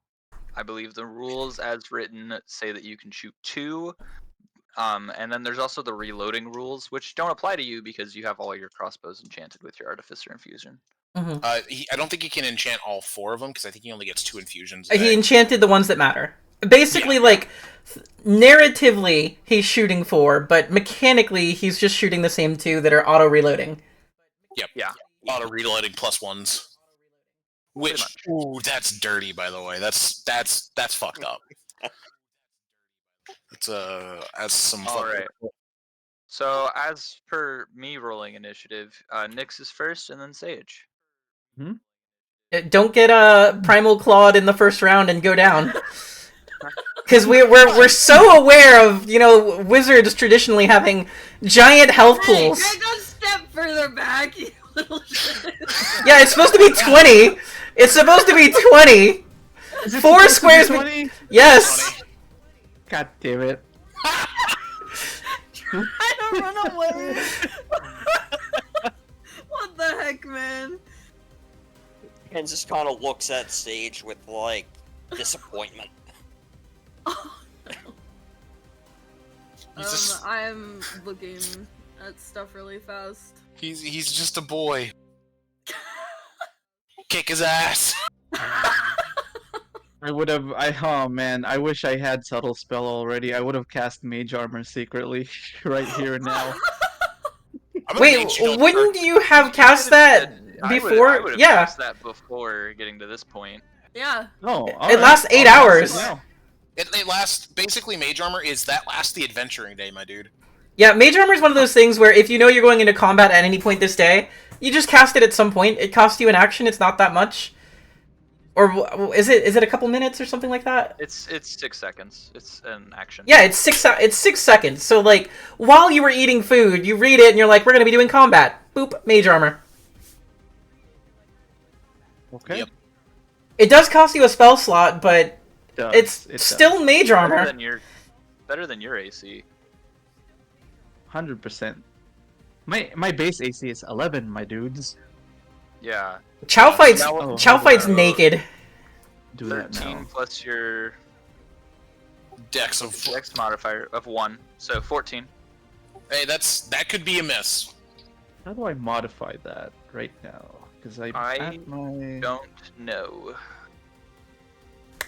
I believe the rules as written say that you can shoot 2. And then there's also the reloading rules, which don't apply to you because you have all your crossbows enchanted with your Artificer Infusion. Mm-hmm. I don't think he can enchant all 4 of them because I think he only gets 2 infusions. He enchanted the ones that matter. Basically, like, narratively, he's shooting 4, but mechanically, he's just shooting the same 2 that are auto-reloading. Yep. Yeah. Auto reloading +1s. Which, ooh, that's dirty, by the way. That's fucked up. It's as some. All right. So as per me rolling initiative, Nyx is first, and then Sage. Don't get Primal Clawed in the first round and go down. Because we're so aware of, you know, wizards traditionally having giant health pools. Hey, go a step further back, you little shit. Yeah, it's supposed to be 20. It's supposed to be 20. 4 squares. 20? Yes. God damn it. Trying to run away. What the heck, man? Ken just kind of looks at Sage with, like, disappointment. Oh, no. Just- I'm looking at stuff really fast. He's just a boy. Kick his ass. Oh man, I wish I had Subtle Spell already. I would have cast Mage Armor secretly, right here and now. Wait, wouldn't you have cast that before? I would have Yeah. cast that before getting to this point. Yeah. Oh, It lasts 8 hours. It lasts. Basically, Mage Armor is that lasts the adventuring day, my dude. Yeah, Mage Armor is one of those things where if you know you're going into combat at any point this day, you just cast it at some point. It costs you an action. It's not that much. Or is it a couple minutes or something like that? It's 6 seconds. It's an action. Yeah, it's 6 seconds. So like while you were eating food, you read it and you're like, we're gonna be doing combat. Boop, Mage Armor. Okay. Yep. It does cost you a spell slot, but It it's still Mage Armor. Better than your AC. 100%. My base AC is 11, my dudes. Yeah. Chow fights. now- Chow fights uh, naked. Do that 13 now. plus your Dex of. Dex modifier of 1, so 14. Hey, that could be a miss. How do I modify that right now? Because I at my... Don't know.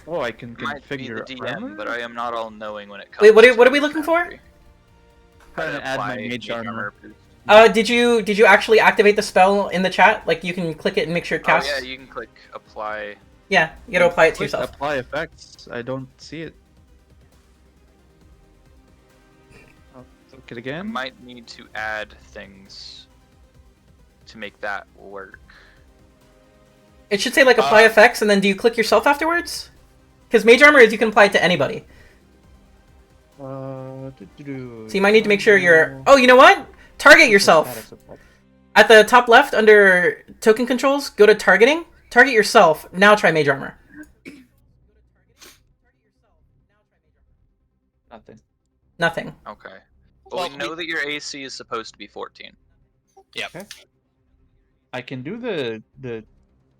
Oh, I can Might be the configure DM, armor? but I am not all knowing when it comes. Wait, what are to we looking for? mastery. Trying How to add my apply mage armor. boost. Did you actually activate the spell in the chat? Like you can click it and make sure it Oh casts. yeah, you can click apply. Yeah, you gotta apply it to Click yourself. Apply effects. I don't see it. I'll click it You again. might need to add things to make that work. It should say like apply effects, and then do you click yourself afterwards? Because mage armor is you can apply it to anybody. So you might need to make sure you're. Oh, you know what? Target yourself. At the top left under token controls, go to targeting. Target yourself. Now try mage armor. Nothing. Nothing. Okay. But Well, we know that your AC is supposed to be 14. Yep. I can do the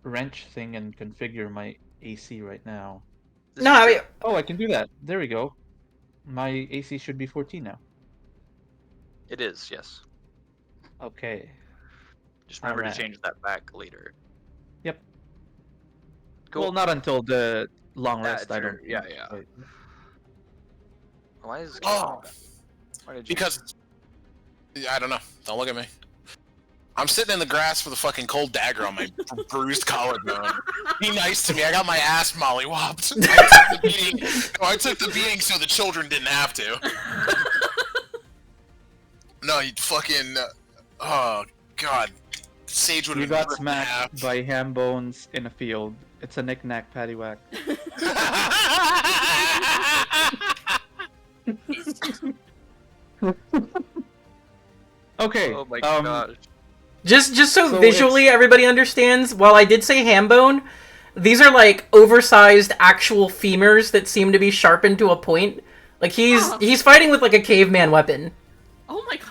wrench thing and configure my AC right now. This No, is I true. mean, Oh, I can do that. There we go. My AC should be 14 now. It is, yes. Okay. Just remember Alright. to change that back later. Yep. Cool. Well, not until the long Yeah, rest. I true. don't. Yeah, think. yeah. Wait. Why is Oh, Why did you? because I don't know. Don't look at me. I'm sitting in the grass with a fucking cold dagger on my bruised collarbone. Be nice to me. I got my ass mollywopped. I took the beating so the children didn't have to. No, you fucking. Oh god. Sage would You have got been smacked by ham bones in a field. It's a knick-knack paddywhack. Okay. Oh my gosh. just so So visually it's- everybody understands. While I did say ham bone, these are like oversized actual femurs that seem to be sharpened to a point. Like he's fighting with like a caveman weapon. Oh my god.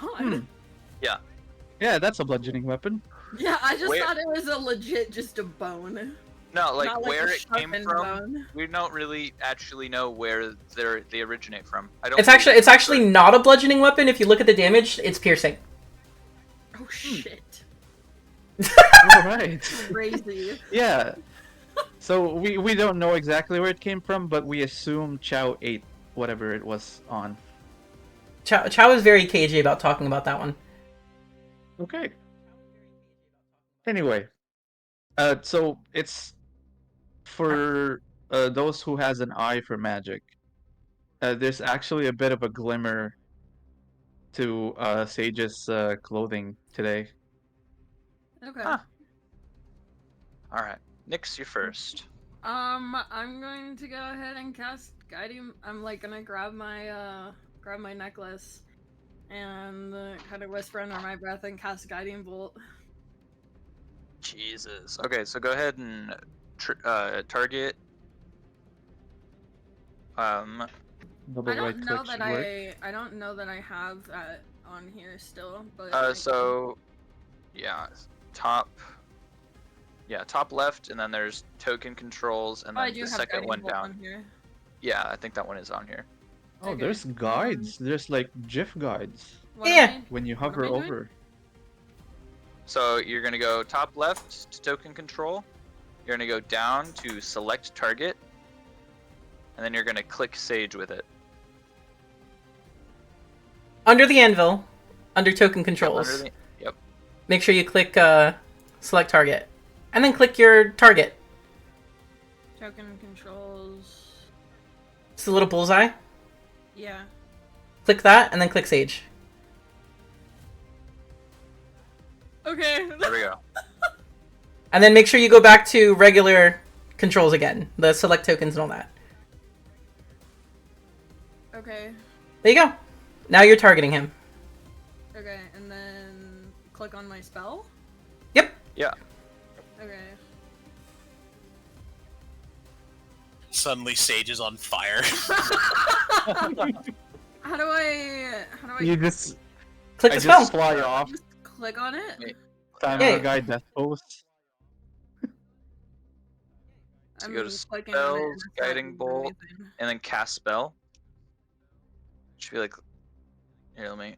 Yeah, that's a bludgeoning weapon. Yeah, I just Where- thought it was a legit just a bone. No, like Not where a it came sharpened from. bone. We don't really actually know where they originate from. I don't. It's believe it's actually not a bludgeoning weapon. If you look at the damage, it's piercing. Oh shit. Alright. Crazy. Yeah. So we don't know exactly where it came from, but we assume Chow ate whatever it was on. Chow is very cagey about talking about that one. Okay. Anyway, so it's for those who has an eye for magic. There's actually a bit of a glimmer to Sage's clothing today. Okay. Huh. All right, Nyx, you're first. I'm going to go ahead and cast guiding. I'm like gonna grab my necklace and kind of whisper under my breath and cast guiding bolt. Jesus. Okay, so go ahead and target. Double I right don't know click that should work. I don't know that I have that on here still, but So, yeah, top left, and then there's token controls, and Oh, I then do the have second guiding one bolt down. on here. Yeah, I think that one is on here. Oh, Okay. there's guides. There's like GIF guides What Yeah. am when you What hover am I doing? over. So you're gonna go top left to token control. You're gonna go down to select target, and then you're gonna click Sage with it. Under the anvil, under token controls, Under the- Yep. make sure you click select target, and then click your target. Token controls. It's the little bullseye. Yeah. Click that, and then click Sage. Okay. There we go. And then make sure you go back to regular controls again, the select tokens and all that. Okay. There you go. Now you're targeting him. Okay, and then click on my spell. Yep. Yeah. Okay. Suddenly, Sage is on fire. How do I You just Click I the spell. just fly off. just click on it? Family Yeah. Guy death pose. So you go to clicking on it and spells, it's not guiding doing bolt, anything. and then cast spell. Should be like, here, let me.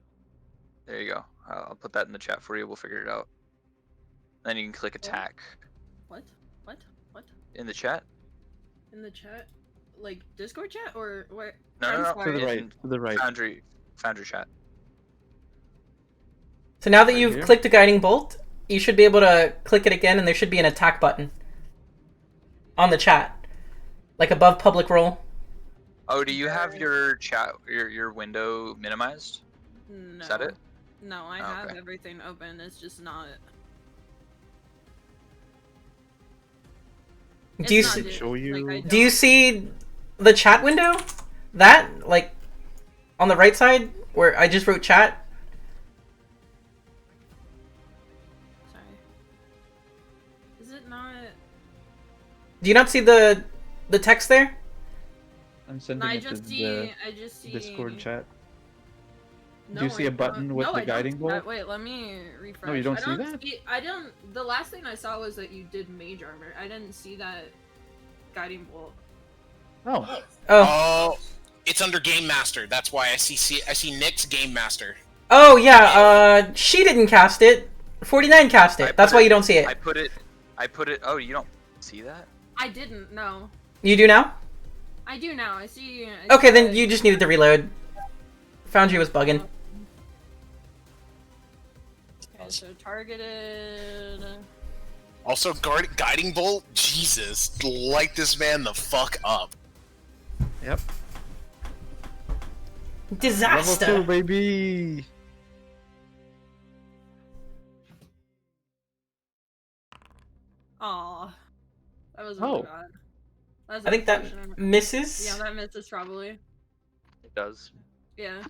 There you go. I'll put that in the chat for you. We'll figure it out. Then you can click attack What? What? What? in the chat. In the chat? Like Discord chat or where? No, I'm no, no. sorry. To the right. In To the right. Foundry chat. So now that Right you've here? clicked a guiding bolt, you should be able to click it again, and there should be an attack button on the chat, like above public role. Oh, do you have your chat, your window minimized? No. Is that it? No, I Oh, have okay. everything open. It's just not. Do you It's not see, doing- show you- I do you don't- see the chat window? That like on the right side where I just wrote chat. Sorry. Is it not? Do you not see the text there? I'm No, sending I it to just the see. I just see. Discord chat. No, Do you see I a button don't- with no, the I don't guiding see bolt? that. Wait, let me refresh. you don't I see don't that? I don't. The last thing I saw was that you did mage armor. I didn't see that guiding bolt. Oh, Oh, Oh, it's under Game Master. That's why I see Nick's Game Master. oh yeah. She didn't cast it. 49 cast I it. put That's why it- you don't see it. I put it. Oh, you don't see that? I didn't. No, You do now? I do now. I see. Okay, then you just needed to reload. Foundry was bugging. Okay, so targeted. Also, Guiding Bolt. Jesus, light this man the fuck up. yep. Disaster. Level 2, baby. Aw, that was Oh. really bad. That's I think that unfortunate. misses. Yeah, that misses probably. It does. Yeah.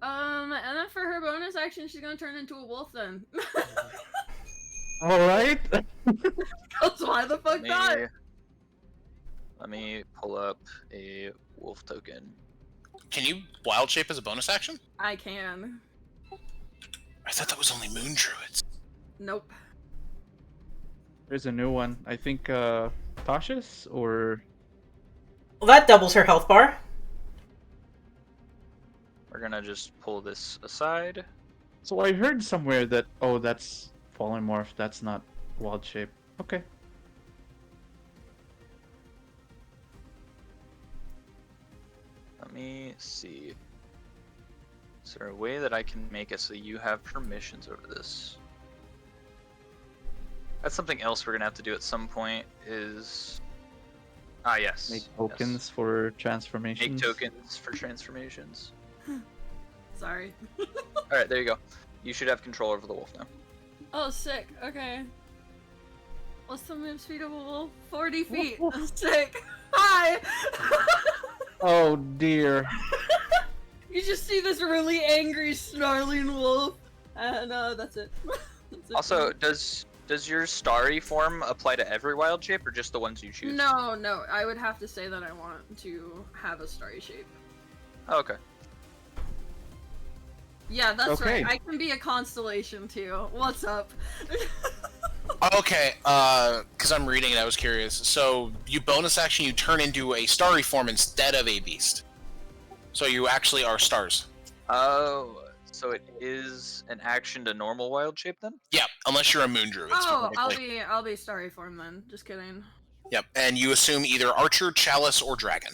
And then for her bonus action, she's gonna turn into a wolf then. All right. That's why the fuck not? Let me pull up a wolf token. Can you wild shape as a bonus action? I can. I thought that was only moon druids. Nope. There's a new one. I think Tasha's or Well, that doubles her health bar. We're gonna just pull this aside. so I heard somewhere that that's polymorph. That's not wild shape. Okay. Let me see. Is there a way that I can make it so you have permissions over this? That's something else we're gonna have to do at some point. Is yes. Make yes. tokens for transformations. Make tokens for transformations. Sorry. All right, there you go. You should have control over the wolf now. Oh, sick. Okay. What's the move speed of a wolf? 40 feet. Sick. Hi. Oh dear. You just see this really angry, snarling wolf, and that's it. That's it. Also, does your starry form apply to every wild shape or just the ones you choose? No. I would have to say that I want to have a starry shape. Oh, okay. Yeah, that's Okay. right. I can be a constellation too. What's up? Okay, because I'm reading it, I was curious. So, you bonus action, you turn into a starry form instead of a beast. So you actually are stars. Oh, so it is an action to normal wild shape then? Yeah, unless you're a moon druid. Oh, specifically. I'll be starry form then. Just kidding. Yep, and you assume either archer, chalice, or dragon.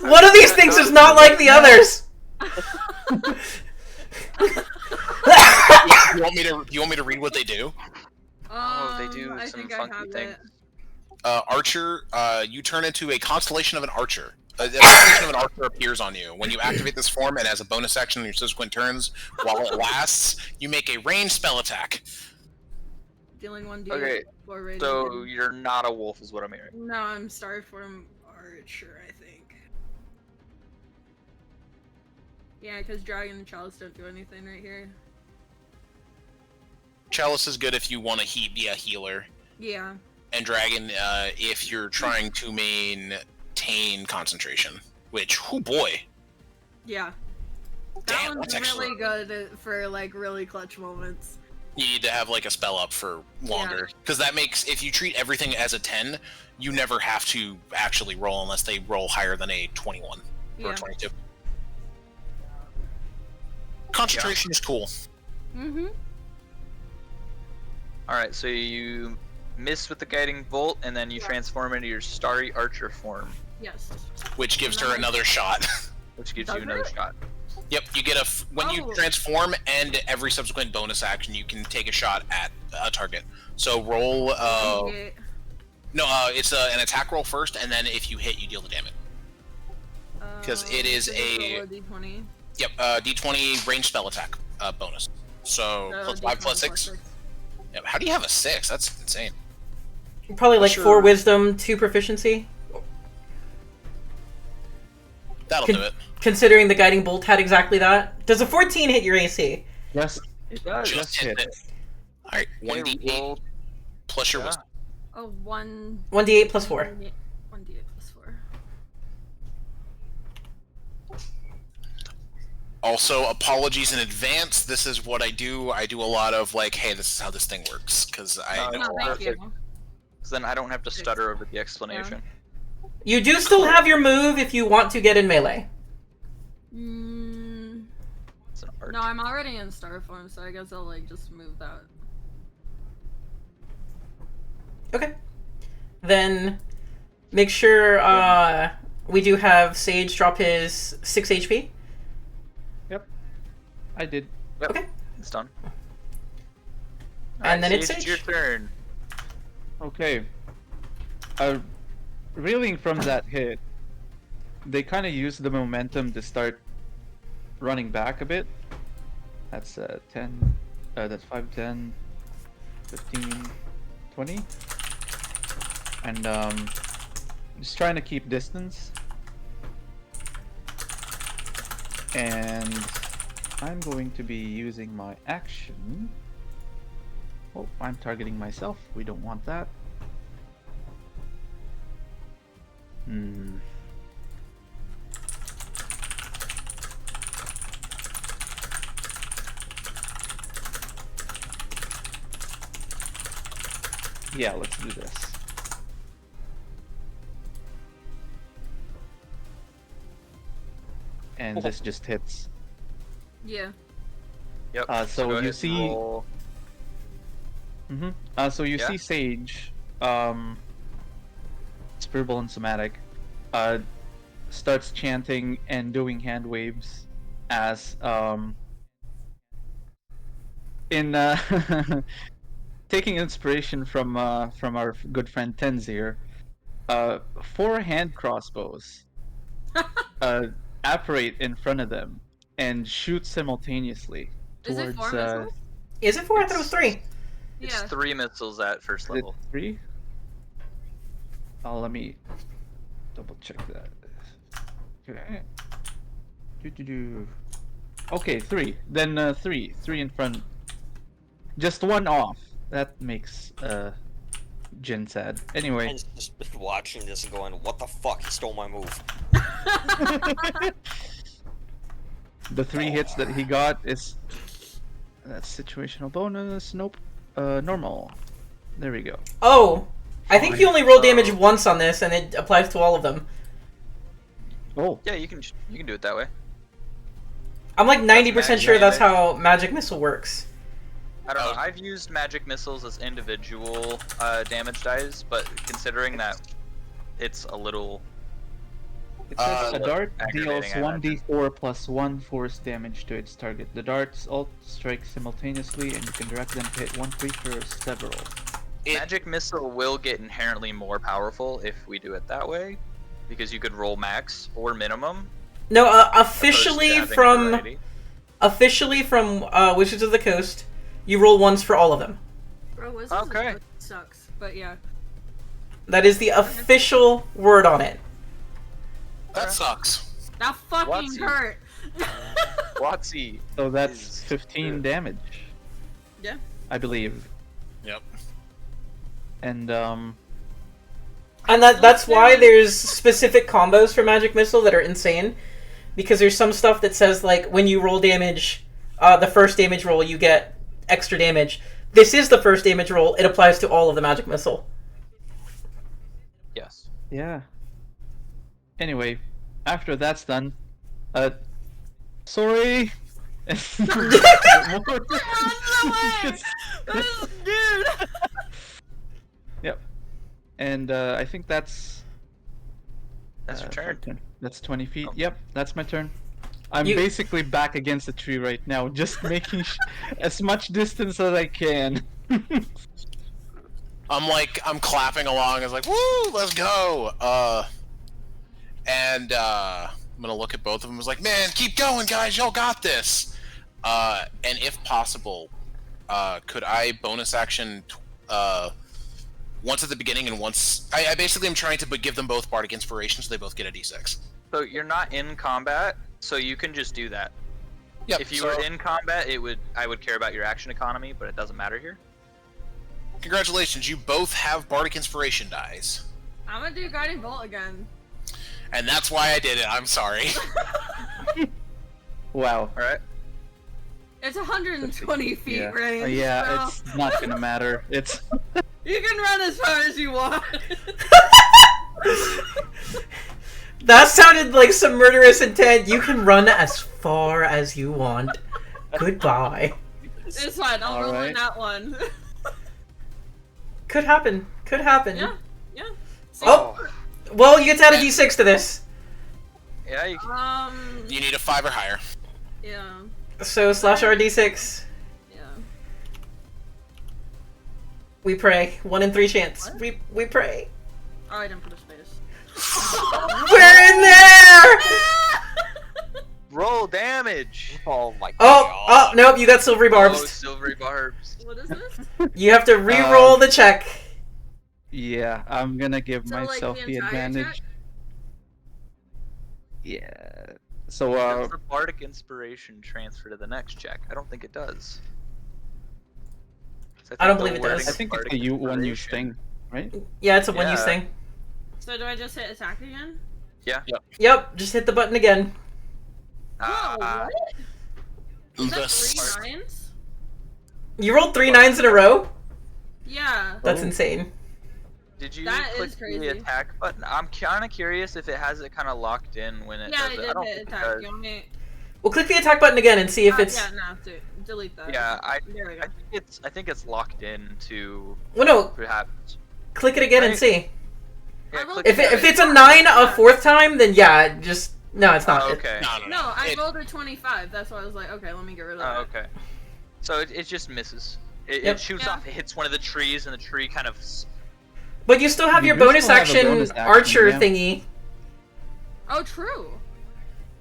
One of these things is not like the others. You want me to read what they do? Oh, they do I some think I funky have things. it. Archer, you turn into a constellation of an archer. A constellation of an archer appears on you. When you activate this form and as a bonus action on your subsequent turns, while it lasts, you make a ranged spell attack. Dealing 1d. Okay, or radiant So damage. you're not a wolf is what I'm hearing. No, I'm starry form archer, I think. Yeah, because dragon and chalice don't do anything right here. Chalice is good if you want to be a healer. Yeah. And dragon, if you're trying to maintain concentration. Which, oh boy. Yeah. That Damn, one's that's actually... really good for like really clutch moments. You need to have like a spell up for longer, because that makes, if you treat everything as a 10, you never have to actually roll unless they roll higher than a 21 or a 22. Concentration is cool. Mm-hmm. Alright, so you miss with the guiding bolt, and then you transform into your starry archer form. Yes. Which gives her another shot. Which gives Does you another it? shot. Yep, you get when you transform, and every subsequent bonus action, you can take a shot at a target. So roll, it's an attack roll first, and then if you hit, you deal the damage. Because it is a D20. Yep, D20 range spell attack bonus. So plus 5 plus 6. Yep. How do you have a 6? That's insane. Probably like 4 wisdom, 2 proficiency. That'll do it. Considering the guiding bolt had exactly that. Does a 14 hit your AC? Yes. It does. Just hit it. Alright, 1d8 plus your wisdom. Oh, 1d8 plus 4. 1d8 plus 4. Also, apologies in advance. This is what I do. I do a lot of like, hey, this is how this thing works, because I know a lot. Thank you. So then I don't have to stutter over the explanation. You do still have your move if you want to get in melee. It's an art. No, I'm already in star form, so I guess I'll like just move that. Okay. Then make sure we do have Sage drop his 6 HP. Yep. I did. Yep. Okay. It's done. And then it's Sage, Sage. your turn. Okay. Reeling from that hit, they kind of use the momentum to start running back a bit. That's 10, that's 5, 10, 15, 20. And just trying to keep distance. And I'm going to be using my action. Oh, I'm targeting myself. We don't want that. Yeah, let's do this. And this just hits. Yeah. Yep. So go you ahead see- and roll. So you Yeah. see Sage, Spirable and Somatic, starts chanting and doing hand waves as, in, taking inspiration from our good friend Tenzir, 4 hand crossbows, apparate in front of them and shoot simultaneously Is it towards, 4 missiles? Is it 4? I thought it was 3. It's Yeah. 3 missiles at first is it level. 3? Oh, let me double check that. Okay. Okay, 3. Then 3 in front. Just 1 off. That makes Jin sad. Anyway, And just watching this and going, what the fuck? He stole my move. the 3 hits that he got is that's situational bonus. Nope. Normal. There we go. Oh, I think you only roll damage once on this, and it applies to all of them. Oh, Yeah, you can do it that way. I'm like 90% sure that's damage. how Magic Missile works. I don't know. I've used magic missiles as individual damage dice, but considering that it's a little it says a dart deals aggravating, I imagine. 1d4 plus 1 force damage to its target. The darts all strike simultaneously, and you can direct them to hit one creature or several. magic missile will get inherently more powerful if we do it that way, because you could roll max or minimum. No, opposed to officially having from variety. Wizards of the Coast, you roll once for all of them. Bro, Wizards of the Okay. Coast sucks, but yeah. That is the official word on it. That sucks. That fucking Watsy. hurt. WotC. So that's is 15 good. damage, Yeah. I believe. Yep. And And that's why there's specific combos for Magic Missile that are insane. Because there's some stuff that says, like, when you roll damage, the first damage roll, you get extra damage. This is the first damage roll. It applies to all of the magic missile. Yes. Yeah. Anyway, after that's done, sorry. Dude! Yep. And I think that's That's your turn. That's 20 feet. Oh. Yep, that's my turn. I'm You- basically back against the tree right now, just making as much distance as I can. I'm clapping along. I was like, woo, let's go. And I'm gonna look at both of them. I was like, man, keep going, guys. Y'all got this. And if possible, could I bonus action once at the beginning and once? I basically am trying to give them both bardic inspiration, so they both get a d6. So you're not in combat, so you can just do that. Yep. If you so, were in combat, I would care about your action economy, but it doesn't matter here. congratulations, you both have bardic inspiration dice, I'm gonna do Guiding Bolt again. and that's why I did it. I'm sorry. Wow. All right. It's 120 feet Yeah. range. Yeah, so it's not gonna matter. It's you can run as far as you want. That sounded like some murderous intent. You can run as far as you want. Goodbye. It's fine. I'll roll Alright. in that one. Could happen. Could happen. yeah. Yeah. See, Oh. Well, you get to add a d6 to this. Yeah, you can. You need a 5 or higher. Yeah. So slash our d6. Yeah. We pray. 1 in 3 chance. What? We pray. Oh, I didn't put a space. We're in there! Roll damage. Oh my Oh, god. oh, nope, you got silvery Oh, barbs. silvery barbs. What is this? You have to re-roll the check. yeah. I'm gonna give So, like, myself the the entire advantage. check? Yeah. So Does the bardic inspiration transfer to the next check? I don't think it does. 'Cause I don't think believe the it does. wording I think it's bardic a one-use inspiration- thing, right? Yeah, it's a one-use Yeah. thing. So do I just hit attack again? Yep, just hit the button again. Oh, Ah, what? Is that The 3 nines? You rolled 3 9s in a row? Yeah. That's Oh. insane. did you That click is crazy. the attack button? I'm kind of curious if it has it kind of locked in when it Yeah, I does it. I did don't hit think it attack. does. You want me? Well, click the attack button again and see if it's... Yeah, no, delete that. Yeah, There we go. I think it's locked in to Well, no, perhaps. click it again and Right. see. Yeah, I rolled click If, it. if it's a 9 a 4th time, then yeah, just... No, it's not. Oh, okay. No, I It- rolled a 25. That's why I was like, okay, let me get rid of that. Oh, okay. So it just misses. It Yep. shoots Yeah. off, it hits one of the trees, and the tree kind of. But you still have You your do bonus still have a action, bonus action, archer yeah. thingy. Oh, true.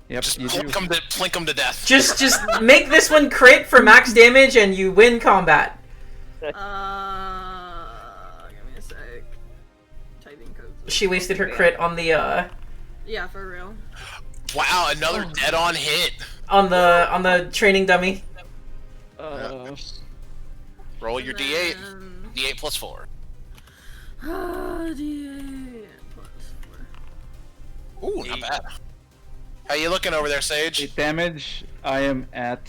Yep. Just You do. plink them to death. Just make this one crit for max damage and you win combat. Give me a sec. Typing codes. She wasted her crit on the Yeah, for real. Wow, another Oh. dead-on hit. on the training dummy. Roll your And d8. then- D8 plus 4. D8 plus 4. Ooh, not bad. How you looking over there, Sage? 8 damage. I am at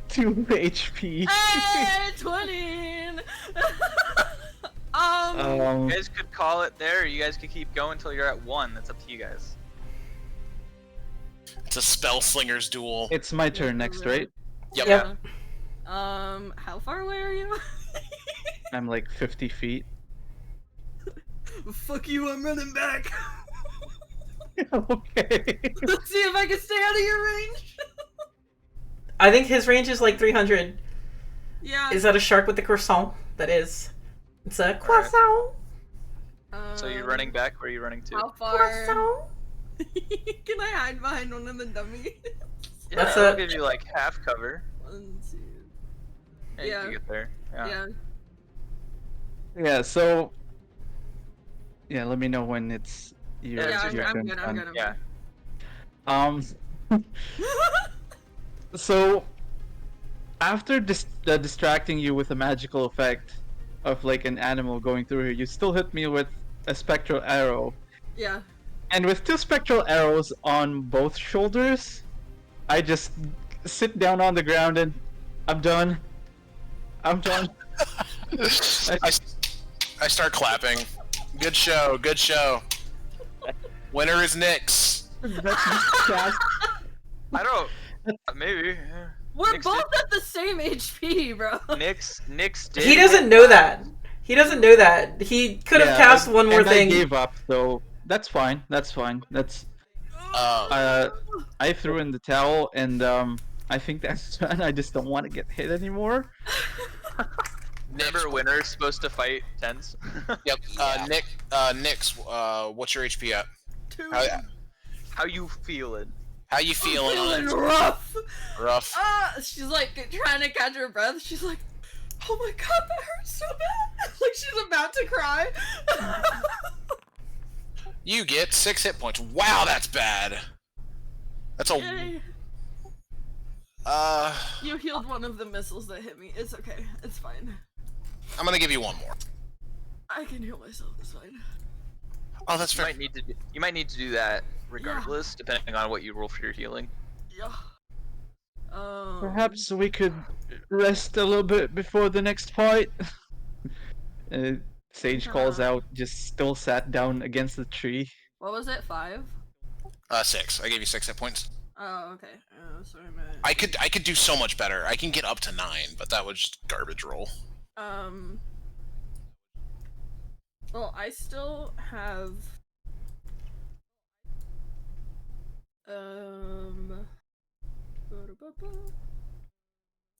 2 HP. Hey, 20! You guys could call it there. Or you guys could keep going until you're at 1. That's up to you guys. It's a spell slinger's duel. It's my turn next, right? Yep. Yep. How far away are you? I'm like 50 feet. Fuck you, I'm running back. Okay. Let's see if I can stay out of your range. I think his range is like 300. Yeah. Is that a shark with the croissant? That is. It's a croissant. So you're running back. Where are you running to? How far? Croissant. Can I hide behind one of the dummies? Yeah, That's that'll a- give you like half cover. 1, 2. Yeah, you Yeah. can get there. Yeah. Yeah, so. Yeah, let me know when it's your, Yeah, your I'm turn. good. I'm good. Yeah. So, after distracting you with a magical effect of like an animal going through here, you still hit me with a spectral arrow. Yeah. And with 2 spectral arrows on both shoulders, I just sit down on the ground and I'm done. I'm done. I start clapping. Good show, good show. Winner is Nyx. I don't. Maybe. We're Nick's both at the same HP, bro. Nyx did. He doesn't know that. He doesn't know that. He could have cast one more and thing. I gave up, so that's fine. That's fine. That's. I threw in the towel, and I think that's done. I just don't want to get hit anymore. Remember, winner's supposed to fight tens. Yep. Yeah. Nyx, what's your HP at? 2. How you feeling? How you feeling on Feeling it? rough. Rough. She's like trying to catch her breath. She's like, oh my god, that hurts so bad. Like she's about to cry. You get 6 hit points. Wow, that's bad. That's a. Yay. You healed one of the missiles that hit me. It's okay. It's fine. I'm gonna give you one more. I can heal myself. It's fine. Oh, that's You fair. might need to do that regardless, depending on what you roll for your healing. Yeah. Perhaps we could rest a little bit before the next fight. Sage calls out, just still sat down against the tree. What was it? 5? 6. I gave you 6 hit points. Oh, okay. Sorry, man. I could do so much better. I can get up to 9, but that was just garbage roll. Well, I still have. I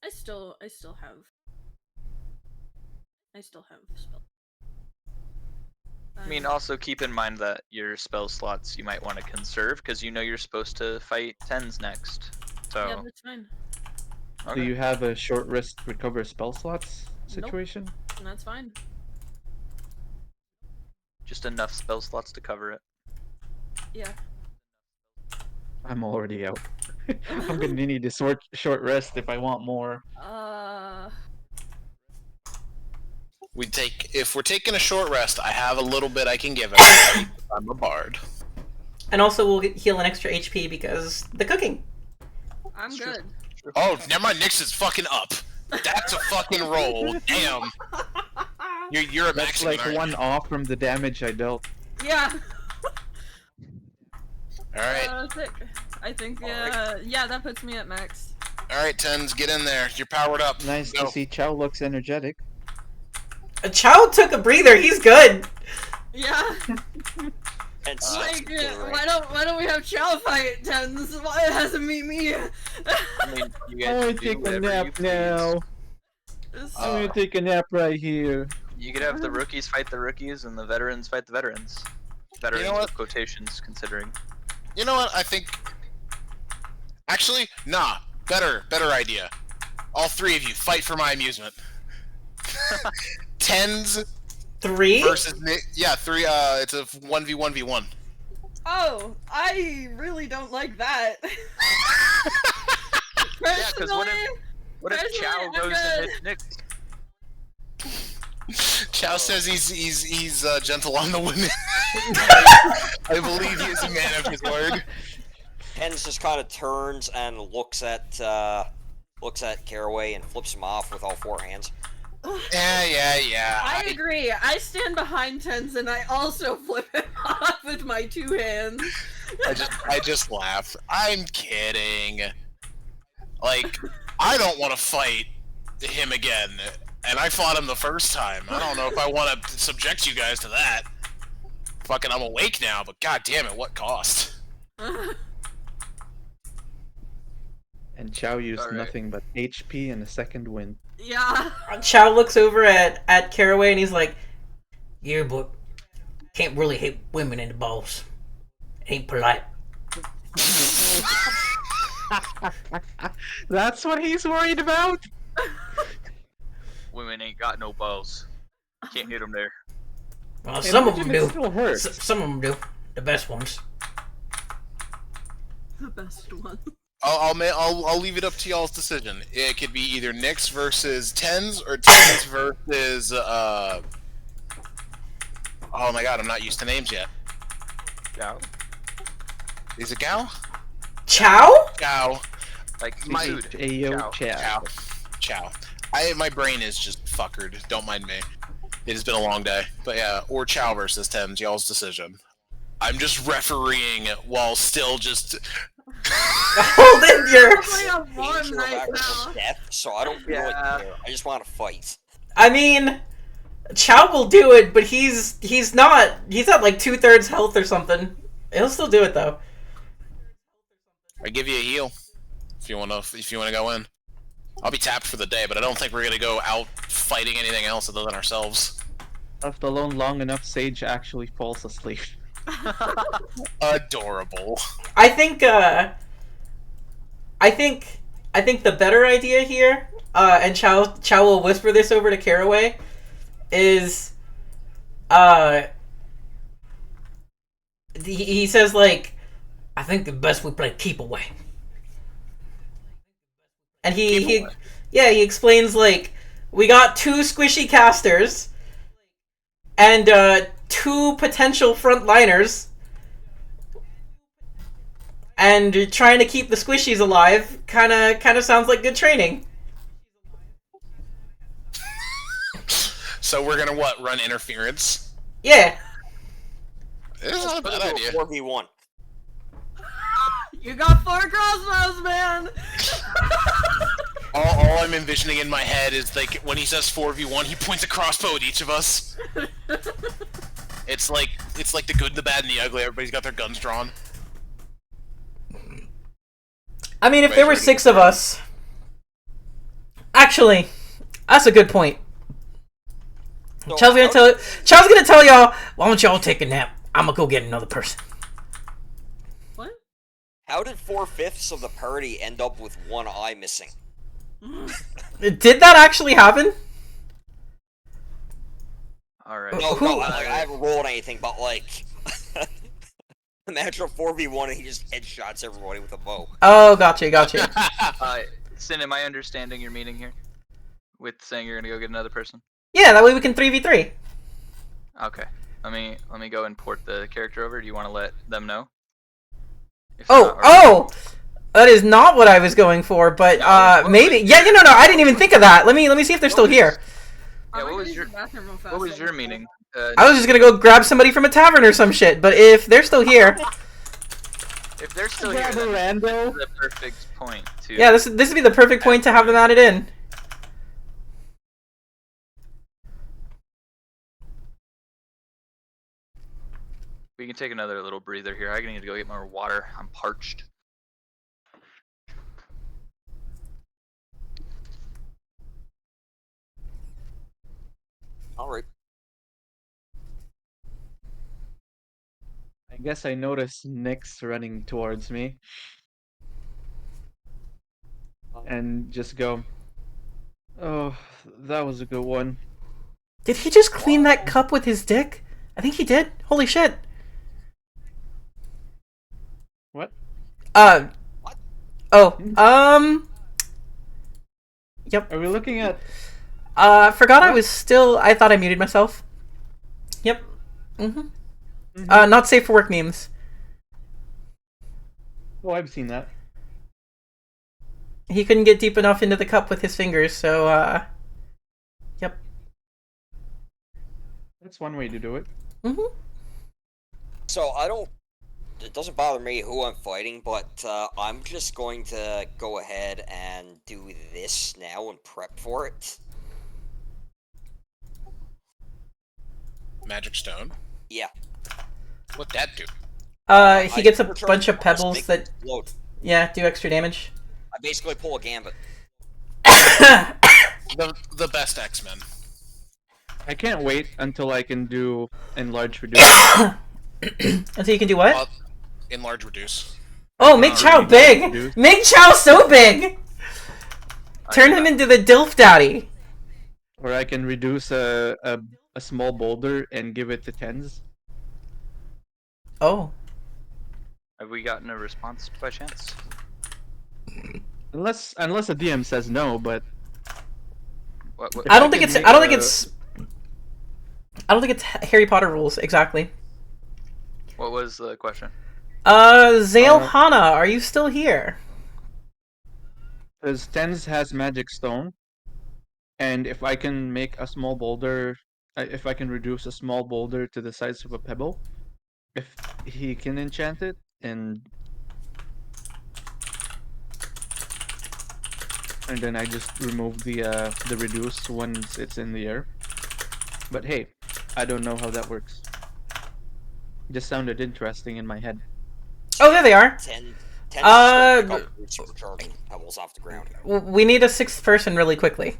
still have spell. I mean, also keep in mind that your spell slots you might want to conserve because you know you're supposed to fight tens next. So Yeah, that's fine. Do you have a short rest recover spell slots situation? And that's fine. just enough spell slots to cover it. Yeah. I'm already out. I'm gonna need a short rest if I want more. If we're taking a short rest, I have a little bit I can give everybody. I'm a bard. And also we'll heal an extra HP because the cooking. I'm good. Oh, never mind. Nyx is fucking up. That's a fucking roll. Damn. You're a That's maximum. like one off from the damage I dealt. Yeah. All right. Sick. I think yeah, that puts me at max. All right, Tens, get in there. You're powered up. Nice Go. to see Chow looks energetic. Chow took a breather. He's good. Yeah. And Like, why don't we have Chow fight Tens? Why it hasn't me? I mean, you guys I'm gonna do take a whatever you nap please. now. I'm gonna take a nap right here. You could have the rookies fight the rookies and the veterans fight the veterans. Veterans what? with quotations, considering. You know what? I think. Actually, nah. Better idea. All three of you fight for my amusement. Tens 3? versus yeah, 3. It's a 1v1v1. Oh, I really don't like that. Yeah, because what if Personally, Chow I'm goes good. and hits Nick? Chow says he's gentle on the women. I believe he is a man of his word. Pens just kind of turns and looks at Caraway and flips him off with all 4 hands. Yeah. I agree. I stand behind Tens and I also flip it off with my 2 hands. I just laugh. I'm kidding. Like, I don't want to fight him again, and I fought him the first time. I don't know if I want to subject you guys to that. Fucking, I'm awake now, but god damn it, what cost? And Chow used Alright. nothing but HP and a second win. Yeah. Chow looks over at Caraway and he's like, "Yeah, but can't really hit women in the balls. Ain't polite." That's what he's worried about? Women ain't got no balls. Can't hit them there. Well, some of them Imagine it do. still hurts. Some of them do. The best ones. The best one. I'll leave it up to y'all's decision. It could be either Nyx versus Tens or Tens versus oh my god, I'm not used to names yet. Chow? Is it Gal? Chow? Gal. Like My- food. Ayo, Chow. Chow. Chow. My brain is just fuckered. Don't mind me. It has been a long day. But yeah, or Chow versus Thames, y'all's decision. I'm just refereeing while still just... Holding your... Probably a one Danger of right actual now. death, so I don't really Yeah. care. I just want to fight. I mean, Chow will do it, but he's at like 2/3 health or something. He'll still do it though. I give you a heal if you wanna go in. I'll be tapped for the day, but I don't think we're gonna go out fighting anything else other than ourselves. Left alone long enough, Sage actually falls asleep. Adorable. I think the better idea here, and Chow will whisper this over to Caraway, is he says like, I think the best we play keep away. And he explains like, we got 2 squishy casters and 2 potential frontliners, and trying to keep the squishies alive kind of sounds like good training. So we're gonna what? Run interference? Yeah. It's not a bad idea. 4v1. You got 4 crossbows, man! All I'm envisioning in my head is like when he says 4v1, he points a crossbow at each of us. It's like the good, the bad, and the ugly. Everybody's got their guns drawn. I mean, if there were 6 of us... Actually, that's a good point. So Chow's gonna tell y'all, why don't y'all take a nap? I'm gonna go get another person. What? How did 4/5 of the party end up with one eye missing? Did that actually happen? Alright. No, I haven't rolled anything, but like... Imagine a 4v1 and he just headshots everybody with a bow. Oh, gotcha. Sin, am I understanding your meaning here? With saying you're gonna go get another person? Yeah, that way we can 3v3. Okay. Let me go and port the character over. Do you want to let them know? If Oh, not, or- oh! That is not what I was going for, but maybe. Yeah, no, I didn't even think of that. Let me see if they're still here. Yeah, I'm what gonna was use your the bathroom real fast. what was your meaning? I was just gonna go grab somebody from a tavern or some shit, but if they're still here, If they're still here, Grab a then this rando. is the perfect point to. yeah, this would be the perfect point to have them added in. We can take another little breather here. I need to go get more water. I'm parched. Alright. I guess I noticed Nyx running towards me. And just go, oh, that was a good one. Did he just clean that cup with his dick? I think he did. Holy shit. What? Yep. Are we looking at... Forgot I was still... I thought I muted myself. Yep. Not safe for work memes. Oh, I've seen that. He couldn't get deep enough into the cup with his fingers, so, yep. That's one way to do it. So it doesn't bother me who I'm fighting, but I'm just going to go ahead and do this now and prep for it. Magic stone. Yeah. What'd that do? He gets a I bunch of almost pebbles make that, it explode. yeah, do extra damage. I basically pull a gambit. The best X-Men. I can't wait until I can do enlarge reduce. Until you can do what? Enlarge reduce. Oh, make Chow big! Make Chow so big! Turn him into the Dilf Daddy. Or I can reduce a small boulder and give it to tens. Oh. Have we gotten a response by chance? Unless the DM says no, but What, If I I don't think can it's make I don't think a- it's I don't think it's Harry Potter rules exactly. what was the question? Zale Hana, are you still here? because tens has magic stone, And if I can make a small boulder, if I can reduce a small boulder to the size of a pebble, if he can enchant it, and then I just remove the reduce once it's in the air. But hey, I don't know how that works. Just sounded interesting in my head. Oh, there they are. 10 just gonna pick Uh, up supercharged pebbles off the ground. we need a 6th person really quickly.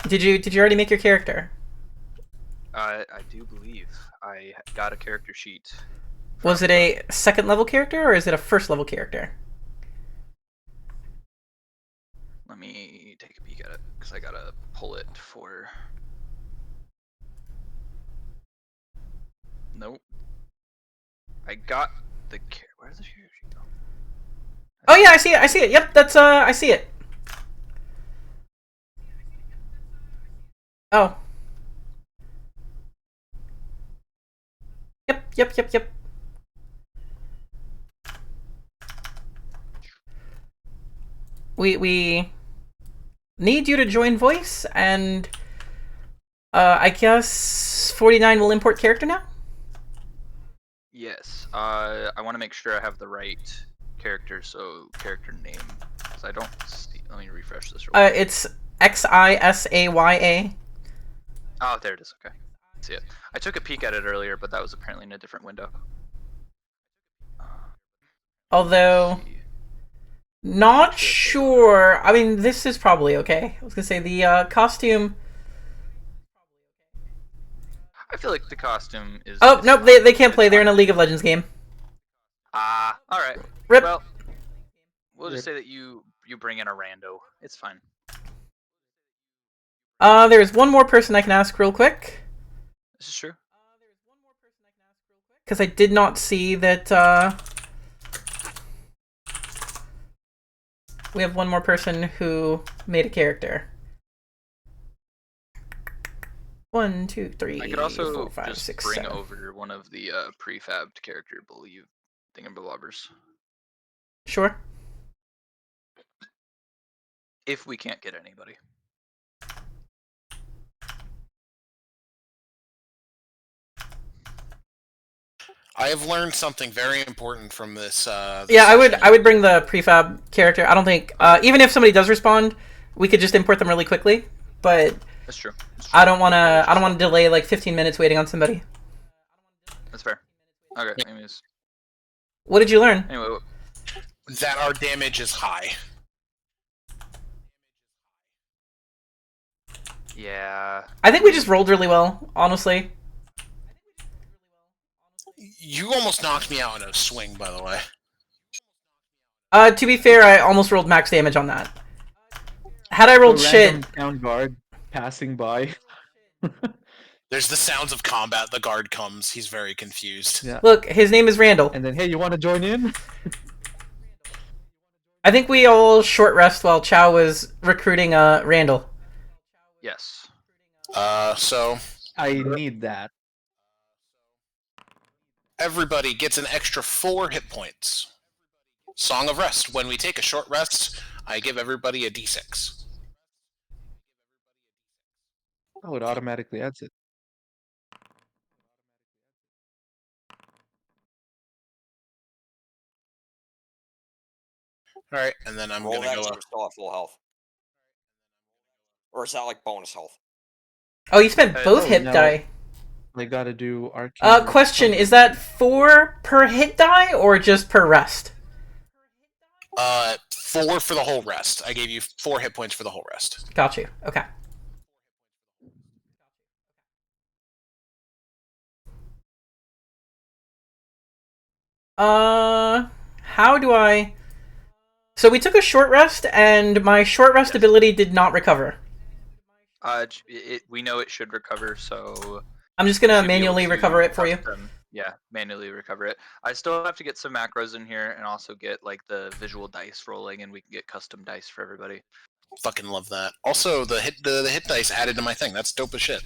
Did you already make your character? I do believe I got a character sheet. Was it a 2nd level character or is it a 1st level character? Let me take a peek at it because I gotta pull it for. Nope. I got the where's the character sheet go? Oh yeah, I see it. I see it. Yep, that's I see it. Oh. Yep. We need you to join voice, and I guess 49 will import character now. Yes. I want to make sure I have the right character, so character name, because I don't see. Let me refresh this. Real quick. It's Xisaya. Oh, there it is. Okay, see it. I took a peek at it earlier, but that was apparently in a different window. Although, not sure. I mean, this is probably okay. I was gonna say the costume. I feel like the costume is. Oh is nope, fine. they can't It's play. They're in a fine. League of Legends game. Ah, all right. Rip. Well, we'll just Rip. say that you bring in a rando. It's fine. There's one more person I can ask real quick. This is true. Because I did not see that, we have one more person who made a character. 1, 2, 3, I could also 4, 5, just 6, bring 7. over one of the prefabbed character believe thingamabobbers. Sure. If we can't get anybody. I have learned something very important from this. Yeah, I would bring the prefab character. I don't think even if somebody does respond, we could just import them really quickly. But That's true. I don't want to delay like 15 minutes waiting on somebody. That's fair. Okay. Anyways. What did you learn? Anyway. That our damage is high. Yeah. I think we just rolled really well, honestly. You almost knocked me out in a swing, by the way. To be fair, I almost rolled max damage on that. Had I rolled shit, Town guard passing by. There's the sounds of combat. The guard comes. He's very confused. Yeah. look, his name is Randall. And then, hey, you want to join in? I think we all short rest while Chow was recruiting Randall. Yes. So I need that. everybody gets an extra 4 hit points. Song of Rest. When we take a short rest, I give everybody a d6. Oh, it automatically adds it. Alright, and then I'm Roll gonna that go so up. you're still at full health. Or is that like bonus health? Oh, you spent both Oh, hit no. die. I gotta do arcane. Question, is that 4 per hit die or just per rest? 4 for the whole rest. I gave you 4 hit points for the whole rest. Got you. Okay. How do I... So we took a short rest, and my short rest ability did not recover. We know it should recover, so I'm just gonna should be able manually to recover it for you. Yeah, manually recover it. I still have to get some macros in here and also get like the visual dice rolling, and we can get custom dice for everybody. Fucking love that. Also, the hit dice added to my thing. That's dope as shit.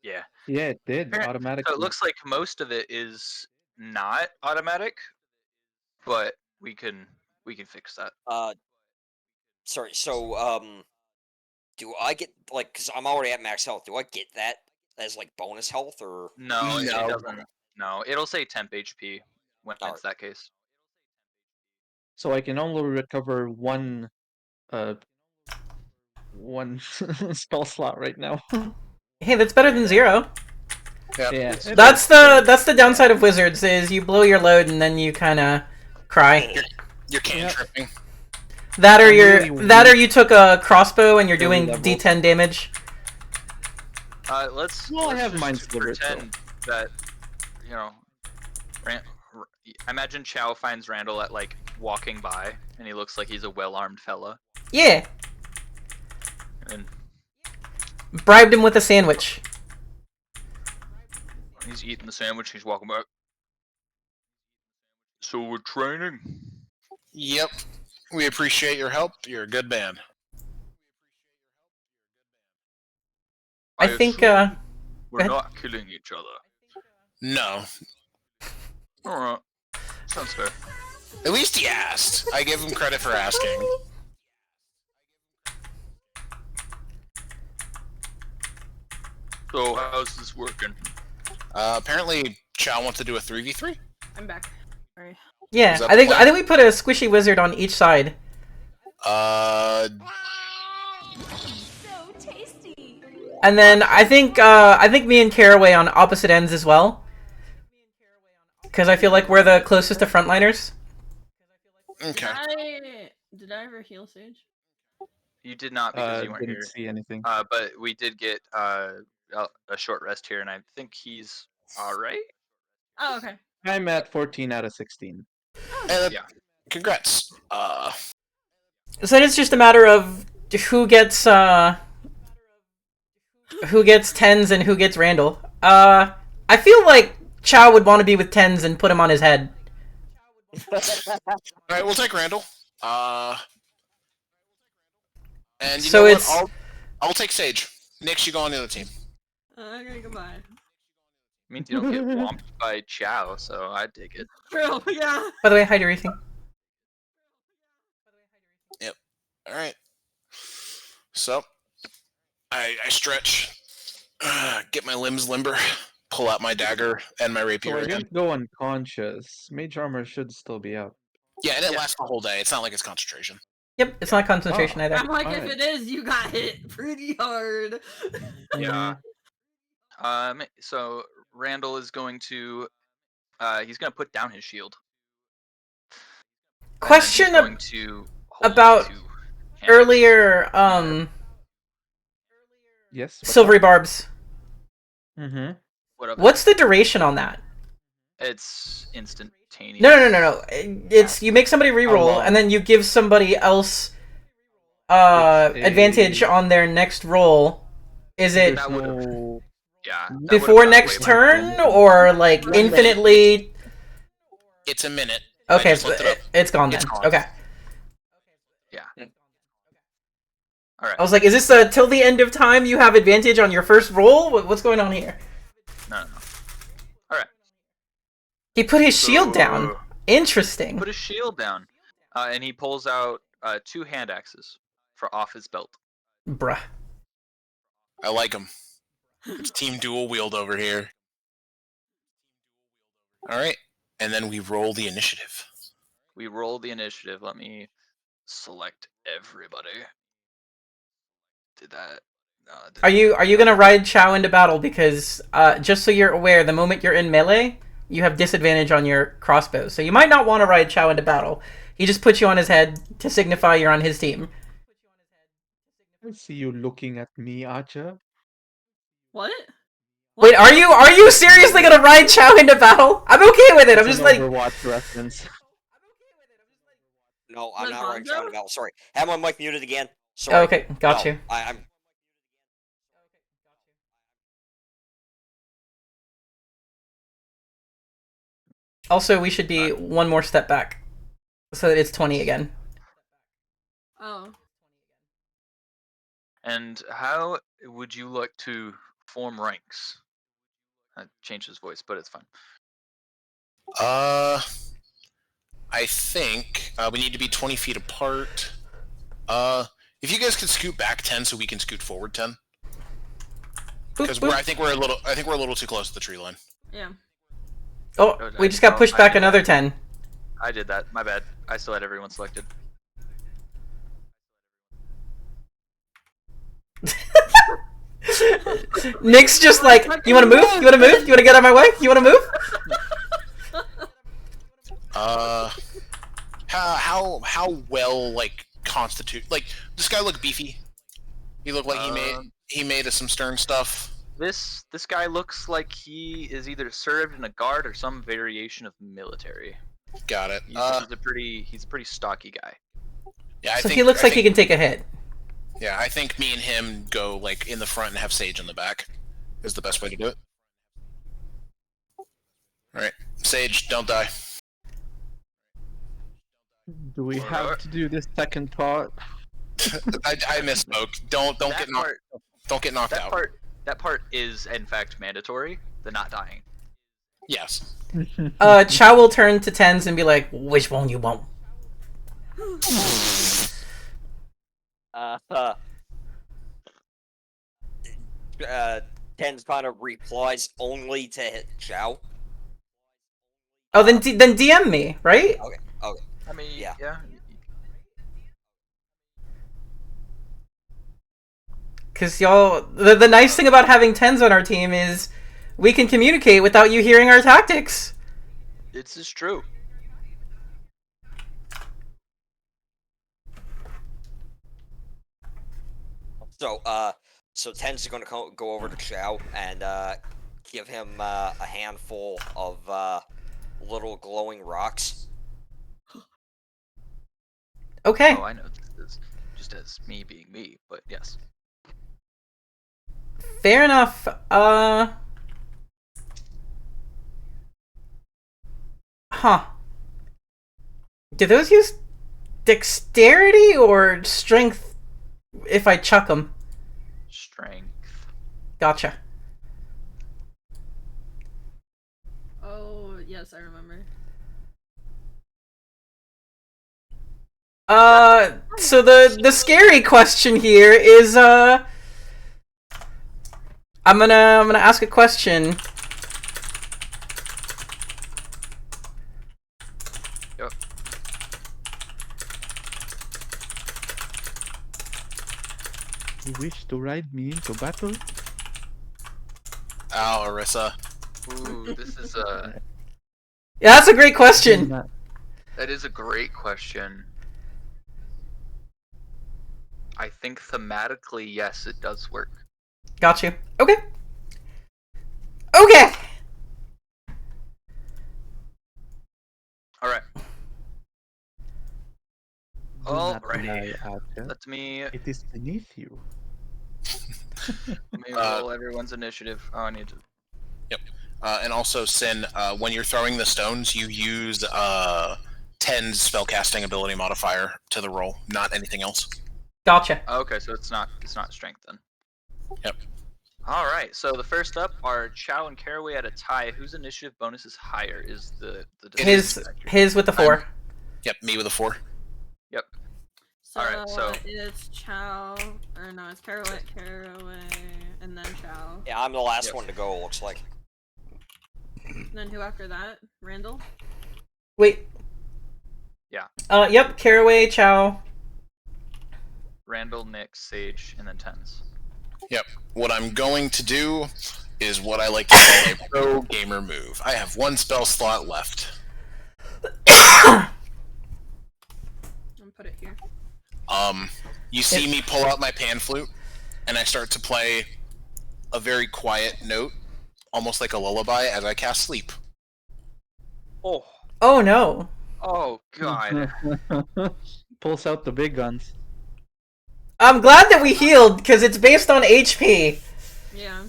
Yeah. Yeah, it did So automatically. it looks like most of it is not automatic, but we can We can fix that. Sorry. So do I get like? Cause I'm already at max health. Do I get that as like bonus health or? No, it No. doesn't. No, it'll say temp HP when Alright. it's that case. So I can only recover one spell slot right now. Hey, that's better than 0. Yep. Yeah, it That's is, the downside of wizards is you blow your load and then you kind of cry. You're cantripping. That or I'm really that or weak. you took a crossbow and you're Very doing level. D10 damage. Let's. Well, I let's have just Mind Sliver, so- pretend that you know. Imagine Chow finds Randall at like walking by, and he looks like he's a well-armed fella, Yeah, and bribed him with a sandwich. he's eating the sandwich. He's walking back. So we're training. Yep. We appreciate your help. You're a good man. I think assume we're ahead. not killing each other. No. Alright. Sounds fair. At least he asked. I give him credit for asking. So how's this working? Apparently, Chow wants to do a 3v3. I'm back. Sorry. Yeah, Is that I think the plan? we put a squishy wizard on each side. So tasty. And then I think me and Caraway on opposite ends as well. Because I feel like we're the closest to frontliners. Okay. Did I ever heal Sage? You did not because you weren't Didn't here. see anything. But we did get a short rest here, and I think he's alright. Oh, okay. I'm at 14 out of 16. And, Yeah. Congrats. So it's just a matter of who gets tens and who gets Randall. I feel like Chow would want to be with tens and put him on his head. Alright, we'll take Randall. And you So know it's- what? I'll take Sage. Nix, you go on the other team. Okay, goodbye. Means you don't get whomped by Chow, so I dig it. True, yeah. By the way, hi Dorothy. Alright. So, I stretch, get my limbs limber, pull out my dagger and my So rapier I again. didn't go unconscious. Mage armor should still be up. Yeah, and it Yeah. lasts the whole day. It's not like it's concentration. Yep, it's not concentration Oh. either. I'm like, if Alright. it is, you got hit pretty hard. Yeah. So Randall is going to he's gonna put down his shield. And then he's Question going to hold about two hands. Earlier, Yes. silvery barbs. Mm-hmm. What of it? What's the duration on that? It's instantaneous. No. It's you make somebody reroll, long? and then you give somebody else It's a- advantage on their next roll. Is it There's That would've- no... Yeah. that would've before got next way turn, or like infinitely? It's a minute. Okay, just looked it up. it's gone then. It's gone. Okay, All right. I was like, is this till the end of time you have advantage on your first roll? What's going on here? No. All right. He put his shield down. So, Interesting. Put his shield down, and he pulls out two hand axes off his belt. Bruh. I like him. It's team dual wield over here. Alright, and then we roll the initiative. We roll the initiative. Let me select everybody. Did that? Are you gonna ride Chow into battle? Because just so you're aware, the moment you're in melee, you have disadvantage on your crossbow. So you might not want to ride Chow into battle. He just puts you on his head to signify you're on his team. I see you looking at me, Acha. What? Wait, are you seriously gonna ride Chow into battle? I'm okay with it. I'm It's just an like, Overwatch reference. No, I'm With not running Bonzo? down the bell. Sorry. Have my mic muted again. Sorry. okay, got No, you. I'm. Also, we should be one more step back, so that it's 20 again. Oh. And how would you like to form ranks? I changed his voice, but it's fine. I think we need to be 20 feet apart. If you guys could scoot back 10 so we can scoot forward 10. Because I think we're a little too close to the tree line. Yeah. Oh, we just got pushed back another 10. I did that. My bad. I still had everyone selected. Nick's just like, you wanna move? You wanna move? You wanna get out of my way? You wanna move? How well constitute this guy look beefy? He looked like he made us some stern stuff. This guy looks like he is either served in a guard or some variation of military. Got it. He's a pretty stocky guy. Yeah, So he looks like he can take a hit. Yeah, I think me and him go in the front and have Sage in the back. Is the best way to do it. All right, Sage, don't die. Do we have to do this second part? I misspoke. Don't get knocked out. That part is in fact mandatory. The not dying. Yes. Chow will turn to Tens and be like, which one you want? Tens kind of replies only to hit Chow. Oh, then DM me, right? Okay. I mean, Yeah. Because y'all, the nice thing about having Tens on our team is we can communicate without you hearing our tactics. This is true. So Tens is going to go over to Chow and give him a handful of little glowing rocks. Okay. Oh, I know this is just as me being me, but yes. Fair enough. Huh. Do those use dexterity or strength if I chuck them? Strength. Gotcha. Oh, yes, I remember. So the scary question here is, I'm gonna ask a question. Yep. You wish to ride me into battle? Ow, Arissa. Ooh, this is Yeah, that's a great question. that is a great question. I think thematically, yes, it does work. Got you. Okay. Okay. All right. Do not Alrighty. lie, Archer. Let me It is beneath you. roll everyone's initiative. Oh, I need to. Yep. And also, Sin, when you're throwing the stones, you use 10's spellcasting ability modifier to the roll, not anything else. Gotcha. Okay, so it's not strength then. Yep. All right. So the first up are Chow and Caraway at a tie. Whose initiative bonus is higher? Is the His with the 4. Yep, me with a 4. Yep. So, Alright, so- it's Chow, or no, it's Caraway, and then Chow. Yeah, I'm the last Yep. one to go, looks like. And then who after that? Randall? Wait. Yeah. Yep. Caraway, Chow. Randall, Nick, Sage, and then Tens. Yep. What I'm going to do is what I like to call a pro gamer move. I have 1 spell slot left. I'm gonna put it here. You see me pull out my pan flute, and I start to play a very quiet note, almost like a lullaby, as I cast sleep. Oh. Oh no. Oh God. Pulls out the big guns. I'm glad that we healed because it's based on HP. Yeah.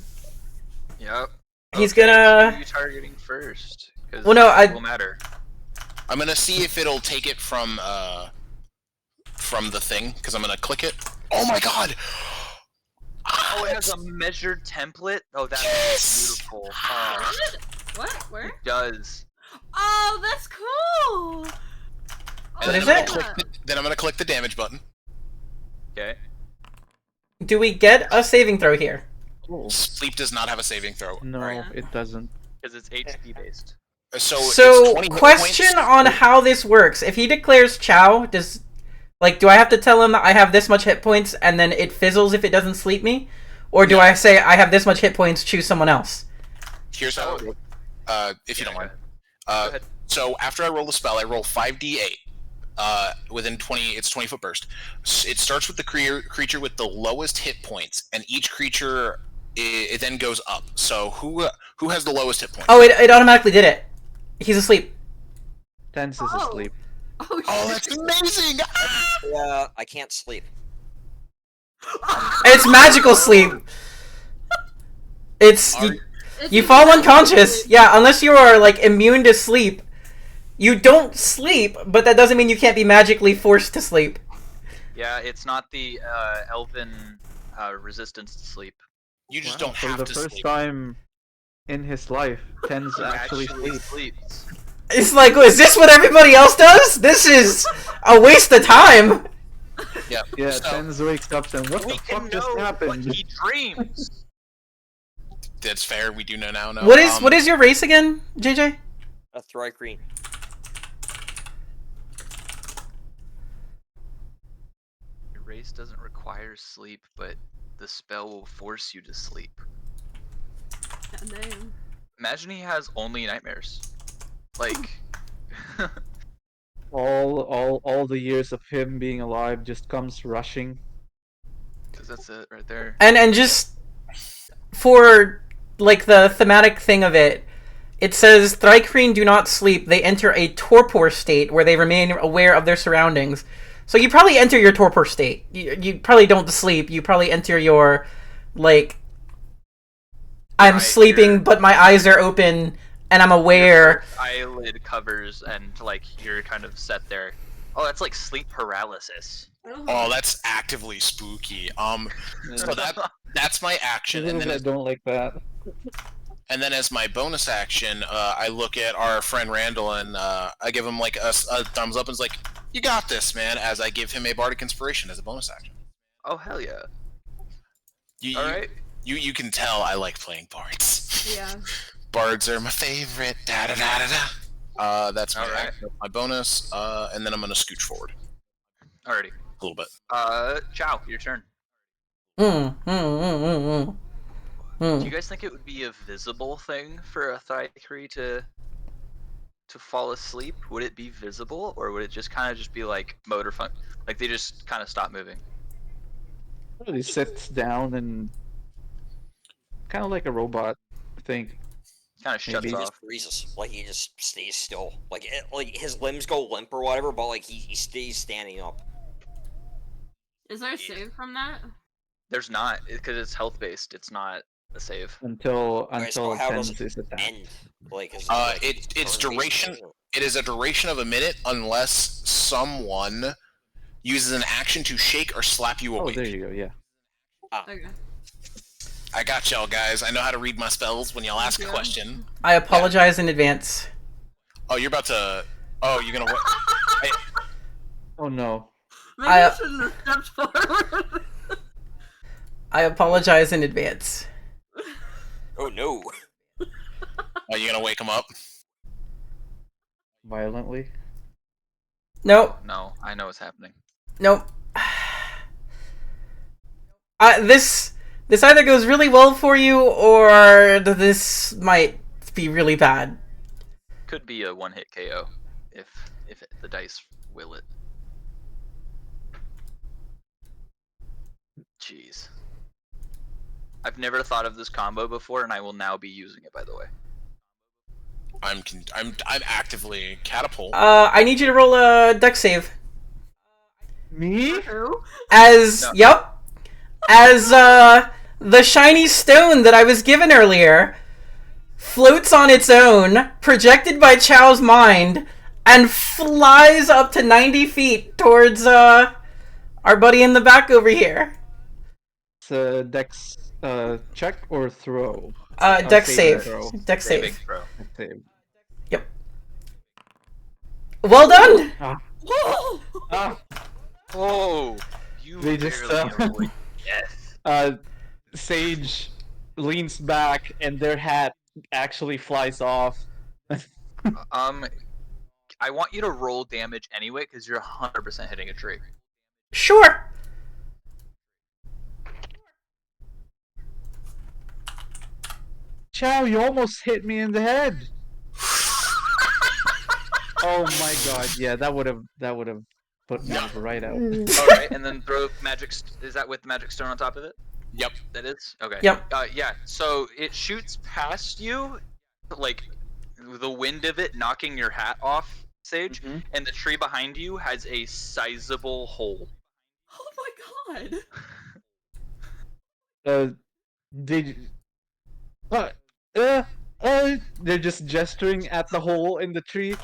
Yep. He's Okay, gonna- so who are you targeting first? 'Cause Well, no, it will matter. I'm gonna see if it'll take it from the thing, because I'm gonna click it. Oh my god! Oh, it has a measured template. Oh, that's Yes! beautiful. What? Where? It does. Oh, that's cool! What is I'm it? Then I'm gonna click the damage button. Okay. Do we get a saving throw here? Oh. Sleep does not have a saving throw. No, Alright. it doesn't. Because it's HP based. So So, it's 20 hit question points. on how this works. If he declares Chow, do I have to tell him I have this much hit points and then it fizzles if it doesn't sleep me? Or do I say I have this much hit points, choose someone else? Here's how it works. If you don't mind. Go ahead. So after I roll the spell, I roll 5d8. Within 20, it's 20-foot burst. It starts with the creature with the lowest hit points, and each creature it then goes up. So who has the lowest hit points? Oh, it automatically did it. He's asleep. Tense is Oh. asleep. Oh, Oh, shit. that's amazing! Yeah, I can't sleep. It's magical sleep. It's Are- you fall unconscious. Yeah, unless you are like immune to sleep. You don't sleep, but that doesn't mean you can't be magically forced to sleep. Yeah, it's not the elven resistance to sleep. You just Wow, don't for have the to first sleep. time in his life, Tense actually sleeps. sleeps. It's like, is this what everybody else does? This is a waste of time. Yeah. Yeah, So, Tense wakes up and what We the can fuck just know what happened? he dreams. that's fair. We do know now. No. What is your race again, JJ? A Thrycreen. Your race doesn't require sleep, but the spell will force you to sleep. Damn. Imagine he has only nightmares. Like, All the years of him being alive just comes rushing. because that's it right there. And just for like the thematic thing of it, it says Thrycreen do not sleep. They enter a torpor state where they remain aware of their surroundings. So you probably enter your torpor state. You probably don't sleep. You probably enter your like I'm Right, sleeping, you're- but my eyes are open and I'm aware. Your eyelid covers and like you're kind of set there. Oh, that's like sleep paralysis. Oh, that's actively spooky. So that's my action, and then I don't like that. as my bonus action, I look at our friend Randall and I give him like a thumbs up and it's like, "You got this, man." As I give him a bardic inspiration as a bonus action. Oh hell yeah! You, All right. You can tell I like playing bards. Yeah. Bards are my favorite. Da da da da da. That's my Alright. my bonus, and then I'm gonna scooch forward Alrighty. a little bit. Chow, your turn. Mm, mm, mm, mm, mm. Do you guys think it would be a visible thing for a Thrycree to fall asleep? Would it be visible, or would it just kind of just be like motor fun? Like they just kind of stop moving? He sits down and kind of like a robot, I think. Kind of shuts He just off. freezes. Like he just stays still. Like like his limbs go limp or whatever, but like he stays standing up. Is there a save from that? There's not, because it's health based. It's not a save. Until Okay, so how does Tense is attacked. End. Like is It's turn-based duration. thing, or- It is a duration of a minute unless someone uses an action to shake or slap you Oh, awake. there you go. Yeah. Okay. I got y'all, guys. I know how to read my spells when y'all ask a Yeah. question. I apologize in advance. Oh, you're about to. Oh, you're gonna. Oh no. Maybe I- I shouldn't have stepped forward. I apologize in advance. Oh no. Are you gonna wake him up? Violently. Nope. No, I know what's happening. Nope. This either goes really well for you, or this might be really bad. Could be a one-hit KO if the dice will it. Jeez. I've never thought of this combo before, and I will now be using it. By the way. I'm actively catapult. I need you to roll a dex save. Me? Who? As No. yep, as the shiny stone that I was given earlier floats on its own, projected by Chow's mind, and flies up to 90 feet towards our buddy in the back over here. It's a dex check or throw? Dex saving save. throw. Dex Saving save. throw. Dex save. Well done. Whoa! Ah, Oh, you They just, barely avoid death. Sage leans back and their hat actually flies off. I want you to roll damage anyway because you're 100% hitting a tree. Sure. Chow, you almost hit me in the head. Oh my god, yeah, that would have put me right out. All right, and then throw magic. Is that with the magic stone on top of it? Yep. That is okay. Yep. Yeah. So it shoots past you, like the wind of it knocking your hat off, Sage, Mhm. and the tree behind you has a sizable hole. Oh my god! They uh, they're just gesturing at the hole in the tree.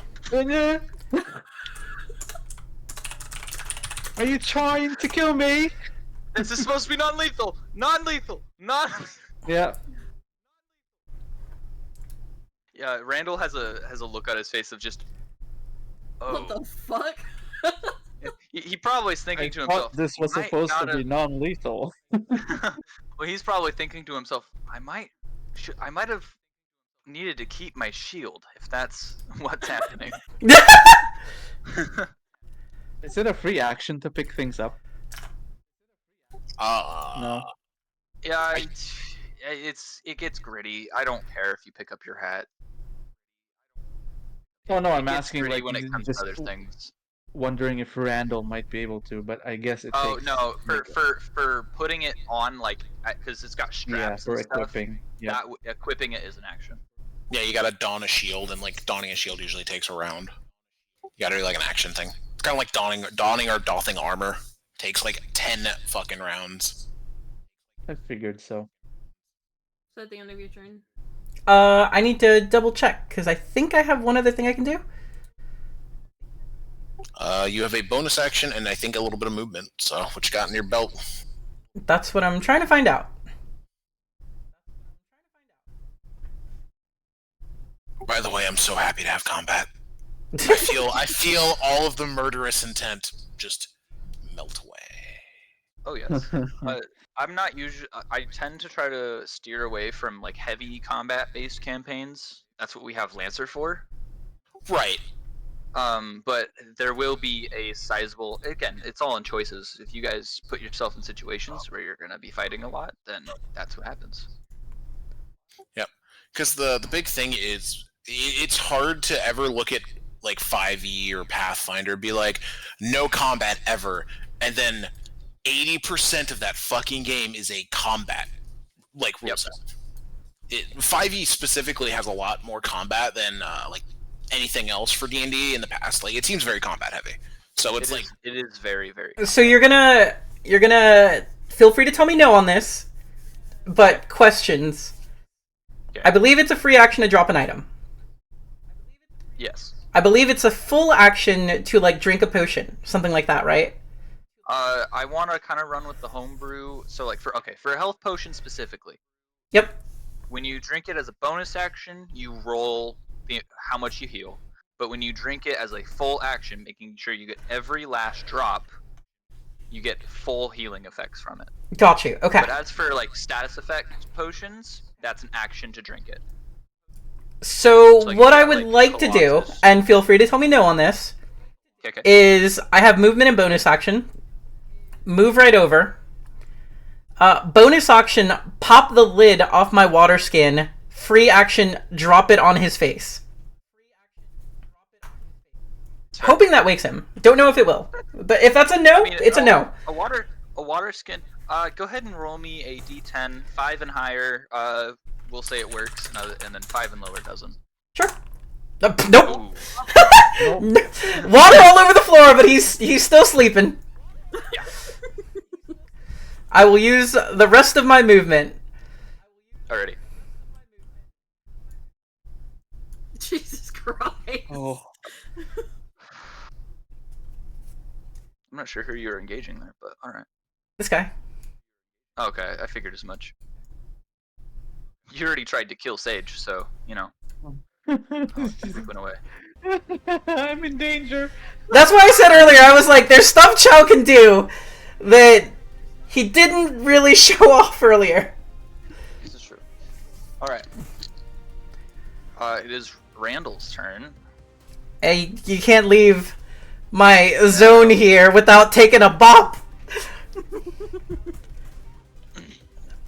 Are you trying to kill me? This is supposed to be non-lethal. Non-lethal. Non. Yeah. Yeah. Randall has a look on his face of just. Oh. What the fuck? He probably is thinking I to himself. thought this was "Might supposed to not be non-lethal. Well, he's probably thinking to himself, I might have needed to keep my shield if that's what's happening. Is it a free action to pick things up? No. Yeah, it gets gritty. I don't care if you pick up your hat. Oh no, It I'm gets asking gritty like when it comes just to other things. wondering if Randall might be able to, but I guess it Oh takes no, like, for putting it on like because it's got yeah, straps for and stuff. equipping. Yeah. Equipping it is an action. Yeah, you gotta don a shield, and like donning a shield usually takes a round. You gotta do like an action thing. It's kind of like donning or doffing armor. Takes like 10 fucking rounds. I figured so. So at the end of your turn. I need to double check because I think I have one other thing I can do. You have a bonus action and I think a little bit of movement. So what you got in your belt? That's what I'm trying to find out. By the way, I'm so happy to have combat. I feel all of the murderous intent just melt away. Oh yes. I'm not usually. I tend to try to steer away from like heavy combat-based campaigns. That's what we have Lancer for. Right. But there will be a sizable. Again, it's all in choices. If you guys put yourself in situations where you're gonna be fighting a lot, then that's what happens. Yep. Because the big thing is, it's hard to ever look at like 5e or Pathfinder, be like, no combat ever, and then 80% of that fucking game is a combat like rule set. 5e specifically has a lot more combat than like anything else for D&D in the past. Like it seems very combat heavy. So it's it is very very. So you're gonna feel free to tell me no on this, but questions. Okay. I believe it's a free action to drop an item. Yes. I believe it's a full action to like drink a potion, something like that, right? I want to kind of run with the homebrew. So like for a health potion specifically. Yep. When you drink it as a bonus action, you roll how much you heal. But when you drink it as a full action, making sure you get every last drop, you get full healing effects from it. Got you. Okay. But as for like status effect potions, that's an action to drink it. So like what you I got, would like, like to do, Colossus. and feel free to tell me no on this, Okay. is I have movement and bonus action. Move right over. Bonus action, pop the lid off my water skin. Free action, drop it on his face. Hoping that wakes him. Don't know if it will. But if that's a no, it's a no. A water skin. Go ahead and roll me a d10, 5 and higher. We'll say it works, and then 5 and lower doesn't. Sure. Nope. Ooh. Water all over the floor, but he's still sleeping. Yeah. I will use the rest of my movement. Alrighty. Jesus Christ. Oh. I'm not sure who you're engaging there, but alright. This guy. Okay, I figured as much. You already tried to kill Sage, so, you know. It went away. I'm in danger. That's why I said earlier, I was like, there's stuff Chow can do that he didn't really show off earlier. This is true. Alright. It is Randall's turn. Hey, you can't leave my zone here without taking a bop.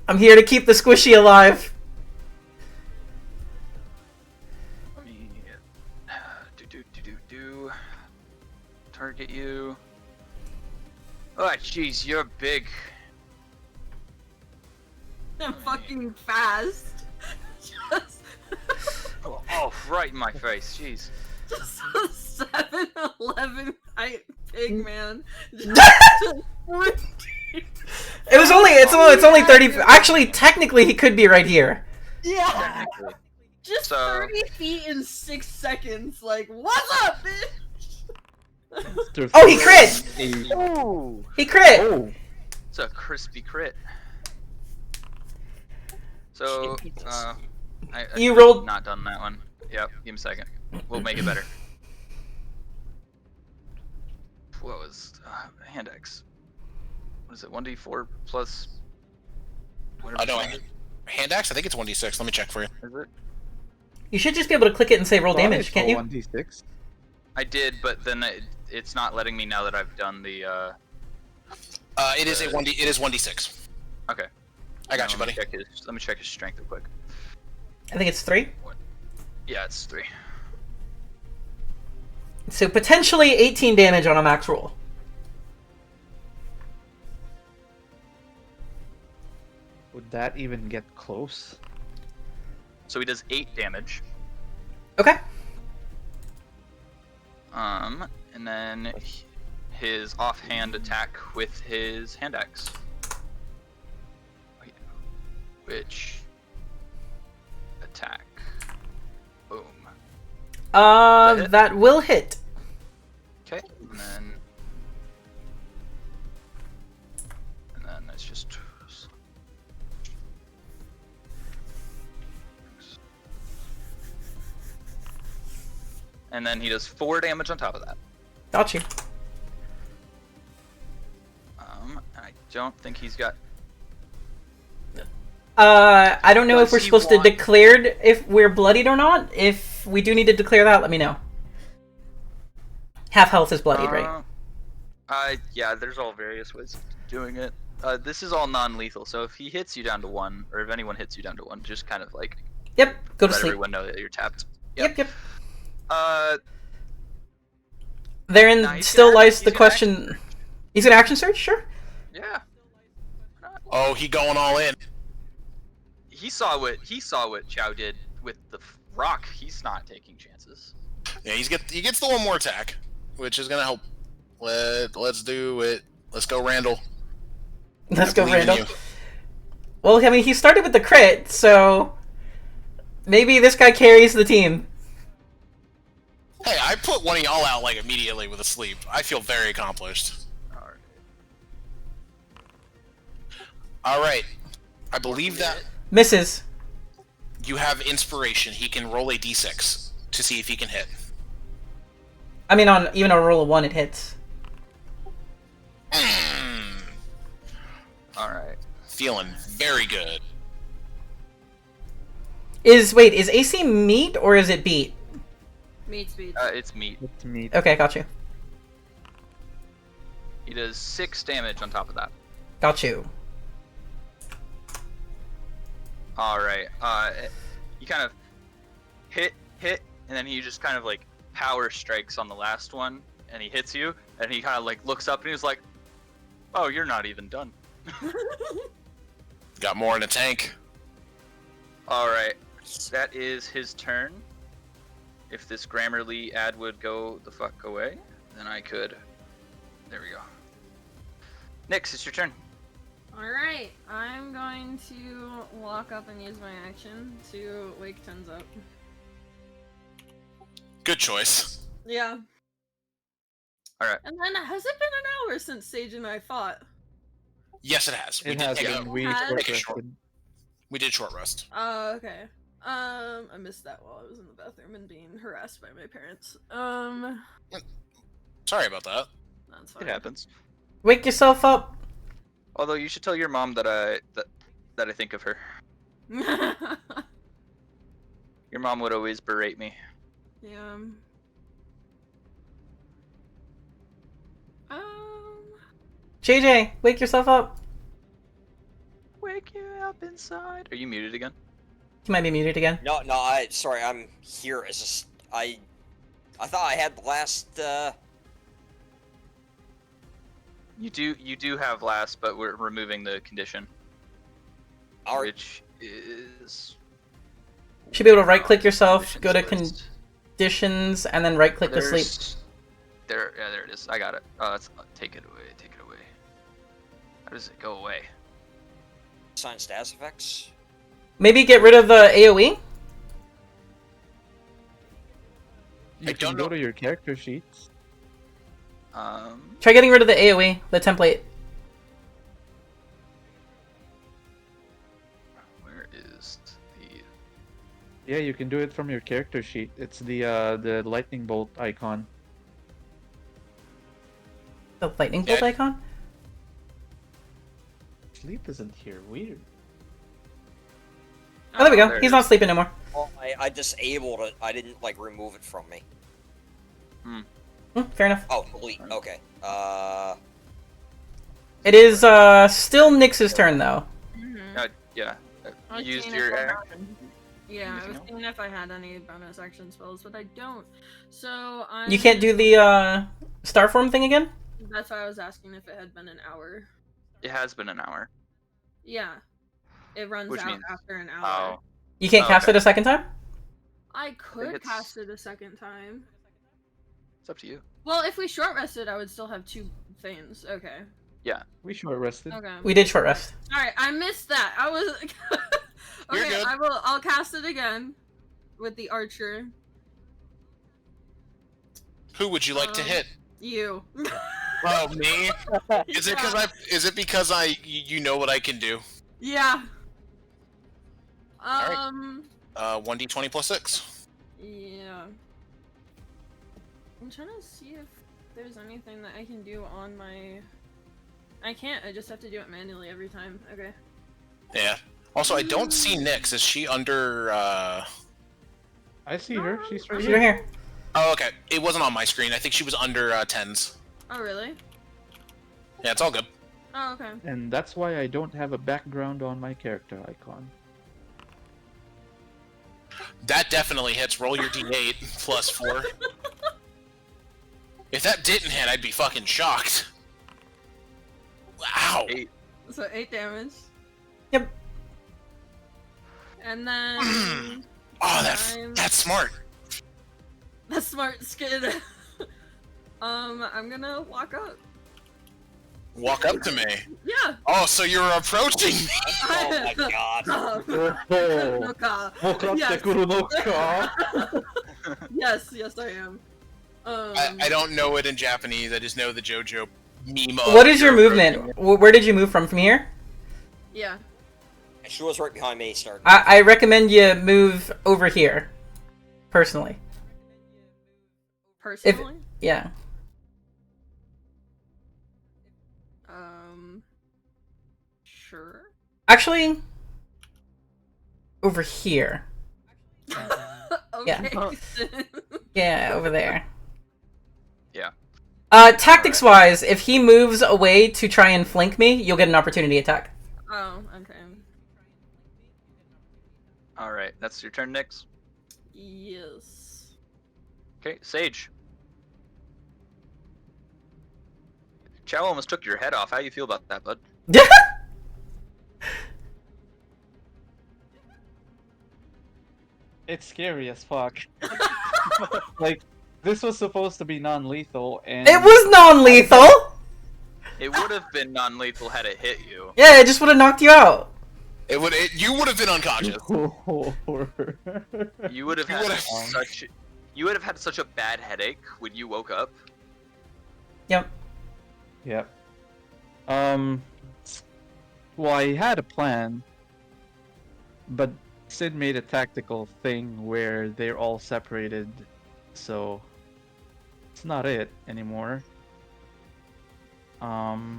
I'm here to keep the squishy alive. Let me target you. Oh jeez, you're big. I'm fucking fast. Just, Oh, right in my face. Jeez. just a 7-11 height pig man. Just It's only 30. Actually, technically, he could be right here. yeah. Technically. Just So- 30 feet in 6 seconds. Like, what's up, bitch? Oh, he crit! Ooh, He crit! Oh, it's a crispy crit. So, I You rolled- not done that one. Yep, give me a second. We'll make it better. What was hand X? What is it? 1d4 plus. Whatever. I don't. Hand axe? I think it's 1d6. Let me check for you. Is it? You should just be able to click it and say roll damage, can't you? 1d6. I did, but then it's not letting me now that I've done the. It is a 1d. It is 1d6. Okay. I got you, buddy. Let me check his strength real quick. I think it's 3. Yeah, it's 3. So potentially 18 damage on a max roll. Would that even get close? So he does 8 damage. Okay. And then his offhand attack with his hand axe. Which attack? Boom. hit? That will hit. Okay, and then it's just. And then he does 4 damage on top of that. Got you. I don't think he's got. I don't know if Does we're he supposed want- to declare if we're bloodied or not. If we do need to declare that, let me know. Half health is bloodied, right? Yeah, there's all various ways of doing it. This is all non-lethal, so if he hits you down to 1, or if anyone hits you down to 1, just kind of like Yep, go to let sleep. everyone know that you're tapped. Yep. Nah, Therein he's still gonna- lies he's the gonna question. He's an action search, sure. Yeah. Oh, he going all in. He saw what Chow did with the rock. He's not taking chances. Yeah, he gets the one more attack, which is gonna help. Let's do it. Let's go, Randall. Let's I go, believe in Randall. you. Well, I mean, he started with the crit, so maybe this guy carries the team. Hey, I put one of y'all out like immediately with a sleep. I feel very accomplished. Alright. All right, I believe that Misses. you have inspiration. He can roll a d6 to see if he can hit. I mean, on even a roll of 1, it hits. Alright. Feeling very good. Is AC meat or is it beat? Meat speed. It's meat. It's me. Okay, got you. He does 6 damage on top of that. Got you. Alright. You kind of hit, and then he just kind of like power strikes on the last one, and he hits you, and he kind of like looks up and he's like, "Oh, you're not even done." Got more in the tank. Alright. That is his turn. If this Grammarly ad would go the fuck away, then I could. There we go. Nyx, it's your turn. Alright, I'm going to walk up and use my action to wake Tens up. Good choice. Yeah. Alright. And then, has it been an hour since Sage and I fought? Yes, it has. It has take been. a- We Had- short Take a short- rested. we did short rest. Oh, okay. I missed that while I was in the bathroom and being harassed by my parents. Sorry about that. That's fine. It happens. Wake yourself up. Although you should tell your mom that I think of her. Your mom would always berate me. Yeah. JJ, wake yourself up. Wake you up inside. Are you muted again? You might be muted again. No, sorry, I'm here as I thought I had the last, You do have last, but we're removing the condition, Alright. which is. Should be able to right-click yourself, Conditions go to list. conditions, and then right-click to sleep. There it is. I got it. Let's take it away. Take it away. How does it go away? assign status effects. Maybe get rid of the AoE? You I can don't go know. to your character sheets. Try getting rid of the AoE, the template. Where is the? Yeah, you can do it from your character sheet. It's the lightning bolt icon. The lightning bolt Yeah. icon? Sleep isn't here. Weird. Oh, there we go. there it He's not sleeping no more. Well, I disabled it. I didn't like remove it from me. Fair enough. Oh, delete. Okay. It is still Nyx's turn though. Yeah. I was You used seeing your if I action. Yeah, I Anything was else? seeing if I had any bonus action spells, but I don't. So I. You can't do the star form thing again? That's why I was asking if it had been an hour. It has been an hour. Yeah, it runs Which out means- after an hour. Oh, You can't Oh, cast okay. it a second time? I could it's- cast it a second time. it's up to you. Well, if we short rested, I would still have 2 things. Okay. We short rested. Okay. We did short rest. All right, I missed that. I was. You're Okay, good. I'll cast it again with the archer. Who would you like to hit? You. Oh, me? Is it because you know what I can do? Yeah. Alright. 1d20 plus 6. Yeah. I'm trying to see if there's anything that I can do on my. I can't. I just have to do it manually every time. Okay. Yeah. Also, I don't see Nyx. Is she under? I see her. She's right You're here. here. Oh, okay. It wasn't on my screen. I think she was under tens. Oh really? Yeah, it's all good. Oh okay. And that's why I don't have a background on my character icon. That definitely hits. Roll your d8 plus 4. If that didn't hit, I'd be fucking shocked. Wow. 8. So 8 damage. Yep. And then Oh, I'm- that's smart. the smart skid. I'm gonna walk up. Walk up to me. Yeah. Oh, so you're approaching me. Oh my god. Oh. Yes. Yes, I am. I don't know it in Japanese. I just know the JoJo meme. What is your movement? Where did you move from here? Yeah. She was right behind me. Start. I recommend you move over here. Personally. Personally. Yeah. Sure. Actually, over here. Okay. Yeah, over there. Yeah. Tactics-wise, if he moves away to try and flank me, you'll get an opportunity attack. Oh, okay. All right. That's your turn, Nyx. Yes. Okay, Sage. Chow almost took your head off. How you feel about that, bud? It's scary as fuck. Like, this was supposed to be non-lethal, and It was non-lethal! It would have been non-lethal had it hit you. Yeah, it just would have knocked you out. You would have been unconscious. You would have You had would've- such. You would have had such a bad headache when you woke up. Yep. Yep. Well, I had a plan, but Sid made a tactical thing where they're all separated, so it's not it anymore. I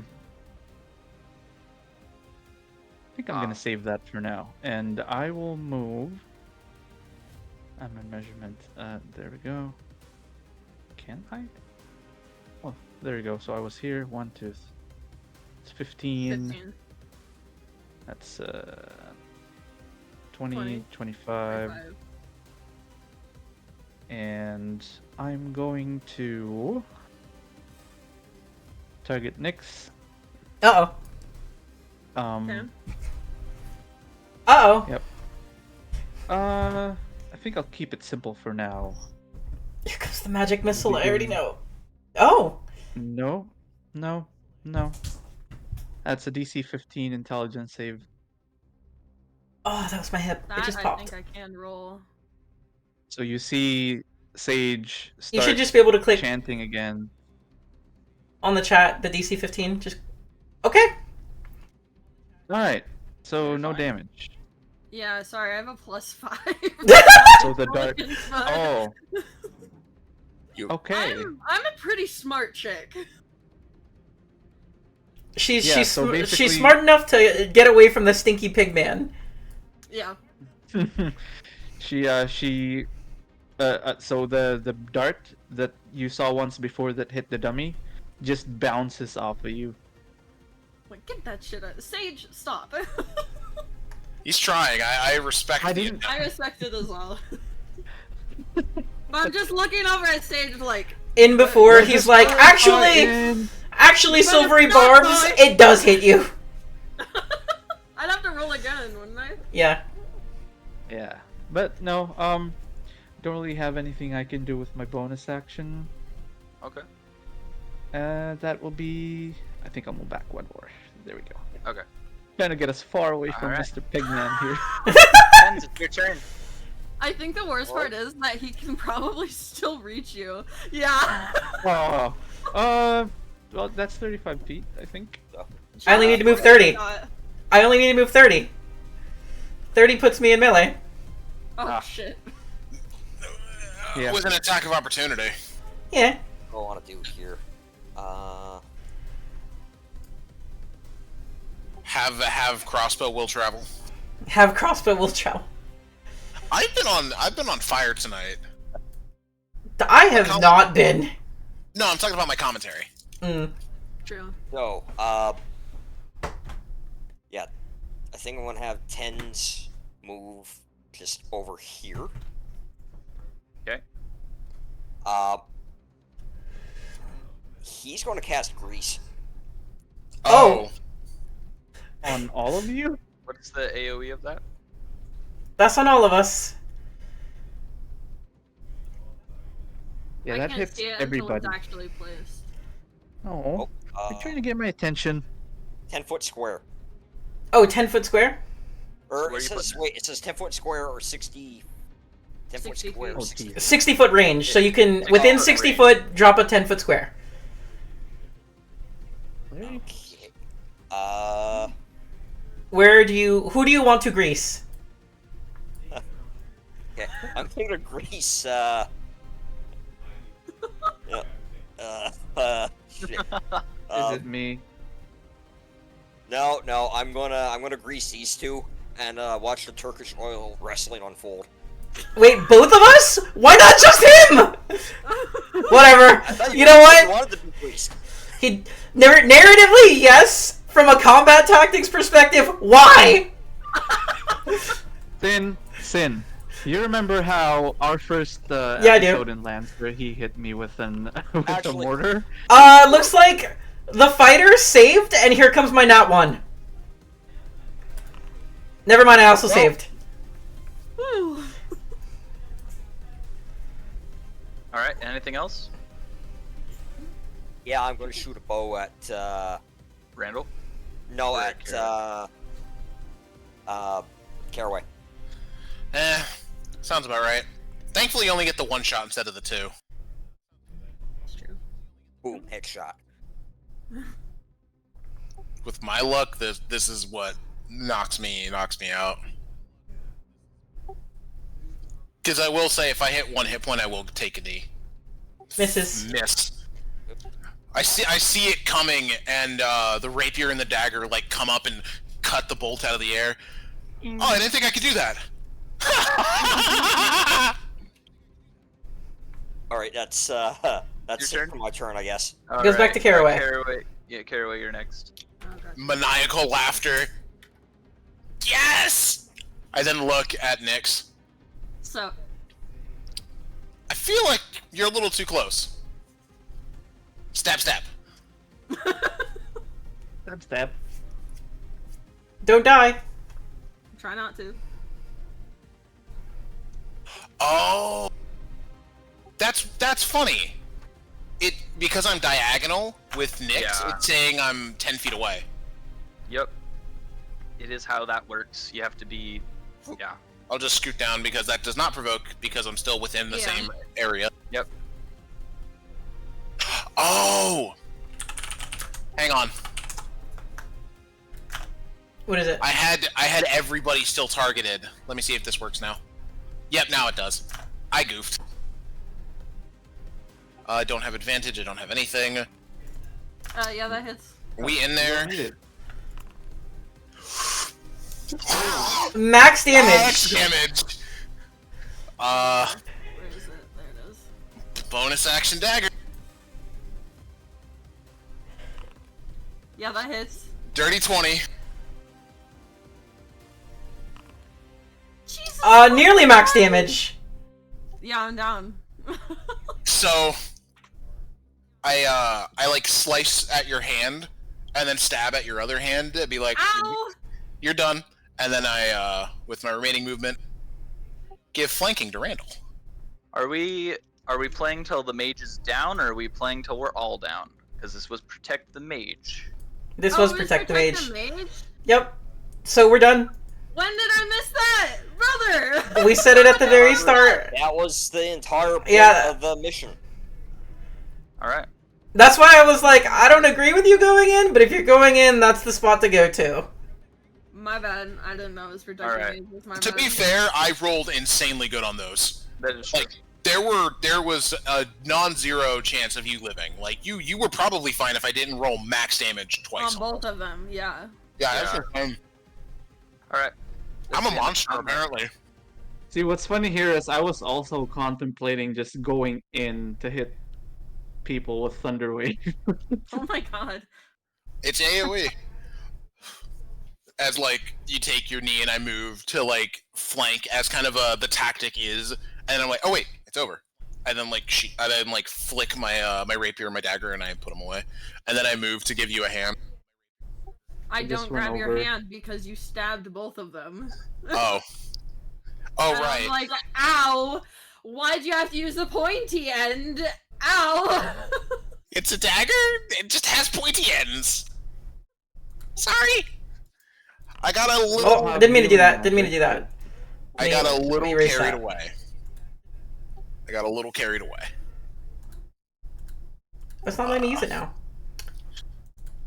think I'm gonna save that for now, and I will move. I'm in measurement. There we go. Can I? Oh, there we go. So I was here. 1, 2. It's 15. 15. That's 20, 20, 25. 25. And I'm going to target Nyx. Uh-oh. Okay. Uh-oh. Yep. I think I'll keep it simple for now. Here comes the magic missile, I Begin. already know. Oh! No. That's a DC 15 intelligence save. Oh, that was my hip. That It just I popped. think I can roll. So you see Sage You start should just be able to click chanting again. on the chat, the DC 15. Just... Okay. Alright, so You're no fine. damage. Yeah, sorry, I have a +5. So the dark. Oh. Okay. I'm a pretty smart chick. She's Yeah, she's so sm- basically- she's smart enough to get away from the stinky pig man. Yeah. So the dart that you saw once before that hit the dummy just bounces off of you. Like, get that shit out. Sage, stop. He's trying. I respect I the didn't- I respect it as well. But I'm just looking over at Sage like, In before, We're he's just like, clarifying. actually, You better silvery stop, barbs, boy." it does hit you. I'd have to roll again, wouldn't I? Yeah. Yeah, but no, don't really have anything I can do with my bonus action. Okay. That will be. I think I'll move back one more. There we go. Okay. Trying to get us far away from Alright. Mr. Pigman here. Tens, it's your turn. I think the worst part is that he can probably still reach you. Yeah. Oh, well, that's 35 feet, I think. I only need to move 30. I only need to move 30. 30 puts me in melee. Oh shit. Yeah. With an attack of opportunity. Yeah. What do I want to do here? Have crossbow will travel. Have crossbow will travel. I've been on fire tonight. I have not been. No, I'm talking about my commentary. True. So, yeah, I think I'm gonna have Tens move just over here. Okay. He's gonna cast Grease. Oh. On all of you? What's the AoE of that? That's on all of us. Yeah, I that can't hits see it everybody. until it's actually placed. Oh, you're trying to get my attention. 10-foot square. Oh, 10-foot square? Or Where it you says, putting wait, it says 10-foot square or 60... 10-foot 60 square feet. or Oh, 60 geez. feet. 60-foot range, so you can, It's within all 60 range. foot, drop a 10-foot square. Okay. Who do you want to grease? Okay, I'm gonna Grease, yeah. Shit. Is it me? No, I'm gonna grease these two and watch the Turkish oil wrestling unfold. Wait, both of us? Why not just him? Whatever. I thought You know what? wanted to be greased. He narratively, yes. From a combat tactics perspective, why? Sin. You remember how our first Yeah, I do. episode in Lancer, he hit me with an with a Actually- mortar? Looks like the fighter saved, and here comes my nat one. Never mind, I also saved. Whew. Alright, anything else? Yeah, I'm gonna shoot a bow at Randall? no, Or at Caraway. Sounds about right. Thankfully, you only get the one shot instead of the two. It's true. Boom, headshot. With my luck, this is what knocks me out. Because I will say, if I hit 1 hit point, I will take a knee. Misses. Miss. I see it coming, and the rapier and the dagger like come up and cut the bolt out of the air. Oh, I didn't think I could do that. All right, that's Your it turn? for my turn, I guess. Goes back to Caraway. Yeah, Caraway, you're next. Okay. Maniacal laughter. Yes! I then look at Nyx. So, I feel like you're a little too close. Stab, stab. Stab. Don't die. try not to. Oh, that's funny. Because I'm diagonal with Nyx, Yeah. it's saying I'm 10 feet away. Yep. It is how that works. You have to be... Yeah. I'll just scoot down because that does not provoke because I'm still within the Yeah. same area. Yep. Oh! Hang on. What is it? I had everybody still targeted. Let me see if this works now. Yep, now it does. I goofed. I don't have advantage, I don't have anything. Yeah, that hits. Are we in there? Max damage. Max damage! Where is it? There it is. Bonus action dagger. Yeah, that hits. Dirty 20. Jesus. Nearly max damage. Yeah, I'm down. So, I like slice at your hand, and then stab at your other hand. It'd be like, Ow! you're done. And then I, with my remaining movement, give flanking to Randall. Are we playing till the mage is down, or are we playing till we're all down? Because this was protect the mage. This Oh, was it protect the mage. mage? Yep. So we're done. When did I miss that? Brother! We said it at the very start. That was the entire point Yeah. of the mission. All right. That's why I was like, I don't agree with you going in, but if you're going in, that's the spot to go to. My bad. I didn't know it was protecting Alright. mage. It's my To bad. be fair, I rolled insanely good on those. That is true. Like, there was a non-zero chance of you living. Like, you were probably fine if I didn't roll max damage twice. On both of them, yeah. Yeah, Yeah. that's fine. All right. I'm Let's a see. monster, apparently. See, what's funny here is I was also contemplating just going in to hit people with Thunder Wave. Oh my god. It's AoE. As, like, you take your knee and I move to, like, flank as kind of the tactic is, and then I'm like, oh wait, it's over. And then, like, flick my my rapier and my dagger and I put them away. And then I move to give you a hand. I just don't went grab your over. hand because you stabbed both of them. Oh. Oh, And right. I'm like, ow! Why'd you have to use the pointy end? Ow! It's a dagger? It just has pointy ends. Sorry. I got a little... Oh, didn't mean to do that. Didn't mean to do that. I got a little erase carried that. away. I got a little carried away. That's not letting me use it now.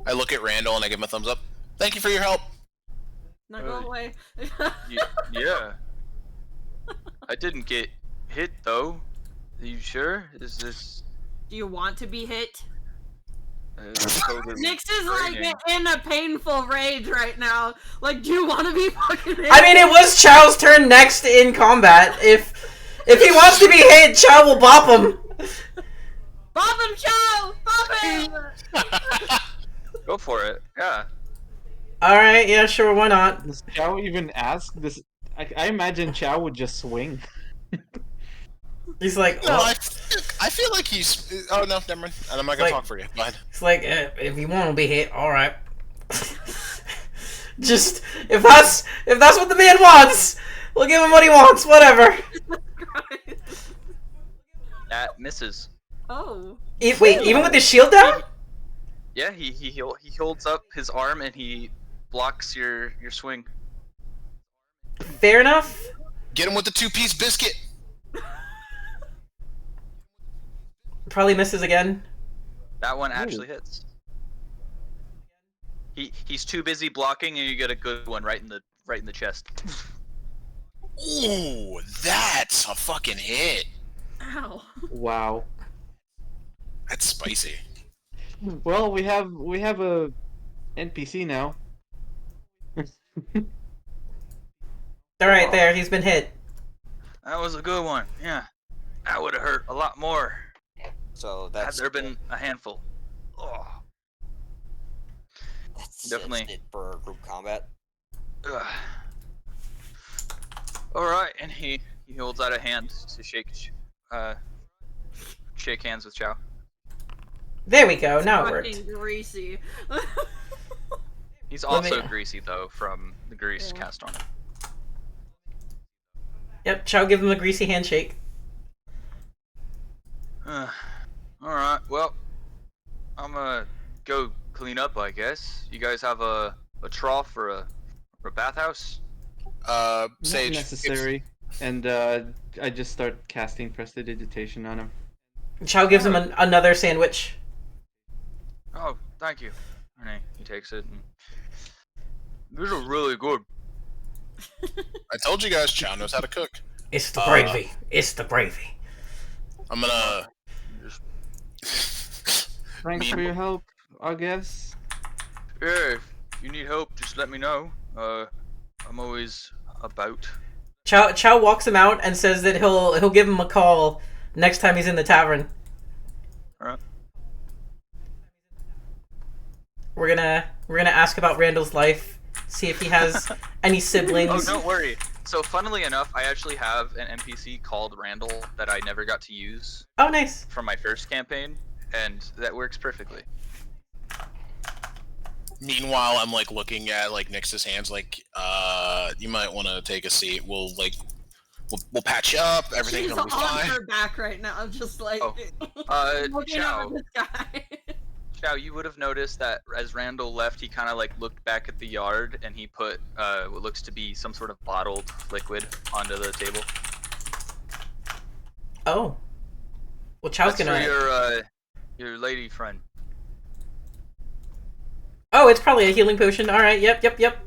I look at Randall and I give him a thumbs up. Thank you for your help. Now go away. Yeah. I didn't get hit though. Are you sure? Is this? Do you want to be hit? Totally Nyx is like draining. in a painful rage right now. Like, do you want to be fucking hit? I mean, it was Chow's turn next in combat. If he wants to be hit, Chow will bop him. Bop him, Chow! Bop him! Go for it. Yeah. Alright, yeah, sure, why not? Does Chow even ask this? I imagine Chow would just swing. He's like, No, well, I feel like he's... Oh, no, never mind. I'm not gonna Like- talk for you. Go ahead. it's like, if you want to be hit, alright. Just, if that's what the man wants, we'll give him what he wants, whatever. That misses. Oh. Wait, even with his shield down? Yeah, he holds up his arm and he blocks your swing. Fair enough. Get him with the two-piece biscuit. Probably misses again. That one actually hits. He's too busy blocking, and you get a good one right in the chest. Ooh, that's a fucking hit. Ow. Wow. That's spicy. Well, we have a NPC now. All right, there. He's been hit. That was a good one. Yeah, that would have hurt a lot more So had that's there been a handful. Oh, that's definitely. it for group combat. ugh. All right, and he holds out a hand to shake hands with Chow. There we go. Now it worked. Fucking greasy. He's Let me- also greasy though from the grease Yeah. cast on him. Yep. Chow, give him a greasy handshake. All right, well, I'm gonna go clean up, I guess. You guys have a trough or a bathhouse? Not Sage. necessary. And I just start casting prestidigitation on him. Chow gives him another sandwich. Oh, thank you. And he takes it. And... These are really good. I told you guys, Chow knows how to cook. It's the gravy. It's the gravy. I'm gonna. Thanks for your help, I guess. Yeah, if you need help, just let me know. I'm always about. Chow walks him out and says that he'll give him a call next time he's in the tavern. Alright. We're gonna ask about Randall's life, see if he has any siblings. Oh, don't worry. So, funnily enough, I actually have an NPC called Randall that I never got to use Oh, nice. from my first campaign, and that works perfectly. Meanwhile, I'm like looking at like Nix's hands, like, you might want to take a seat. We'll patch you up. Everything's She's gonna be on fine. her back right now, just like looking Chow. up at this guy. Chow, you would have noticed that as Randall left, he kind of like looked back at the yard and he put what looks to be some sort of bottled liquid onto the table. Oh. Well, Chow's That's gonna. for your lady friend. Oh, it's probably a healing potion. All right. Yep.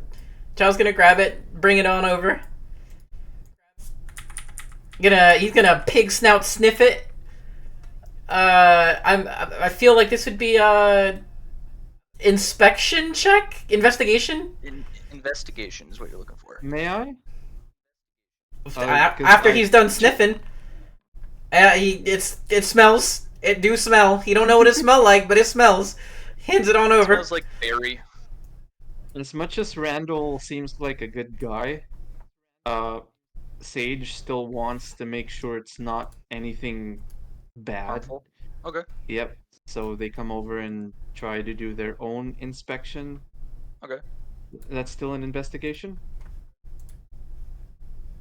Chow's gonna grab it, bring it on over. He's gonna pig snout sniff it. I feel like this would be a inspection check, investigation. Investigation is what you're looking for. May I? After he's done sniffing, it smells. It do smell. You don't know what it smell like, but it smells. Hands it on It over. smells like berry. As much as Randall seems like a good guy, Sage still wants to make sure it's not anything bad. Harmful. Okay. Yep. So they come over and try to do their own inspection. Okay. That's still an investigation?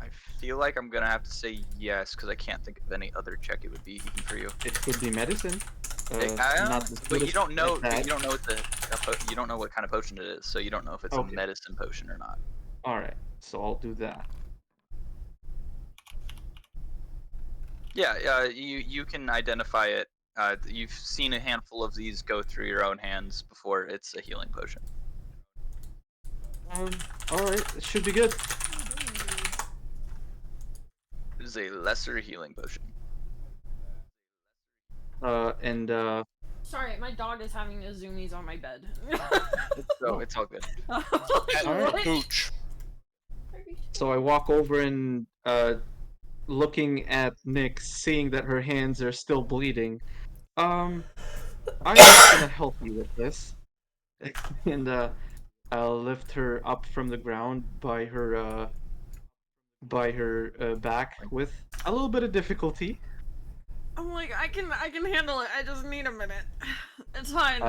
I feel like I'm gonna have to say yes because I can't think of any other check it would be even for you. It could be medicine. Not as But good you as don't know. that. You don't know you don't know what kind of potion it is, so you don't know if it's Okay. a medicine potion or not. Alright, so I'll do that. Yeah, you can identify it. You've seen a handful of these go through your own hands before. It's a healing potion. Alright, it should be good. It is a lesser healing potion. Sorry, my dog is having a zoomies on my bed. So it's all good. Alright. Pooch. So I walk over and looking at Nyx, seeing that her hands are still bleeding. I'm just gonna help you with this. And I'll lift her up from the ground by her back with a little bit of difficulty. I'm like, I can handle it. I just need a minute. It's fine.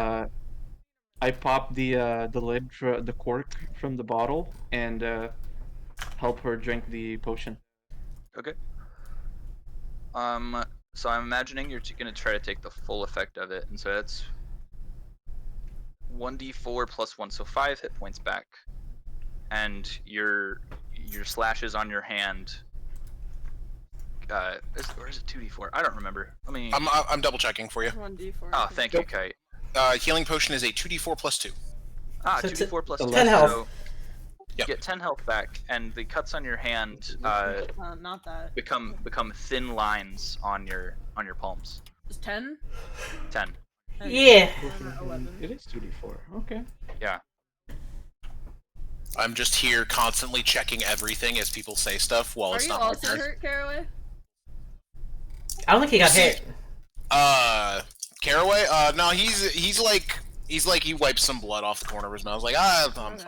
I pop the lid for the cork from the bottle and help her drink the potion. Okay. So I'm imagining you're gonna try to take the full effect of it, and so that's 1d4 plus 1, so 5 hit points back, and your slashes on your hand. Or is it 2d4? I don't remember. Let me. I'm double checking for you. 1d4. Oh, thank you, Kite. Healing potion is a 2d4 plus 2. Ah, So 2d4 plus 2. 10 health. So You get 10 health back, and the cuts on your hand Not that. become thin lines on your palms. It's 10? 10. Yeah. 11. It is 2d4. Okay. Yeah. I'm just here constantly checking everything as people say stuff while Are it's you not my also turn. hurt, Caraway? I don't think he got hit. Caraway? No, he's like he wipes some blood off the corner of his mouth. Like, I'm Okay.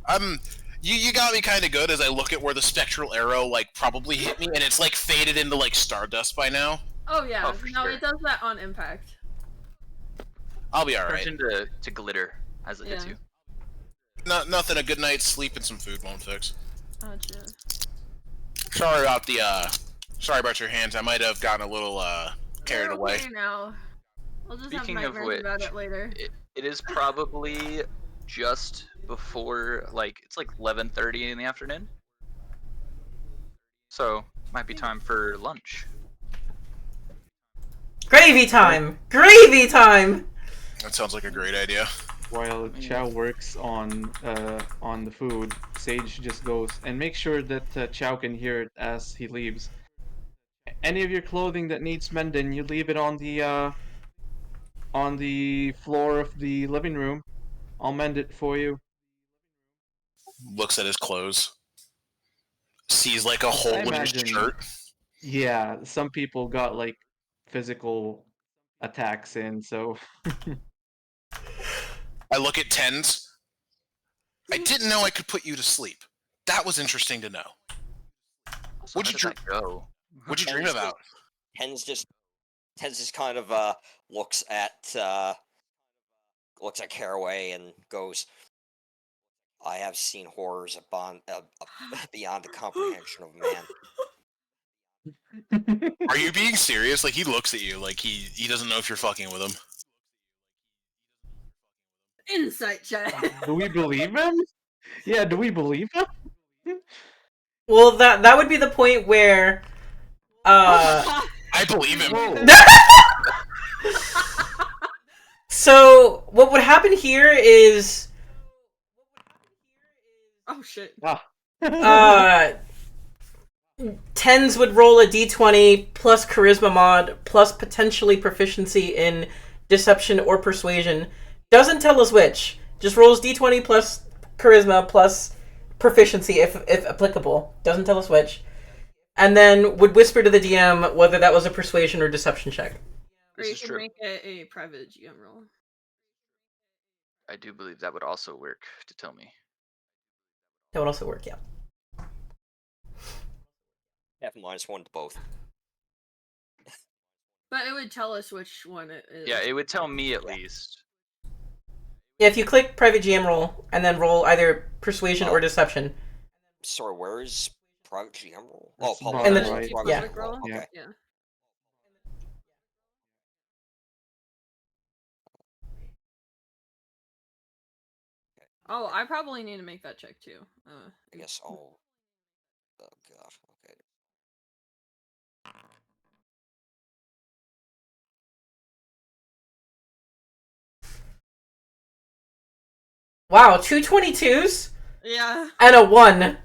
fine. You got me kind of good as I look at where the spectral arrow like probably hit me, and it's like faded into like stardust by now. Oh yeah, Oh, for no, sure. it does that on impact. I'll be Turns alright. into glitter as it hits Yeah. you. Nothing a good night's sleep and some food won't fix. Gotcha. Sorry about sorry about your hands. I might have gotten a little carried They're away. okay now. We'll just Speaking have of nightmares about which, it later. it is probably just before, like, it's like 11:30 in the afternoon. So, might be time for lunch. Gravy time! Gravy time! That sounds like a great idea. While Chow works on the food, Sage just goes and make sure that Chow can hear it as he leaves. Any of your clothing that needs mending, you leave it on the floor of the living room. I'll mend it for you. Looks at his clothes. Sees like a hole in his imagine- shirt. Yeah, some people got like physical attacks in, so I look at Tens. I didn't know I could put you to sleep. That was interesting to know. So What'd how you did that go? What'd you dream about? Tens just kind of looks at Caraway and goes, "I have seen horrors beyond the comprehension of man." Are you being serious? Like he looks at you like he doesn't know if you're fucking with him. Insight check. do we believe him? Yeah, do we believe him? Well, that would be the point where, I believe him. Whoa. So, what would happen here is, Oh shit. Tens would roll a d20 plus charisma mod plus potentially proficiency in deception or persuasion. Doesn't tell us which. Just rolls d20 plus charisma plus proficiency if applicable. Doesn't tell us which. And then would whisper to the DM whether that was a persuasion or deception check. Or This you is can true. make it a private GM roll. I do believe that would also work to tell me. That would also work, yeah. Have -1 to both. But it would tell us which one it is. Yeah, it would tell me at least. Yeah, if you click private GM roll and then roll either persuasion or deception. Sorry, where is private GM roll? Oh, It's public bottom roll, right. private Yeah. GM roll. Yeah. Okay. Yeah. Oh, I probably need to make that check too. I guess I'll. Oh god. Okay. Wow, 2 22s Yeah. and a 1.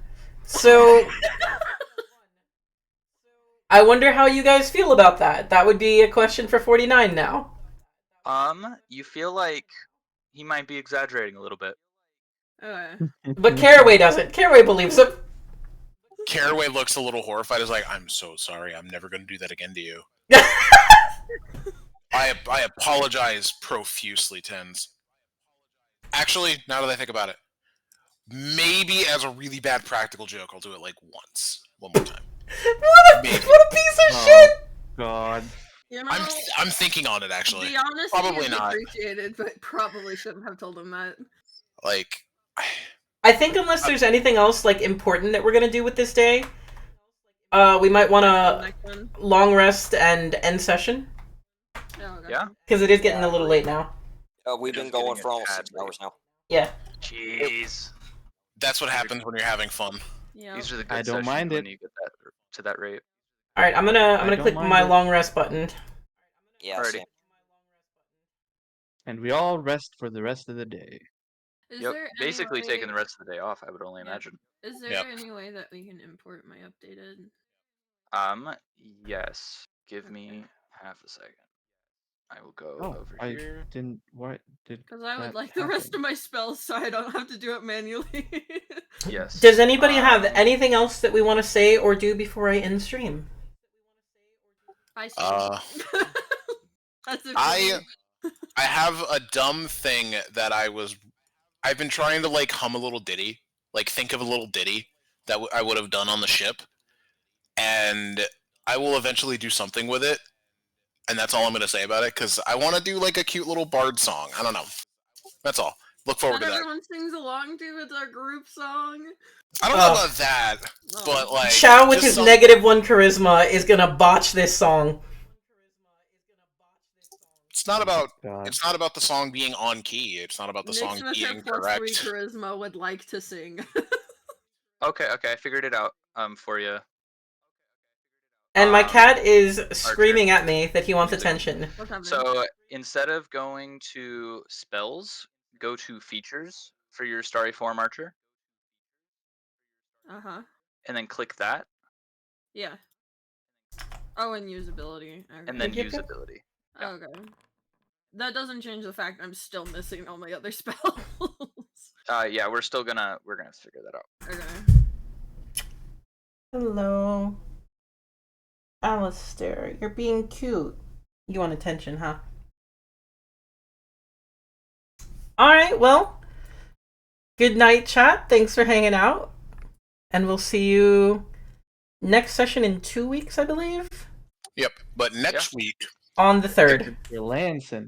So, I wonder how you guys feel about that. That would be a question for 49 now. You feel like he might be exaggerating a little bit. Okay. But Caraway doesn't. Caraway believes it. Caraway looks a little horrified. Is like, I'm so sorry. I'm never going to do that again to you. I apologize profusely, Tens. Actually, now that I think about it, maybe as a really bad practical joke, I'll do it like once. One more time. What a piece of Oh. shit! God. You know, I'm thinking on it, actually. the honesty Probably is not. appreciated, but probably shouldn't have told him that. Like, I think unless there's anything else like important that we're gonna do with this day, we might want to Next one. long rest and end session Oh, okay. Yeah? because it is getting a little late now. We've It been is going getting for a almost tad 6 hours now. Yeah. Jeez. that's what happens when you're having fun. Yeah. These are the good I don't sessions mind when it. you get that to that rate. All right, I'm gonna don't click mind my it. long rest button. Yeah. Alrighty. Same. And we all rest for the rest of the day. Is Yep. there any Basically way... taking the rest of the day off, I would only Yeah. imagine. Is there Yep. any way that we can import my updated? Yes. Give me half a second. I will go Oh, over I here. didn't. What did? Because I would that like the rest happen? of my spells so I don't have to do it manually. Yes. Does anybody have I- anything else that we want to say or do before I end stream? I see. Uh, That's it. I have a dumb thing that I've been trying to like hum a little ditty, like think of a little ditty that I would have done on the ship, and I will eventually do something with it, and that's all I'm gonna say about it because I want to do like a cute little bard song. I don't know. That's all. Look forward That to that. everyone sings along to. It's our group song. I don't know about that, Oh. but like Chow with just his some- -1 charisma is gonna botch this song. It's not about God. it's not about the song being on key. It's not about the Nick song Smith being at +3 correct. charisma would like to sing. Okay, I figured it out for you. And my cat is screaming at me that he wants Music. attention. What's happening? So instead of going to spells, go to features for your Starry Form Archer, Uh-huh. and then click that, Yeah. Oh, and usability. Okay. and then Yep, yep, yep. usability. Yeah. Okay. That doesn't change the fact I'm still missing all my other spells. Yeah, we're gonna figure that out. Okay. Hello. Alistair, you're being cute. You want attention, huh? Alright, well. Good night, chat. Thanks for hanging out. And we'll see you next session in 2 weeks, I believe. Yep. But next week On the 3rd. You're Lansing.